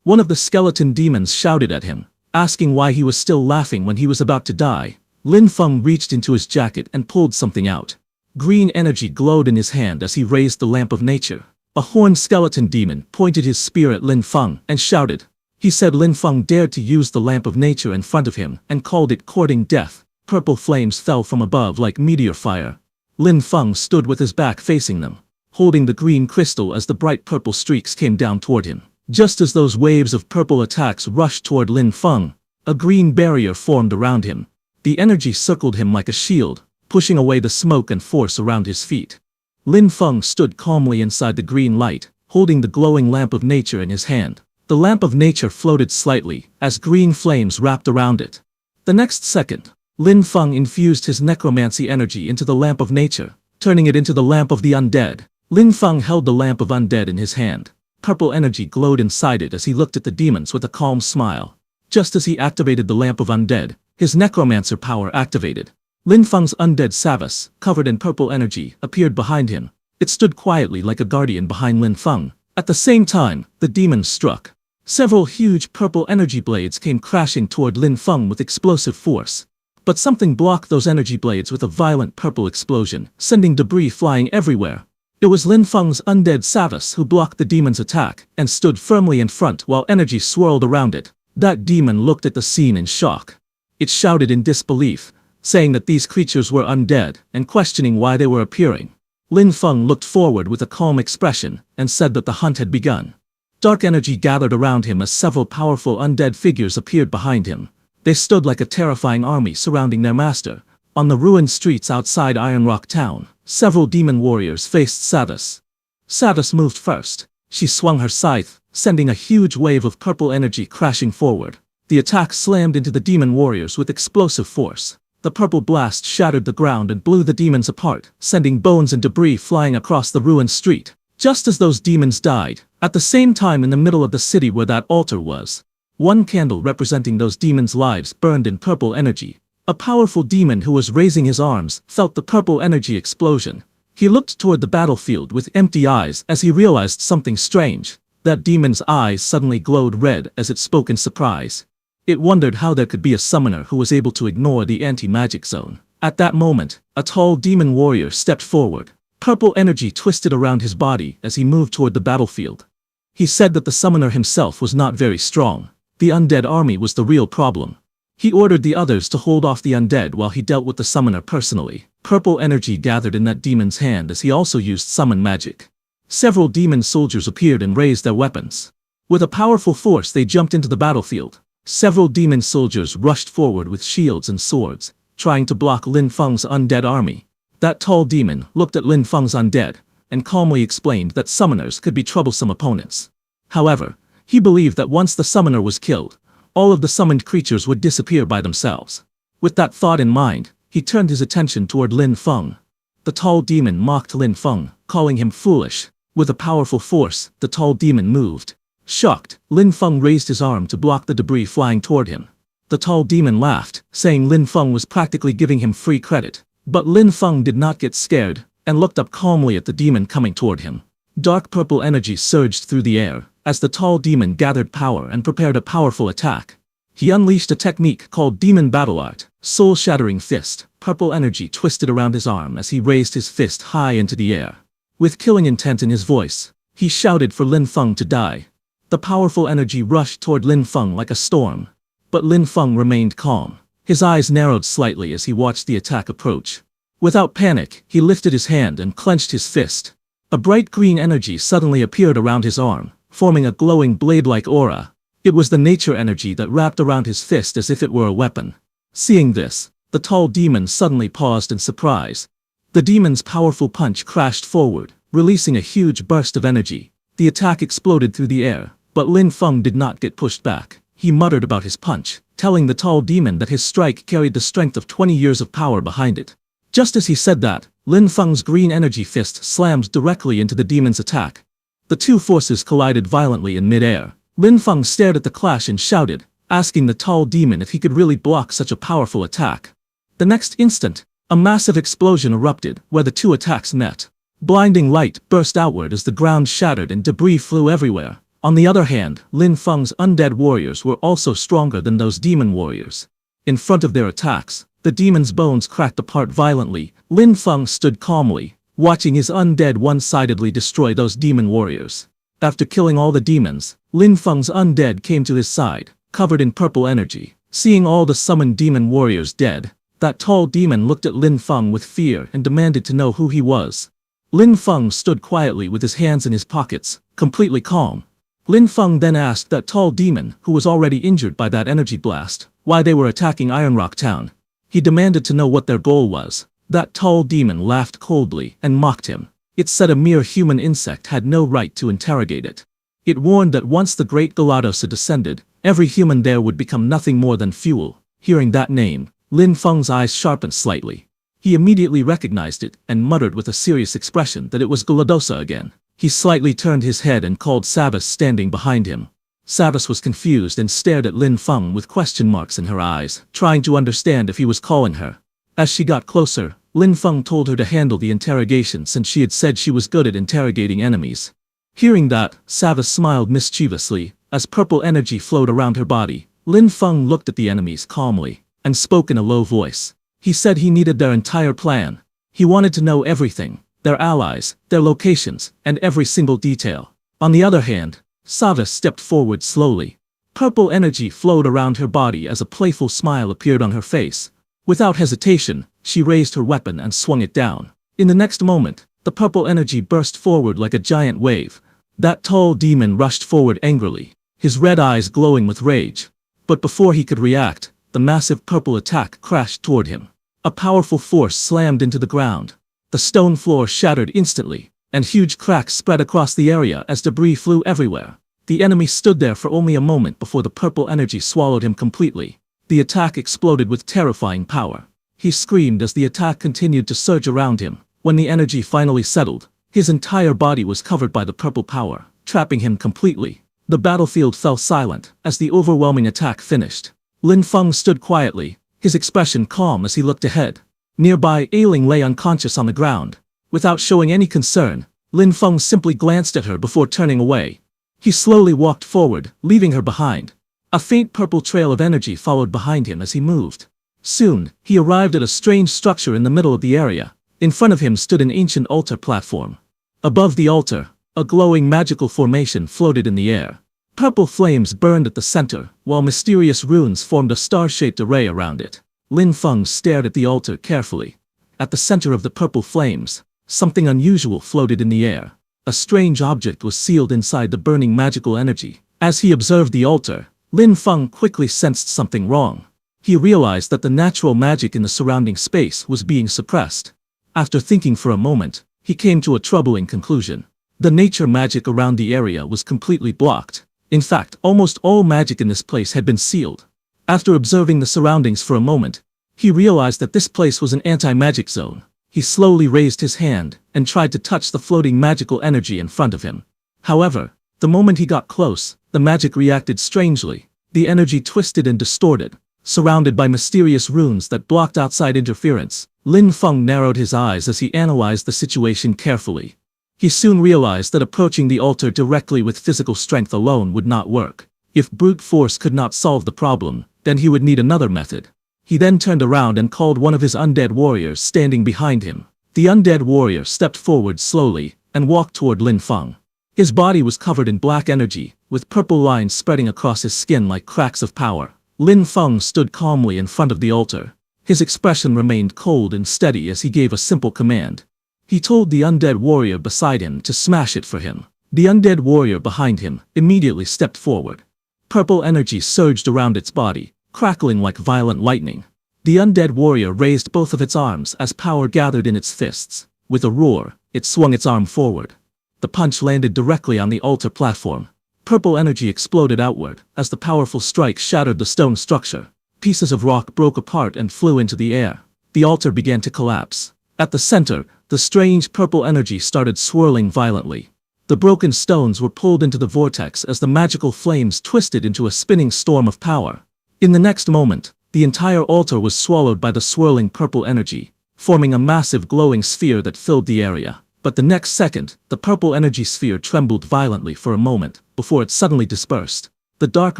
One of the skeleton demons shouted at him, asking why he was still laughing when he was about to die. Lin Feng reached into his jacket and pulled something out. Green energy glowed in his hand as he raised the lamp of nature. A horned skeleton demon pointed his spear at Lin Feng and shouted. He said Lin Feng dared to use the lamp of nature in front of him and called it courting death. Purple flames fell from above like meteor fire. Lin Feng stood with his back facing them, holding the green crystal as the bright purple streaks came down toward him. Just as those waves of purple attacks rushed toward Lin Feng, a green barrier formed around him. The energy circled him like a shield, pushing away the smoke and force around his feet. Lin Feng stood calmly inside the green light, holding the glowing lamp of nature in his hand. The lamp of nature floated slightly, as green flames wrapped around it. The next second, Lin Feng infused his necromancy energy into the lamp of nature, turning it into the lamp of the undead. Lin Feng held the lamp of undead in his hand. Purple energy glowed inside it as he looked at the demons with a calm smile. Just as he activated the lamp of undead, his necromancer power activated. Lin Feng's undead savus, covered in purple energy, appeared behind him. It stood quietly like a guardian behind Lin Feng. At the same time, the demons struck. Several huge purple energy blades came crashing toward Lin Feng with explosive force. But something blocked those energy blades with a violent purple explosion, sending debris flying everywhere. It was Lin Feng's undead savus who blocked the demon's attack, and stood firmly in front while energy swirled around it. That demon looked at the scene in shock. It shouted in disbelief, saying that these creatures were undead, and questioning why they were appearing. Lin Feng looked forward with a calm expression and said that the hunt had begun. Dark energy gathered around him as several powerful undead figures appeared behind him. They stood like a terrifying army surrounding their master. On the ruined streets outside Iron Rock Town, several demon warriors faced Sathas. Sathas moved first. She swung her scythe, sending a huge wave of purple energy crashing forward. The attack slammed into the demon warriors with explosive force. The purple blast shattered the ground and blew the demons apart, sending bones and debris flying across the ruined street. Just as those demons died, at the same time in the middle of the city where that altar was, one candle representing those demons' lives burned in purple energy. A powerful demon who was raising his arms felt the purple energy explosion. He looked toward the battlefield with empty eyes as he realized something strange. That demon's eyes suddenly glowed red as it spoke in surprise. It wondered how there could be a summoner who was able to ignore the anti-magic zone. At that moment, a tall demon warrior stepped forward. Purple energy twisted around his body as he moved toward the battlefield. He said that the summoner himself was not very strong. The undead army was the real problem. He ordered the others to hold off the undead while he dealt with the summoner personally. Purple energy gathered in that demon's hand as he also used summon magic. Several demon soldiers appeared and raised their weapons. With a powerful force they jumped into the battlefield. Several demon soldiers rushed forward with shields and swords, trying to block Lin Feng's undead army. That tall demon looked at Lin Feng's undead, and calmly explained that summoners could be troublesome opponents. However, he believed that once the summoner was killed, all of the summoned creatures would disappear by themselves. With that thought in mind, he turned his attention toward Lin Feng. The tall demon mocked Lin Feng, calling him foolish. With a powerful force, the tall demon moved. Shocked, Lin Feng raised his arm to block the debris flying toward him. The tall demon laughed, saying Lin Feng was practically giving him free credit. But Lin Feng did not get scared, and looked up calmly at the demon coming toward him. Dark purple energy surged through the air, as the tall demon gathered power and prepared a powerful attack. He unleashed a technique called Demon Battle Art, Soul-Shattering Fist. Purple energy twisted around his arm as he raised his fist high into the air. With killing intent in his voice, he shouted for Lin Feng to die. The powerful energy rushed toward Lin Feng like a storm. But Lin Feng remained calm. His eyes narrowed slightly as he watched the attack approach. Without panic, he lifted his hand and clenched his fist. A bright green energy suddenly appeared around his arm, forming a glowing blade-like aura. It was the nature energy that wrapped around his fist as if it were a weapon. Seeing this, the tall demon suddenly paused in surprise. The demon's powerful punch crashed forward, releasing a huge burst of energy. The attack exploded through the air, but Lin Feng did not get pushed back. He muttered about his punch, telling the tall demon that his strike carried the strength of 20 years of power behind it. Just as he said that, Lin Feng's green energy fist slammed directly into the demon's attack. The two forces collided violently in mid-air. Lin Feng stared at the clash and shouted, asking the tall demon if he could really block such a powerful attack. The next instant, a massive explosion erupted where the two attacks met. Blinding light burst outward as the ground shattered and debris flew everywhere. On the other hand, Lin Feng's undead warriors were also stronger than those demon warriors. In front of their attacks, the demon's bones cracked apart violently. Lin Feng stood calmly, watching his undead one-sidedly destroy those demon warriors. After killing all the demons, Lin Feng's undead came to his side, covered in purple energy. Seeing all the summoned demon warriors dead, that tall demon looked at Lin Feng with fear and demanded to know who he was. Lin Feng stood quietly with his hands in his pockets, completely calm. Lin Feng then asked that tall demon, who was already injured by that energy blast, why they were attacking Iron Rock Town. He demanded to know what their goal was. That tall demon laughed coldly and mocked him. It said a mere human insect had no right to interrogate it. It warned that once the great Galadosa descended, every human there would become nothing more than fuel. Hearing that name, Lin Feng's eyes sharpened slightly. He immediately recognized it and muttered with a serious expression that it was Galadosa again. He slightly turned his head and called Savis standing behind him. Savis was confused and stared at Lin Feng with question marks in her eyes, trying to understand if he was calling her. As she got closer, Lin Feng told her to handle the interrogation since she had said she was good at interrogating enemies. Hearing that, Savis smiled mischievously. As purple energy flowed around her body, Lin Feng looked at the enemies calmly, and spoke in a low voice. He said he needed their entire plan. He wanted to know everything, their allies, their locations, and every single detail. On the other hand, Savis stepped forward slowly. Purple energy flowed around her body as a playful smile appeared on her face. Without hesitation, she raised her weapon and swung it down. In the next moment, The purple energy burst forward like a giant wave. That tall demon rushed forward angrily, his red eyes glowing with rage. But before he could react, the massive purple attack crashed toward him. A powerful force slammed into the ground. The stone floor shattered instantly, and huge cracks spread across the area as debris flew everywhere. The enemy stood there for only a moment before the purple energy swallowed him completely. The attack exploded with terrifying power. He screamed as the attack continued to surge around him. When the energy finally settled, his entire body was covered by the purple power, trapping him completely. The battlefield fell silent as the overwhelming attack finished. Lin Feng stood quietly, his expression calm as he looked ahead. Nearby, Ailing lay unconscious on the ground. Without showing any concern, Lin Feng simply glanced at her before turning away. He slowly walked forward, leaving her behind. A faint purple trail of energy followed behind him as he moved. Soon, he arrived at a strange structure in the middle of the area. In front of him stood an ancient altar platform. Above the altar, a glowing magical formation floated in the air. Purple flames burned at the center, while mysterious runes formed a star-shaped array around it. Lin Feng stared at the altar carefully. At the center of the purple flames, something unusual floated in the air. A strange object was sealed inside the burning magical energy. As he observed the altar, Lin Feng quickly sensed something wrong. He realized that the natural magic in the surrounding space was being suppressed. After thinking for a moment, he came to a troubling conclusion. The nature magic around the area was completely blocked. In fact, almost all magic in this place had been sealed. After observing the surroundings for a moment, he realized that this place was an anti-magic zone. He slowly raised his hand and tried to touch the floating magical energy in front of him. However, the moment he got close, the magic reacted strangely. The energy twisted and distorted, surrounded by mysterious runes that blocked outside interference. Lin Feng narrowed his eyes as he analyzed the situation carefully. He soon realized that approaching the altar directly with physical strength alone would not work. If brute force could not solve the problem, then he would need another method. He then turned around and called one of his undead warriors standing behind him. The undead warrior stepped forward slowly and walked toward Lin Feng. His body was covered in black energy, with purple lines spreading across his skin like cracks of power. Lin Feng stood calmly in front of the altar. His expression remained cold and steady as he gave a simple command. He told the undead warrior beside him to smash it for him. The undead warrior behind him immediately stepped forward. Purple energy surged around its body, crackling like violent lightning. The undead warrior raised both of its arms as power gathered in its fists. With a roar, it swung its arm forward. The punch landed directly on the altar platform. Purple energy exploded outward as the powerful strike shattered the stone structure. Pieces of rock broke apart and flew into the air. The altar began to collapse. At the center, the strange purple energy started swirling violently. The broken stones were pulled into the vortex as the magical flames twisted into a spinning storm of power. In the next moment, the entire altar was swallowed by the swirling purple energy, forming a massive glowing sphere that filled the area. But the next second, the purple energy sphere trembled violently for a moment, before it suddenly dispersed. The dark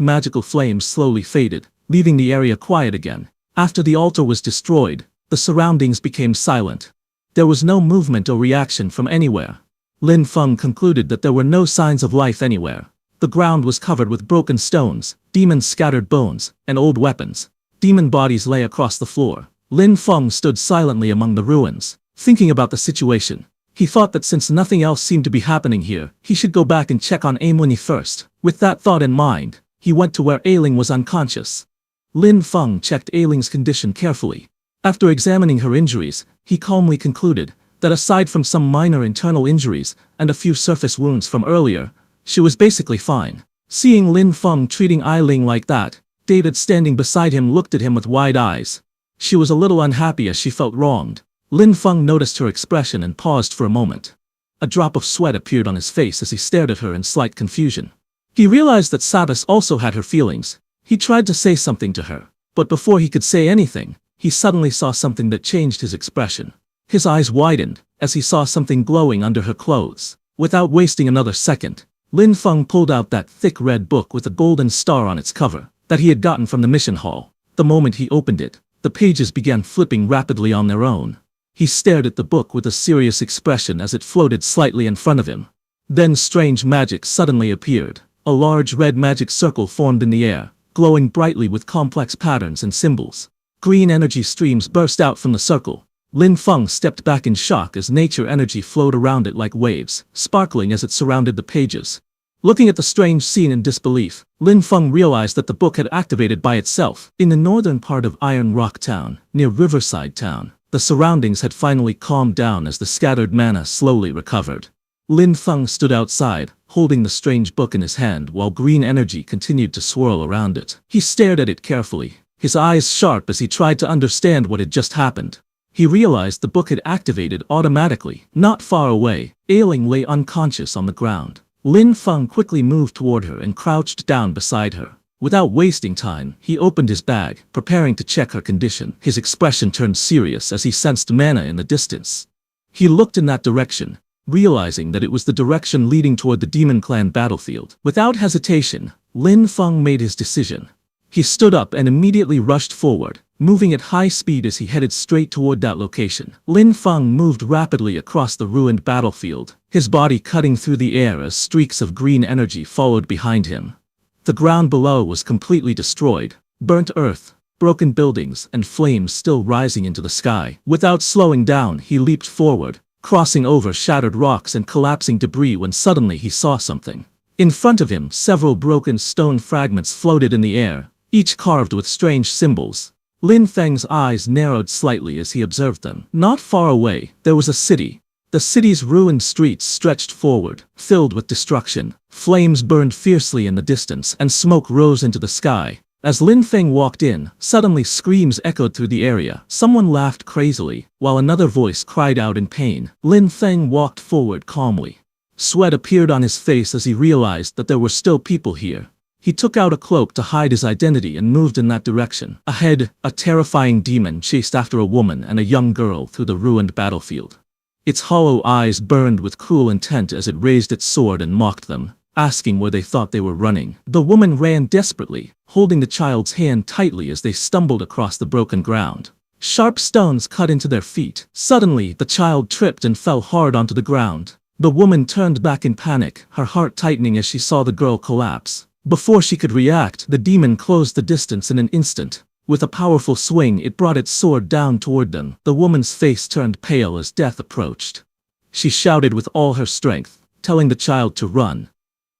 magical flames slowly faded, leaving the area quiet again. After the altar was destroyed, the surroundings became silent. There was no movement or reaction from anywhere. Lin Feng concluded that there were no signs of life anywhere. The ground was covered with broken stones, demons scattered bones, and old weapons. Demon bodies lay across the floor. Lin Feng stood silently among the ruins, thinking about the situation. He thought that since nothing else seemed to be happening here, he should go back and check on Aimwini first. With that thought in mind, he went to where Ailing was unconscious. Lin Feng checked Ailing's condition carefully. After examining her injuries, he calmly concluded that aside from some minor internal injuries and a few surface wounds from earlier, she was basically fine. Seeing Lin Feng treating Ailing like that, David standing beside him looked at him with wide eyes. She was a little unhappy as she felt wronged. Lin Feng noticed her expression and paused for a moment. A drop of sweat appeared on his face as he stared at her in slight confusion. He realized that Sabas also had her feelings. He tried to say something to her, but before he could say anything, he suddenly saw something that changed his expression. His eyes widened as he saw something glowing under her clothes. Without wasting another second, Lin Feng pulled out that thick red book with a golden star on its cover that he had gotten from the mission hall. The moment he opened it, the pages began flipping rapidly on their own. He stared at the book with a serious expression as it floated slightly in front of him. Then strange magic suddenly appeared. A large red magic circle formed in the air, glowing brightly with complex patterns and symbols. Green energy streams burst out from the circle. Lin Feng stepped back in shock as nature energy flowed around it like waves, sparkling as it surrounded the pages. Looking at the strange scene in disbelief, Lin Feng realized that the book had activated by itself. In the northern part of Iron Rock Town, near Riverside Town, the surroundings had finally calmed down as the scattered mana slowly recovered. Lin Feng stood outside, holding the strange book in his hand while green energy continued to swirl around it. He stared at it carefully, his eyes sharp as he tried to understand what had just happened. He realized the book had activated automatically. Not far away, Ailing lay unconscious on the ground. Lin Feng quickly moved toward her and crouched down beside her. Without wasting time, he opened his bag, preparing to check her condition. His expression turned serious as he sensed mana in the distance. He looked in that direction, realizing that it was the direction leading toward the Demon Clan battlefield. Without hesitation, Lin Feng made his decision. He stood up and immediately rushed forward, moving at high speed as he headed straight toward that location. Lin Feng moved rapidly across the ruined battlefield, his body cutting through the air as streaks of green energy followed behind him. The ground below was completely destroyed, burnt earth, broken buildings, and flames still rising into the sky. Without slowing down, he leaped forward, crossing over shattered rocks and collapsing debris when suddenly he saw something. In front of him, several broken stone fragments floated in the air, each carved with strange symbols. Lin Feng's eyes narrowed slightly as he observed them. Not far away, there was a city. The city's ruined streets stretched forward, filled with destruction. Flames burned fiercely in the distance, and smoke rose into the sky. As Lin Feng walked in, suddenly screams echoed through the area. Someone laughed crazily, while another voice cried out in pain. Lin Feng walked forward calmly. Sweat appeared on his face as he realized that there were still people here. He took out a cloak to hide his identity and moved in that direction. Ahead, a terrifying demon chased after a woman and a young girl through the ruined battlefield. Its hollow eyes burned with cruel intent as it raised its sword and mocked them, asking where they thought they were running. The woman ran desperately, holding the child's hand tightly as they stumbled across the broken ground. Sharp stones cut into their feet. Suddenly, the child tripped and fell hard onto the ground. The woman turned back in panic, her heart tightening as she saw the girl collapse. Before she could react, the demon closed the distance in an instant. With a powerful swing, it brought its sword down toward them. The woman's face turned pale as death approached. She shouted with all her strength, telling the child to run.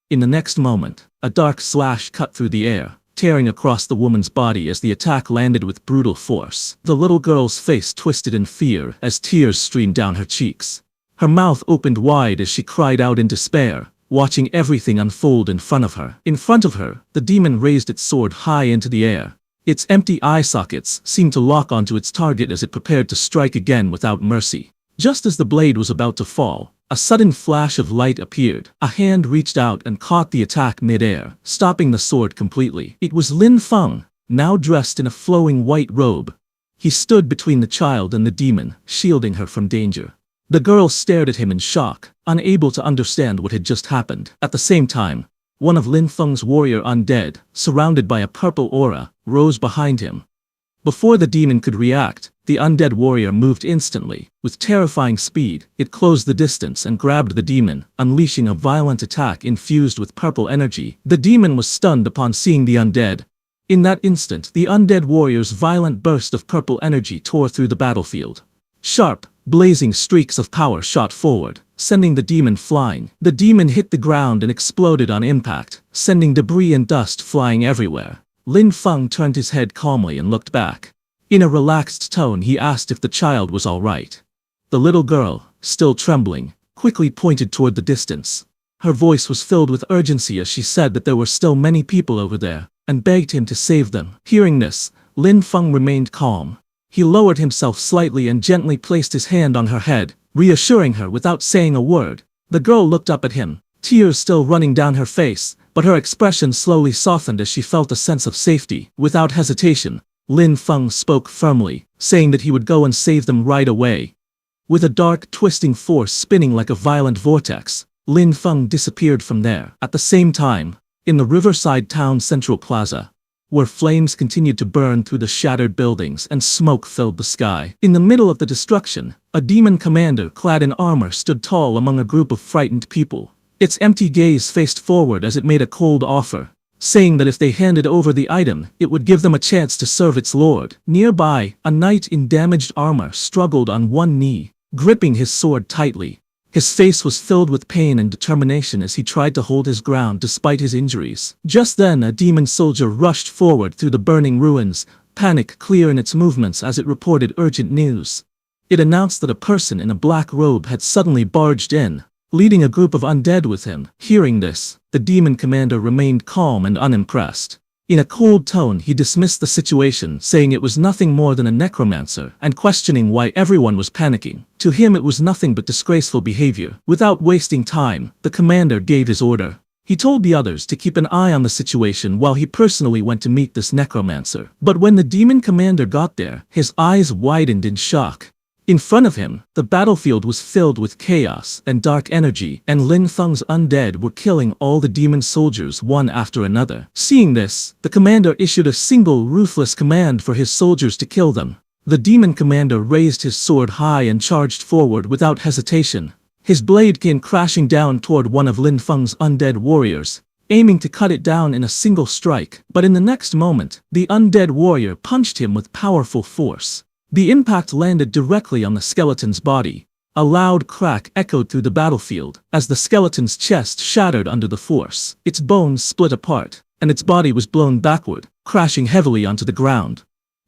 In the next moment, a dark slash cut through the air, tearing across the woman's body as the attack landed with brutal force. The little girl's face twisted in fear as tears streamed down her cheeks. Her mouth opened wide as she cried out in despair, watching everything unfold in front of her. In front of her, the demon raised its sword high into the air. Its empty eye sockets seemed to lock onto its target as it prepared to strike again without mercy. Just as the blade was about to fall, a sudden flash of light appeared. A hand reached out and caught the attack mid-air, stopping the sword completely. It was Lin Feng, now dressed in a flowing white robe. He stood between the child and the demon, shielding her from danger. The girl stared at him in shock, unable to understand what had just happened. At the same time, one of Lin Feng's warrior undead, surrounded by a purple aura, rose behind him. Before the demon could react, the undead warrior moved instantly. With terrifying speed, it closed the distance and grabbed the demon, unleashing a violent attack infused with purple energy. The demon was stunned upon seeing the undead. In that instant, the undead warrior's violent burst of purple energy tore through the battlefield. Sharp, blazing streaks of power shot forward, sending the demon flying. The demon hit the ground and exploded on impact, sending debris and dust flying everywhere. Lin Feng turned his head calmly and looked back. In a relaxed tone, he asked if the child was all right. The little girl, still trembling, quickly pointed toward the distance. Her voice was filled with urgency as she said that there were still many people over there, and begged him to save them. Hearing this, Lin Feng remained calm. He lowered himself slightly and gently placed his hand on her head, reassuring her without saying a word. The girl looked up at him, tears still running down her face, but her expression slowly softened as she felt a sense of safety. Without hesitation, Lin Feng spoke firmly, saying that he would go and save them right away. With a dark, twisting force spinning like a violent vortex, Lin Feng disappeared from there. At the same time, in the Riverside Town Central Plaza, where flames continued to burn through the shattered buildings and smoke filled the sky. In the middle of the destruction, a demon commander clad in armor stood tall among a group of frightened people. Its empty gaze faced forward as it made a cold offer. saying that if they handed over the item, it would give them a chance to serve its lord. Nearby, a knight in damaged armor struggled on one knee, gripping his sword tightly. His face was filled with pain and determination as he tried to hold his ground despite his injuries. Just then, a demon soldier rushed forward through the burning ruins, panic clear in its movements as it reported urgent news. It announced that a person in a black robe had suddenly barged in, leading a group of undead with him. Hearing this, the demon commander remained calm and unimpressed. In a cold tone, he dismissed the situation, saying it was nothing more than a necromancer, and questioning why everyone was panicking. To him it was nothing but disgraceful behavior. Without wasting time, the commander gave his order. He told the others to keep an eye on the situation while he personally went to meet this necromancer. But when the demon commander got there, his eyes widened in shock. In front of him, the battlefield was filled with chaos and dark energy, and Lin Feng's undead were killing all the demon soldiers one after another. Seeing this, the commander issued a single ruthless command for his soldiers to kill them. The demon commander raised his sword high and charged forward without hesitation. His blade came crashing down toward one of Lin Feng's undead warriors, aiming to cut it down in a single strike. But in the next moment, the undead warrior punched him with powerful force. The impact landed directly on the skeleton's body. A loud crack echoed through the battlefield as the skeleton's chest shattered under the force. Its bones split apart, and its body was blown backward, crashing heavily onto the ground.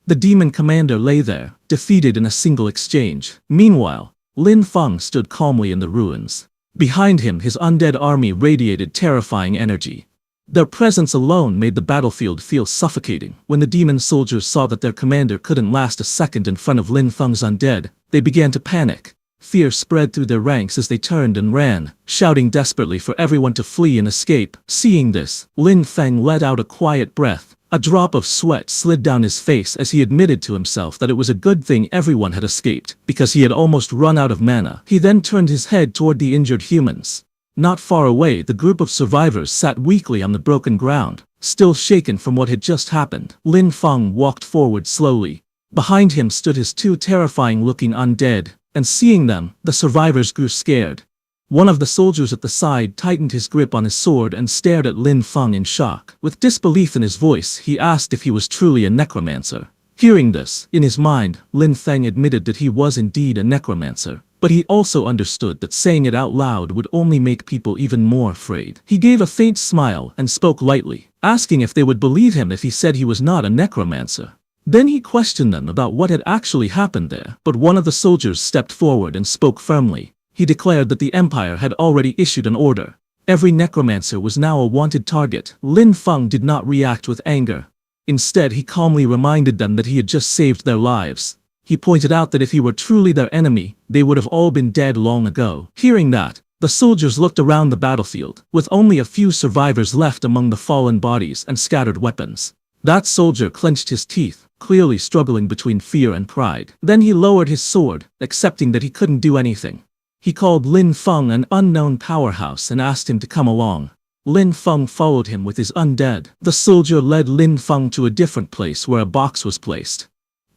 The demon commander lay there, defeated in a single exchange. Meanwhile, Lin Feng stood calmly in the ruins. Behind him, his undead army radiated terrifying energy. Their presence alone made the battlefield feel suffocating. When the demon soldiers saw that their commander couldn't last a second in front of Lin Feng's undead, they began to panic. Fear spread through their ranks as they turned and ran, shouting desperately for everyone to flee and escape. Seeing this, Lin Feng let out a quiet breath. A drop of sweat slid down his face as he admitted to himself that it was a good thing everyone had escaped, because he had almost run out of mana. He then turned his head toward the injured humans. Not far away, the group of survivors sat weakly on the broken ground, still shaken from what had just happened. Lin Feng walked forward slowly. Behind him stood his two terrifying-looking undead, and seeing them, the survivors grew scared. One of the soldiers at the side tightened his grip on his sword and stared at Lin Feng in shock. With disbelief in his voice, he asked if he was truly a necromancer. Hearing this, in his mind, Lin Feng admitted that he was indeed a necromancer. But he also understood that saying it out loud would only make people even more afraid. He gave a faint smile and spoke lightly, asking if they would believe him if he said he was not a necromancer. Then he questioned them about what had actually happened there. But one of the soldiers stepped forward and spoke firmly. He declared that the Empire had already issued an order. Every necromancer was now a wanted target. Lin Feng did not react with anger. Instead, he calmly reminded them that he had just saved their lives. He pointed out that if he were truly their enemy, they would have all been dead long ago. Hearing that, the soldiers looked around the battlefield, with only a few survivors left among the fallen bodies and scattered weapons. That soldier clenched his teeth, clearly struggling between fear and pride. Then he lowered his sword, accepting that he couldn't do anything. He called Lin Feng an unknown powerhouse and asked him to come along. Lin Feng followed him with his undead. The soldier led Lin Feng to a different place where a box was placed.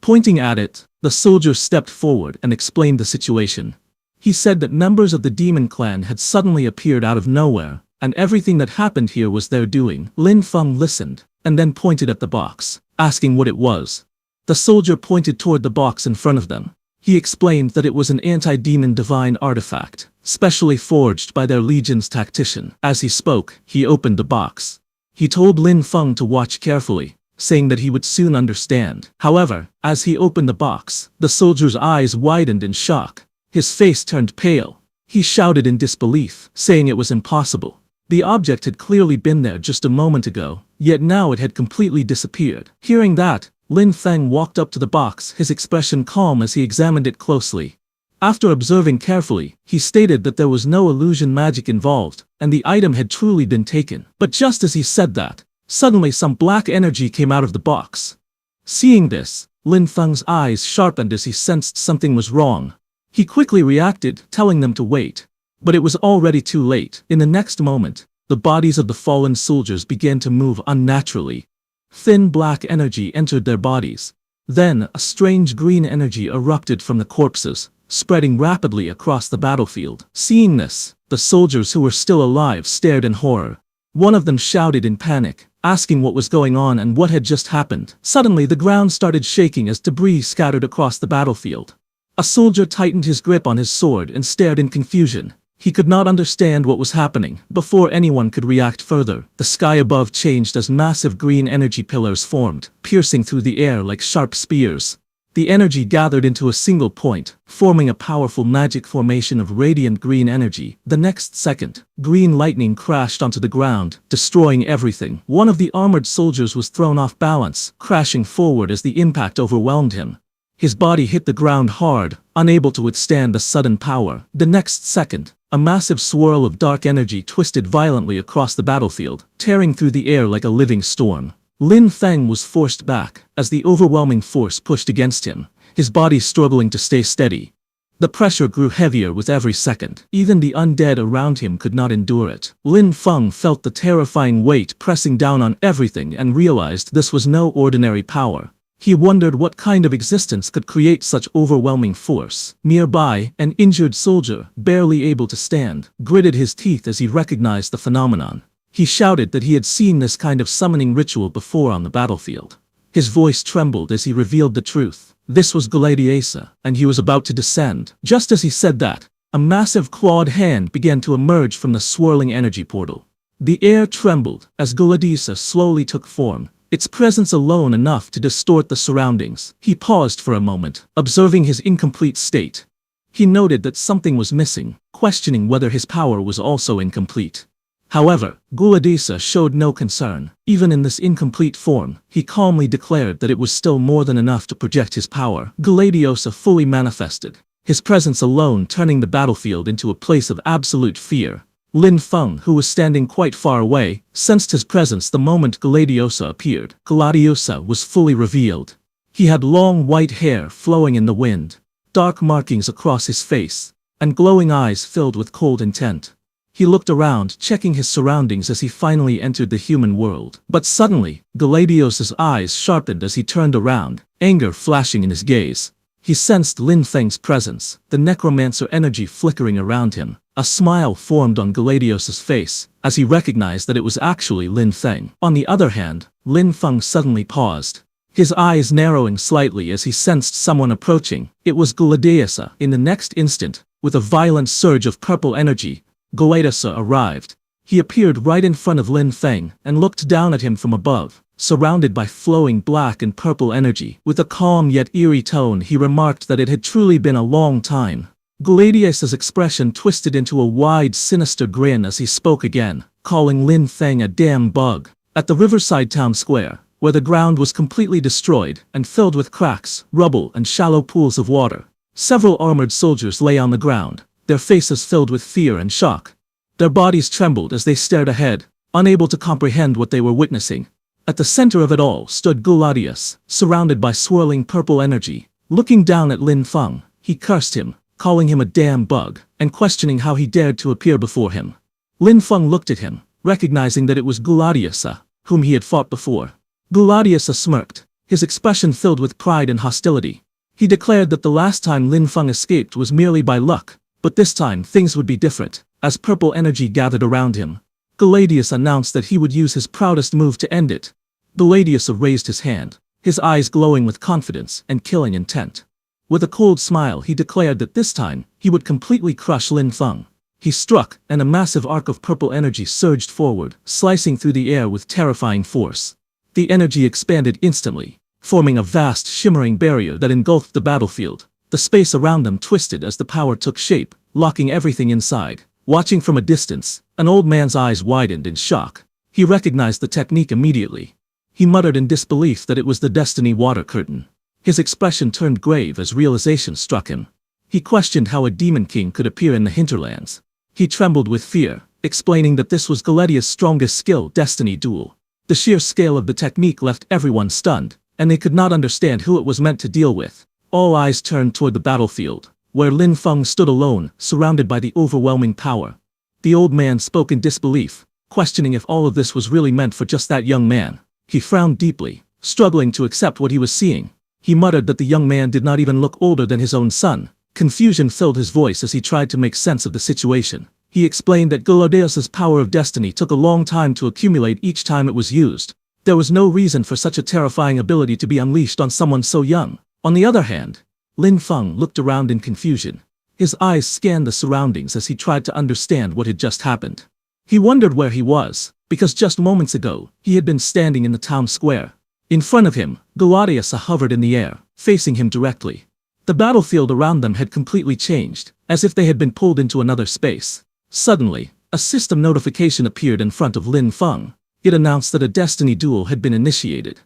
Pointing at it, the soldier stepped forward and explained the situation. He said that members of the demon clan had suddenly appeared out of nowhere, and everything that happened here was their doing. Lin Feng listened, and then pointed at the box, asking what it was. The soldier pointed toward the box in front of them. He explained that it was an anti-demon divine artifact, specially forged by their legion's tactician. As he spoke, he opened the box. He told Lin Feng to watch carefully, saying that he would soon understand. However, as he opened the box, the soldier's eyes widened in shock. His face turned pale. He shouted in disbelief, saying it was impossible. The object had clearly been there just a moment ago, yet now it had completely disappeared. Hearing that, Lin Feng walked up to the box, his expression calm as he examined it closely. After observing carefully, he stated that there was no illusion magic involved, and the item had truly been taken. But just as he said that, suddenly some black energy came out of the box. Seeing this, Lin Feng's eyes sharpened as he sensed something was wrong. He quickly reacted, telling them to wait. But it was already too late. In the next moment, the bodies of the fallen soldiers began to move unnaturally. Thin black energy entered their bodies. Then, a strange green energy erupted from the corpses, spreading rapidly across the battlefield. Seeing this, the soldiers who were still alive stared in horror. One of them shouted in panic, asking what was going on and what had just happened. Suddenly the ground started shaking as debris scattered across the battlefield. A soldier tightened his grip on his sword and stared in confusion. He could not understand what was happening. Before anyone could react further, the sky above changed as massive green energy pillars formed, piercing through the air like sharp spears. The energy gathered into a single point, forming a powerful magic formation of radiant green energy. The next second, green lightning crashed onto the ground, destroying everything. One of the armored soldiers was thrown off balance, crashing forward as the impact overwhelmed him. His body hit the ground hard, unable to withstand the sudden power. The next second, a massive swirl of dark energy twisted violently across the battlefield, tearing through the air like a living storm. Lin Feng was forced back, as the overwhelming force pushed against him, his body struggling to stay steady. The pressure grew heavier with every second. Even the undead around him could not endure it. Lin Feng felt the terrifying weight pressing down on everything and realized this was no ordinary power. He wondered what kind of existence could create such overwhelming force. Nearby, an injured soldier, barely able to stand, gritted his teeth as he recognized the phenomenon. He shouted that he had seen this kind of summoning ritual before on the battlefield. His voice trembled as he revealed the truth. This was Gladiator, and he was about to descend. Just as he said that, a massive clawed hand began to emerge from the swirling energy portal. The air trembled as Gladiator slowly took form, its presence alone enough to distort the surroundings. He paused for a moment, observing his incomplete state. He noted that something was missing, questioning whether his power was also incomplete. However, Gladiator showed no concern. Even in this incomplete form, he calmly declared that it was still more than enough to project his power. Gladiator fully manifested, his presence alone turning the battlefield into a place of absolute fear. Lin Feng, who was standing quite far away, sensed his presence the moment Gladiator appeared. Gladiator was fully revealed. He had long white hair flowing in the wind, dark markings across his face, and glowing eyes filled with cold intent. He looked around, checking his surroundings as he finally entered the human world. But suddenly, Gladiator's eyes sharpened as he turned around, anger flashing in his gaze. He sensed Lin Feng's presence, the necromancer energy flickering around him. A smile formed on Gladiator's face, as he recognized that it was actually Lin Feng. On the other hand, Lin Feng suddenly paused, his eyes narrowing slightly as he sensed someone approaching. It was Gladiator. In the next instant, with a violent surge of purple energy, Gladiator arrived. He appeared right in front of Lin Feng and looked down at him from above, surrounded by flowing black and purple energy. With a calm yet eerie tone, he remarked that it had truly been a long time. Gladiator's expression twisted into a wide, sinister grin as he spoke again, calling Lin Feng a damn bug. At the riverside town square, where the ground was completely destroyed and filled with cracks, rubble, and shallow pools of water, several armored soldiers lay on the ground, their faces filled with fear and shock. Their bodies trembled as they stared ahead, unable to comprehend what they were witnessing. At the center of it all stood Gladiator, surrounded by swirling purple energy. Looking down at Lin Feng, he cursed him, calling him a damn bug, and questioning how he dared to appear before him. Lin Feng looked at him, recognizing that it was Gladiator, whom he had fought before. Gladiator smirked, his expression filled with pride and hostility. He declared that the last time Lin Feng escaped was merely by luck, but this time things would be different. As purple energy gathered around him, Gladiator announced that he would use his proudest move to end it. Gladiator raised his hand, his eyes glowing with confidence and killing intent. With a cold smile, he declared that this time, he would completely crush Lin Feng. He struck, and a massive arc of purple energy surged forward, slicing through the air with terrifying force. The energy expanded instantly, forming a vast, shimmering barrier that engulfed the battlefield. The space around them twisted as the power took shape, locking everything inside. Watching from a distance, an old man's eyes widened in shock. He recognized the technique immediately. He muttered in disbelief that it was the Destiny water curtain. His expression turned grave as realization struck him. He questioned how a demon king could appear in the hinterlands. He trembled with fear, explaining that this was Gladiator's strongest skill, Destiny Duel. The sheer scale of the technique left everyone stunned, and they could not understand who it was meant to deal with. All eyes turned toward the battlefield, where Lin Feng stood alone, surrounded by the overwhelming power. The old man spoke in disbelief, questioning if all of this was really meant for just that young man. He frowned deeply, struggling to accept what he was seeing. He muttered that the young man did not even look older than his own son. Confusion filled his voice as he tried to make sense of the situation. He explained that Guladeus's power of destiny took a long time to accumulate each time it was used. There was no reason for such a terrifying ability to be unleashed on someone so young. On the other hand, Lin Feng looked around in confusion. His eyes scanned the surroundings as he tried to understand what had just happened. He wondered where he was, because just moments ago, he had been standing in the town square. In front of him, Guladeus hovered in the air, facing him directly. The battlefield around them had completely changed, as if they had been pulled into another space. Suddenly, a system notification appeared in front of Lin Feng. It announced that a destiny duel had been initiated.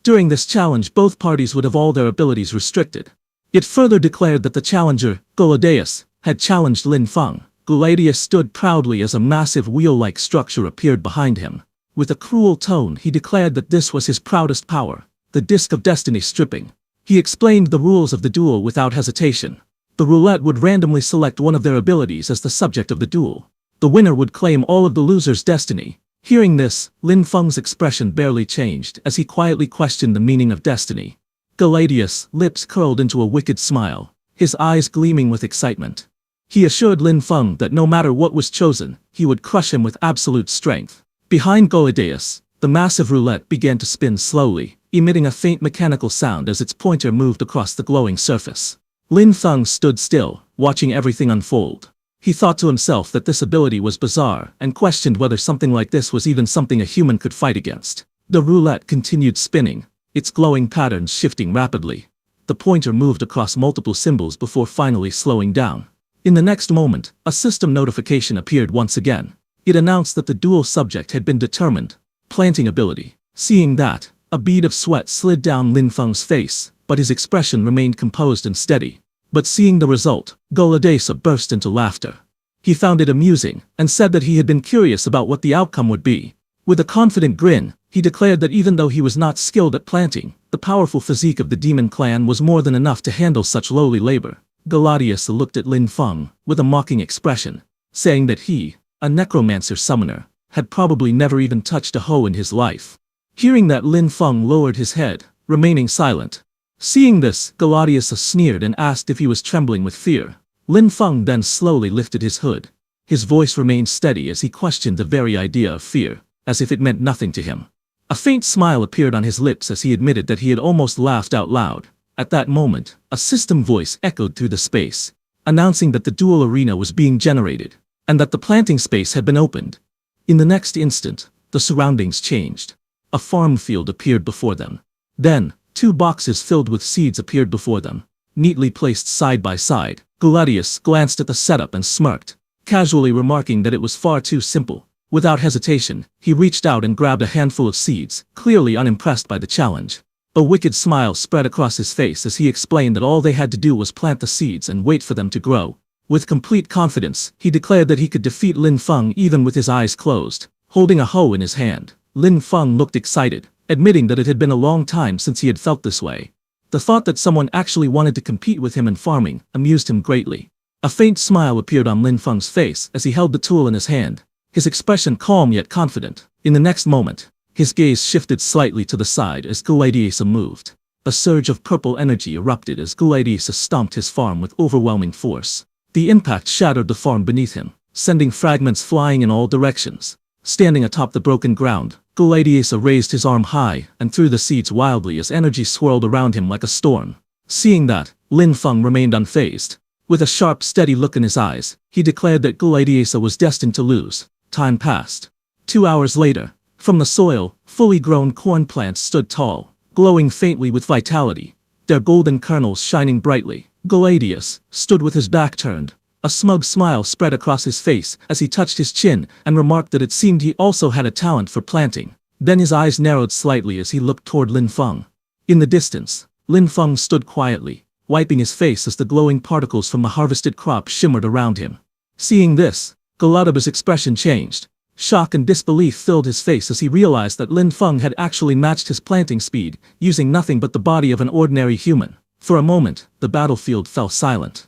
During this challenge, both parties would have all their abilities restricted. It further declared that the challenger, Guladeus, had challenged Lin Feng. Guladeus stood proudly as a massive wheel-like structure appeared behind him. With a cruel tone, he declared that this was his proudest power, the Disc of Destiny stripping. He explained the rules of the duel without hesitation. The roulette would randomly select one of their abilities as the subject of the duel. The winner would claim all of the loser's destiny. Hearing this, Lin Feng's expression barely changed as he quietly questioned the meaning of destiny. Guladeus' lips curled into a wicked smile, his eyes gleaming with excitement. He assured Lin Feng that no matter what was chosen, he would crush him with absolute strength. Behind Guladeus, the massive roulette began to spin slowly, emitting a faint mechanical sound as its pointer moved across the glowing surface. Lin Feng stood still, watching everything unfold. He thought to himself that this ability was bizarre and questioned whether something like this was even something a human could fight against. The roulette continued spinning, its glowing patterns shifting rapidly. The pointer moved across multiple symbols before finally slowing down. In the next moment, a system notification appeared once again. It announced that the duel subject had been determined. Planting ability. Seeing that, a bead of sweat slid down Lin Feng's face, but his expression remained composed and steady. But seeing the result, Guladeus burst into laughter. He found it amusing, and said that he had been curious about what the outcome would be. With a confident grin, he declared that even though he was not skilled at planting, the powerful physique of the demon clan was more than enough to handle such lowly labor. Guladeus looked at Lin Feng with a mocking expression, saying that he, a necromancer summoner, had probably never even touched a hoe in his life. Hearing that, Lin Feng lowered his head, remaining silent. Seeing this, Guladeus sneered and asked if he was trembling with fear. Lin Feng then slowly lifted his hood. His voice remained steady as he questioned the very idea of fear, as if it meant nothing to him. A faint smile appeared on his lips as he admitted that he had almost laughed out loud. At that moment, a system voice echoed through the space, announcing that the duel arena was being generated, and that the planting space had been opened. In the next instant, the surroundings changed. A farm field appeared before them. Then, 2 boxes filled with seeds appeared before them, neatly placed side by side. Guladeus glanced at the setup and smirked, casually remarking that it was far too simple. Without hesitation, he reached out and grabbed a handful of seeds, clearly unimpressed by the challenge. A wicked smile spread across his face as he explained that all they had to do was plant the seeds and wait for them to grow. With complete confidence, he declared that he could defeat Lin Feng even with his eyes closed. Holding a hoe in his hand, Lin Feng looked excited, admitting that it had been a long time since he had felt this way. The thought that someone actually wanted to compete with him in farming amused him greatly. A faint smile appeared on Lin Feng's face as he held the tool in his hand, his expression calm yet confident. In the next moment, his gaze shifted slightly to the side as Guladeus moved. A surge of purple energy erupted as Guladeus stomped his farm with overwhelming force. The impact shattered the farm beneath him, sending fragments flying in all directions. Standing atop the broken ground, Guladeus raised his arm high and threw the seeds wildly as energy swirled around him like a storm. Seeing that, Lin Feng remained unfazed. With a sharp, steady look in his eyes, he declared that Guladeus was destined to lose. Time passed. 2 hours later, from the soil, fully grown corn plants stood tall, glowing faintly with vitality, their golden kernels shining brightly. Guladeus stood with his back turned. A smug smile spread across his face as he touched his chin and remarked that it seemed he also had a talent for planting. Then his eyes narrowed slightly as he looked toward Lin Feng. In the distance, Lin Feng stood quietly, wiping his face as the glowing particles from the harvested crop shimmered around him. Seeing this, Guladeus's expression changed. Shock and disbelief filled his face as he realized that Lin Feng had actually matched his planting speed, using nothing but the body of an ordinary human. For a moment, the battlefield fell silent.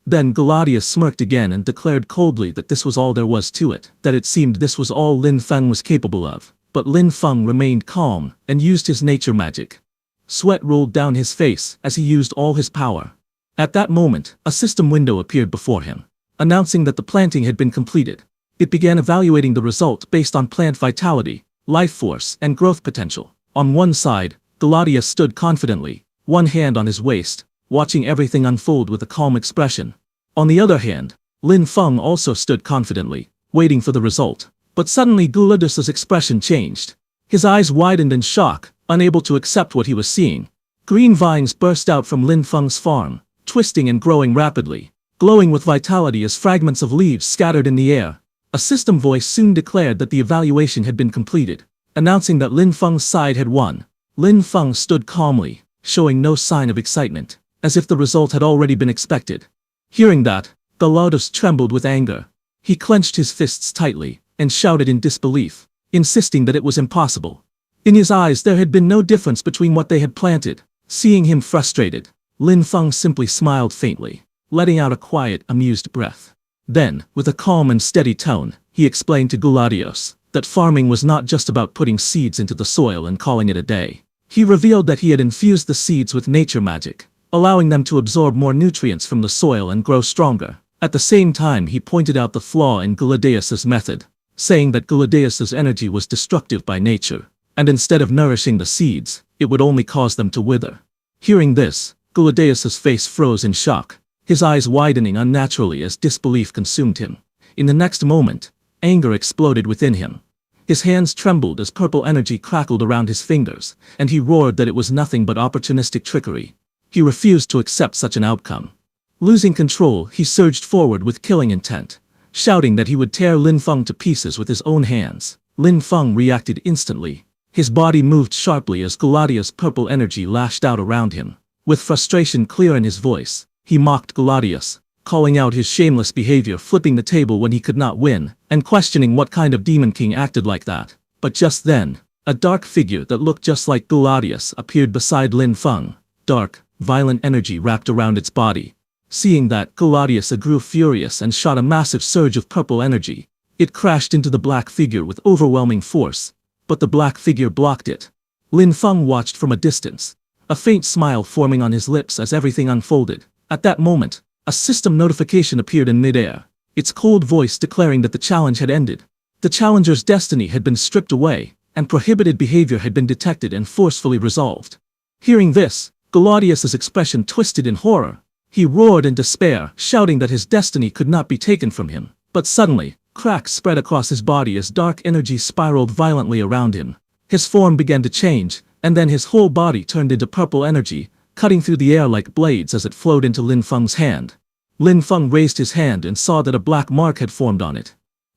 Then Guladeus smirked again and declared coldly that this was all there was to it, that it seemed this was all Lin Feng was capable of. But Lin Feng remained calm and used his nature magic. Sweat rolled down his face as he used all his power. At that moment, a system window appeared before him. announcing that the planting had been completed. It began evaluating the result based on plant vitality, life force, and growth potential. On one side, Gladius stood confidently, one hand on his waist, watching everything unfold with a calm expression. On the other hand, Lin Feng also stood confidently, waiting for the result. But suddenly Gladius's expression changed. His eyes widened in shock, unable to accept what he was seeing. Green vines burst out from Lin Feng's farm, twisting and growing rapidly, glowing with vitality as fragments of leaves scattered in the air. A system voice soon declared that the evaluation had been completed, announcing that Lin Feng's side had won. Lin Feng stood calmly, showing no sign of excitement, as if the result had already been expected. Hearing that, Gladius trembled with anger. He clenched his fists tightly, and shouted in disbelief, insisting that it was impossible. In his eyes there had been no difference between what they had planted. Seeing him frustrated, Lin Feng simply smiled faintly, letting out a quiet, amused breath. Then, with a calm and steady tone, he explained to Gladius that farming was not just about putting seeds into the soil and calling it a day. He revealed that he had infused the seeds with nature magic, allowing them to absorb more nutrients from the soil and grow stronger. At the same time, he pointed out the flaw in Gladius's method, saying that Gladius's energy was destructive by nature, and instead of nourishing the seeds, it would only cause them to wither. Hearing this, Gladius's face froze in shock, his eyes widening unnaturally as disbelief consumed him. In the next moment, anger exploded within him. His hands trembled as purple energy crackled around his fingers, and he roared that it was nothing but opportunistic trickery. He refused to accept such an outcome. Losing control, he surged forward with killing intent, shouting that he would tear Lin Feng to pieces with his own hands. Lin Feng reacted instantly. His body moved sharply as Gladius' purple energy lashed out around him. With frustration clear in his voice, he mocked Gladius, calling out his shameless behavior, flipping the table when he could not win, and questioning what kind of demon king acted like that. But just then, a dark figure that looked just like Gladius appeared beside Lin Feng. Dark, violent energy wrapped around its body. Seeing that, Gladius grew furious and shot a massive surge of purple energy. It crashed into the black figure with overwhelming force, but the black figure blocked it. Lin Feng watched from a distance, a faint smile forming on his lips as everything unfolded. At that moment, a system notification appeared in midair, its cold voice declaring that the challenge had ended. The challenger's destiny had been stripped away, and prohibited behavior had been detected and forcefully resolved. Hearing this, Gladius's expression twisted in horror. He roared in despair, shouting that his destiny could not be taken from him. But suddenly, cracks spread across his body as dark energy spiraled violently around him. His form began to change, and then his whole body turned into purple energy, cutting through the air like blades as it flowed into Lin Feng's hand. Lin Feng raised his hand and saw that a black mark had formed on it.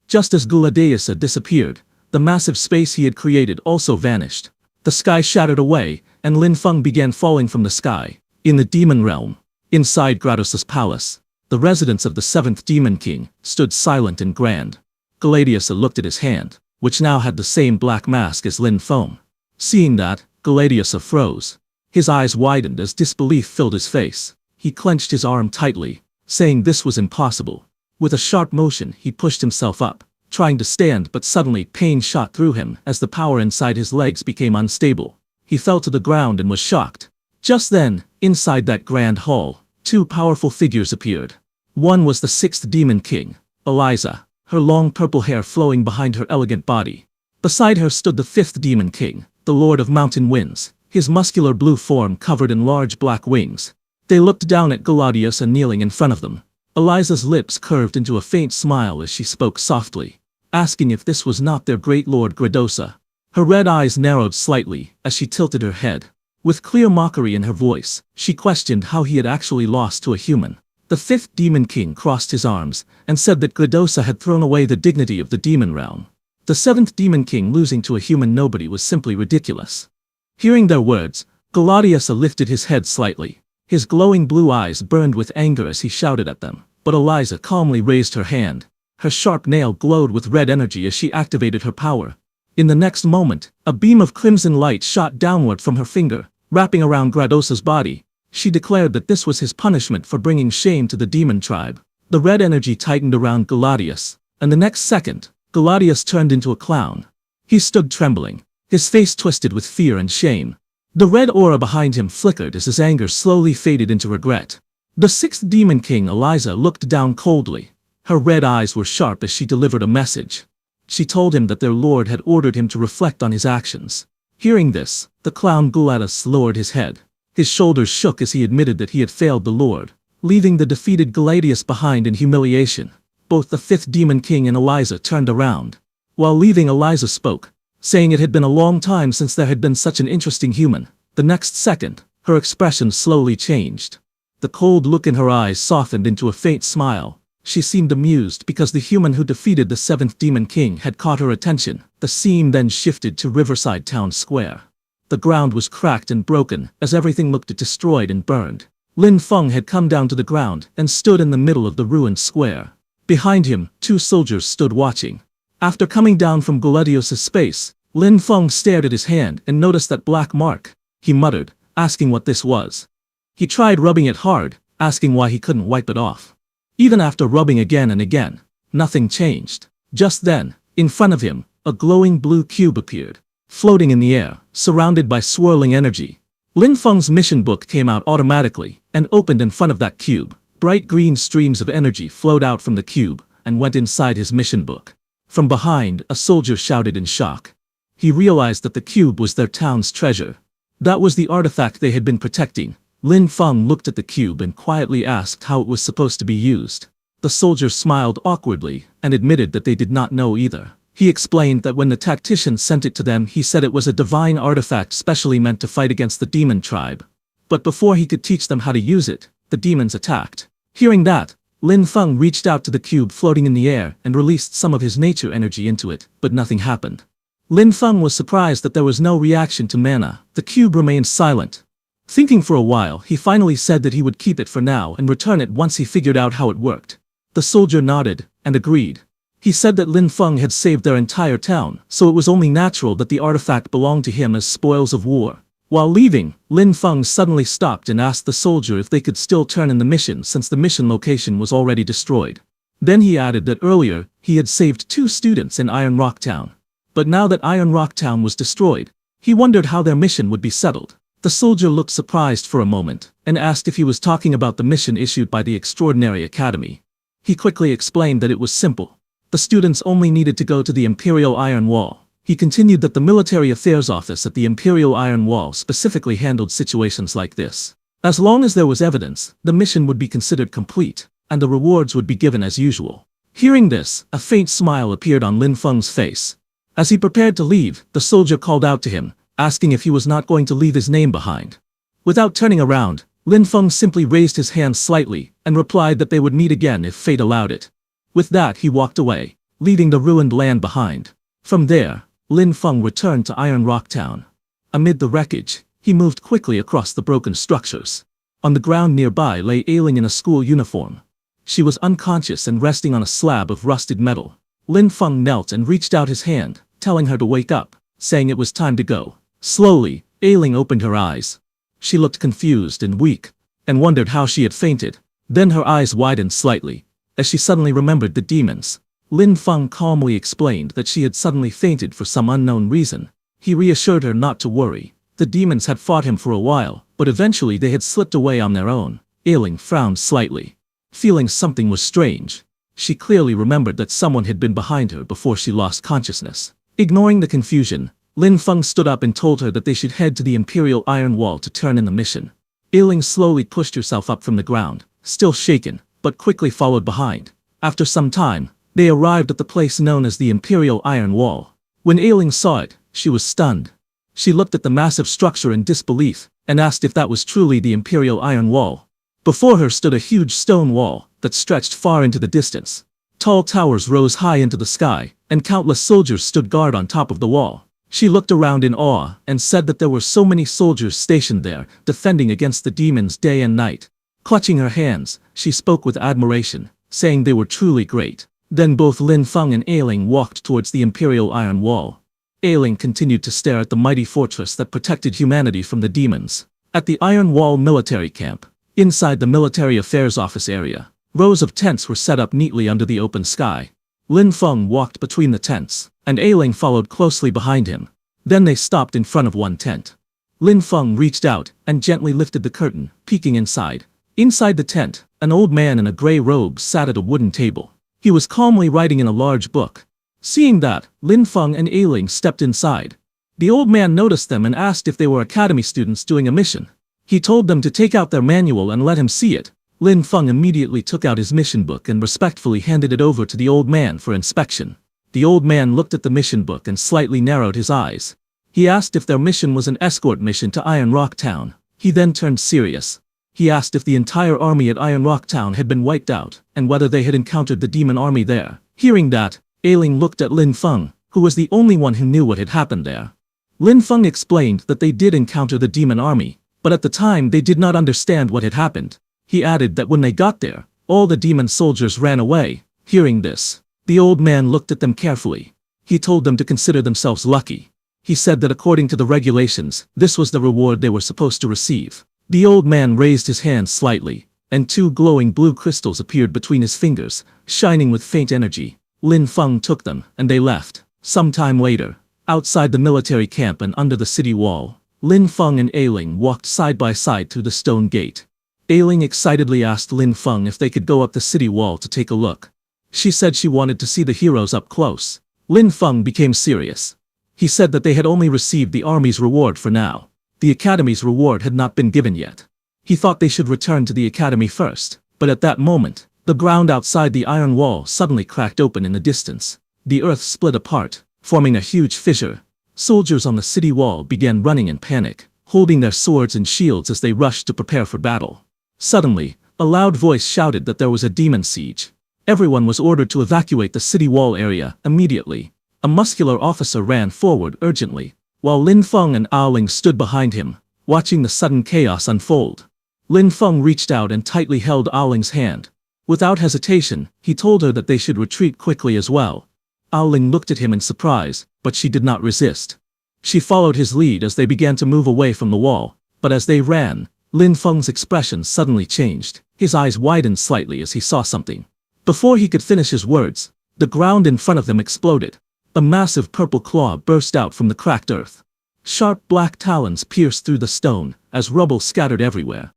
Just as Gladius had disappeared, the massive space he had created also vanished. The sky shattered away, and Lin Feng began falling from the sky. In the demon realm, inside Grados's palace, the residence of the 7th Demon King stood silent and grand. Gladius looked at his hand, which now had the same black mask as Lin Feng. Seeing that, Gladius froze. His eyes widened as disbelief filled his face. He clenched his arm tightly, saying this was impossible. With a sharp motion, he pushed himself up, trying to stand, but suddenly pain shot through him as the power inside his legs became unstable. He fell to the ground and was shocked. Just then, inside that grand hall, two powerful figures appeared. One was the 6th Demon King, Eliza, her long purple hair flowing behind her elegant body. Beside her stood the 5th Demon King, the Lord of Mountain Winds, his muscular blue form covered in large black wings. They looked down at Gladius kneeling in front of them. Eliza's lips curved into a faint smile as she spoke softly, asking if this was not their great lord Gradosa. Her red eyes narrowed slightly as she tilted her head. With clear mockery in her voice, she questioned how he had actually lost to a human. The 5th Demon King crossed his arms and said that Gradosa had thrown away the dignity of the demon realm. The 7th Demon King losing to a human nobody was simply ridiculous. Hearing their words, Gladius lifted his head slightly. His glowing blue eyes burned with anger as he shouted at them. But Eliza calmly raised her hand. Her sharp nail glowed with red energy as she activated her power. In the next moment, a beam of crimson light shot downward from her finger, wrapping around Gradosa's body. She declared that this was his punishment for bringing shame to the demon tribe. The red energy tightened around Gladius, and the next second, Gladius turned into a clown. He stood trembling, his face twisted with fear and shame. The red aura behind him flickered as his anger slowly faded into regret. The 6th Demon King Eliza looked down coldly. Her red eyes were sharp as she delivered a message. She told him that their lord had ordered him to reflect on his actions. Hearing this, the clown Gulatus lowered his head. His shoulders shook as he admitted that he had failed the lord, leaving the defeated Gladius behind in humiliation. Both the fifth demon king and Eliza turned around. While leaving, Eliza spoke, saying it had been a long time since there had been such an interesting human. The next second, her expression slowly changed. The cold look in her eyes softened into a faint smile. She seemed amused because the human who defeated the seventh demon king had caught her attention. The scene then shifted to Riverside Town Square. The ground was cracked and broken as everything looked destroyed and burned. Lin Feng had come down to the ground and stood in the middle of the ruined square. Behind him, two soldiers stood watching. After coming down from Gladius's space, Lin Feng stared at his hand and noticed that black mark. He muttered, asking what this was. He tried rubbing it hard, asking why he couldn't wipe it off. Even after rubbing again and again, nothing changed. Just then, in front of him, a glowing blue cube appeared, floating in the air, surrounded by swirling energy. Lin Feng's mission book came out automatically and opened in front of that cube. Bright green streams of energy flowed out from the cube and went inside his mission book. From behind, a soldier shouted in shock. He realized that the cube was their town's treasure. That was the artifact they had been protecting. Lin Feng looked at the cube and quietly asked how it was supposed to be used. The soldier smiled awkwardly and admitted that they did not know either. He explained that when the tactician sent it to them, he said it was a divine artifact specially meant to fight against the demon tribe. But before he could teach them how to use it, the demons attacked. Hearing that, Lin Feng reached out to the cube floating in the air and released some of his nature energy into it, but nothing happened. Lin Feng was surprised that there was no reaction to mana. The cube remained silent. Thinking for a while, he finally said that he would keep it for now and return it once he figured out how it worked. The soldier nodded and agreed. He said that Lin Feng had saved their entire town, so it was only natural that the artifact belonged to him as spoils of war. While leaving, Lin Feng suddenly stopped and asked the soldier if they could still turn in the mission since the mission location was already destroyed. Then he added that earlier, he had saved 2 students in Iron Rock Town. But now that Iron Rock Town was destroyed, he wondered how their mission would be settled. The soldier looked surprised for a moment and asked if he was talking about the mission issued by the Extraordinary Academy. He quickly explained that it was simple. The students only needed to go to the Imperial Iron Wall. He continued that the Military Affairs Office at the Imperial Iron Wall specifically handled situations like this. As long as there was evidence, the mission would be considered complete, and the rewards would be given as usual. Hearing this, a faint smile appeared on Lin Feng's face. As he prepared to leave, the soldier called out to him, asking if he was not going to leave his name behind. Without turning around, Lin Feng simply raised his hand slightly and replied that they would meet again if fate allowed it. With that, he walked away, leaving the ruined land behind. From there, Lin Feng returned to Iron Rock Town. Amid the wreckage, he moved quickly across the broken structures. On the ground nearby lay Ailing in a school uniform. She was unconscious and resting on a slab of rusted metal. Lin Feng knelt and reached out his hand, telling her to wake up, saying it was time to go. Slowly, Ailing opened her eyes. She looked confused and weak, and wondered how she had fainted. Then her eyes widened slightly, as she suddenly remembered the demons. Lin Feng calmly explained that she had suddenly fainted for some unknown reason. He reassured her not to worry. The demons had fought him for a while, but eventually they had slipped away on their own. Ailing frowned slightly, feeling something was strange. She clearly remembered that someone had been behind her before she lost consciousness. Ignoring the confusion, Lin Feng stood up and told her that they should head to the Imperial Iron Wall to turn in the mission. Ailing slowly pushed herself up from the ground, still shaken, but quickly followed behind. After some time, they arrived at the place known as the Imperial Iron Wall. When Ailing saw it, she was stunned. She looked at the massive structure in disbelief and asked if that was truly the Imperial Iron Wall. Before her stood a huge stone wall that stretched far into the distance. Tall towers rose high into the sky, and countless soldiers stood guard on top of the wall. She looked around in awe and said that there were so many soldiers stationed there, defending against the demons day and night. Clutching her hands, she spoke with admiration, saying they were truly great. Then both Lin Feng and Ailing walked towards the Imperial Iron Wall. Ailing continued to stare at the mighty fortress that protected humanity from the demons. At the Iron Wall military camp, inside the Military Affairs Office area, rows of tents were set up neatly under the open sky. Lin Feng walked between the tents, and Ailing followed closely behind him. Then they stopped in front of one tent. Lin Feng reached out and gently lifted the curtain, peeking inside. Inside the tent, an old man in a gray robe sat at a wooden table. He was calmly writing in a large book. Seeing that, Lin Feng and Ailing stepped inside. The old man noticed them and asked if they were academy students doing a mission. He told them to take out their manual and let him see it. Lin Feng immediately took out his mission book and respectfully handed it over to the old man for inspection. The old man looked at the mission book and slightly narrowed his eyes. He asked if their mission was an escort mission to Iron Rock Town. He then turned serious. He asked if the entire army at Iron Rock Town had been wiped out, and whether they had encountered the demon army there. Hearing that, Ailing looked at Lin Feng, who was the only one who knew what had happened there. Lin Feng explained that they did encounter the demon army, but at the time they did not understand what had happened. He added that when they got there, all the demon soldiers ran away. Hearing this, the old man looked at them carefully. He told them to consider themselves lucky. He said that according to the regulations, this was the reward they were supposed to receive. The old man raised his hand slightly, and 2 glowing blue crystals appeared between his fingers, shining with faint energy. Lin Feng took them, and they left. Some time later, outside the military camp and under the city wall, Lin Feng and Ailing walked side by side through the stone gate. Ailing excitedly asked Lin Feng if they could go up the city wall to take a look. She said she wanted to see the heroes up close. Lin Feng became serious. He said that they had only received the army's reward for now. The academy's reward had not been given yet. He thought they should return to the academy first, but at that moment, the ground outside the iron wall suddenly cracked open in the distance. The earth split apart, forming a huge fissure. Soldiers on the city wall began running in panic, holding their swords and shields as they rushed to prepare for battle. Suddenly, a loud voice shouted that there was a demon siege. Everyone was ordered to evacuate the city wall area immediately. A muscular officer ran forward urgently, while Lin Feng and Aoling stood behind him, watching the sudden chaos unfold. Lin Feng reached out and tightly held Aoling's hand. Without hesitation, he told her that they should retreat quickly as well. Aoling looked at him in surprise, but she did not resist. She followed his lead as they began to move away from the wall, but as they ran, Lin Feng's expression suddenly changed. His eyes widened slightly as he saw something. Before he could finish his words, the ground in front of them exploded. A massive purple claw burst out from the cracked earth. Sharp black talons pierced through the stone, as rubble scattered everywhere.